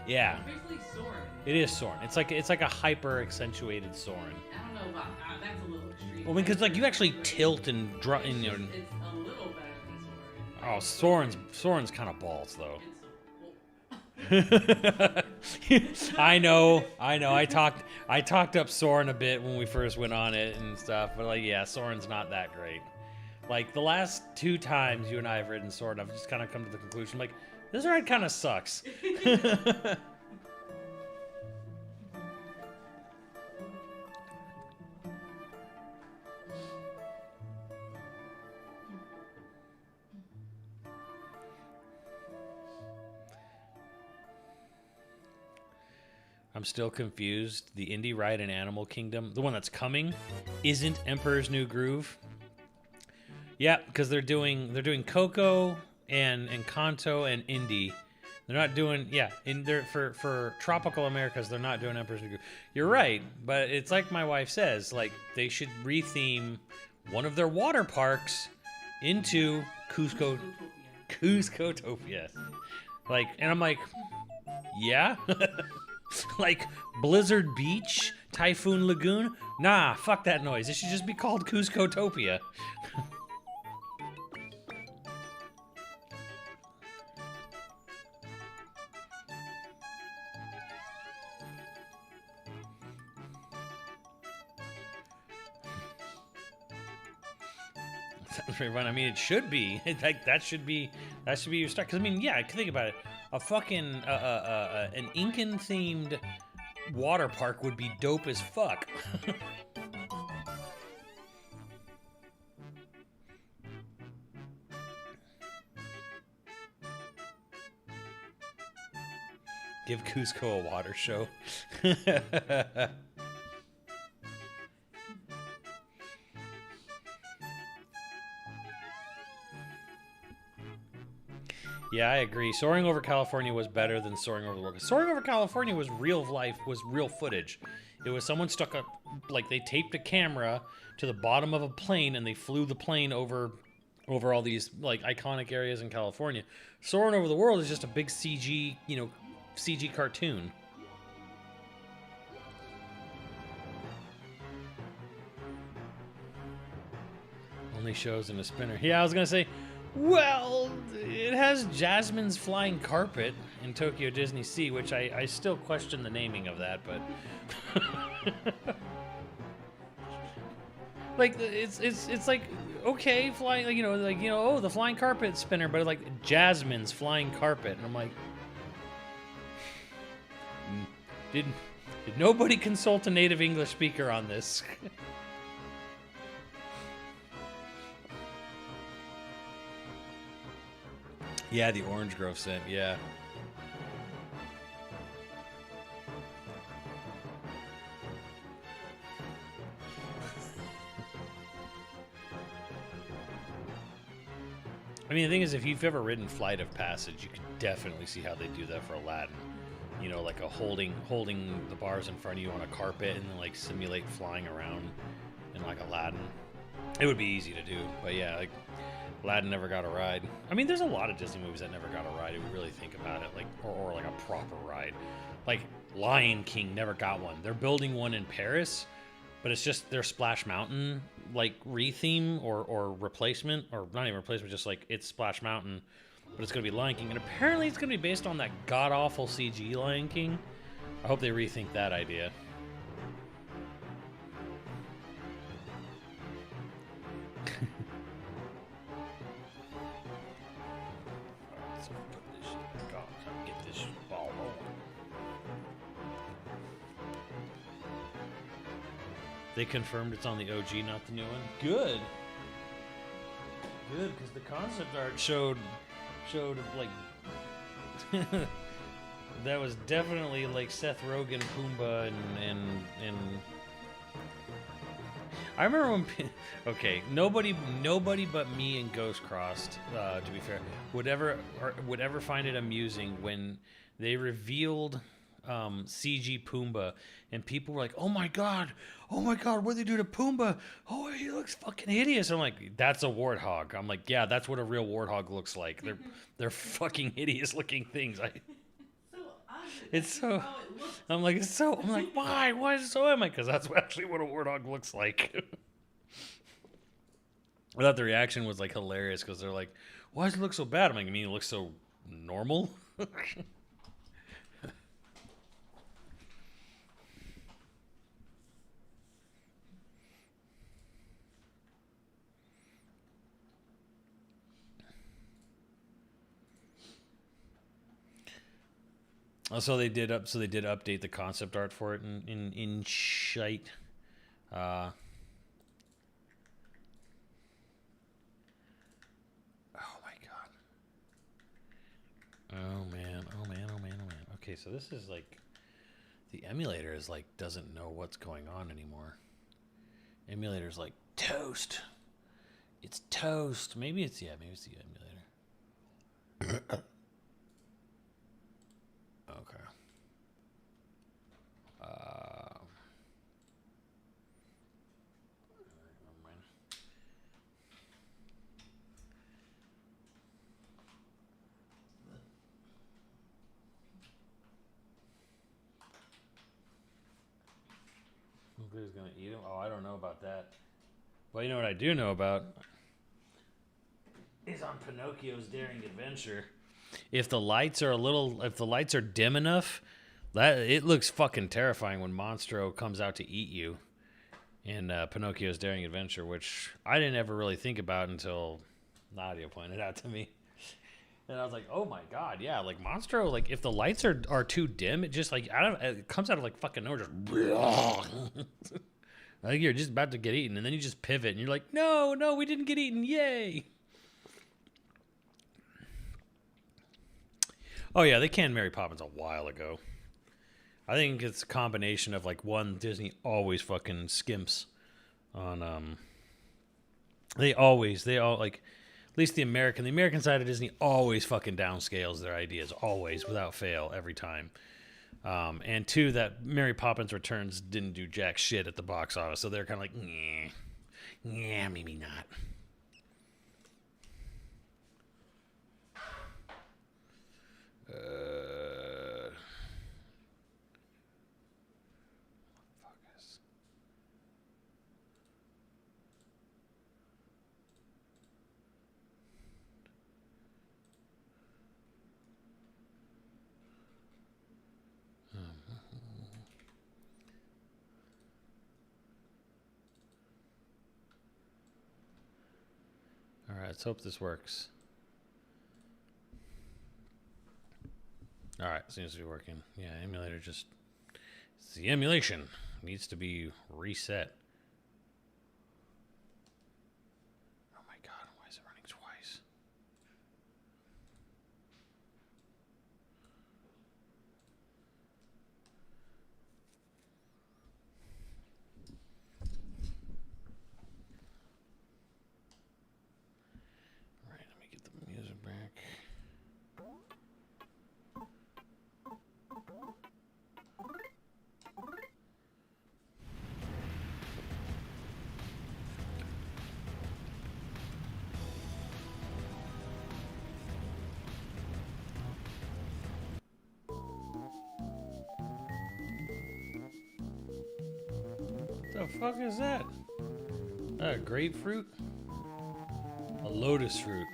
[SPEAKER 1] Yeah.
[SPEAKER 8] It's basically Soren.
[SPEAKER 1] It is Soren. It's like a hyper accentuated Soren.
[SPEAKER 8] I don't know about that's a little extreme.
[SPEAKER 1] Well, because like you actually tilt and draw in your.
[SPEAKER 8] It's a little better than Soren.
[SPEAKER 1] Oh, Soren's kind of balls though.
[SPEAKER 8] It's
[SPEAKER 1] I know. I talked up Soren a bit when we first went on it and stuff, but like, yeah, Soren's not that great. Like the last 2 times you and I have ridden Soren, I've just kind of come to the conclusion, like, this ride kind of sucks. I'm still confused. The indie ride in Animal Kingdom, the one that's coming, isn't Emperor's New Groove. Yeah, because they're doing Coco and Kanto and Indy. They're not doing for tropical Americas. They're not doing Emperor's New Groove. You're right, but it's like my wife says, like they should retheme one of their water parks into Cuscotopia. Like, and I'm like, yeah. Like Blizzard Beach, Typhoon Lagoon? Nah, fuck that noise. It should just be called Cuscotopia. Sounds pretty fun. I mean, it should be. Like that should be your start. Because I mean, yeah, think about it. A fucking an Incan themed water park would be dope as fuck. Give Cusco a water show. Yeah, I agree. Soaring Over California was better than Soaring Over the World. Soaring Over California was real life, was real footage. It was someone stuck up, like they taped a camera to the bottom of a plane and they flew the plane over all these like iconic areas in California. Soaring Over the World is just a big CG, CG cartoon. Only shows in a spinner. Yeah, I was gonna say, well, it has Jasmine's Flying Carpet in Tokyo Disney Sea, which I still question the naming of that, but Like it's like okay, flying, like, oh, the flying carpet spinner, but like Jasmine's flying carpet, and I'm like, did nobody consult a native English speaker on this? Yeah, the orange grove scent, yeah. I mean, the thing is, if you've ever ridden Flight of Passage, you can definitely see how they do that for Aladdin. You know, like holding the bars in front of you on a carpet and then like simulate flying around in like Aladdin. It would be easy to do, but yeah, like Aladdin never got a ride. I mean, there's a lot of Disney movies that never got a ride if we really think about it, like or like a proper ride. Like Lion King never got one. They're building one in Paris, but it's just their Splash Mountain like retheme or replacement, or not even replacement, just like it's Splash Mountain, but it's gonna be Lion King, and apparently it's gonna be based on that god awful CG Lion King. I hope they rethink that idea. Let's put this shit back on. Get this ball rolling. They confirmed it's on the OG, not the new one. Good. Good, because the concept art showed like that was definitely like Seth Rogen, Pumbaa, and I remember when okay, nobody but me and Ghost Crossed, to be fair, would ever find it amusing when they revealed CG Pumbaa, and people were like, oh my god, what they do to Pumbaa? Oh, he looks fucking hideous. I'm like, that's a warthog. I'm like, yeah, that's what a real warthog looks like. They're fucking hideous looking things. It's so. I'm like, why? Why is it so? I'm like, because that's actually what a warthog looks like. I thought the reaction was like hilarious because they're like, why does it look so bad? I'm like, I mean, it looks so normal. So they did update the concept art for it in shite. Oh my god. Oh man. Okay, so this is like the emulator is like doesn't know what's going on anymore. Emulator's like toast. It's toast. Maybe it's the emulator. Okay. Never mind. Who's gonna eat him? Oh, I don't know about that. Well, you know what I do know about is on Pinocchio's Daring Adventure. If the lights are dim enough, that it looks fucking terrifying when Monstro comes out to eat you in Pinocchio's Daring Adventure, which I didn't ever really think about until Nadia pointed out to me. And I was like, oh my god, yeah, like Monstro, like if the lights are too dim, it just like it comes out of like fucking nowhere, just like you're just about to get eaten, and then you just pivot and you're like, no, we didn't get eaten, yay. Oh yeah, they canned Mary Poppins a while ago. I think it's a combination of like one, Disney always fucking skimps on they all like, at least the American side of Disney always fucking downscales their ideas, always, without fail, every time. And two, that Mary Poppins Returns didn't do jack shit at the box office, so they're kind of like, yeah, maybe not. Focus. Alright, let's hope this works. Alright, seems to be working. Yeah, emulator just... It's the emulation. Needs to be reset. Oh my god, why is it running twice? Alright, let me get the music back. The fuck is that? A grapefruit? A lotus fruit.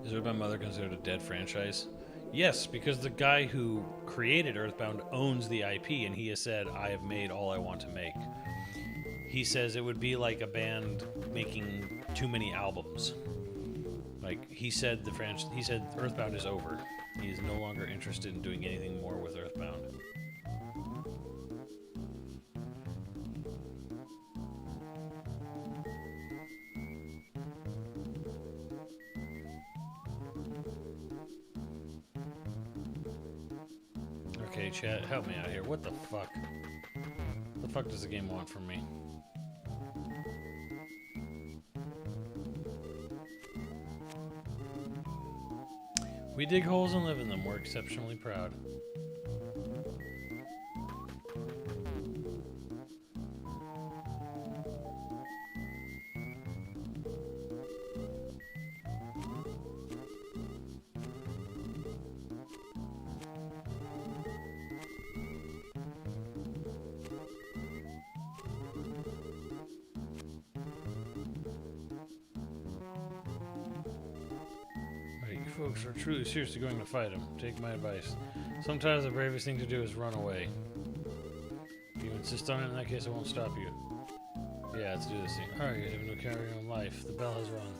[SPEAKER 1] Is Earthbound Mother considered a dead franchise? Yes, because the guy who created Earthbound owns the IP, and he has said, I have made all I want to make. He says it would be like a band making too many albums. Like, he said Earthbound is over. He is no longer interested in doing anything more with Earthbound. Okay, chat, help me out here. What the fuck? What the fuck does the game want from me? We dig holes and live in them. We're exceptionally proud. Folks are truly seriously going to fight him. Take my advice. Sometimes the bravest thing to do is run away. If you insist on it, in that case I won't stop you. Yeah, let's do this thing. Alright, you have no carry on life. The bell has rung.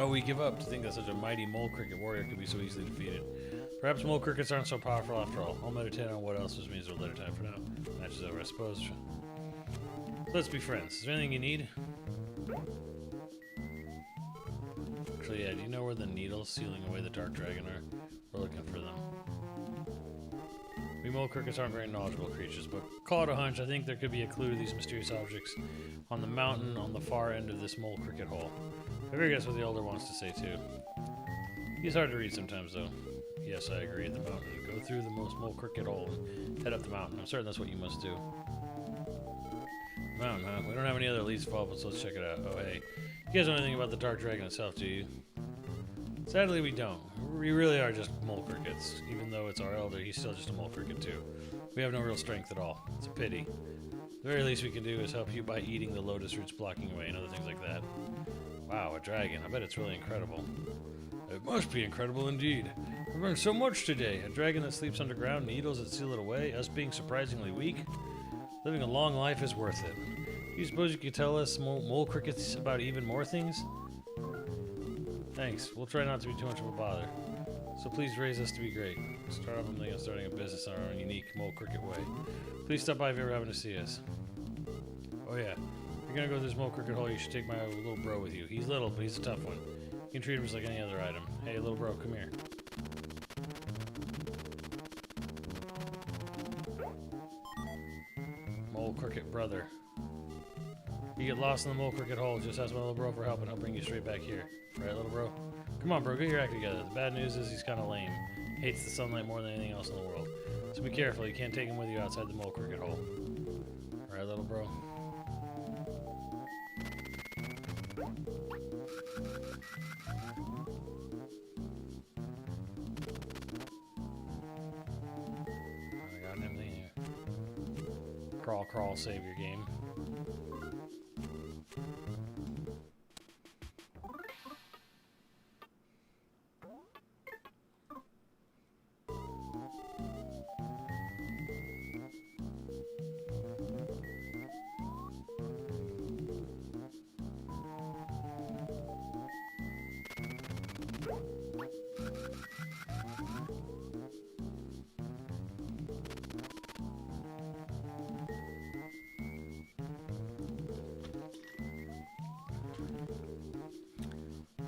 [SPEAKER 1] We give up to think that such a mighty mole cricket warrior could be so easily defeated. Perhaps mole crickets aren't so powerful after all. I'll meditate on what else this means at a later time for now. Match is over, I suppose. So let's be friends. Is there anything you need? Actually, yeah, do you know where the needles sealing away the Dark Dragon are? We're looking for them. We mole crickets aren't very knowledgeable creatures, but call it a hunch. I think there could be a clue to these mysterious objects on the mountain on the far end of this mole cricket hole. I figure that's what the Elder wants to say, too. He's hard to read sometimes, though. Yes, I agree. The mountain. Go through the most mole cricket hole and head up the mountain. I'm certain that's what you must do. Mountain, huh? We don't have any other leads to follow, so let's check it out. Oh, hey. You guys know anything about the Dark Dragon itself, do you? Sadly, we don't. We really are just mole crickets. Even though it's our Elder, he's still just a mole cricket, too. We have no real strength at all. It's a pity. The very least we can do is help you by eating the lotus roots blocking away and other things like that. Wow, a dragon. I bet it's really incredible. It must be incredible indeed. I've learned so much today. A dragon that sleeps underground, needles that seal it away, us being surprisingly weak. Living a long life is worth it. Do you suppose you could tell us mole crickets about even more things? Thanks. We'll try not to be too much of a bother. So please raise us to be great. Start off on starting a business in our own unique mole cricket way. Please stop by if you ever happen to see us. Oh yeah. If you're gonna go to this mole cricket hole, you should take my little bro with you. He's little, but he's a tough one. You can treat him just like any other item. Hey, little bro, come here. Mole cricket brother. You get lost in the mole cricket hole, just ask my little bro for help and I'll bring you straight back here. Right, little bro? Come on, bro, get your act together. The bad news is he's kind of lame. Hates the sunlight more than anything else in the world. So be careful, you can't take him with you outside the mole cricket hole. Right, little bro? I got anything here. Crawl, crawl, save your game.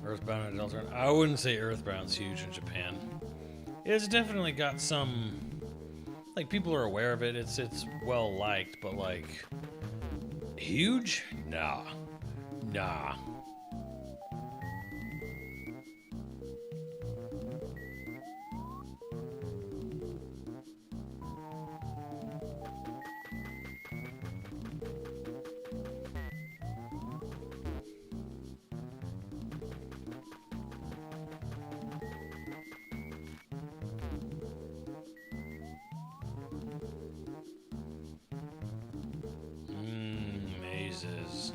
[SPEAKER 1] Earthbound and Deltarune. I wouldn't say Earthbound's huge in Japan. It's definitely got some, like, people are aware of it. It's well liked, but like huge? Nah. Nah. Mazes.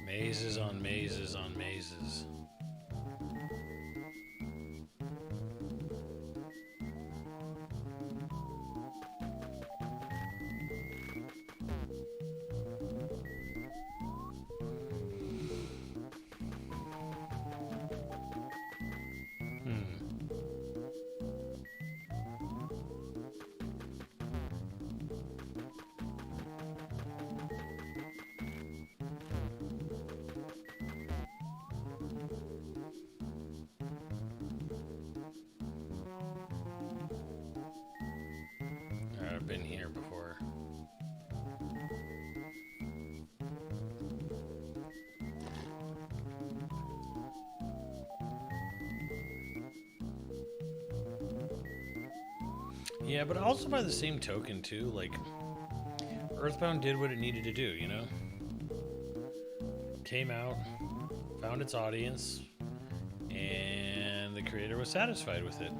[SPEAKER 1] Mazes on mazes on mazes. I've been here before. Yeah, but also by the same token too, like Earthbound did what it needed to do, you know? Came out, found its audience, and the creator was satisfied with it.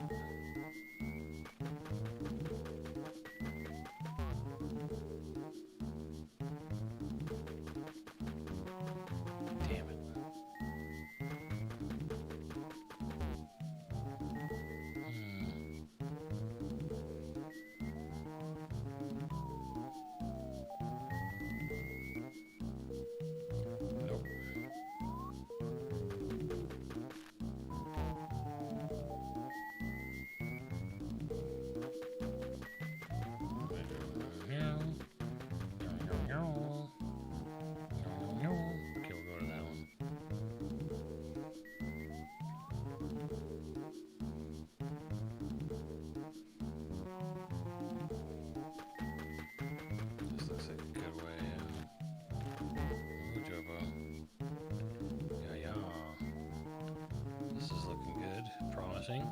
[SPEAKER 1] Damn it. Nope. Okay, we'll go to that one. This looks like a good way. Ooh, Jobo. Yeah, yeah. This is looking good. Promising.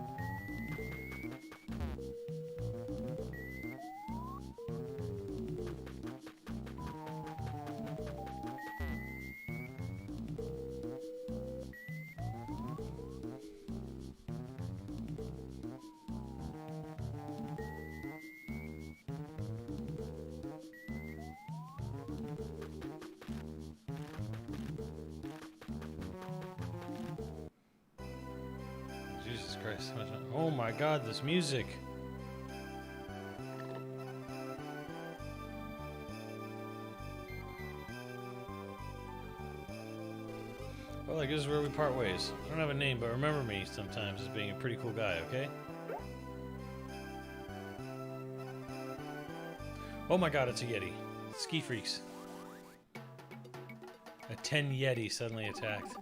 [SPEAKER 1] Jesus Christ. Oh my god, this music. Well, I guess this is where we part ways. I don't have a name, but remember me sometimes as being a pretty cool guy, okay? Oh my god, it's a Yeti. Ski freaks. A 10 Yeti suddenly attacked.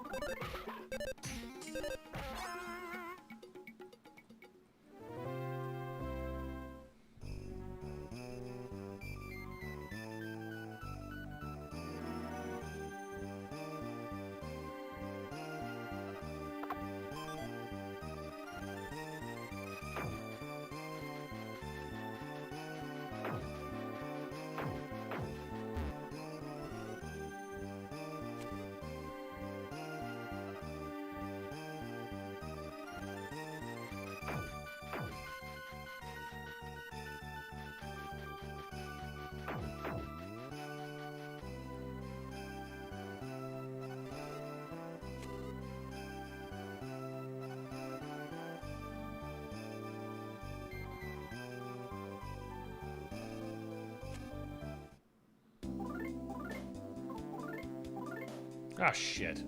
[SPEAKER 1] Ah, shit.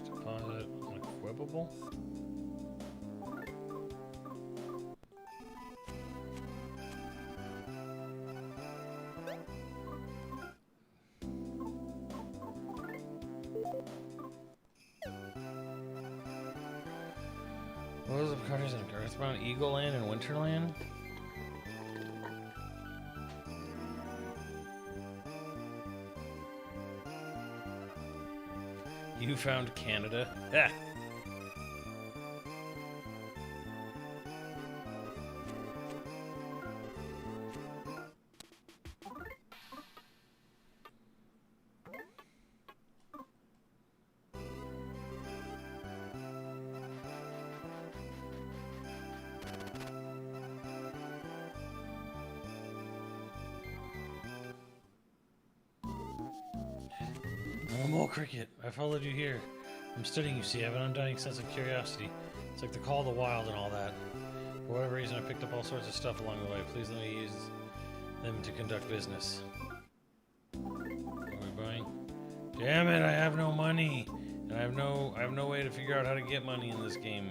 [SPEAKER 1] Deposit unequipable. What was the countries in Earthbound, Eagle Land, and Winterland? You found Canada? Ha! Mole Cricket, I followed you here. I'm studying, you see. I have an undying sense of curiosity. It's like the call of the wild and all that. For whatever reason, I picked up all sorts of stuff along the way. Please let me use them to conduct business. What are we buying? Damn it, I have no money. And I have no way to figure out how to get money in this game.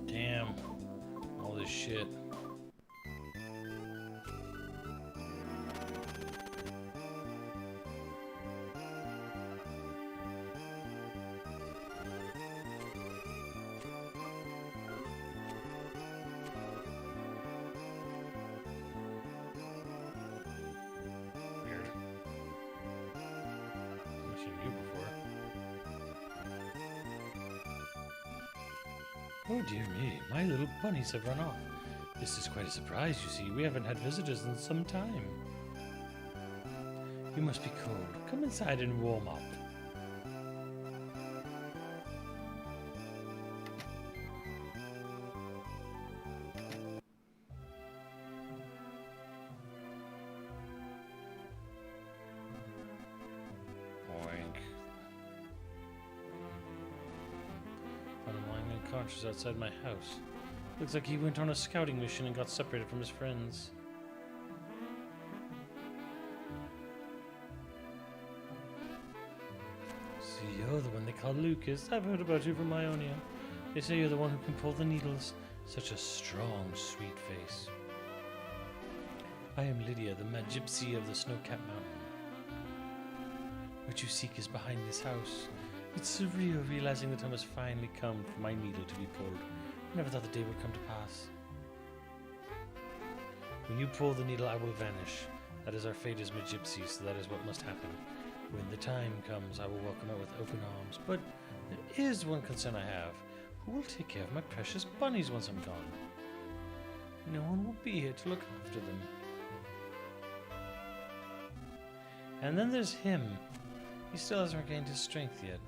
[SPEAKER 1] Damn. All this shit. Weird. I've seen you before. Oh dear me, my little bunnies have run off. This is quite a surprise, you see. We haven't had visitors in some time. You must be cold. Come inside and warm up. Oink. Found him lying unconscious outside my house. Looks like he went on a scouting mission and got separated from his friends. So you're the one they call Lucas. I've heard about you from Ionia. They say you're the one who can pull the needles. Such a strong, sweet face. I am Lydia, the mad gypsy of the Snow-Capped Mountain. What you seek is behind this house. It's surreal realizing the time has finally come for my needle to be pulled. I never thought the day would come to pass. When you pull the needle, I will vanish. That is our fate as gypsies, so that is what must happen. When the time comes, I will welcome it with open arms. But there is one concern I have. Who will take care of my precious bunnies once I'm gone? No one will be here to look after them. And then there's him. He still hasn't regained his strength yet.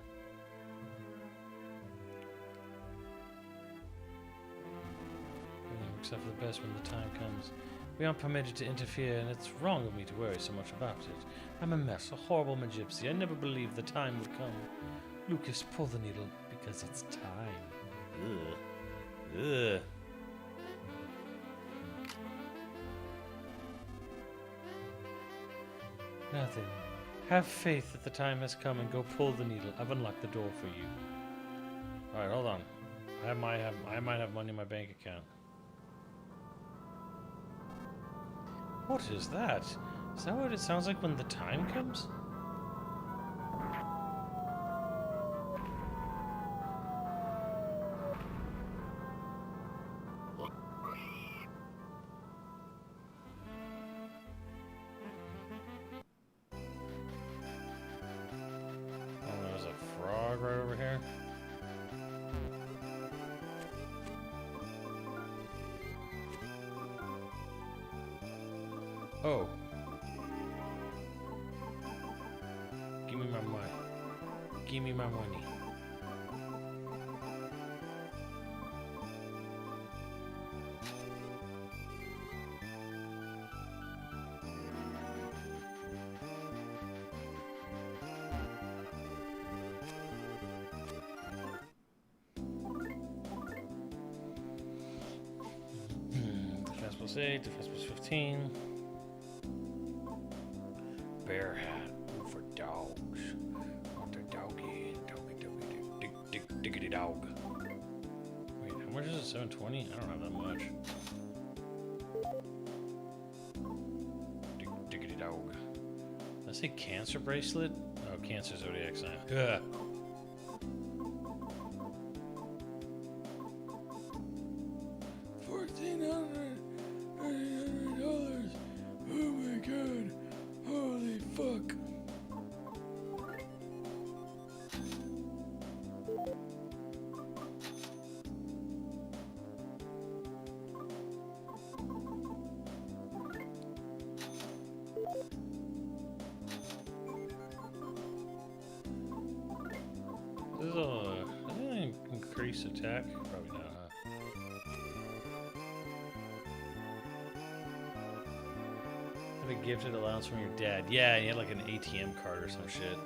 [SPEAKER 1] Everything works out for the best when the time comes. We aren't permitted to interfere, and it's wrong of me to worry so much about it. I'm a mess, a horrible gypsy. I never believed the time would come. Lucas, pull the needle, because it's time. Ugh. Ugh. Nothing. Have faith that the time has come and go pull the needle. I've unlocked the door for you. Alright, hold on. I might have money in my bank account. What is that? Is that what it sounds like when the time comes? Oh, there's a frog right over here. Oh. Give me my money. Defense plus 8, defense plus 15. Bear hat. Ooh, for dogs. Want the doggy. Diggity dog. Wait, how much is it? 720? I don't have that much. Diggity dog. Did I say cancer bracelet? Oh, cancer zodiac sign. Ugh. $1,400. Oh my god. Holy fuck. This is a increase attack? Probably not, huh? Have a gifted allowance from your dad. Yeah, he had like an ATM card or some shit.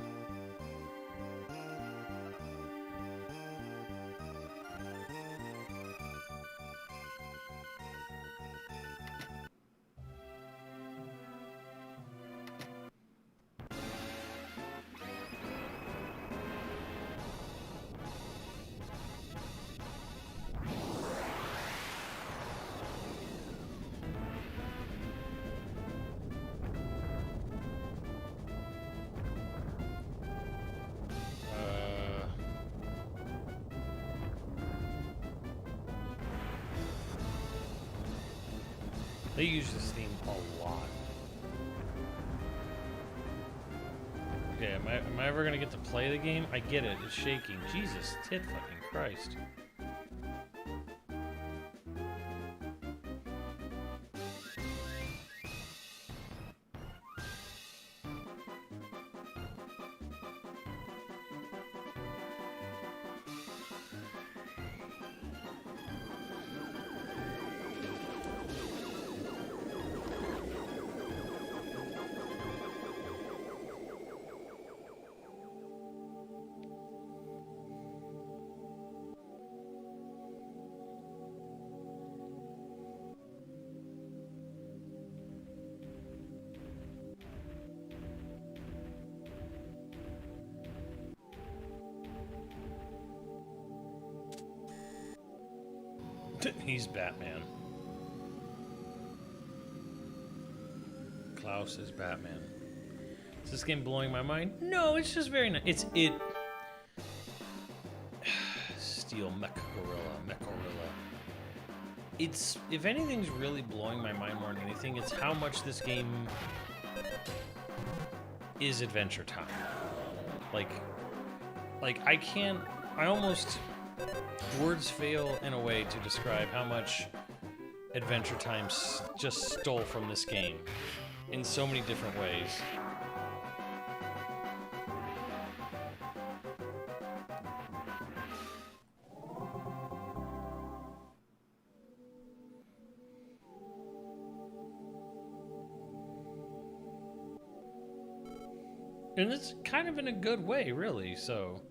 [SPEAKER 1] They use this theme a lot. Okay, am I ever gonna get to play the game? I get it, it's shaking. Jesus, tit fucking Christ. He's Batman. Klaus is Batman. Is this game blowing my mind? No, it's just very nice. Steel Mech Gorilla. It's, if anything's really blowing my mind more than anything, it's how much this game is Adventure Time. Like I almost, words fail in a way to describe how much Adventure Time just stole from this game in so many different ways. And it's kind of in a good way, really, so...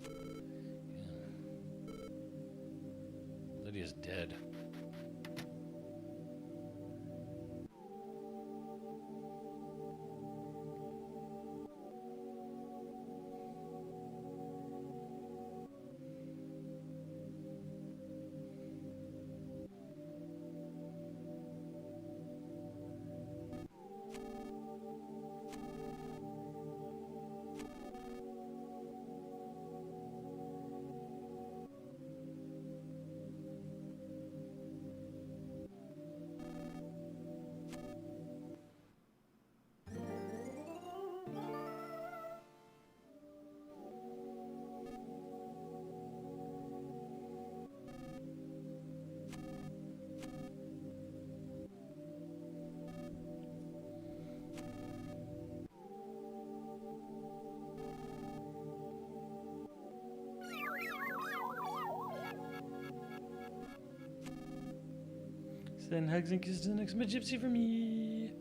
[SPEAKER 1] Yeah. Lydia's dead. Send hugs and kisses to the next gypsy for me.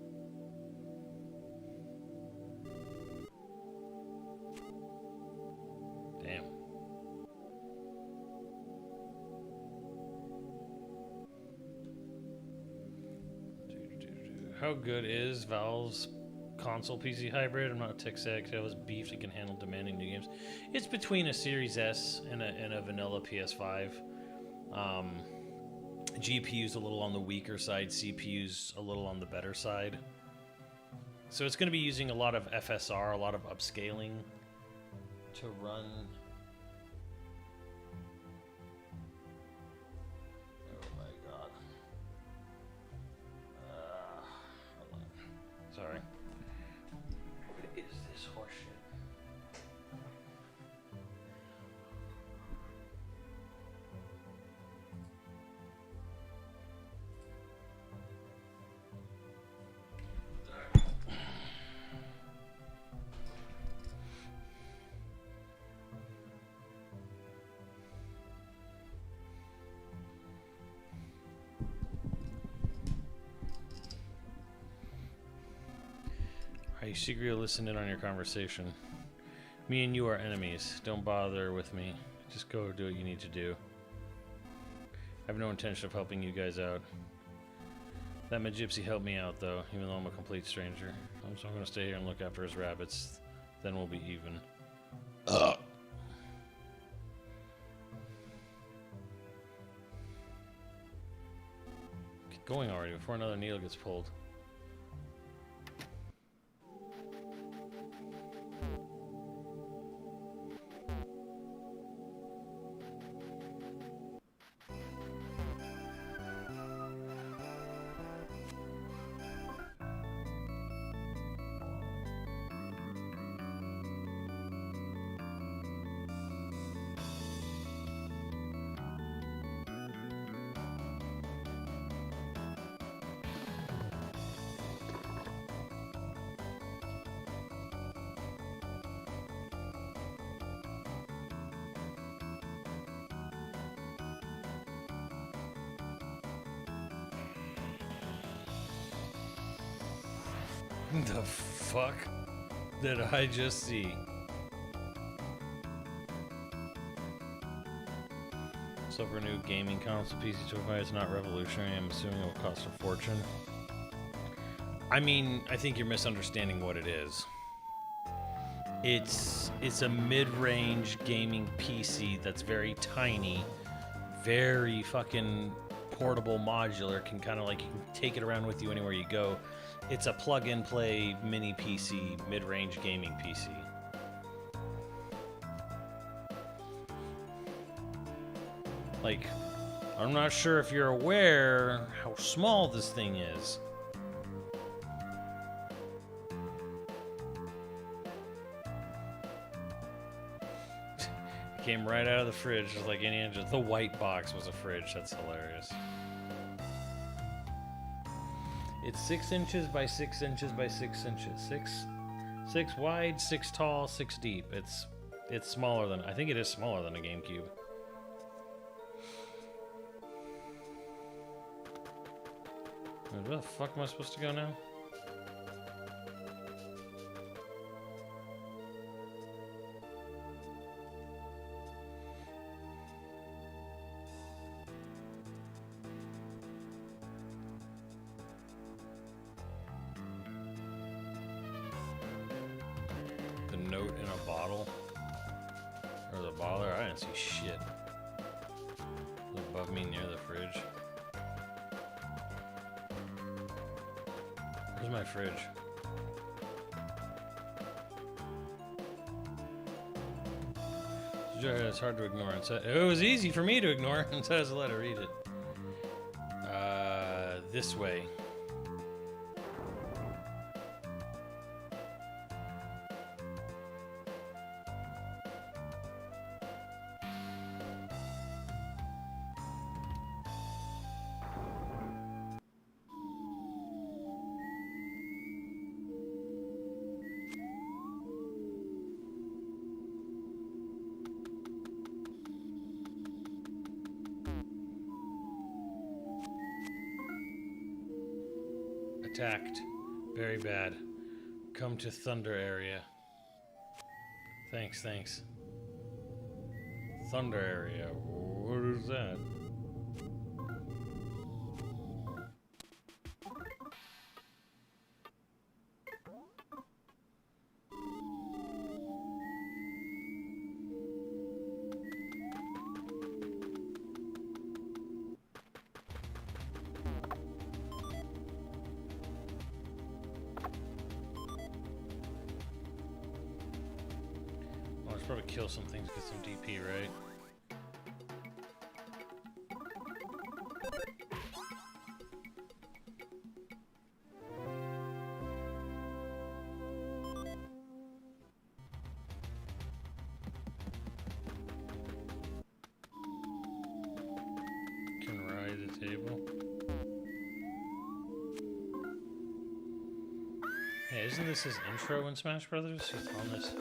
[SPEAKER 1] Damn. How good is Valve's console PC hybrid? I'm not tech savvy because I was beefed and can handle demanding new games. It's between a Series S and a vanilla PS5. GPU's a little on the weaker side, CPU's a little on the better side. So it's going to be using a lot of FSR, a lot of upscaling to run. Oh my god. Hold on. Sorry. What is this horseshit? I secretly listened in on your conversation. Me and you are enemies. Don't bother with me. Just go do what you need to do. I have no intention of helping you guys out. That Magypsy helped me out, though, even though I'm a complete stranger. So I'm going to stay here and look after his rabbits. Then we'll be even. Get going already before another needle gets pulled. The fuck did I just see? So for a new gaming console, PC to provide is not revolutionary. I'm assuming it will cost a fortune. I mean, I think you're misunderstanding what it is. It's a mid-range gaming PC that's very tiny, very fucking portable, modular. Can kind of like you can take it around with you anywhere you go. It's a plug-and-play mini PC, mid-range gaming PC. Like, I'm not sure if you're aware how small this thing is. It came right out of the fridge, just like any engine. The white box was a fridge. That's hilarious. It's 6 inches by 6 inches by 6 inches. Six wide, 6 tall, 6 deep. It's smaller than, I think it is smaller than a GameCube. Where the fuck am I supposed to go now? The note in a bottle? Or the bottler? I didn't see shit. Above me near the fridge. Where's my fridge? It's hard to ignore. It was easy for me to ignore until I was let her read it. This way. Attacked. Very bad. Come to Thunder area. Thanks. Thunder area. What is that? Oh, I should probably kill some things, get some DP, right? Can ride the table. Hey, isn't this his intro in Smash Brothers? He's on this.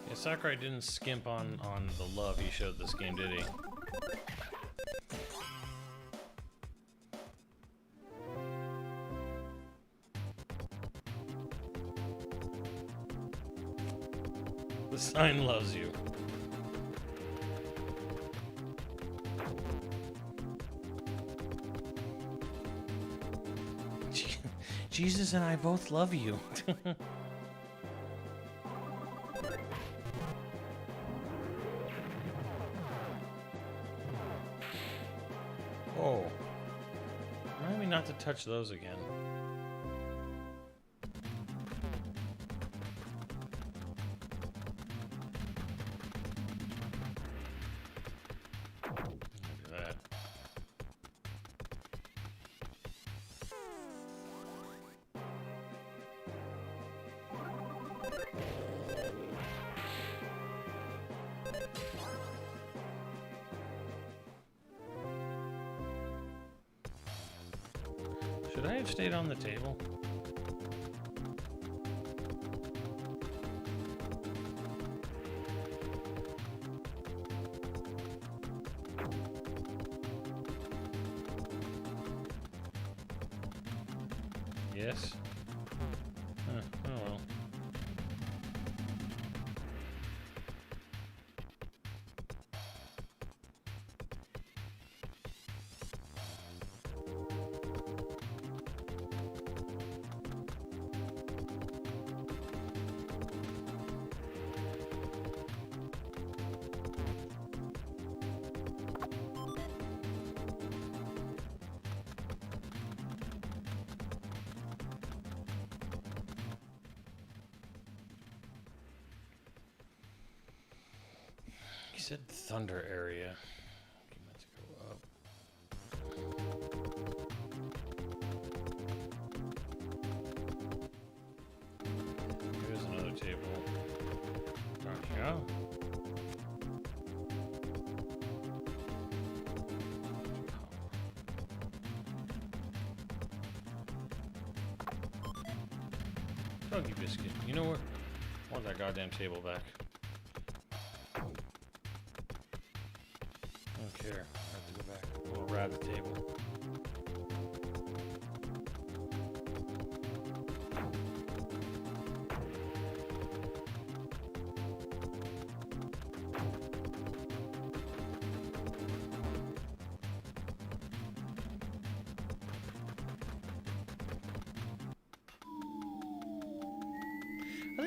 [SPEAKER 1] Yeah, Sakurai didn't skimp on the love he showed this game, did he? The sign loves you. Jesus and I both love you. Oh. Remind me not to touch those again. Look at that. Should I have stayed on the table? Yes? Oh well. He said thunder area. Okay, let's go up. Here's another table. Down here. Doggy biscuit. You know what? I want that goddamn table back. I don't care. I have to go back. We'll ride the table.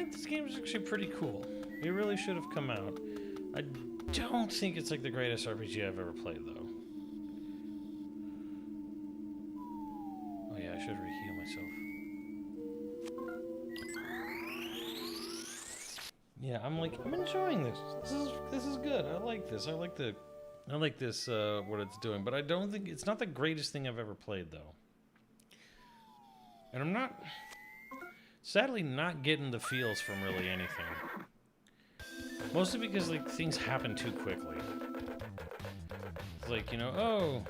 [SPEAKER 1] think this game is actually pretty cool. It really should have come out. I don't think it's like the greatest RPG I've ever played, though. Oh yeah, I should re-heal myself. Yeah, I'm enjoying this. This is good. I like this. I like this what it's doing, but I don't think it's not the greatest thing I've ever played, though. And I'm not, sadly, not getting the feels from really anything. Mostly because, like, things happen too quickly. It's like, you know, oh.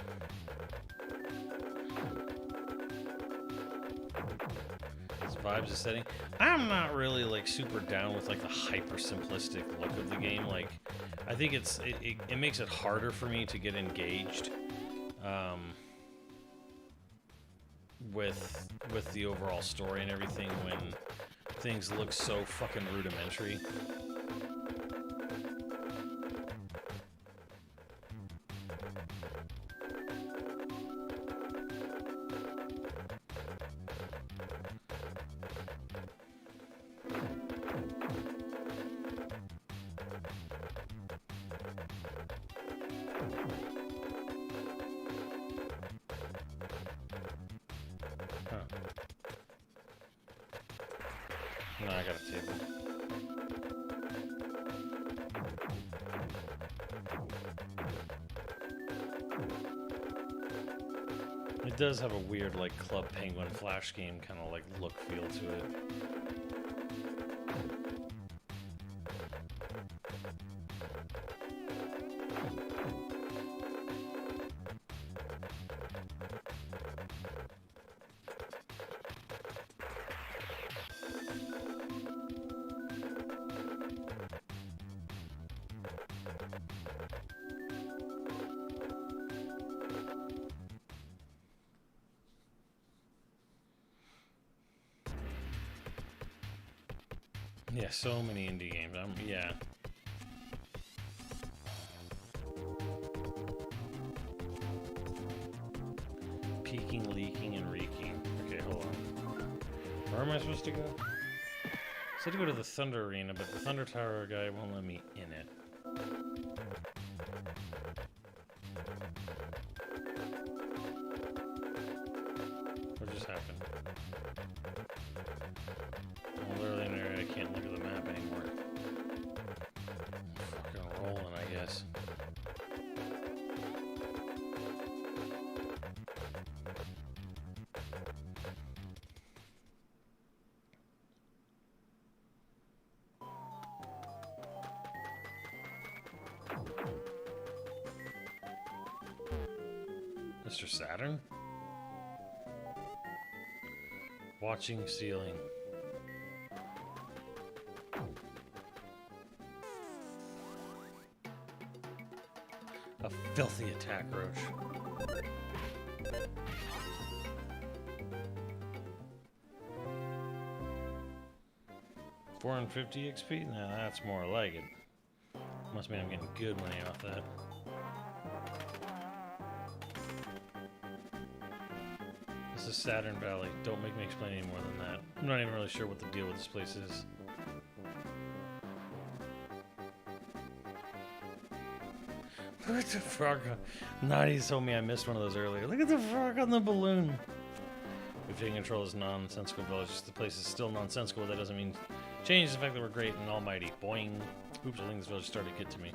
[SPEAKER 1] This vibes is setting. I'm not really, like, super down with, like, the hyper simplistic look of the game. Like, I think it makes it harder for me to get engaged. With the overall story and everything when things look so fucking rudimentary. No, I got a table. It does have a weird, like, Club Penguin Flash game kind of, like, look feel to it. Yeah, so many indie games. Yeah. Peeking, leaking, and reeking. Okay, hold on. Where am I supposed to go? I said to go to the Thunder Arena, but the Thunder Tower guy won't let me in it. What just happened? I'm literally in an area I can't look at the map anymore. I'm fucking rolling, I guess. Mr. Saturn? Watching ceiling. A filthy attack roach. 450 XP? Now that's more like it. Must mean I'm getting good money off that. This is Saturn Valley. Don't make me explain any more than that. I'm not even really sure what the deal with this place is. Look at the frog. Naughty told me I missed one of those earlier. Look at the frog on the balloon. If taking control is nonsensical village, the place is still nonsensical. That doesn't mean change the fact that we're great and almighty. Boing. Oops, I think this village started to get to me.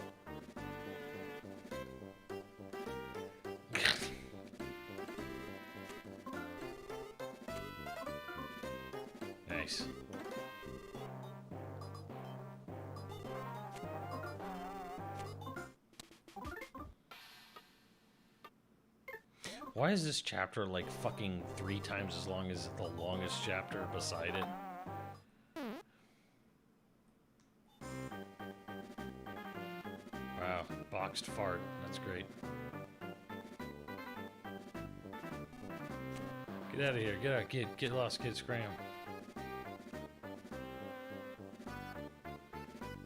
[SPEAKER 1] Nice. Why is this chapter like fucking 3 times as long as the longest chapter beside it? Wow, boxed fart. That's great. Get out of here. Get out, kid. Get lost, kid. Scram.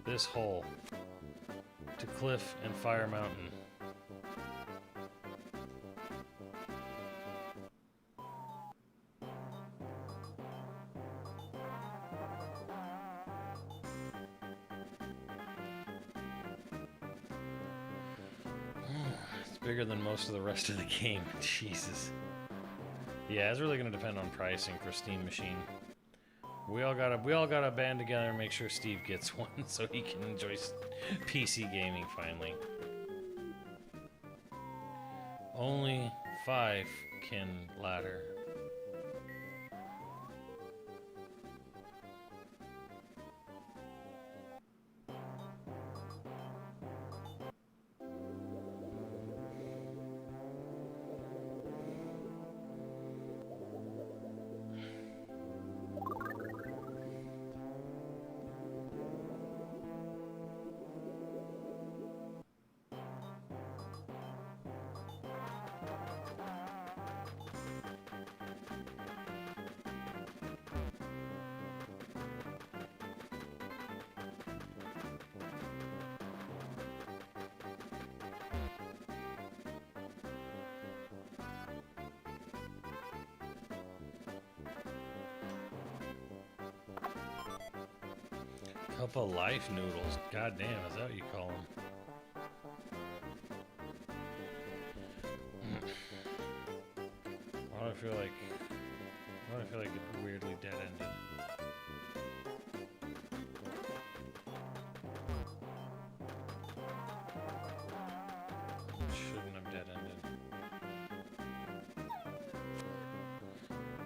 [SPEAKER 1] This hole. To Cliff and Fire Mountain. bigger than most of the rest of the game. Jesus. Yeah, it's really gonna depend on pricing for Steam Machine. We all gotta band together and make sure Steve gets one so he can enjoy PC gaming finally. Only 5 can ladder. Cup of life noodles. God damn, is that what you call them? Why do I feel like it's weirdly dead-ended? It shouldn't have dead-ended.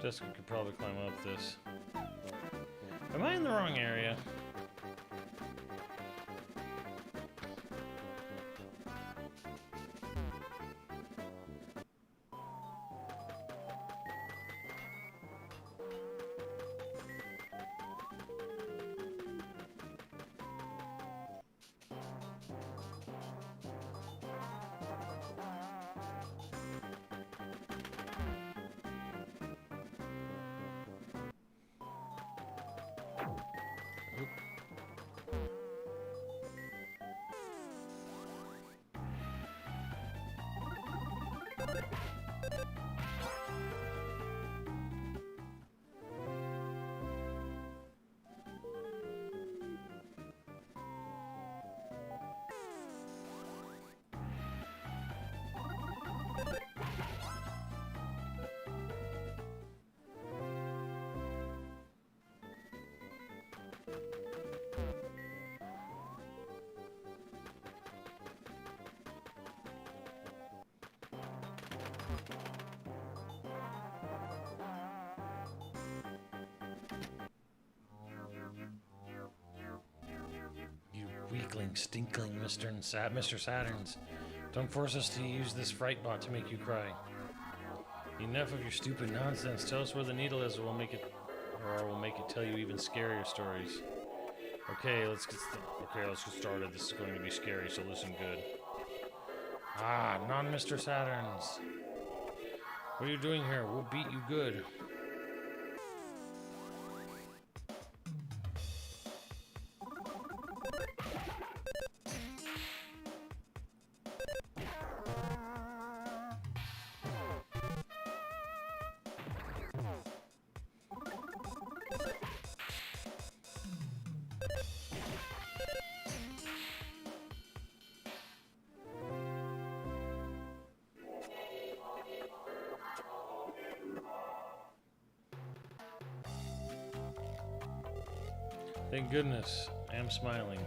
[SPEAKER 1] Jessica could probably climb up this. Am I in the wrong area? Weakling, stinkling, Mr. Saturns. Don't force us to use this fright bot to make you cry. Enough of your stupid nonsense. Tell us where the needle is, or we'll make it tell you even scarier stories. Okay, let's get started. This is going to be scary, so listen good. Ah, non-Mr. Saturns. What are you doing here? We'll beat you good. Thank goodness, I'm smiling.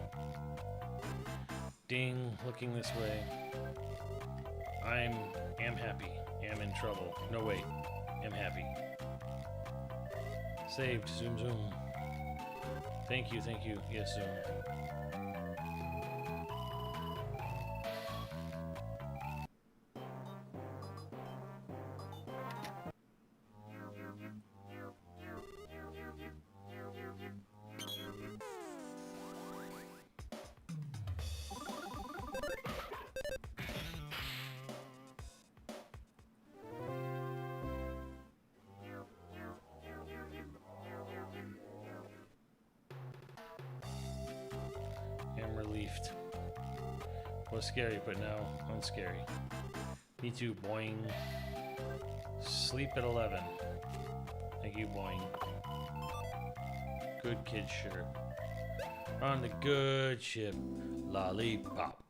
[SPEAKER 1] Ding, looking this way. Am happy. Am in trouble. No wait, am happy. Saved, zoom zoom. Thank you, yes zoom. Relieved. Was scary, but now unscary. Me too, boing. Sleep at 11. Thank you, boing. Good kid, sure. On the good ship, lollipop.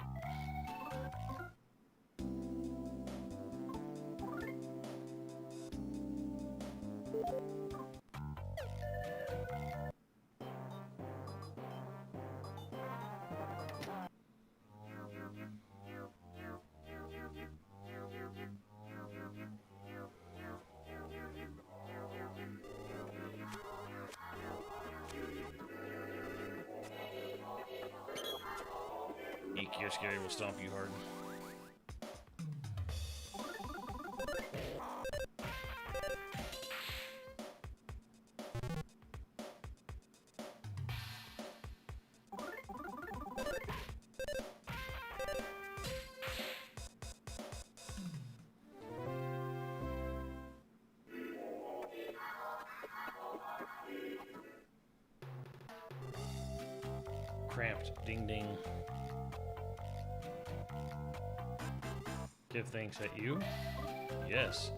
[SPEAKER 1] Eek, you're scary. We'll stomp you hard. Cramped. Ding ding. Give thanks at you? Yes.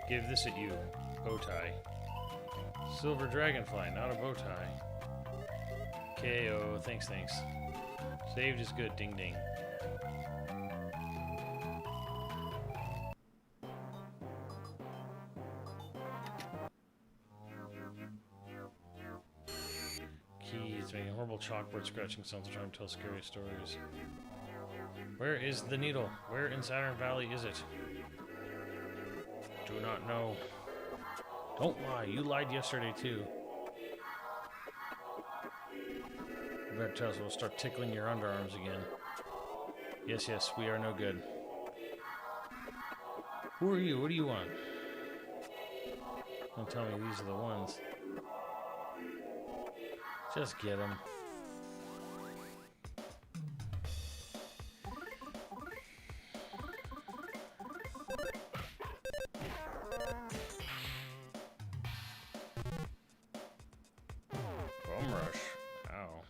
[SPEAKER 1] Give this at you. Bow tie. Silver dragonfly, not a bow tie. KO. Thanks, thanks. Saved is good. Ding ding. Keys making horrible chalkboard scratching sounds trying to tell scary stories. Where is the needle? Where in Saturn Valley is it? Do not know. Don't lie. You lied yesterday too. You better tell us we'll start tickling your underarms again. Yes, yes, we are no good. Who are you? What do you want? Don't tell me these are the ones. Just get them. Bum rush. Ow.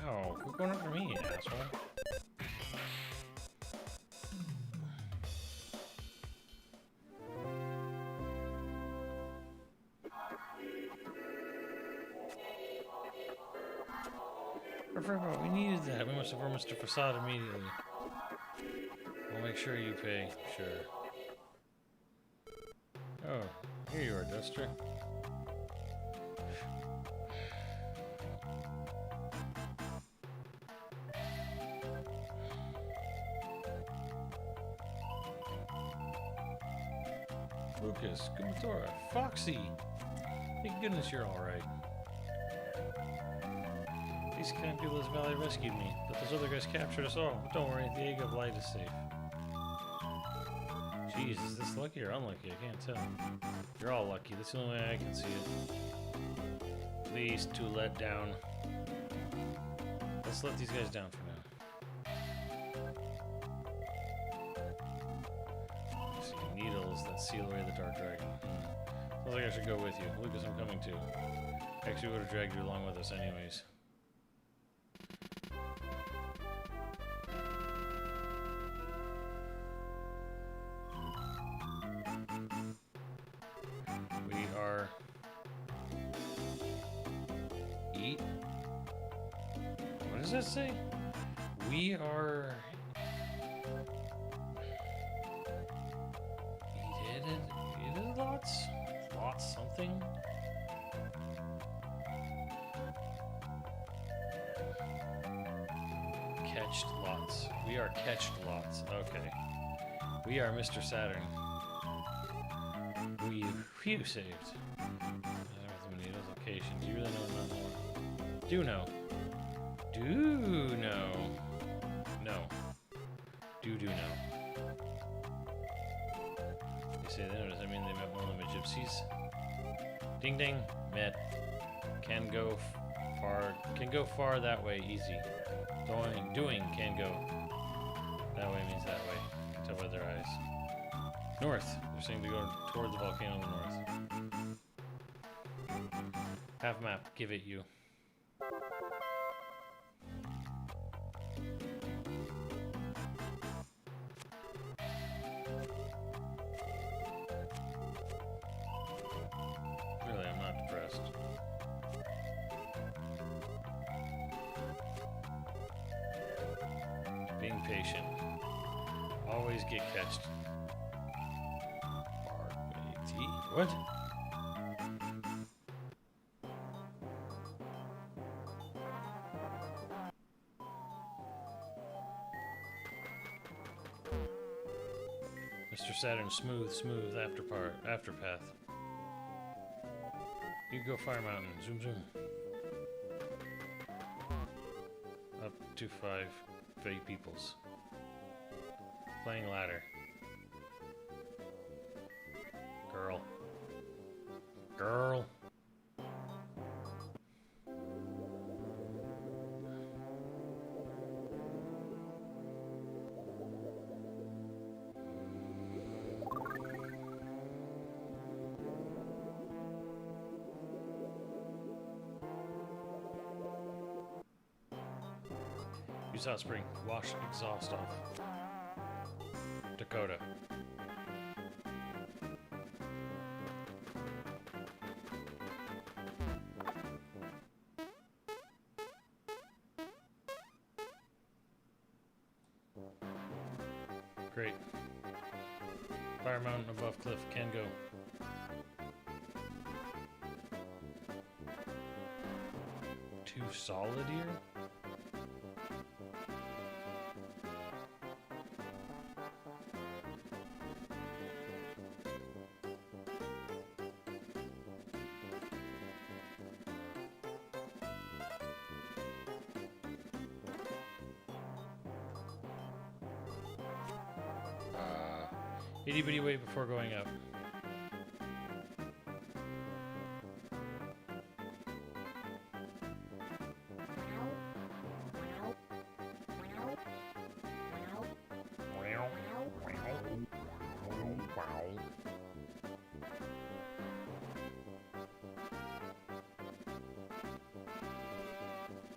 [SPEAKER 1] Ow, quit going after me, asshole. We needed that. We must inform Mr. Prasad immediately. We'll make sure you pay. Sure. Oh, here you are, Duster. Lucas, Kumatora, Foxy! Thank goodness you're alright. These kind people in this valley rescued me, but those other guys captured us all. But don't worry, the Egg of Light is safe. Jeez, is this lucky or unlucky? I can't tell. You're all lucky. That's the only way I can see it. Please, to let down. Let's let these guys down for now. See, needles that seal away the Dark Dragon. Sounds like I should go with you. Lucas, I'm coming too. Actually, we would have dragged you along with us anyways. We are... Eat? What does that say? We are... Eated lots? Lots something? Catched lots. We are catched lots. Okay. We are Mr. Saturn. We phew saved. Needles location. Do you really know another one? Do know. Do know. No. Do know. They say they know. Does that mean they met one of the gypsies? Ding ding. Met. Can go far. Can go far that way. Easy. Doing can go. That way means that way. Tell by their eyes. North. They're saying to go toward the volcano in the north. Half map, give it you. Really, I'm not depressed. Being patient. Always get catched. What? Mr. Saturn, smooth afterpath. You go Fire Mountain, zoom zoom. Up to 5 fake peoples. Playing ladder. Girl. Girl. Use hot spring. Wash exhaust off. Dakota. Great. Fire Mountain above cliff. Can go. Too solid here? Itty bitty wait before going up.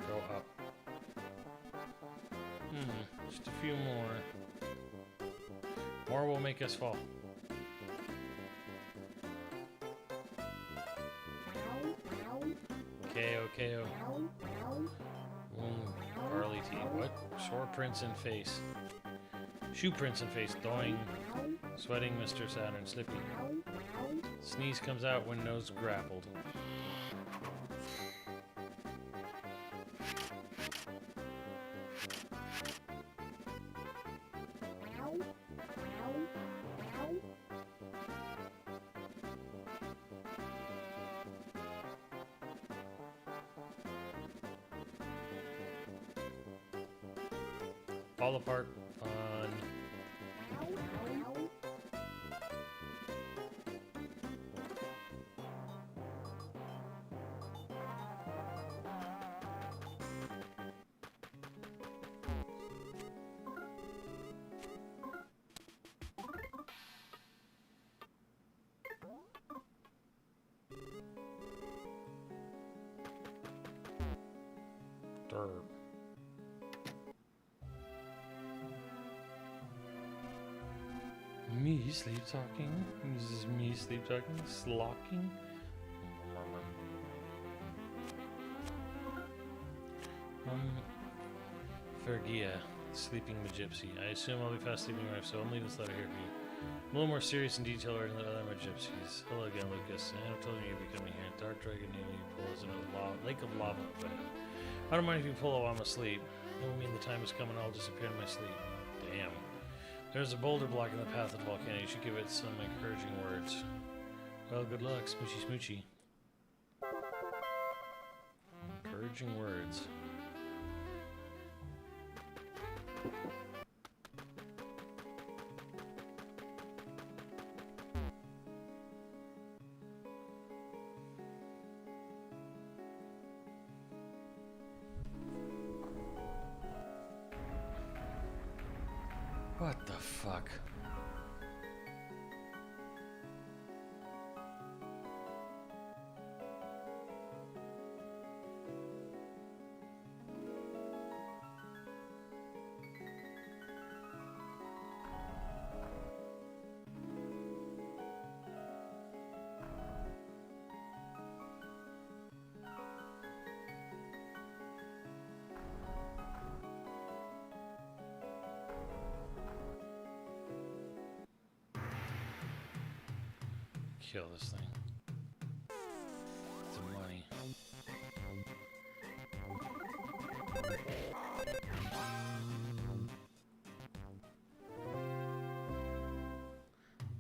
[SPEAKER 1] Go up. Just a few more. More will make us fall. KO, KO. Barley tea. What? Shore prints in face. Shoe prints in face. Doing. Sweating Mr. Saturn. Slippy. Sneeze comes out when nose grappled. Fall apart. Fun. Derp. Me sleep talking. This is me sleep talking. Slocking. Fergia, sleeping gypsy. I assume I'll be fast sleeping wife, so I'm leaving this letter here for you. I'm a little more serious and detailed than the other gypsies. Hello again, Lucas. I told you you'd be coming here. Dark dragon nearly pulls into a lake of lava. But I don't mind if you pull while I'm asleep. It will mean the time is coming. I'll disappear in my sleep. Damn. There's a boulder blocking the path of the volcano. You should give it some encouraging words. Well, good luck, smoochy smoochy. Encouraging words. What the fuck? kill this thing. Some money.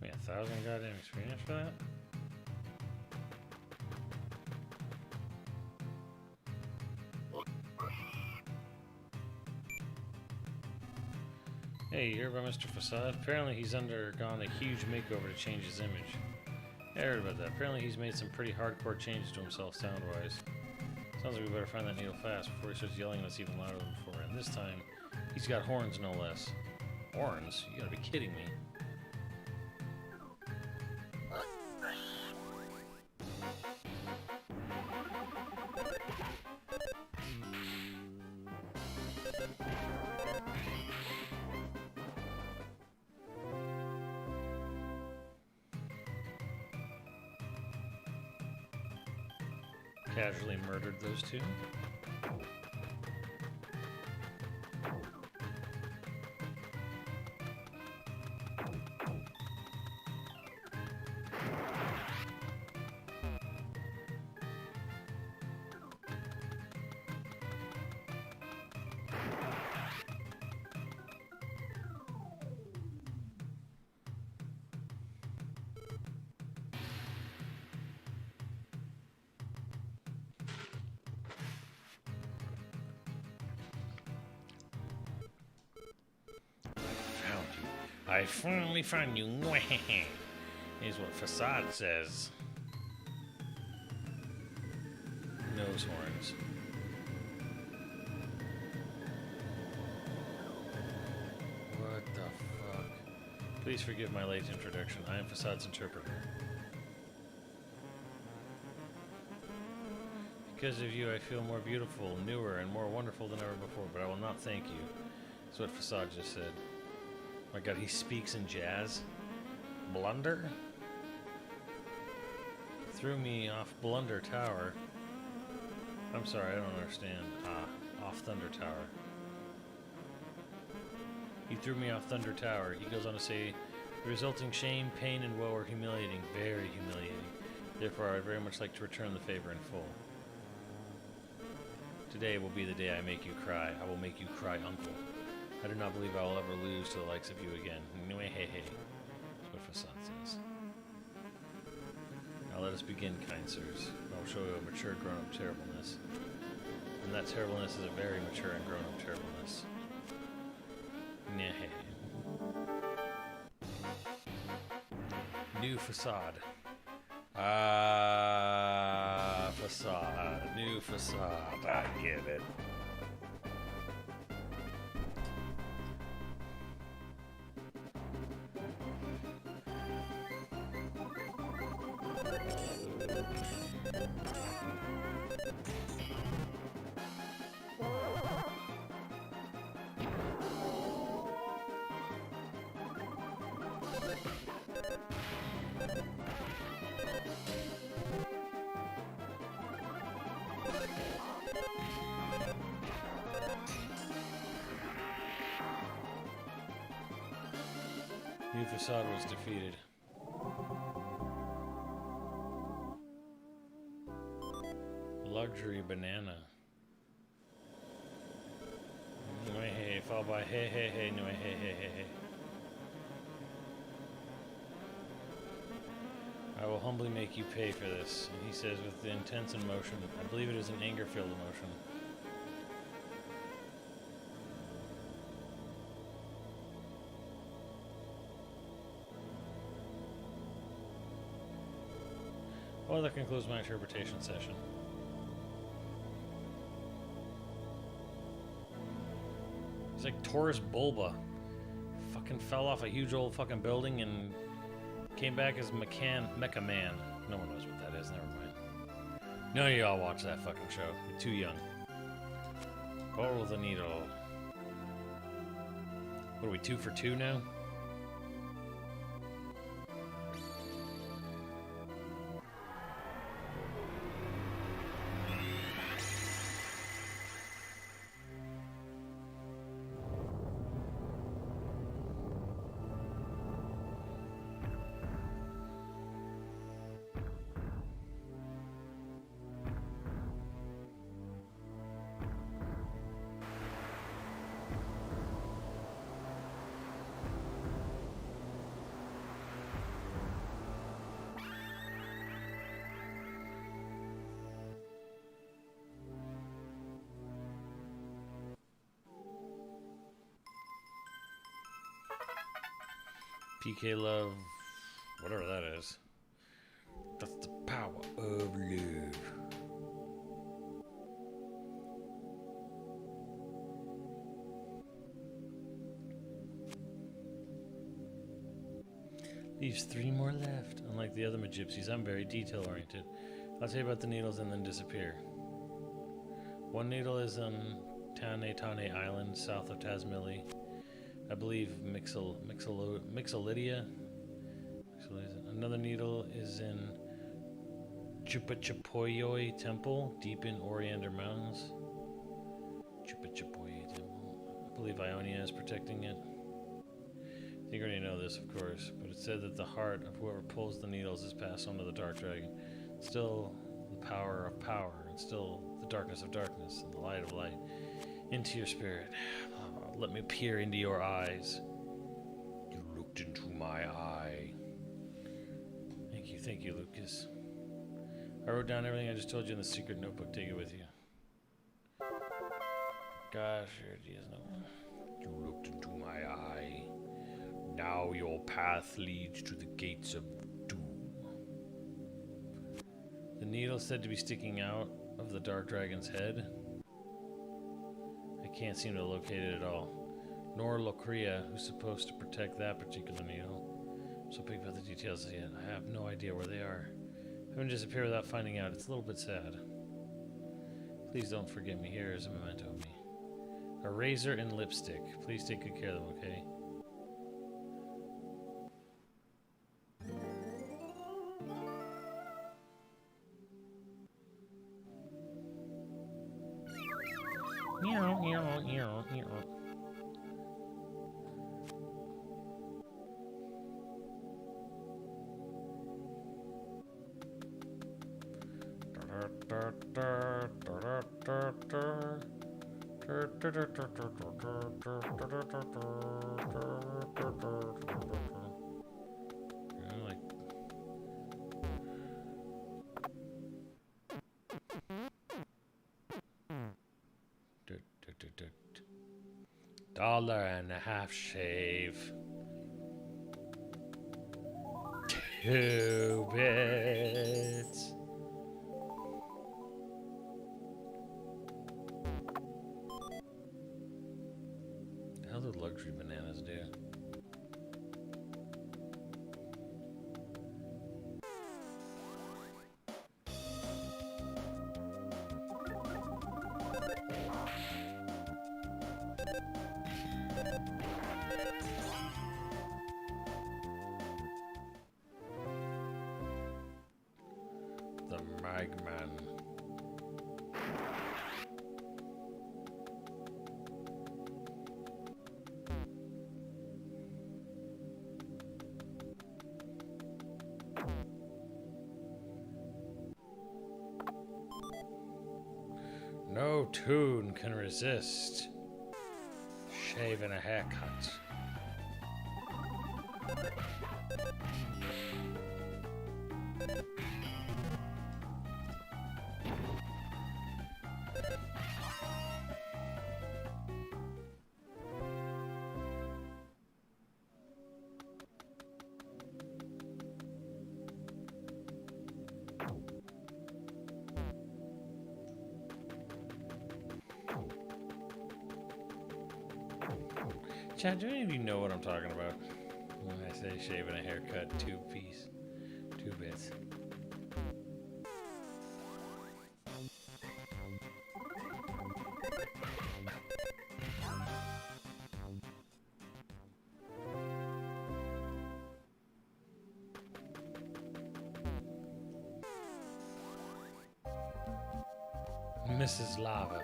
[SPEAKER 1] Wait, 1,000 goddamn experience for that? Hey, you hear about Mr. Facade? Apparently he's undergone a huge makeover to change his image. I heard about that. Apparently he's made some pretty hardcore changes to himself sound-wise. Sounds like we better find that needle fast before he starts yelling at us even louder than before. And this time, he's got horns no less. Horns? You gotta be kidding me. Casually murdered those two. I finally found you. Here's what Facade says. Nose horns. What the fuck? Please forgive my late introduction. I am Facade's interpreter. Because of you, I feel more beautiful, newer, and more wonderful than ever before, but I will not thank you. That's what Facade just said. My god, he speaks in jazz. Blunder? Threw me off Blunder Tower. I'm sorry, I don't understand. Off Thunder Tower. He threw me off Thunder Tower. He goes on to say, the resulting shame, pain, and woe are humiliating, very humiliating. Therefore, I would very much like to return the favor in full. Today will be the day I make you cry. I will make you cry, uncle. I do not believe I will ever lose to the likes of you again. Hey. That's what Facade says. Now let us begin, kind sirs. I will show you a mature, grown-up terribleness. And that terribleness is a very mature and grown-up terribleness. Hey. New Facade. Facade. New Facade. I get it. New Facade was defeated. Luxury banana. Hey, followed by hey, no, hey. I will humbly make you pay for this. And he says with the intense emotion, I believe it is an anger-filled emotion. Well, that concludes my interpretation session. He's like Taurus Bulba. Fucking fell off a huge old fucking building and came back as Mecha Man. No one knows what that is, never mind. None of y'all watch that fucking show. You're too young. Follow the needle. What are we, 2 for 2 now? PK Love, whatever that is. That's the power of love. Leaves 3 more left. Unlike the other Magypsies, I'm very detail oriented. I'll tell you about the needles and then disappear. One needle is on Tane Island, south of Tasmili. I believe Mixolydia. Another needle is in Chupachapoyoy Temple, deep in Oriander Mountains. Chupachapoyoy Temple. I believe Ionia is protecting it. You already know this, of course, but it said that the heart of whoever pulls the needles is passed on to the Dark Dragon. Still the power of power, and still the darkness of darkness, and the light of light. Into your spirit. Let me peer into your eyes. You looked into my eye. Thank you, Lucas. I wrote down everything I just told you in the secret notebook. Take it with you. Gosh, here it is. You looked into my eye. Now your path leads to the gates of doom. The needle said to be sticking out of the Dark Dragon's head. I can't seem to locate it at all. Nor Locria, who's supposed to protect that particular needle. I'm so big about the details yet. I have no idea where they are. Having disappeared without finding out, it's a little bit sad. Please don't forget me. Here is a memento of me. A razor and lipstick. Please take good care of them, okay? Meow, meow, meow, meow. $1.50 shave. 2 bits. How do luxury bananas do? The Magman. No tune can resist shave and a haircut. Chad, do any of you know what I'm talking about when I say shaving a haircut, 2 bits? Mrs. Lava.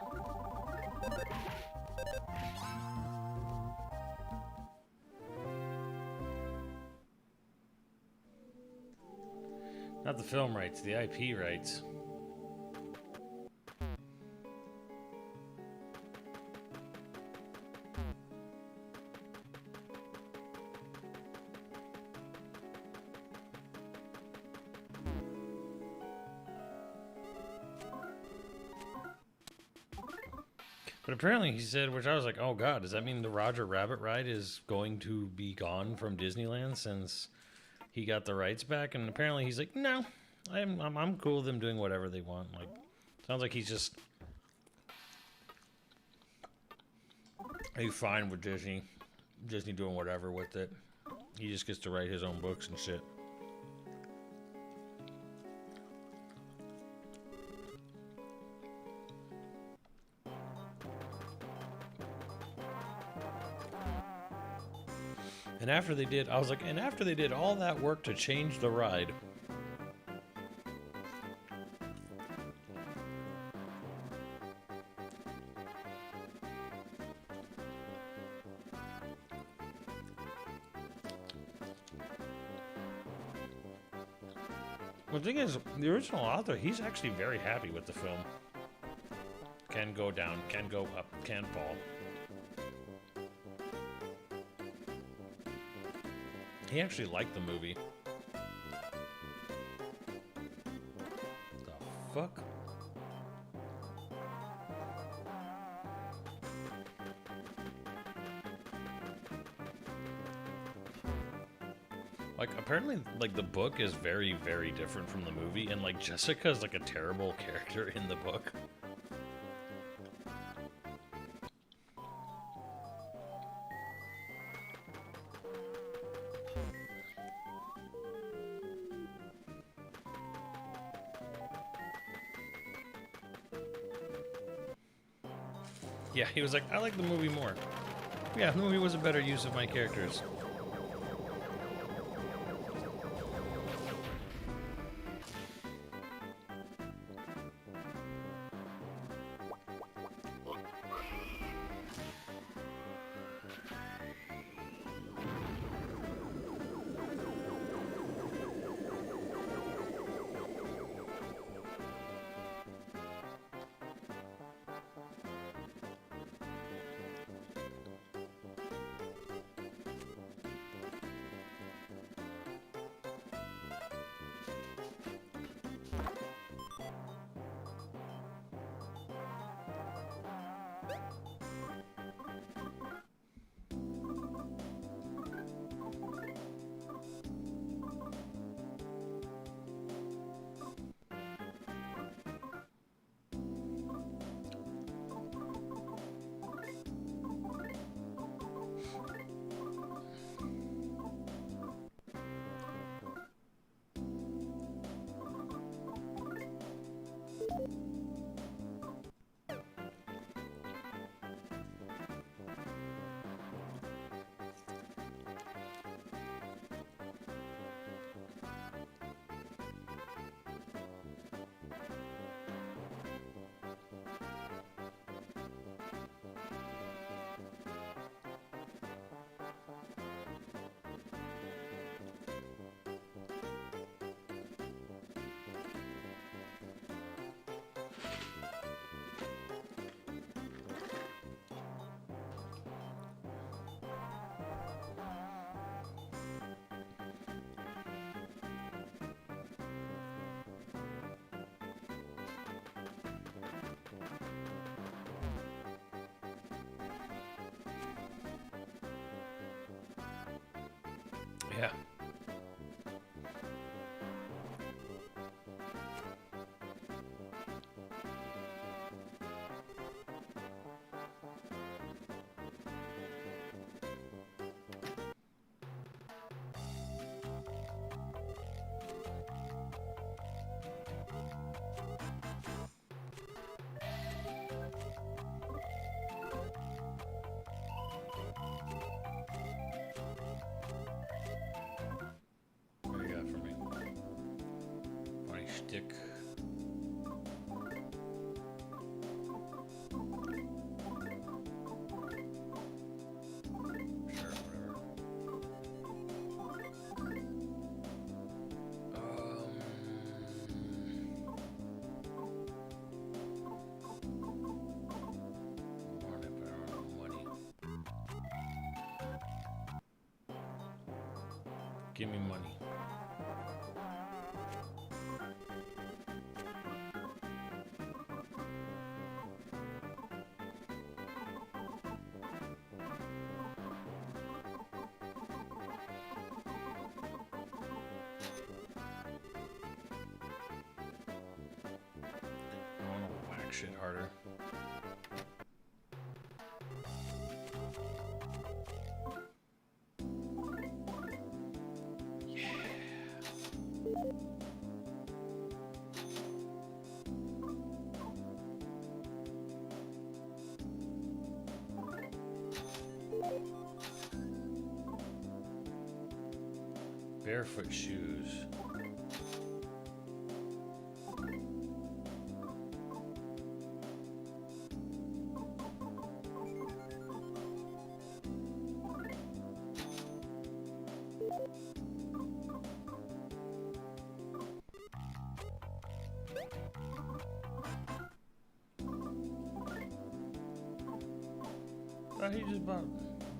[SPEAKER 1] Not the film rights, the IP rights. But apparently he said, which I was like, oh god, does that mean the Roger Rabbit ride is going to be gone from Disneyland since he got the rights back? And apparently he's like, no, I'm cool with them doing whatever they want. Like, sounds like he's just fine with Disney doing whatever with it. He just gets to write his own books and shit. And after they did, I was like, and after they did all that work to change the ride, the thing is, the original author, he's actually very happy with the film. Can go down, can go up, can fall. He actually liked the movie. The fuck? Like, apparently, like, the book is very, very different from the movie, and, like, Jessica is, like, a terrible character in the book. Yeah, he was like, I like the movie more. Yeah, the movie was a better use of my characters. Yeah. What do you got for me? Funny shtick. Sure, whatever. Warn it, but I don't have money. Give me money. whack shit harder. Barefoot shoes. Thought he just bought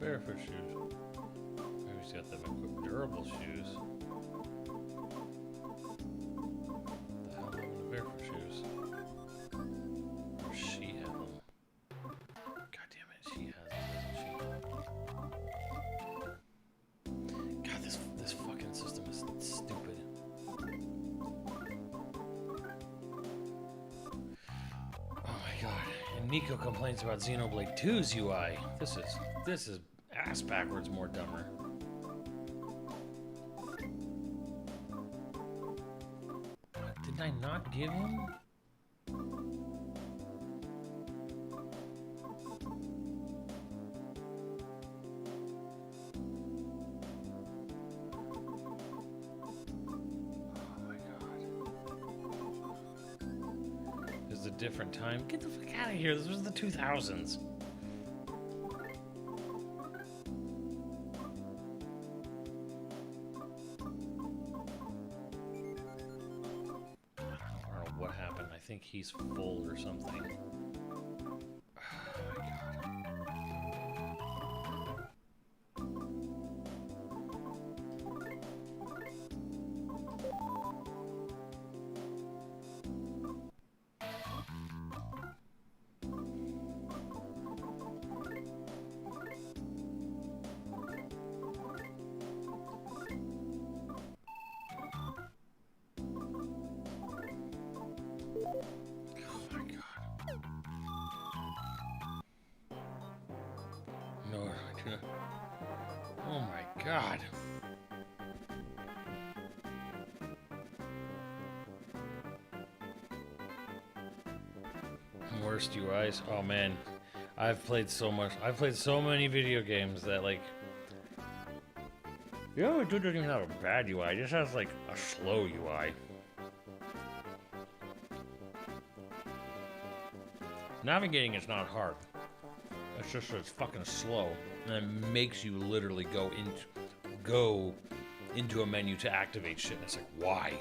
[SPEAKER 1] barefoot shoes. Maybe he's got them equipped durable shoes. The hell happened to barefoot shoes? Or she had them. God damn it, she has them, doesn't she? God, this fucking system is stupid. Oh my god. And Nico complains about Xenoblade 2's UI. This is ass backwards more dumber. Did I not give him? Oh my god. This is a different time. Get the fuck out of here. This was the 2000s. I think he's full or something. Oh my god. Oh my god. Worst UIs? Oh man. I've played so many video games that like it doesn't even have a bad UI, it just has like a slow UI. Navigating is not hard. It's just that it's fucking slow, and it makes you literally go into a menu to activate shit. And it's like, why?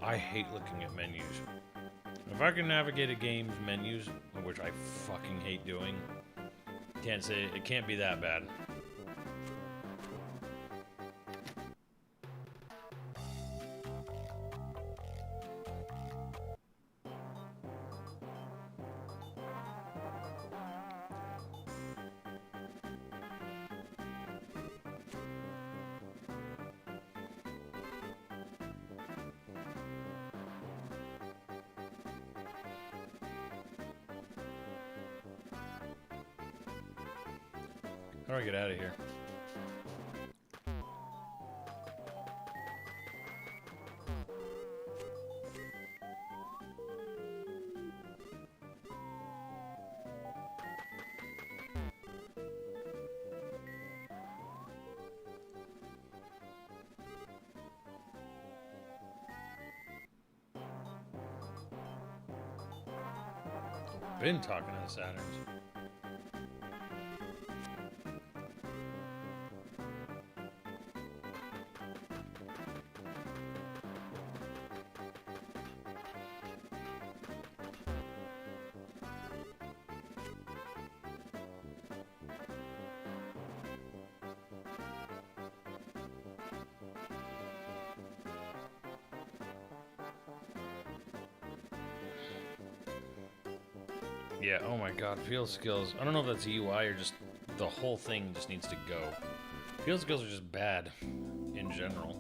[SPEAKER 1] I hate looking at menus. If I can navigate a game's menus, which I fucking hate doing, can't say it can't be that bad. How do I get out of here? Been talking to the Saturns. Yeah, oh my god, field skills. I don't know if that's a UI or just the whole thing just needs to go. Field skills are just bad in general.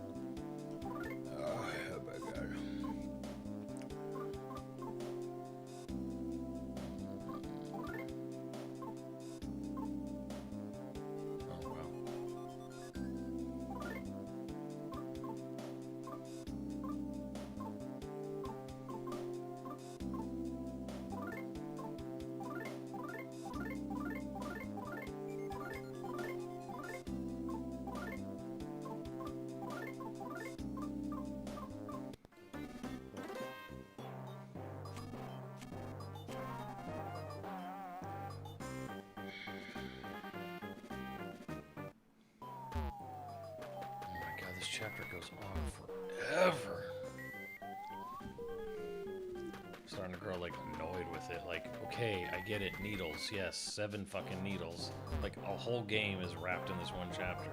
[SPEAKER 1] this chapter goes on forever. Starting to grow like annoyed with it. Like, okay, I get it. Needles, yes, 7 fucking needles. Like a whole game is wrapped in this one chapter.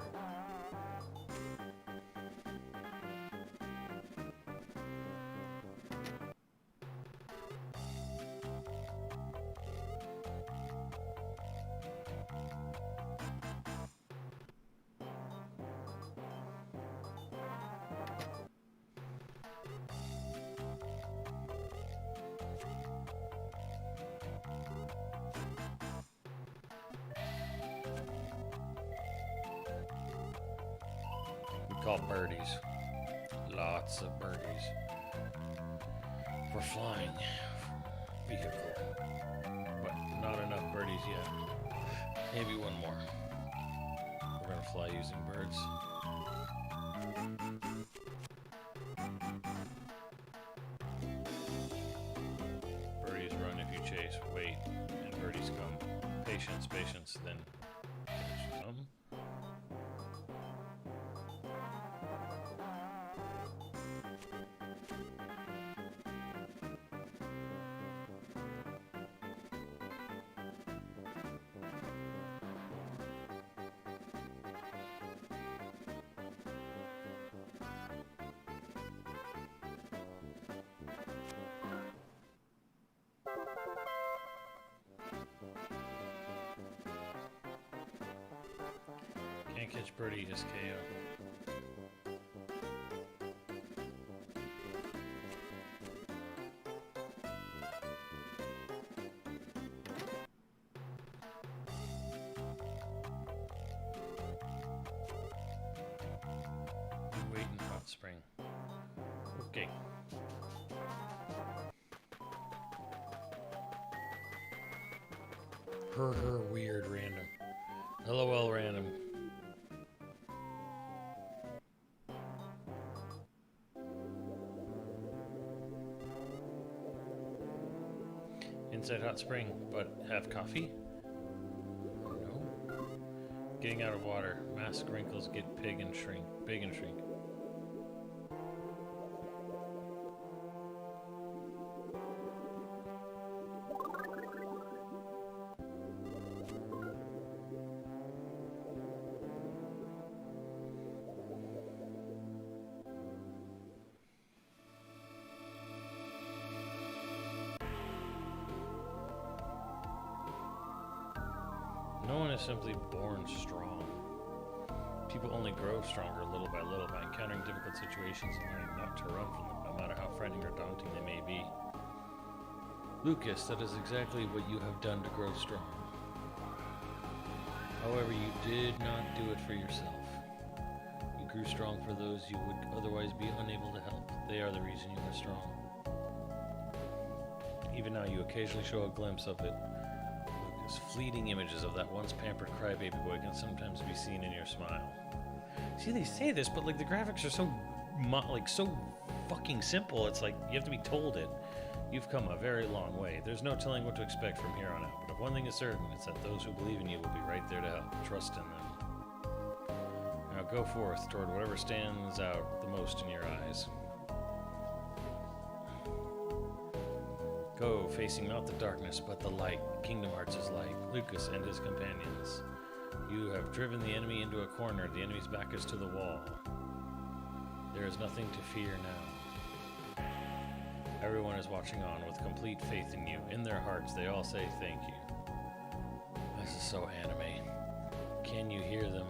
[SPEAKER 1] Called birdies. Lots of birdies. We're flying vehicle. But not enough birdies yet. Maybe one more. We're gonna fly using birds. Birdies run if you chase. Wait. And birdies come. Patience, patience, then come. Can't catch birdie, just KO. Wait in Hot Spring. Okay. Her weird random. LOL random. Inside Hot Spring, but have coffee? No. Getting out of water. Mask wrinkles get big and shrink. Big and shrink. No one is simply born strong. People only grow stronger little by encountering difficult situations and learning not to run from them, no matter how frightening or daunting they may be. Lucas, that is exactly what you have done to grow strong. However, you did not do it for yourself. You grew strong for those you would otherwise be unable to help. They are the reason you are strong. Even now, you occasionally show a glimpse of it. Fleeting images of that once pampered crybaby boy can sometimes be seen in your smile. See, they say this, but like the graphics are so so fucking simple. It's like you have to be told it. You've come a very long way. There's no telling what to expect from here on out. But if one thing is certain, it's that those who believe in you will be right there to help. Trust in them. Now go forth toward whatever stands out the most in your eyes. Go, facing not the darkness, but the light. Kingdom Hearts is light. Lucas and his companions. You have driven the enemy into a corner. The enemy's back is to the wall. There is nothing to fear now. Everyone is watching on with complete faith in you. In their hearts, they all say thank you. This is so anime. Can you hear them?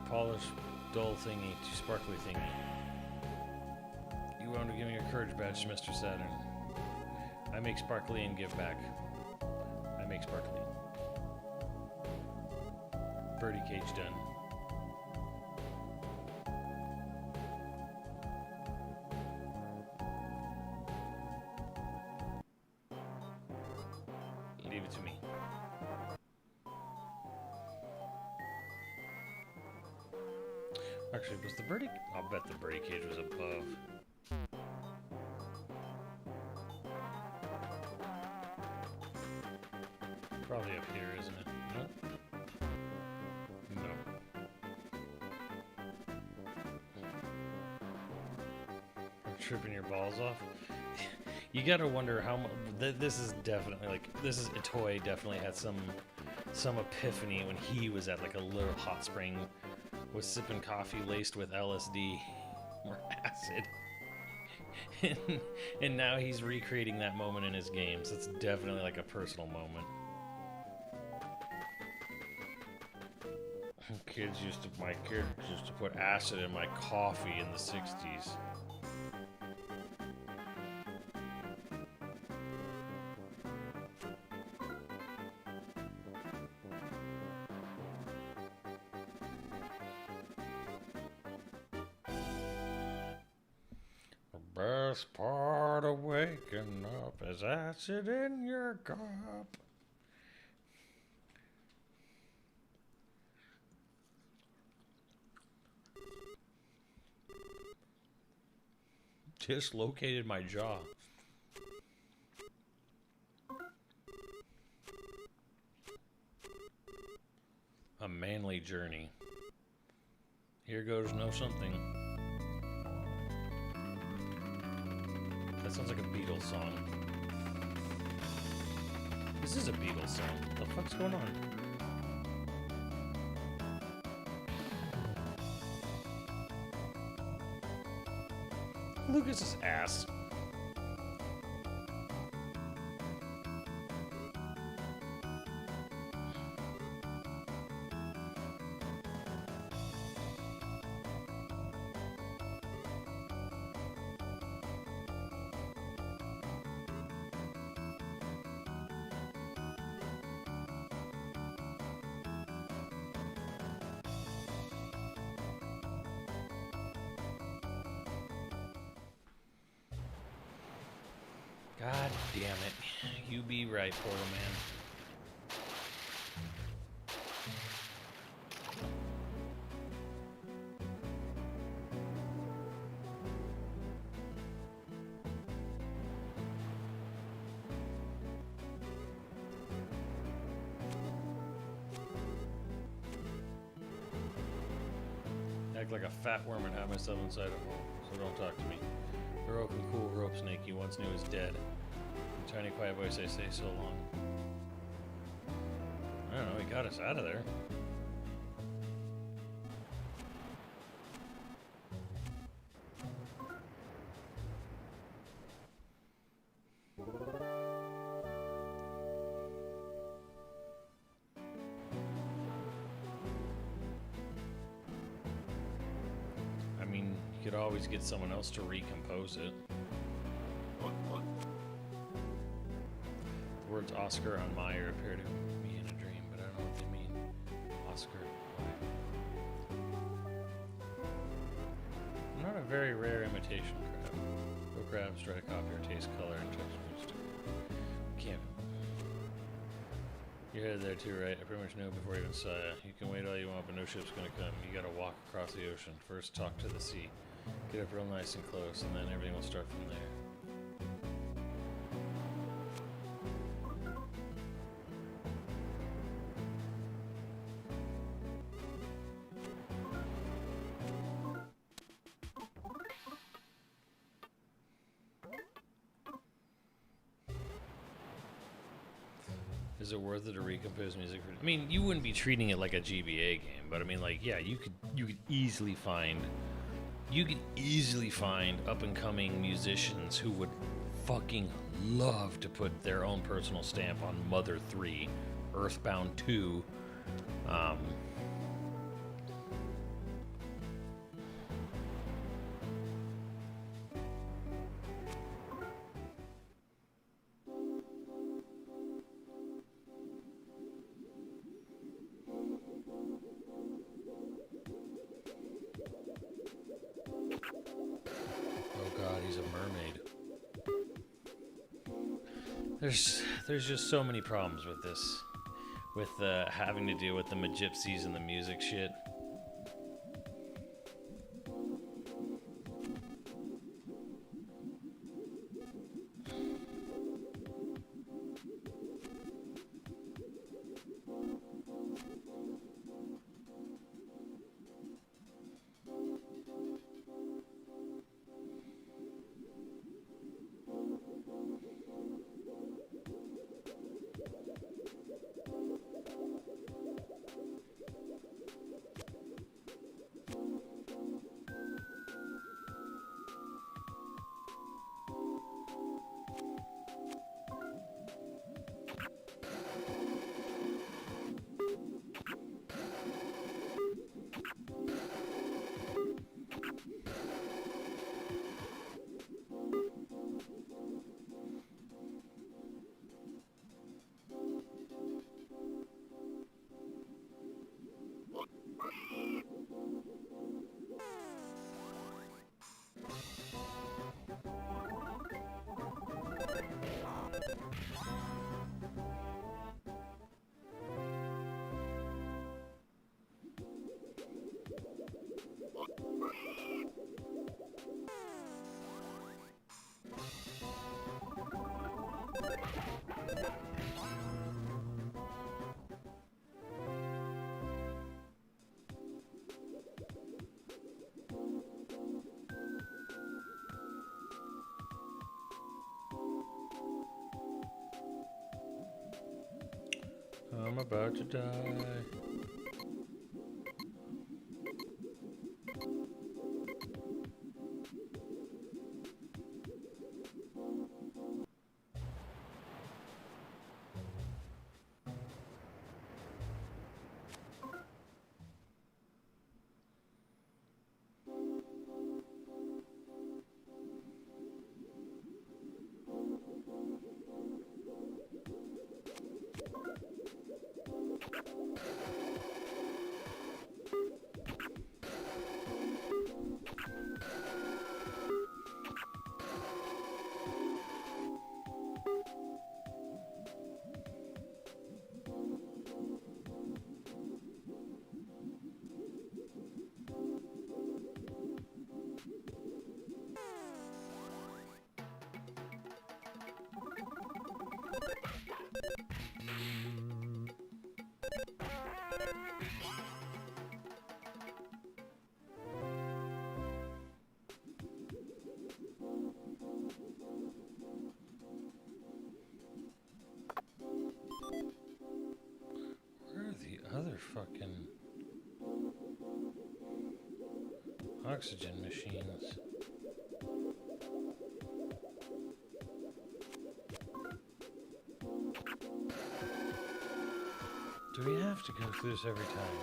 [SPEAKER 1] Polish, dull thingy to sparkly thingy. You want to give me your courage badge, Mr. Saturn. I make sparkly and give back. I make sparkly. Birdie cage done. Leave it to me. Actually, was the birdie? I'll bet the birdie cage was above. Probably up here, isn't it? No. No. Tripping your balls off. You gotta wonder how much. This is definitely like Itoi definitely had some epiphany when he was at like a little hot spring, was sipping coffee laced with LSD or acid, and now he's recreating that moment in his games. It's definitely like a personal moment. My kids used to put acid in my coffee in the 60s. The best part of waking up is acid in your cup. Dislocated my jaw. A manly journey. Here goes no something. That sounds like a Beatles song. This is a Beatles song. What the fuck's going on? Lucas's ass. God damn it. You be right, Portal Man. Act like a fat worm and have myself inside a hole, so don't talk to me. Heroic and cool rope snake you once knew is dead. Tiny quiet voice, I say so long. I don't know, he got us out of there. I mean, you could always get someone else to recompose it. The words Oscar and Meyer appear to me in a dream, but I don't know what they mean. Oscar. I'm not a very rare imitation crab. Real crabs try to copy or taste color and texture. Can't. You're headed there too, right? I pretty much know before I even saw you. You can wait all you want, but no ship's gonna come. You gotta walk across the ocean. First, talk to the sea. Get up real nice and close, and then everything will start from there. Is it worth it to recompose music? I mean, you wouldn't be treating it like a GBA game, but I mean, like, yeah, you could easily find up and coming musicians who would fucking love to put their own personal stamp on Mother 3, Earthbound 2. he's a mermaid. There's just so many problems with this, with having to deal with the Magypsies and the music shit. I'm about to die. Where are the other fucking oxygen machines? Do we have to go through this every time?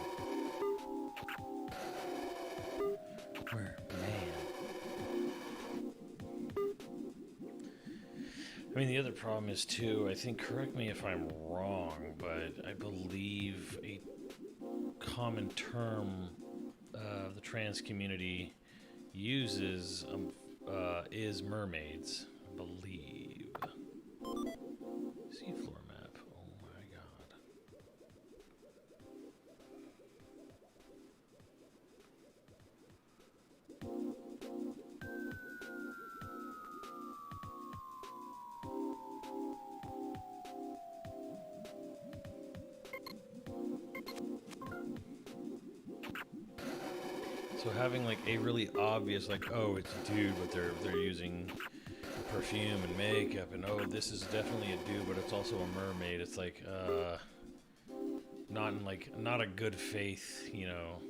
[SPEAKER 1] Where? Man. I mean, the other problem is, too, I think, correct me if I'm wrong, but I believe a common term the trans community uses is mermaids, I believe. Seafloor map. Oh my god. So having like a really obvious, like, oh, it's a dude, but they're using perfume and makeup, and oh, this is definitely a dude, but it's also a mermaid. It's like, not a good faith, you know.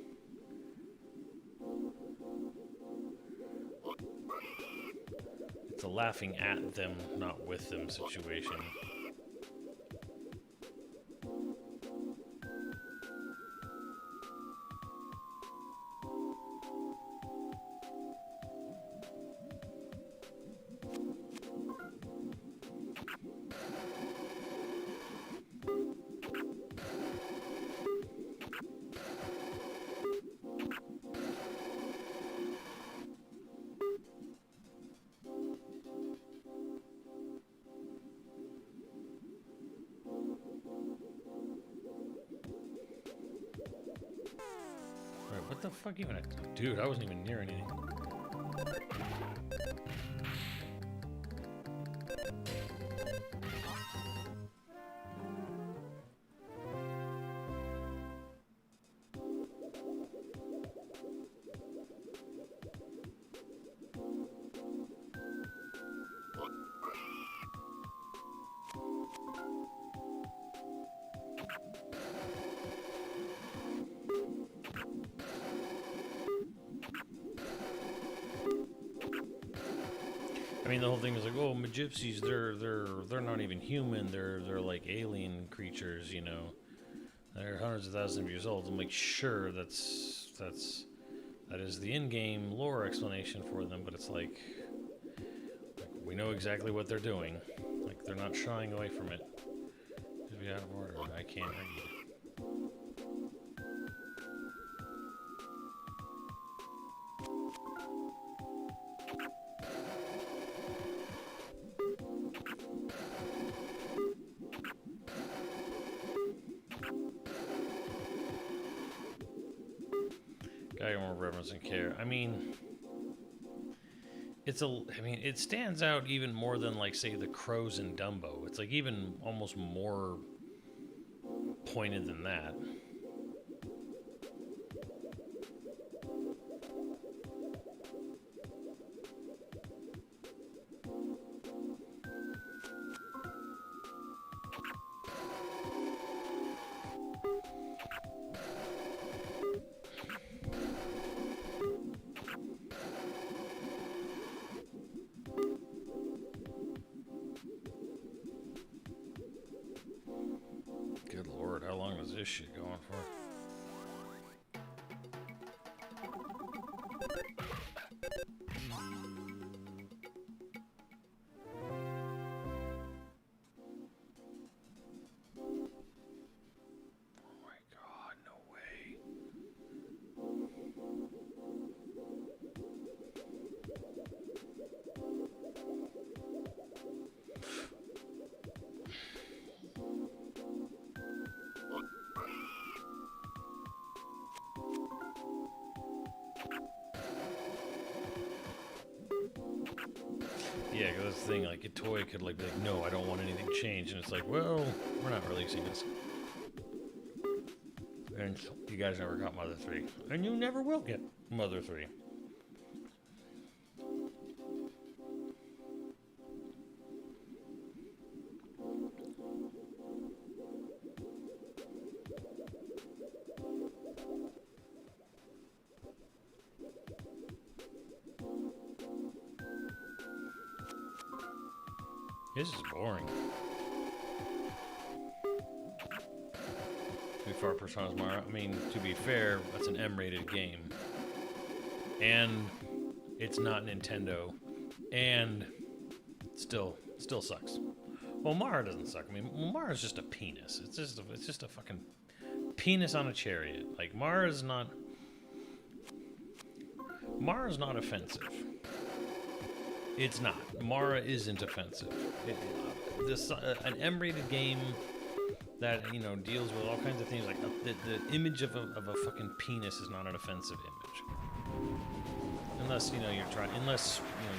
[SPEAKER 1] It's a laughing at them, not with them situation. What the fuck even? Dude, I wasn't even near anything. I mean, the whole thing was like, oh, Magypsies, they're not even human. They're like alien creatures, you know. They're hundreds of thousands of years old. I'm like, sure, that is the in-game lore explanation for them, but it's like we know exactly what they're doing. Like, they're not shying away from it. Should be out of order. I can't read. Guy more reverence and care. I mean, it stands out even more than, like, say, the crows in Dumbo. It's like even almost more pointed than that. Good lord, how long is this shit going for? Oh my god, no way. Yeah, because that's the thing, like, a toy could, like, be like, no, I don't want anything changed, and it's like, well, we're not releasing this. And you guys never got Mother 3. And you never will get Mother 3. This is boring. Too far Personas Mario. I mean, to be fair, that's an M-rated game. And it's not Nintendo. And still sucks. Well, Mario doesn't suck. I mean, Mario's just a penis. It's just a fucking penis on a chariot. Like, Mario's not offensive. It's not. Mara isn't offensive. An M-rated game that, you know, deals with all kinds of things like the image of a fucking penis is not an offensive image. Unless, you know, unless, you know,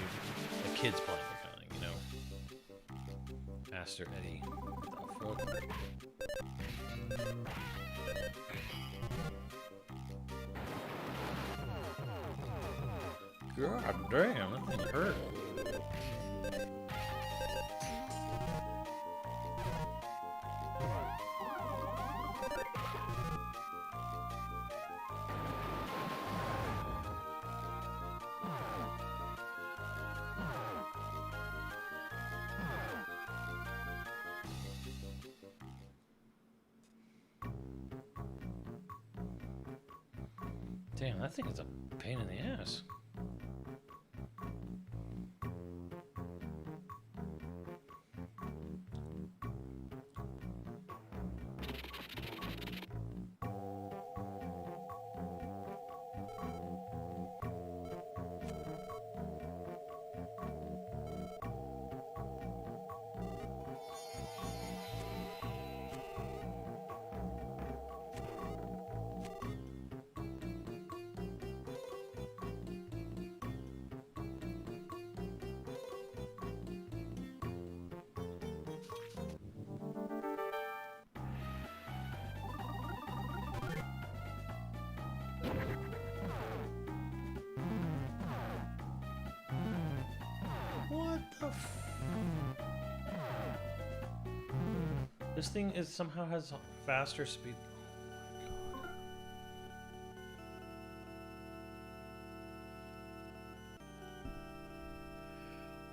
[SPEAKER 1] a kid's playing it kind of thing, you know. Aster Eddie. What the fuck? God damn, that thing hurt. Damn, that thing is a pain in the ass. the This thing is somehow has faster speed.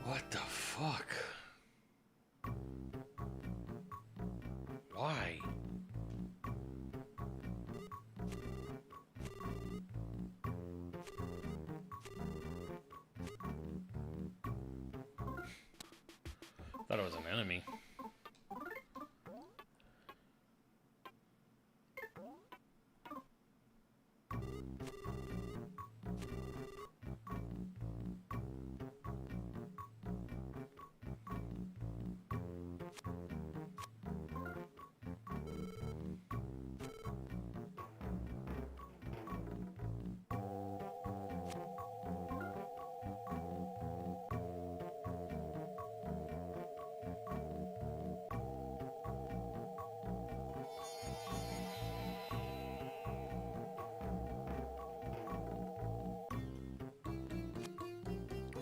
[SPEAKER 1] What the fuck? Why? Thought it was an enemy.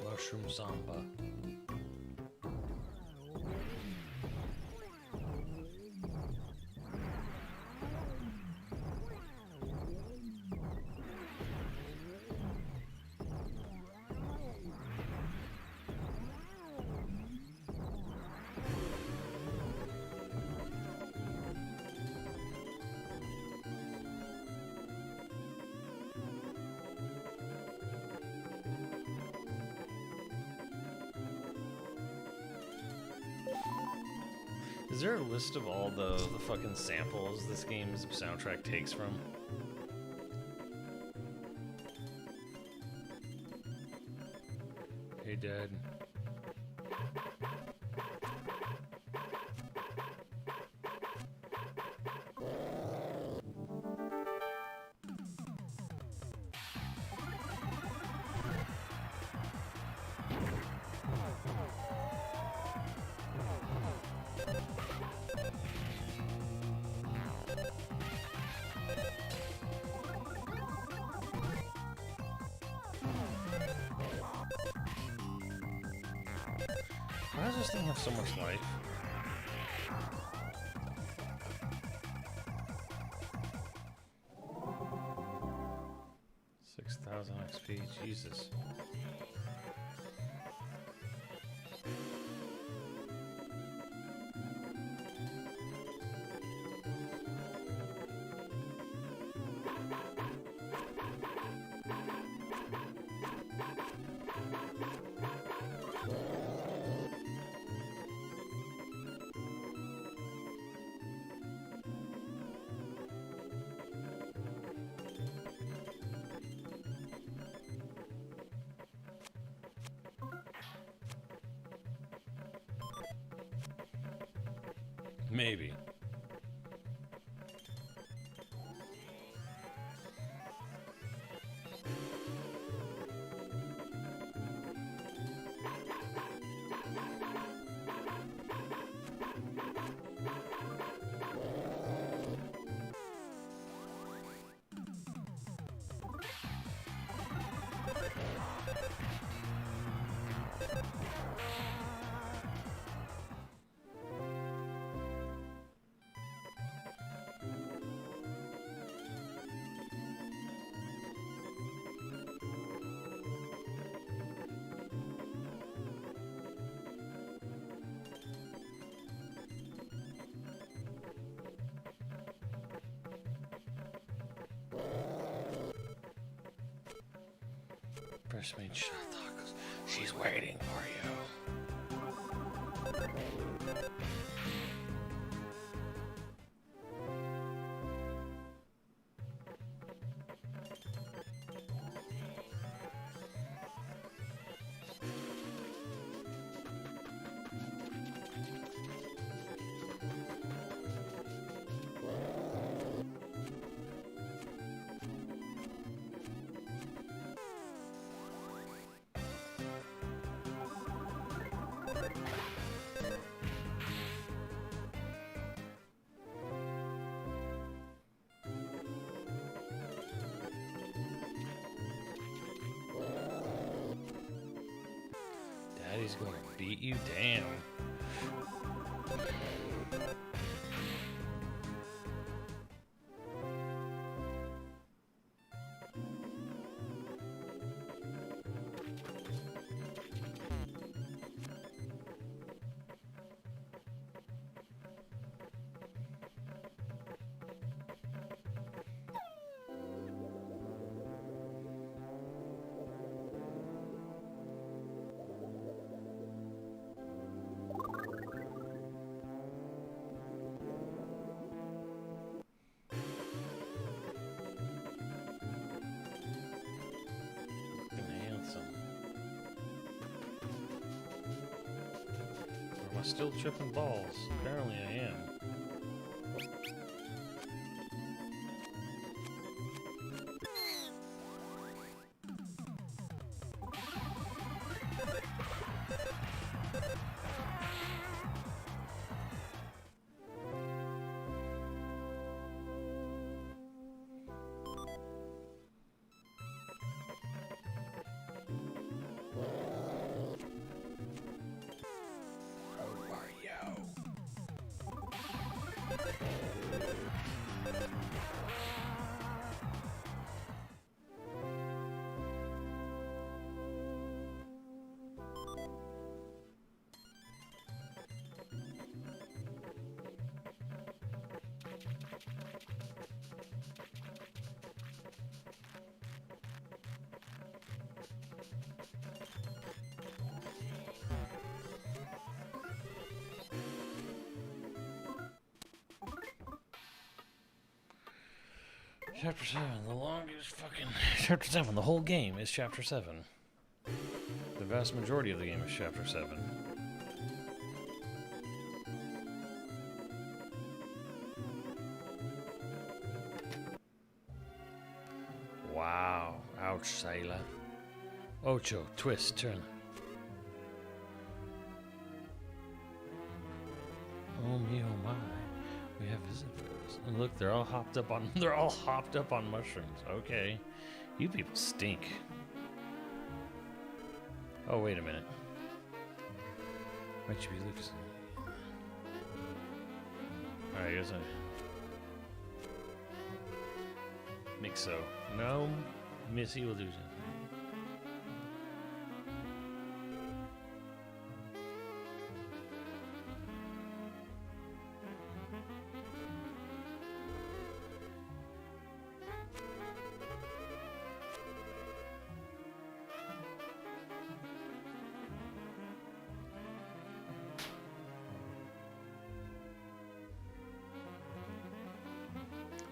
[SPEAKER 1] Mushroom Samba. Is there a list of all the fucking samples this game's soundtrack takes from? Hey, Dad. Why does this thing have so much life? $6,000 XP, Jesus. Maybe. Fresh made shot tacos. She's waiting for you. Daddy's gonna beat you down. Am I still tripping balls? Apparently I am. Chapter 7, the longest fucking... Chapter 7, the whole game is Chapter 7. The vast majority of the game is Chapter 7. Wow. Ouch, sailor. Ocho, twist, turn. Oh me, oh my. We have visitors. And look, they're all hopped up on mushrooms. Okay. You people stink. Oh, wait a minute. Might you be Lucas? Alright, here's a Mixo. No, Missy will do something.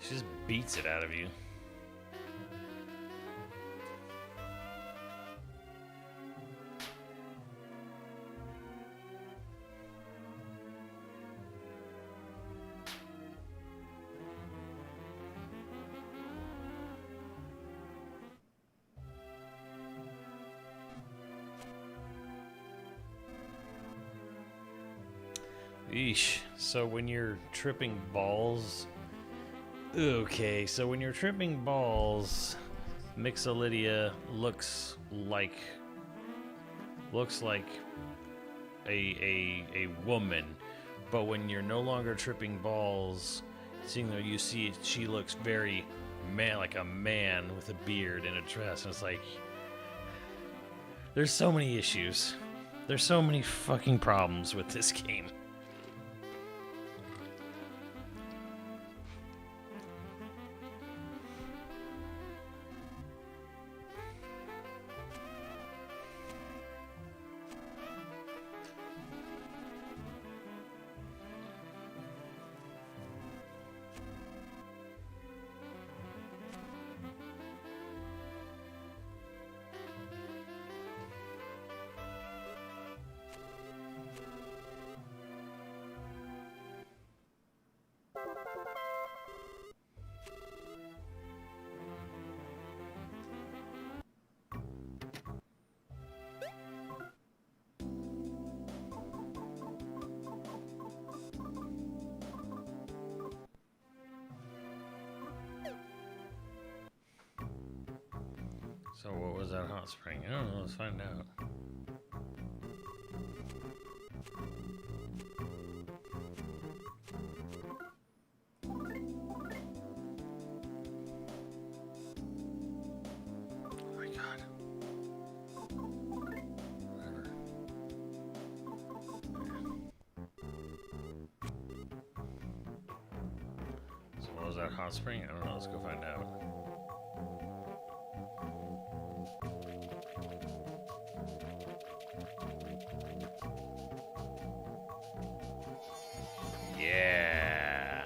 [SPEAKER 1] She just beats it out of you. Eesh. So when you're tripping balls... Okay, so when you're tripping balls, Mixolydia looks like a woman, but when you're no longer tripping balls, seeing though you see she looks very like a man with a beard and a dress, and it's like there's so many issues. There's so many fucking problems with this game. So what was that hot spring? I don't know, let's find out. that hot spring? I don't know. Let's go find out. Yeah.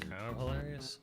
[SPEAKER 1] Kind of hilarious.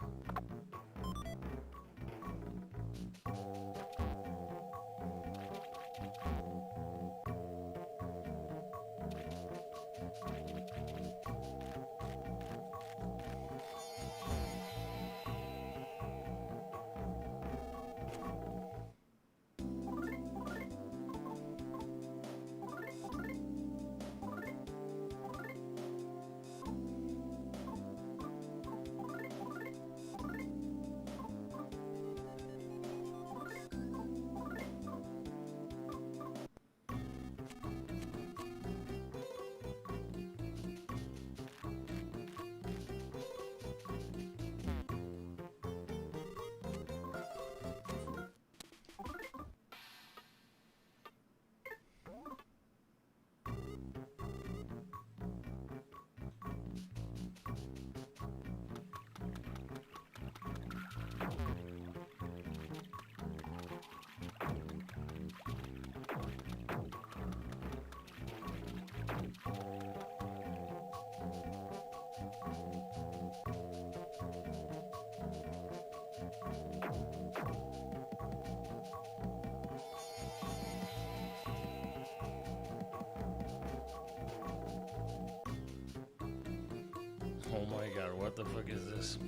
[SPEAKER 1] Oh my god, what the fuck is this?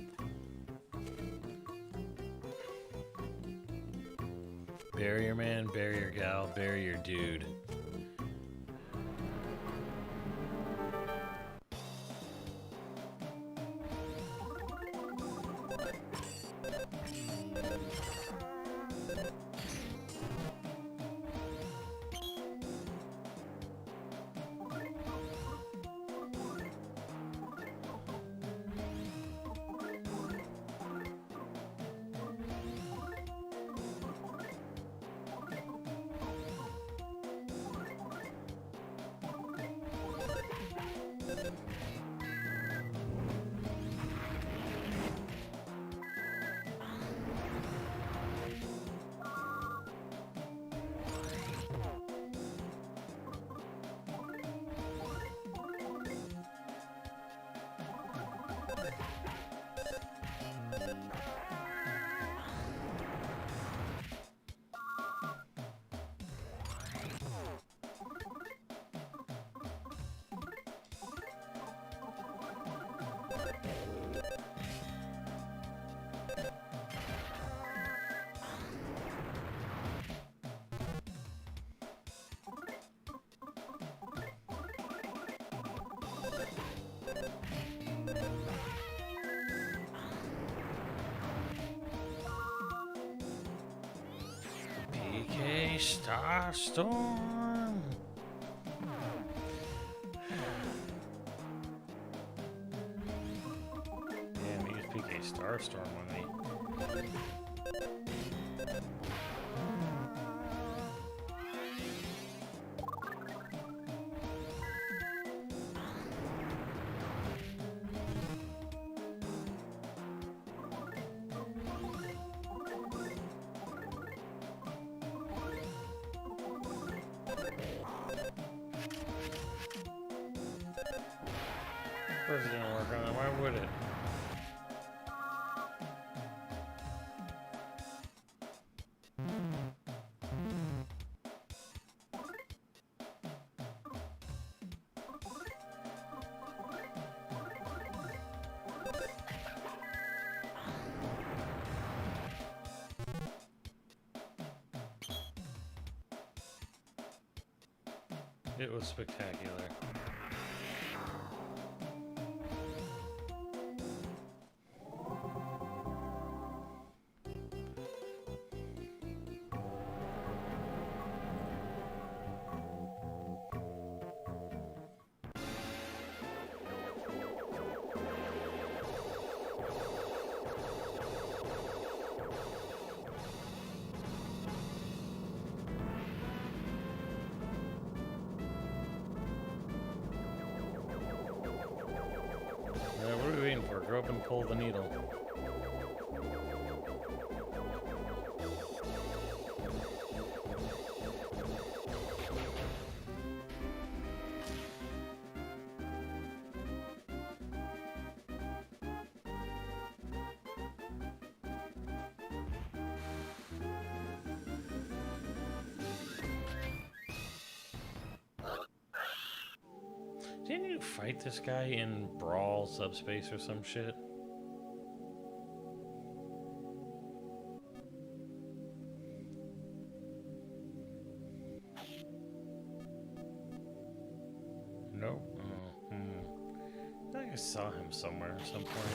[SPEAKER 1] Barrier man, barrier gal, barrier dude. PK Starstorm. Damn, he used PK Starstorm on me. Of course it didn't work on that. Why would it? It was spectacular. What are we waiting for? Go up and pull the needle. Didn't you fight this guy in Brawl Subspace or some shit? No? Oh, I think I saw him somewhere at some point.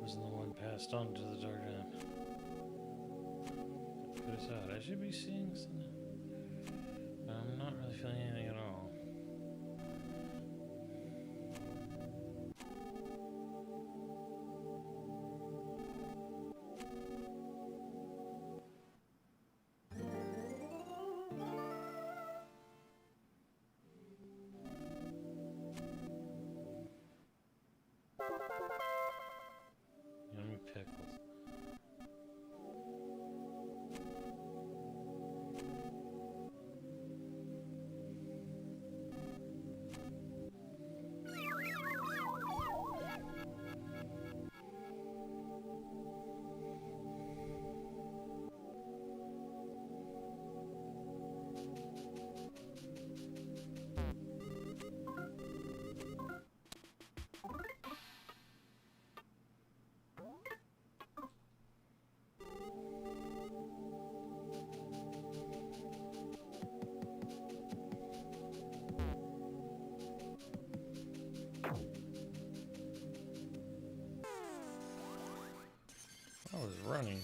[SPEAKER 1] Wasn't the one passed on to the dark end. Put us out. I should be seeing something. I'm not really feeling anything at all. Yummy pickles. I was running.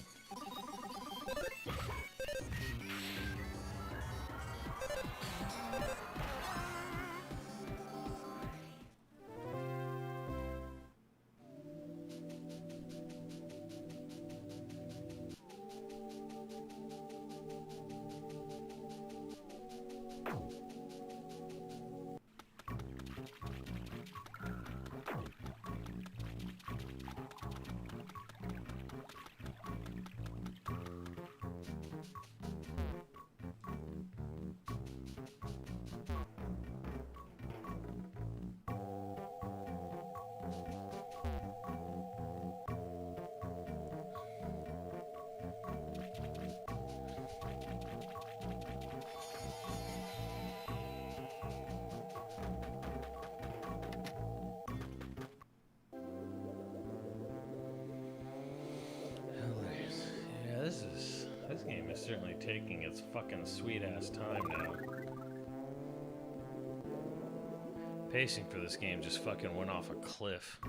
[SPEAKER 1] certainly taking its fucking sweet ass time now. Pacing for this game just fucking went off a cliff.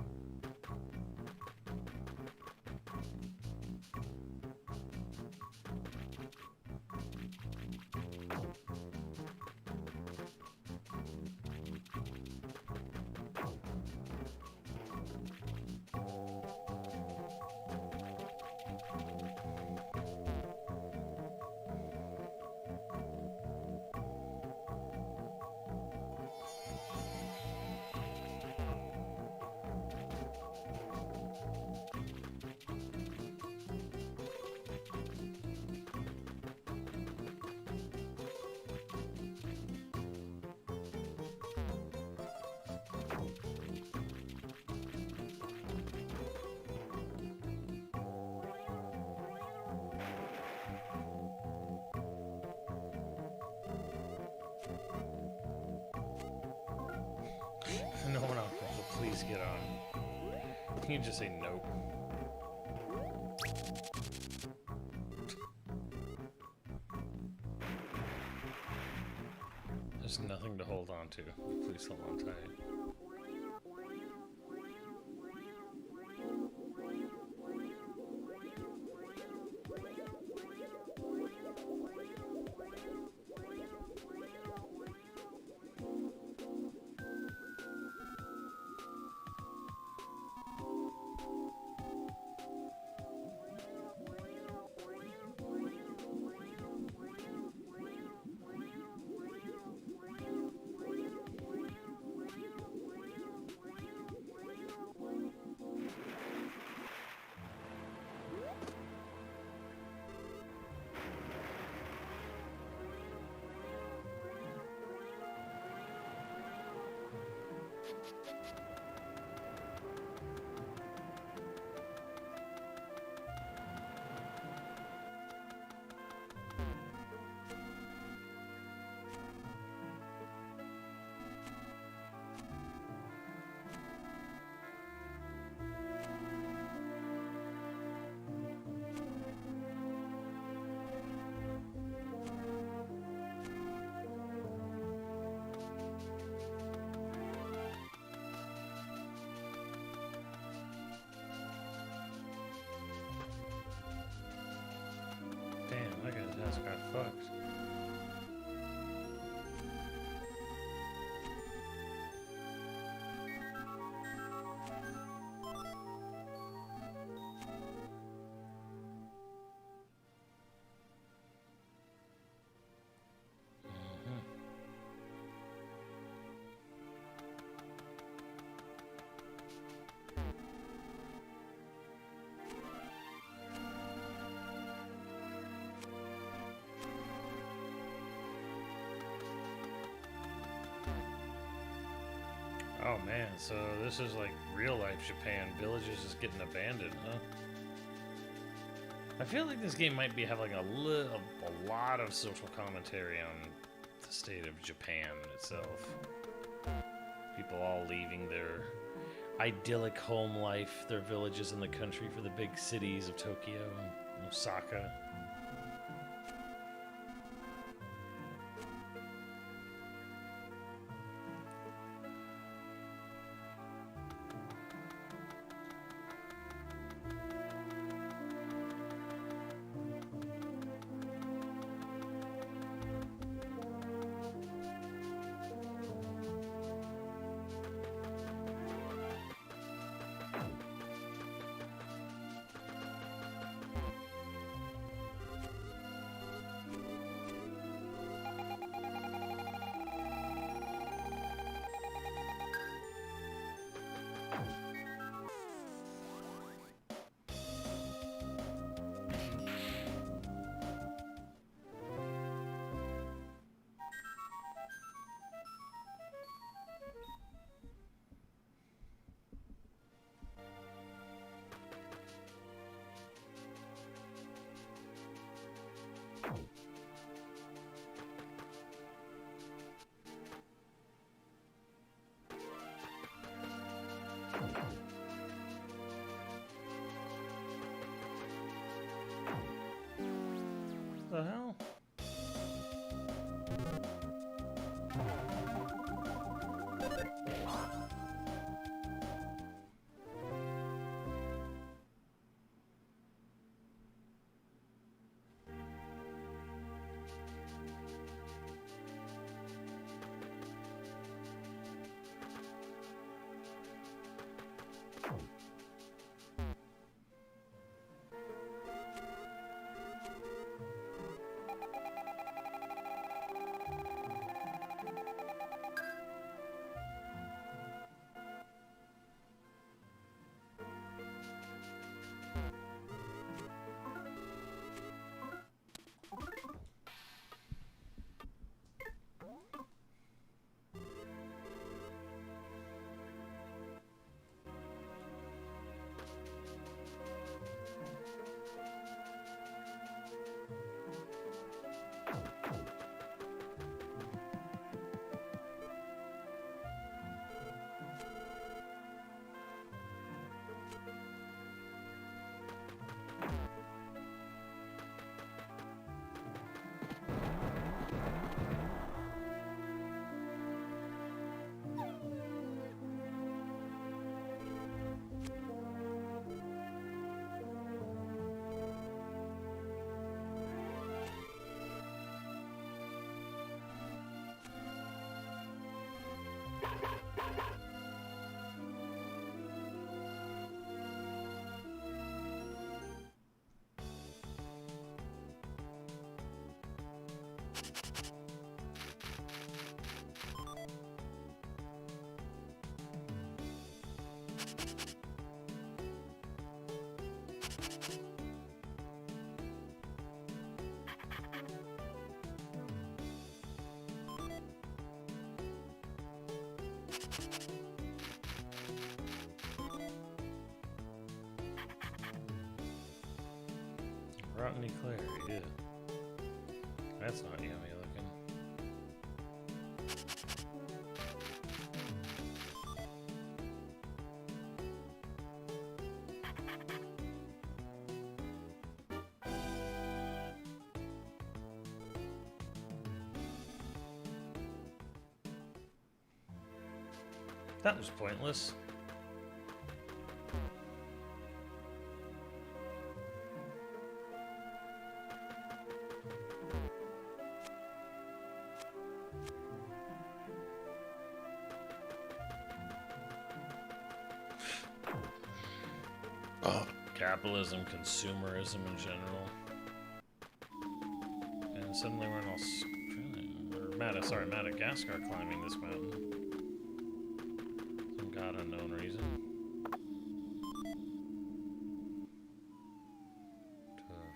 [SPEAKER 1] No one else will please get on. Can you just say nope? There's nothing to hold on to. Please hold on tight. Damn, that guy's ass got fucked. Oh man, so this is like real life Japan. Villages just getting abandoned, huh? I feel like this game might be having a lot of social commentary on the state of Japan itself. People all leaving their idyllic home life, their villages in the country for the big cities of Tokyo and Osaka. Rotten eclair, yeah. That's not yummy looking. That was pointless. Capitalism, consumerism in general. And suddenly we're in Australia. Or Madagascar climbing this mountain. Some god unknown reason. The fuck?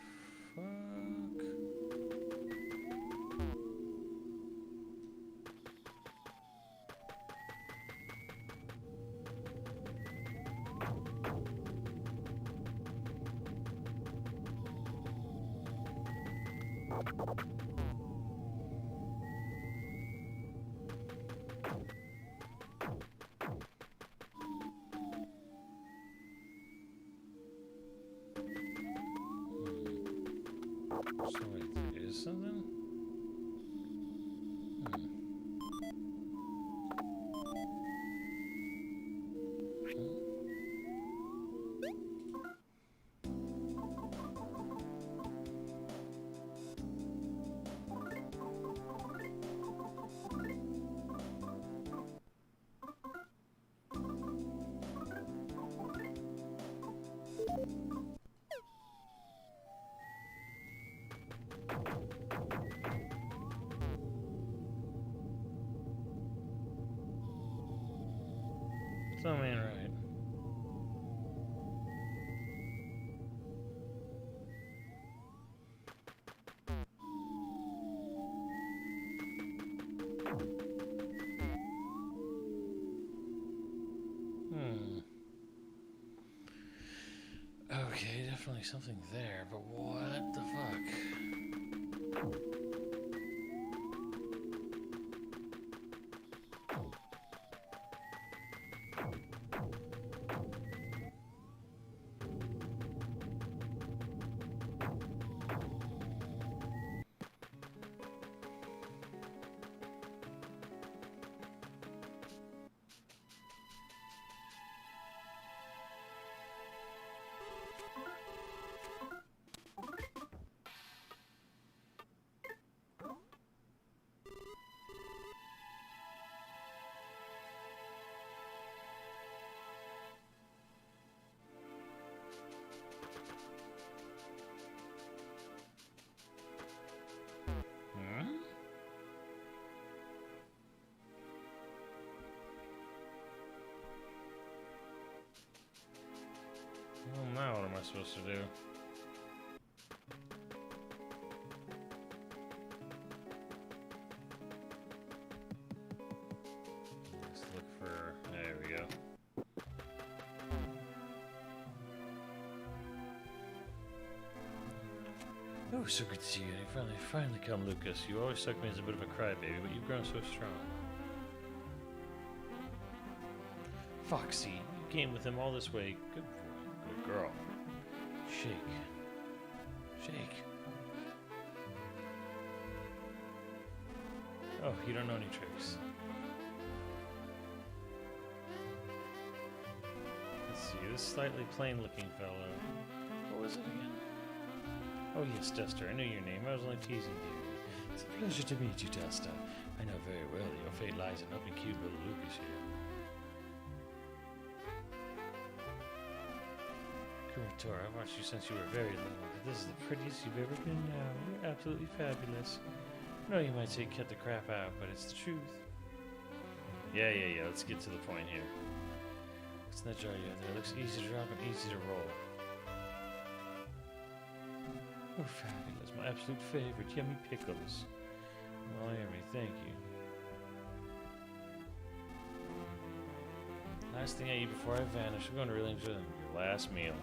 [SPEAKER 1] So wait, there is something? Something ain't right. Okay, definitely something there, but what the fuck? Well, now what am I supposed to do? Let's look for... There we go. Oh, so good to see you. You finally come, Lucas. You always struck me as a bit of a crybaby, but you've grown so strong. Foxy, you came with him all this way. Good boy. Good girl. Shake. Shake. Oh, you don't know any tricks. Let's see, this slightly plain-looking fellow. What was it again? Oh yes, Duster, I know your name. I was only teasing you. It's a pleasure to meet you, Duster. I know very well your fate lies in helping cute little Lucas here. Kumatora, I've watched you since you were very little, but this is the prettiest you've ever been now. You're absolutely fabulous. I know you might say cut the crap out, but it's the truth. Yeah, let's get to the point here. What's in that jar you have there? It looks easy to drop and easy to roll. Oh, fabulous. My absolute favorite. Yummy pickles. Oh, yummy. Thank you. Last thing I eat before I vanish. I'm going to really enjoy your last meal.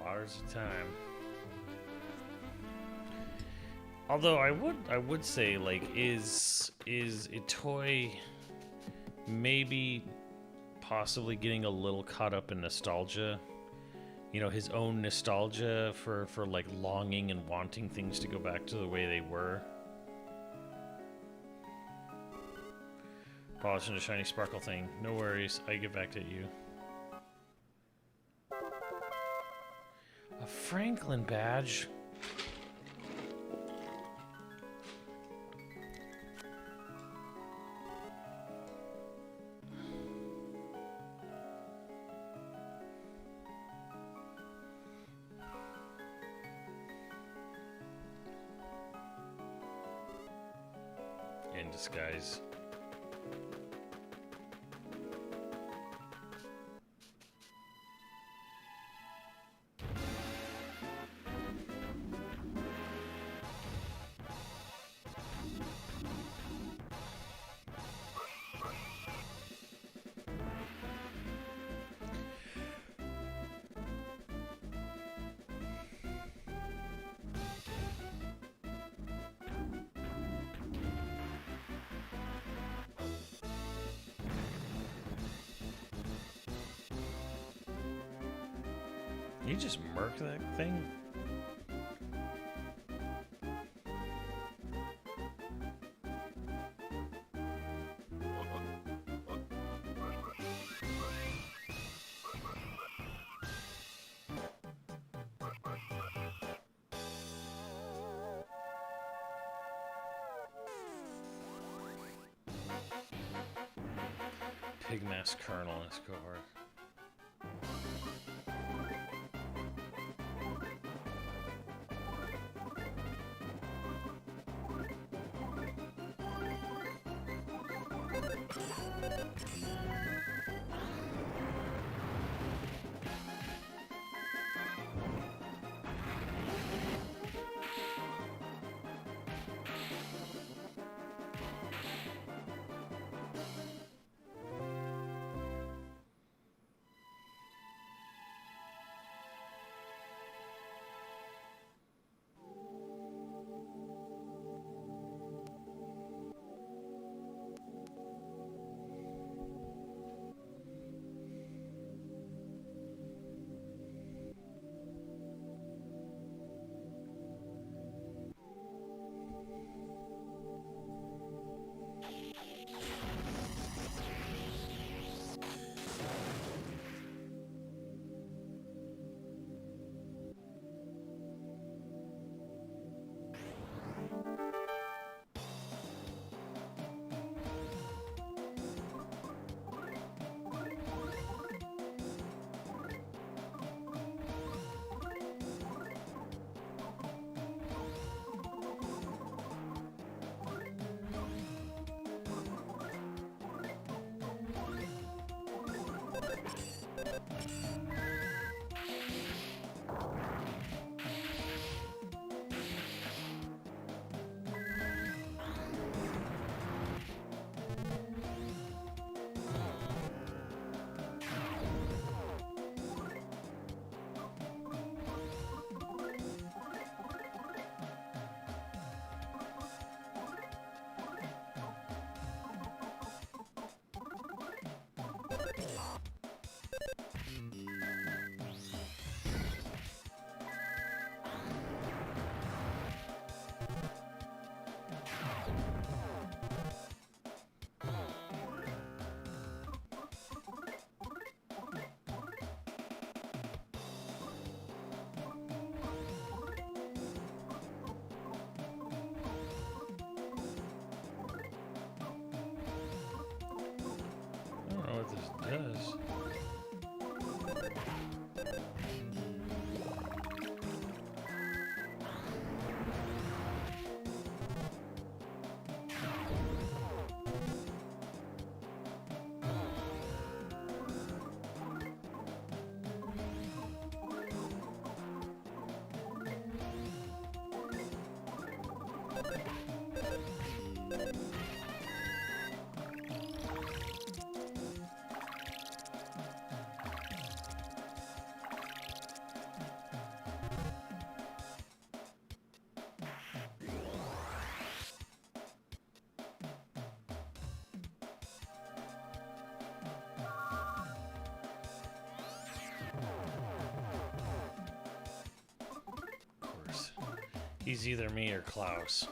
[SPEAKER 1] Waters of time. Although I would say, like, is Itoi maybe possibly getting a little caught up in nostalgia? You know, his own nostalgia for like longing and wanting things to go back to the way they were. Polishing a shiny sparkle thing. No worries, I get back to you. A Franklin badge. In disguise. You just murked that thing? Pigmask Colonel in his cohort. Does. He's either me or Klaus.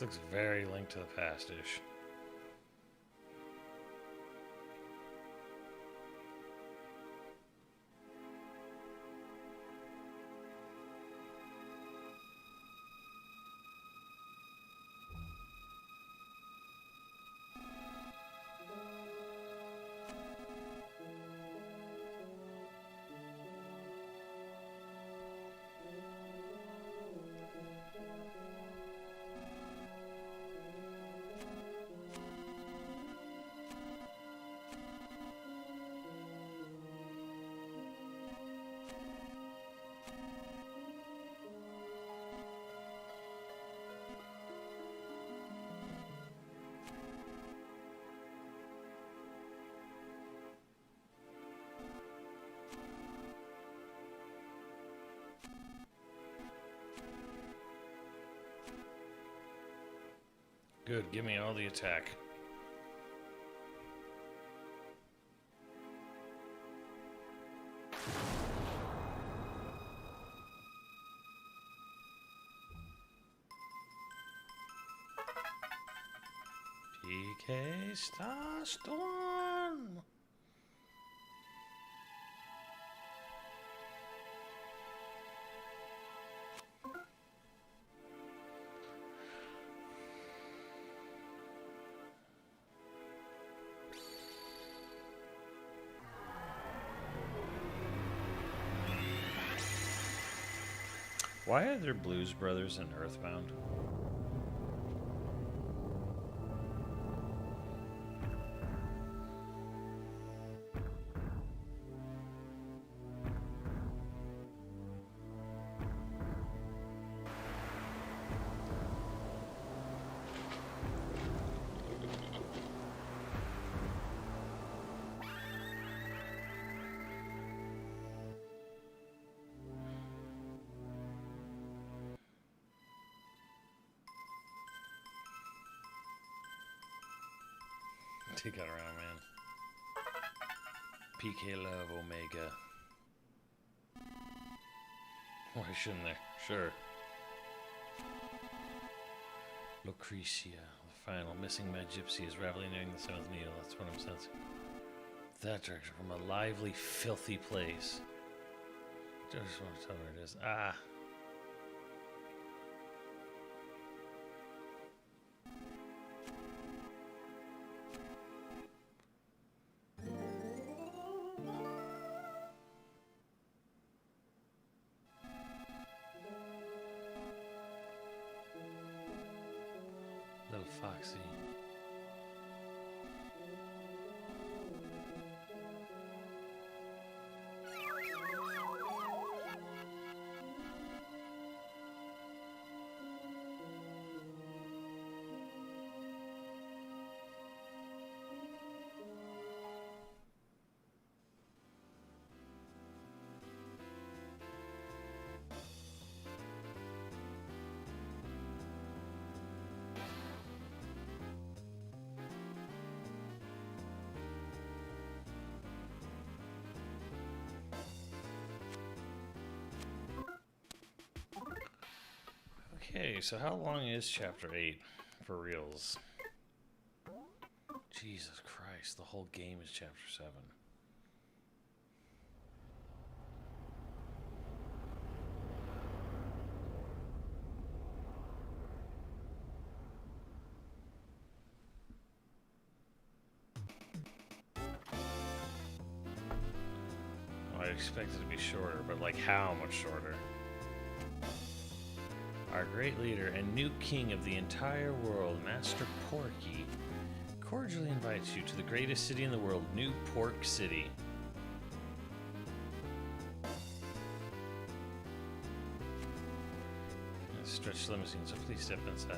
[SPEAKER 1] This looks very Link to the Past-ish. Good, give me all the attack. PK Star Storm. Why are there Blues Brothers in Earthbound? Take that around, man. PK Love Omega. Why shouldn't they? Sure. Lucretia, the final missing mad gypsy is rapidly nearing the seventh needle. That's what I'm sensing. That direction from a lively, filthy place. Just want to tell where it is. Ah. Little Foxy. Okay, so how long is Chapter 8 for reals? Jesus Christ, the whole game is Chapter 7. I expected it to be shorter, but like how much shorter? Our great leader and new king of the entire world, Master Porky, cordially invites you to the greatest city in the world, New Pork City. Stretch limousine, so please step inside.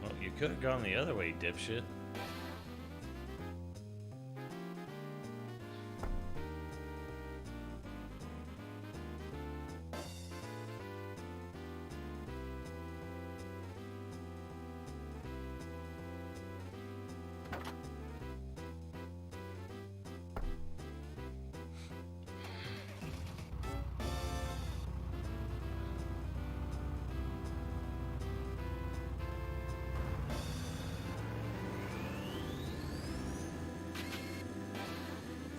[SPEAKER 1] Well, you could have gone the other way, dipshit.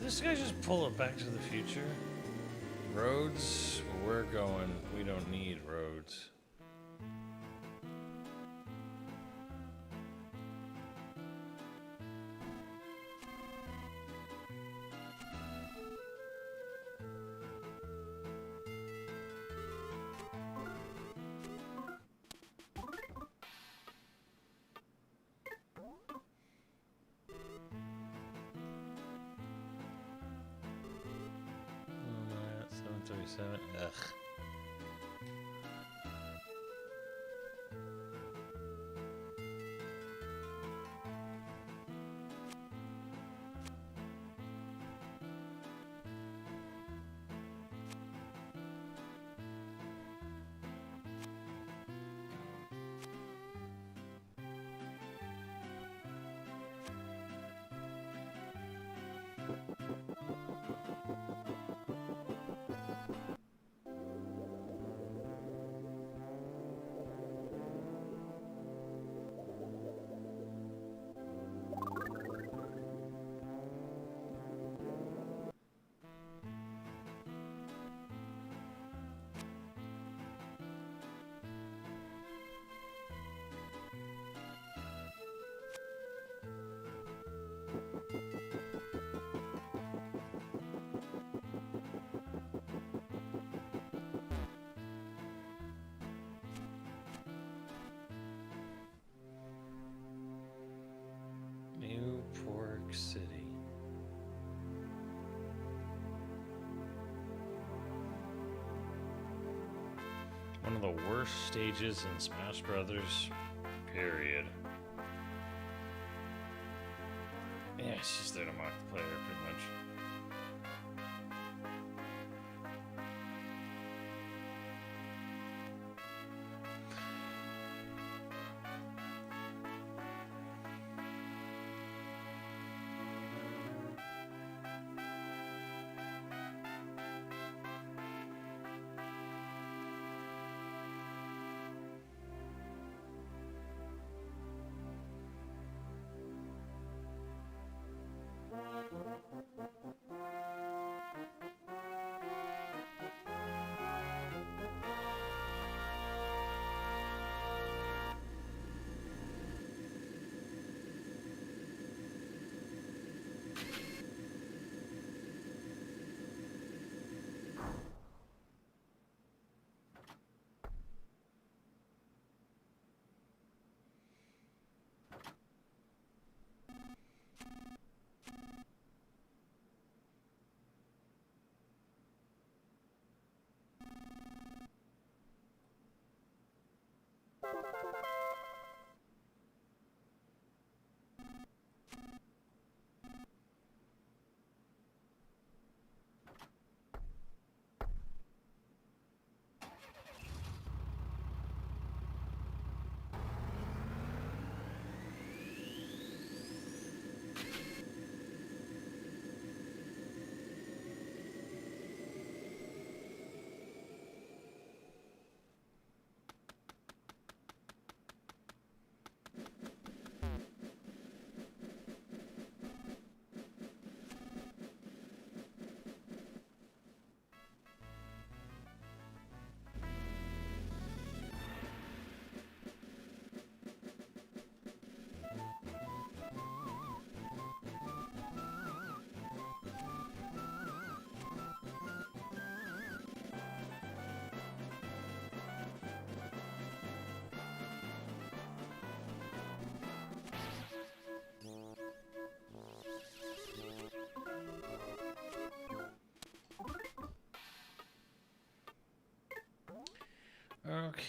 [SPEAKER 1] This guy just pull it back to the future? Roads? Where we're going, we don't need roads. Ugh. New Pork City. One of the worst stages in Smash Brothers, period. Yeah, it's just there to mock the player, pretty much.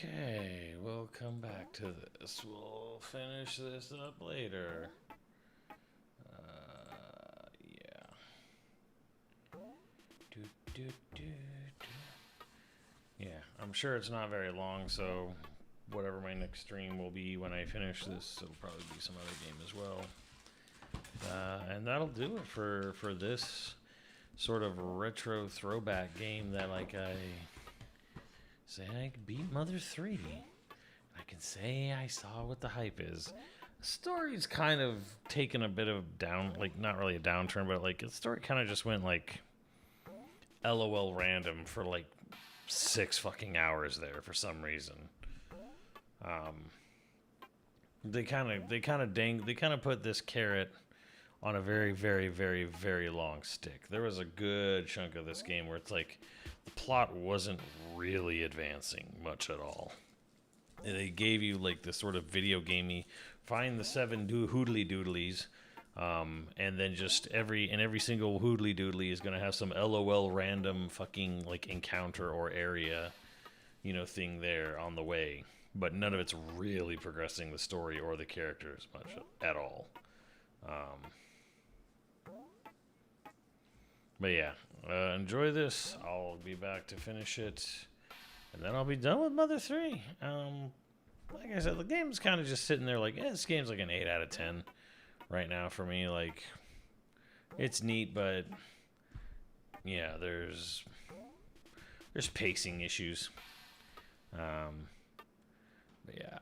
[SPEAKER 1] Okay, we'll come back to this. We'll finish this up later. Yeah. Do, do, do, do. Yeah, I'm sure it's not very long, so whatever my next stream will be when I finish this, it'll probably be some other game as well. And that'll do it for this sort of retro throwback game that, like, I say I beat Mother 3. I can say I saw what the hype is. The story's kind of taken a bit of down, like, not really a downturn, but like the story kind of just went like LOL random for like 6 fucking hours there for some reason. They kind of put this carrot on a very, very, very, very long stick. There was a good chunk of this game where it's like the plot wasn't really advancing much at all. And they gave you like this sort of video gamey, find the 7 hoodly doodlies, and then just every single hoodly doodly is gonna have some LOL random fucking like encounter or area, thing there on the way. But none of it's really progressing the story or the characters much at all. But yeah, enjoy this. I'll be back to finish it, and then I'll be done with Mother 3. Like I said, the game's kind of just sitting there like, this game's like an 8 out of 10 right now for me. Like, it's neat, but yeah, there's pacing issues. But yeah,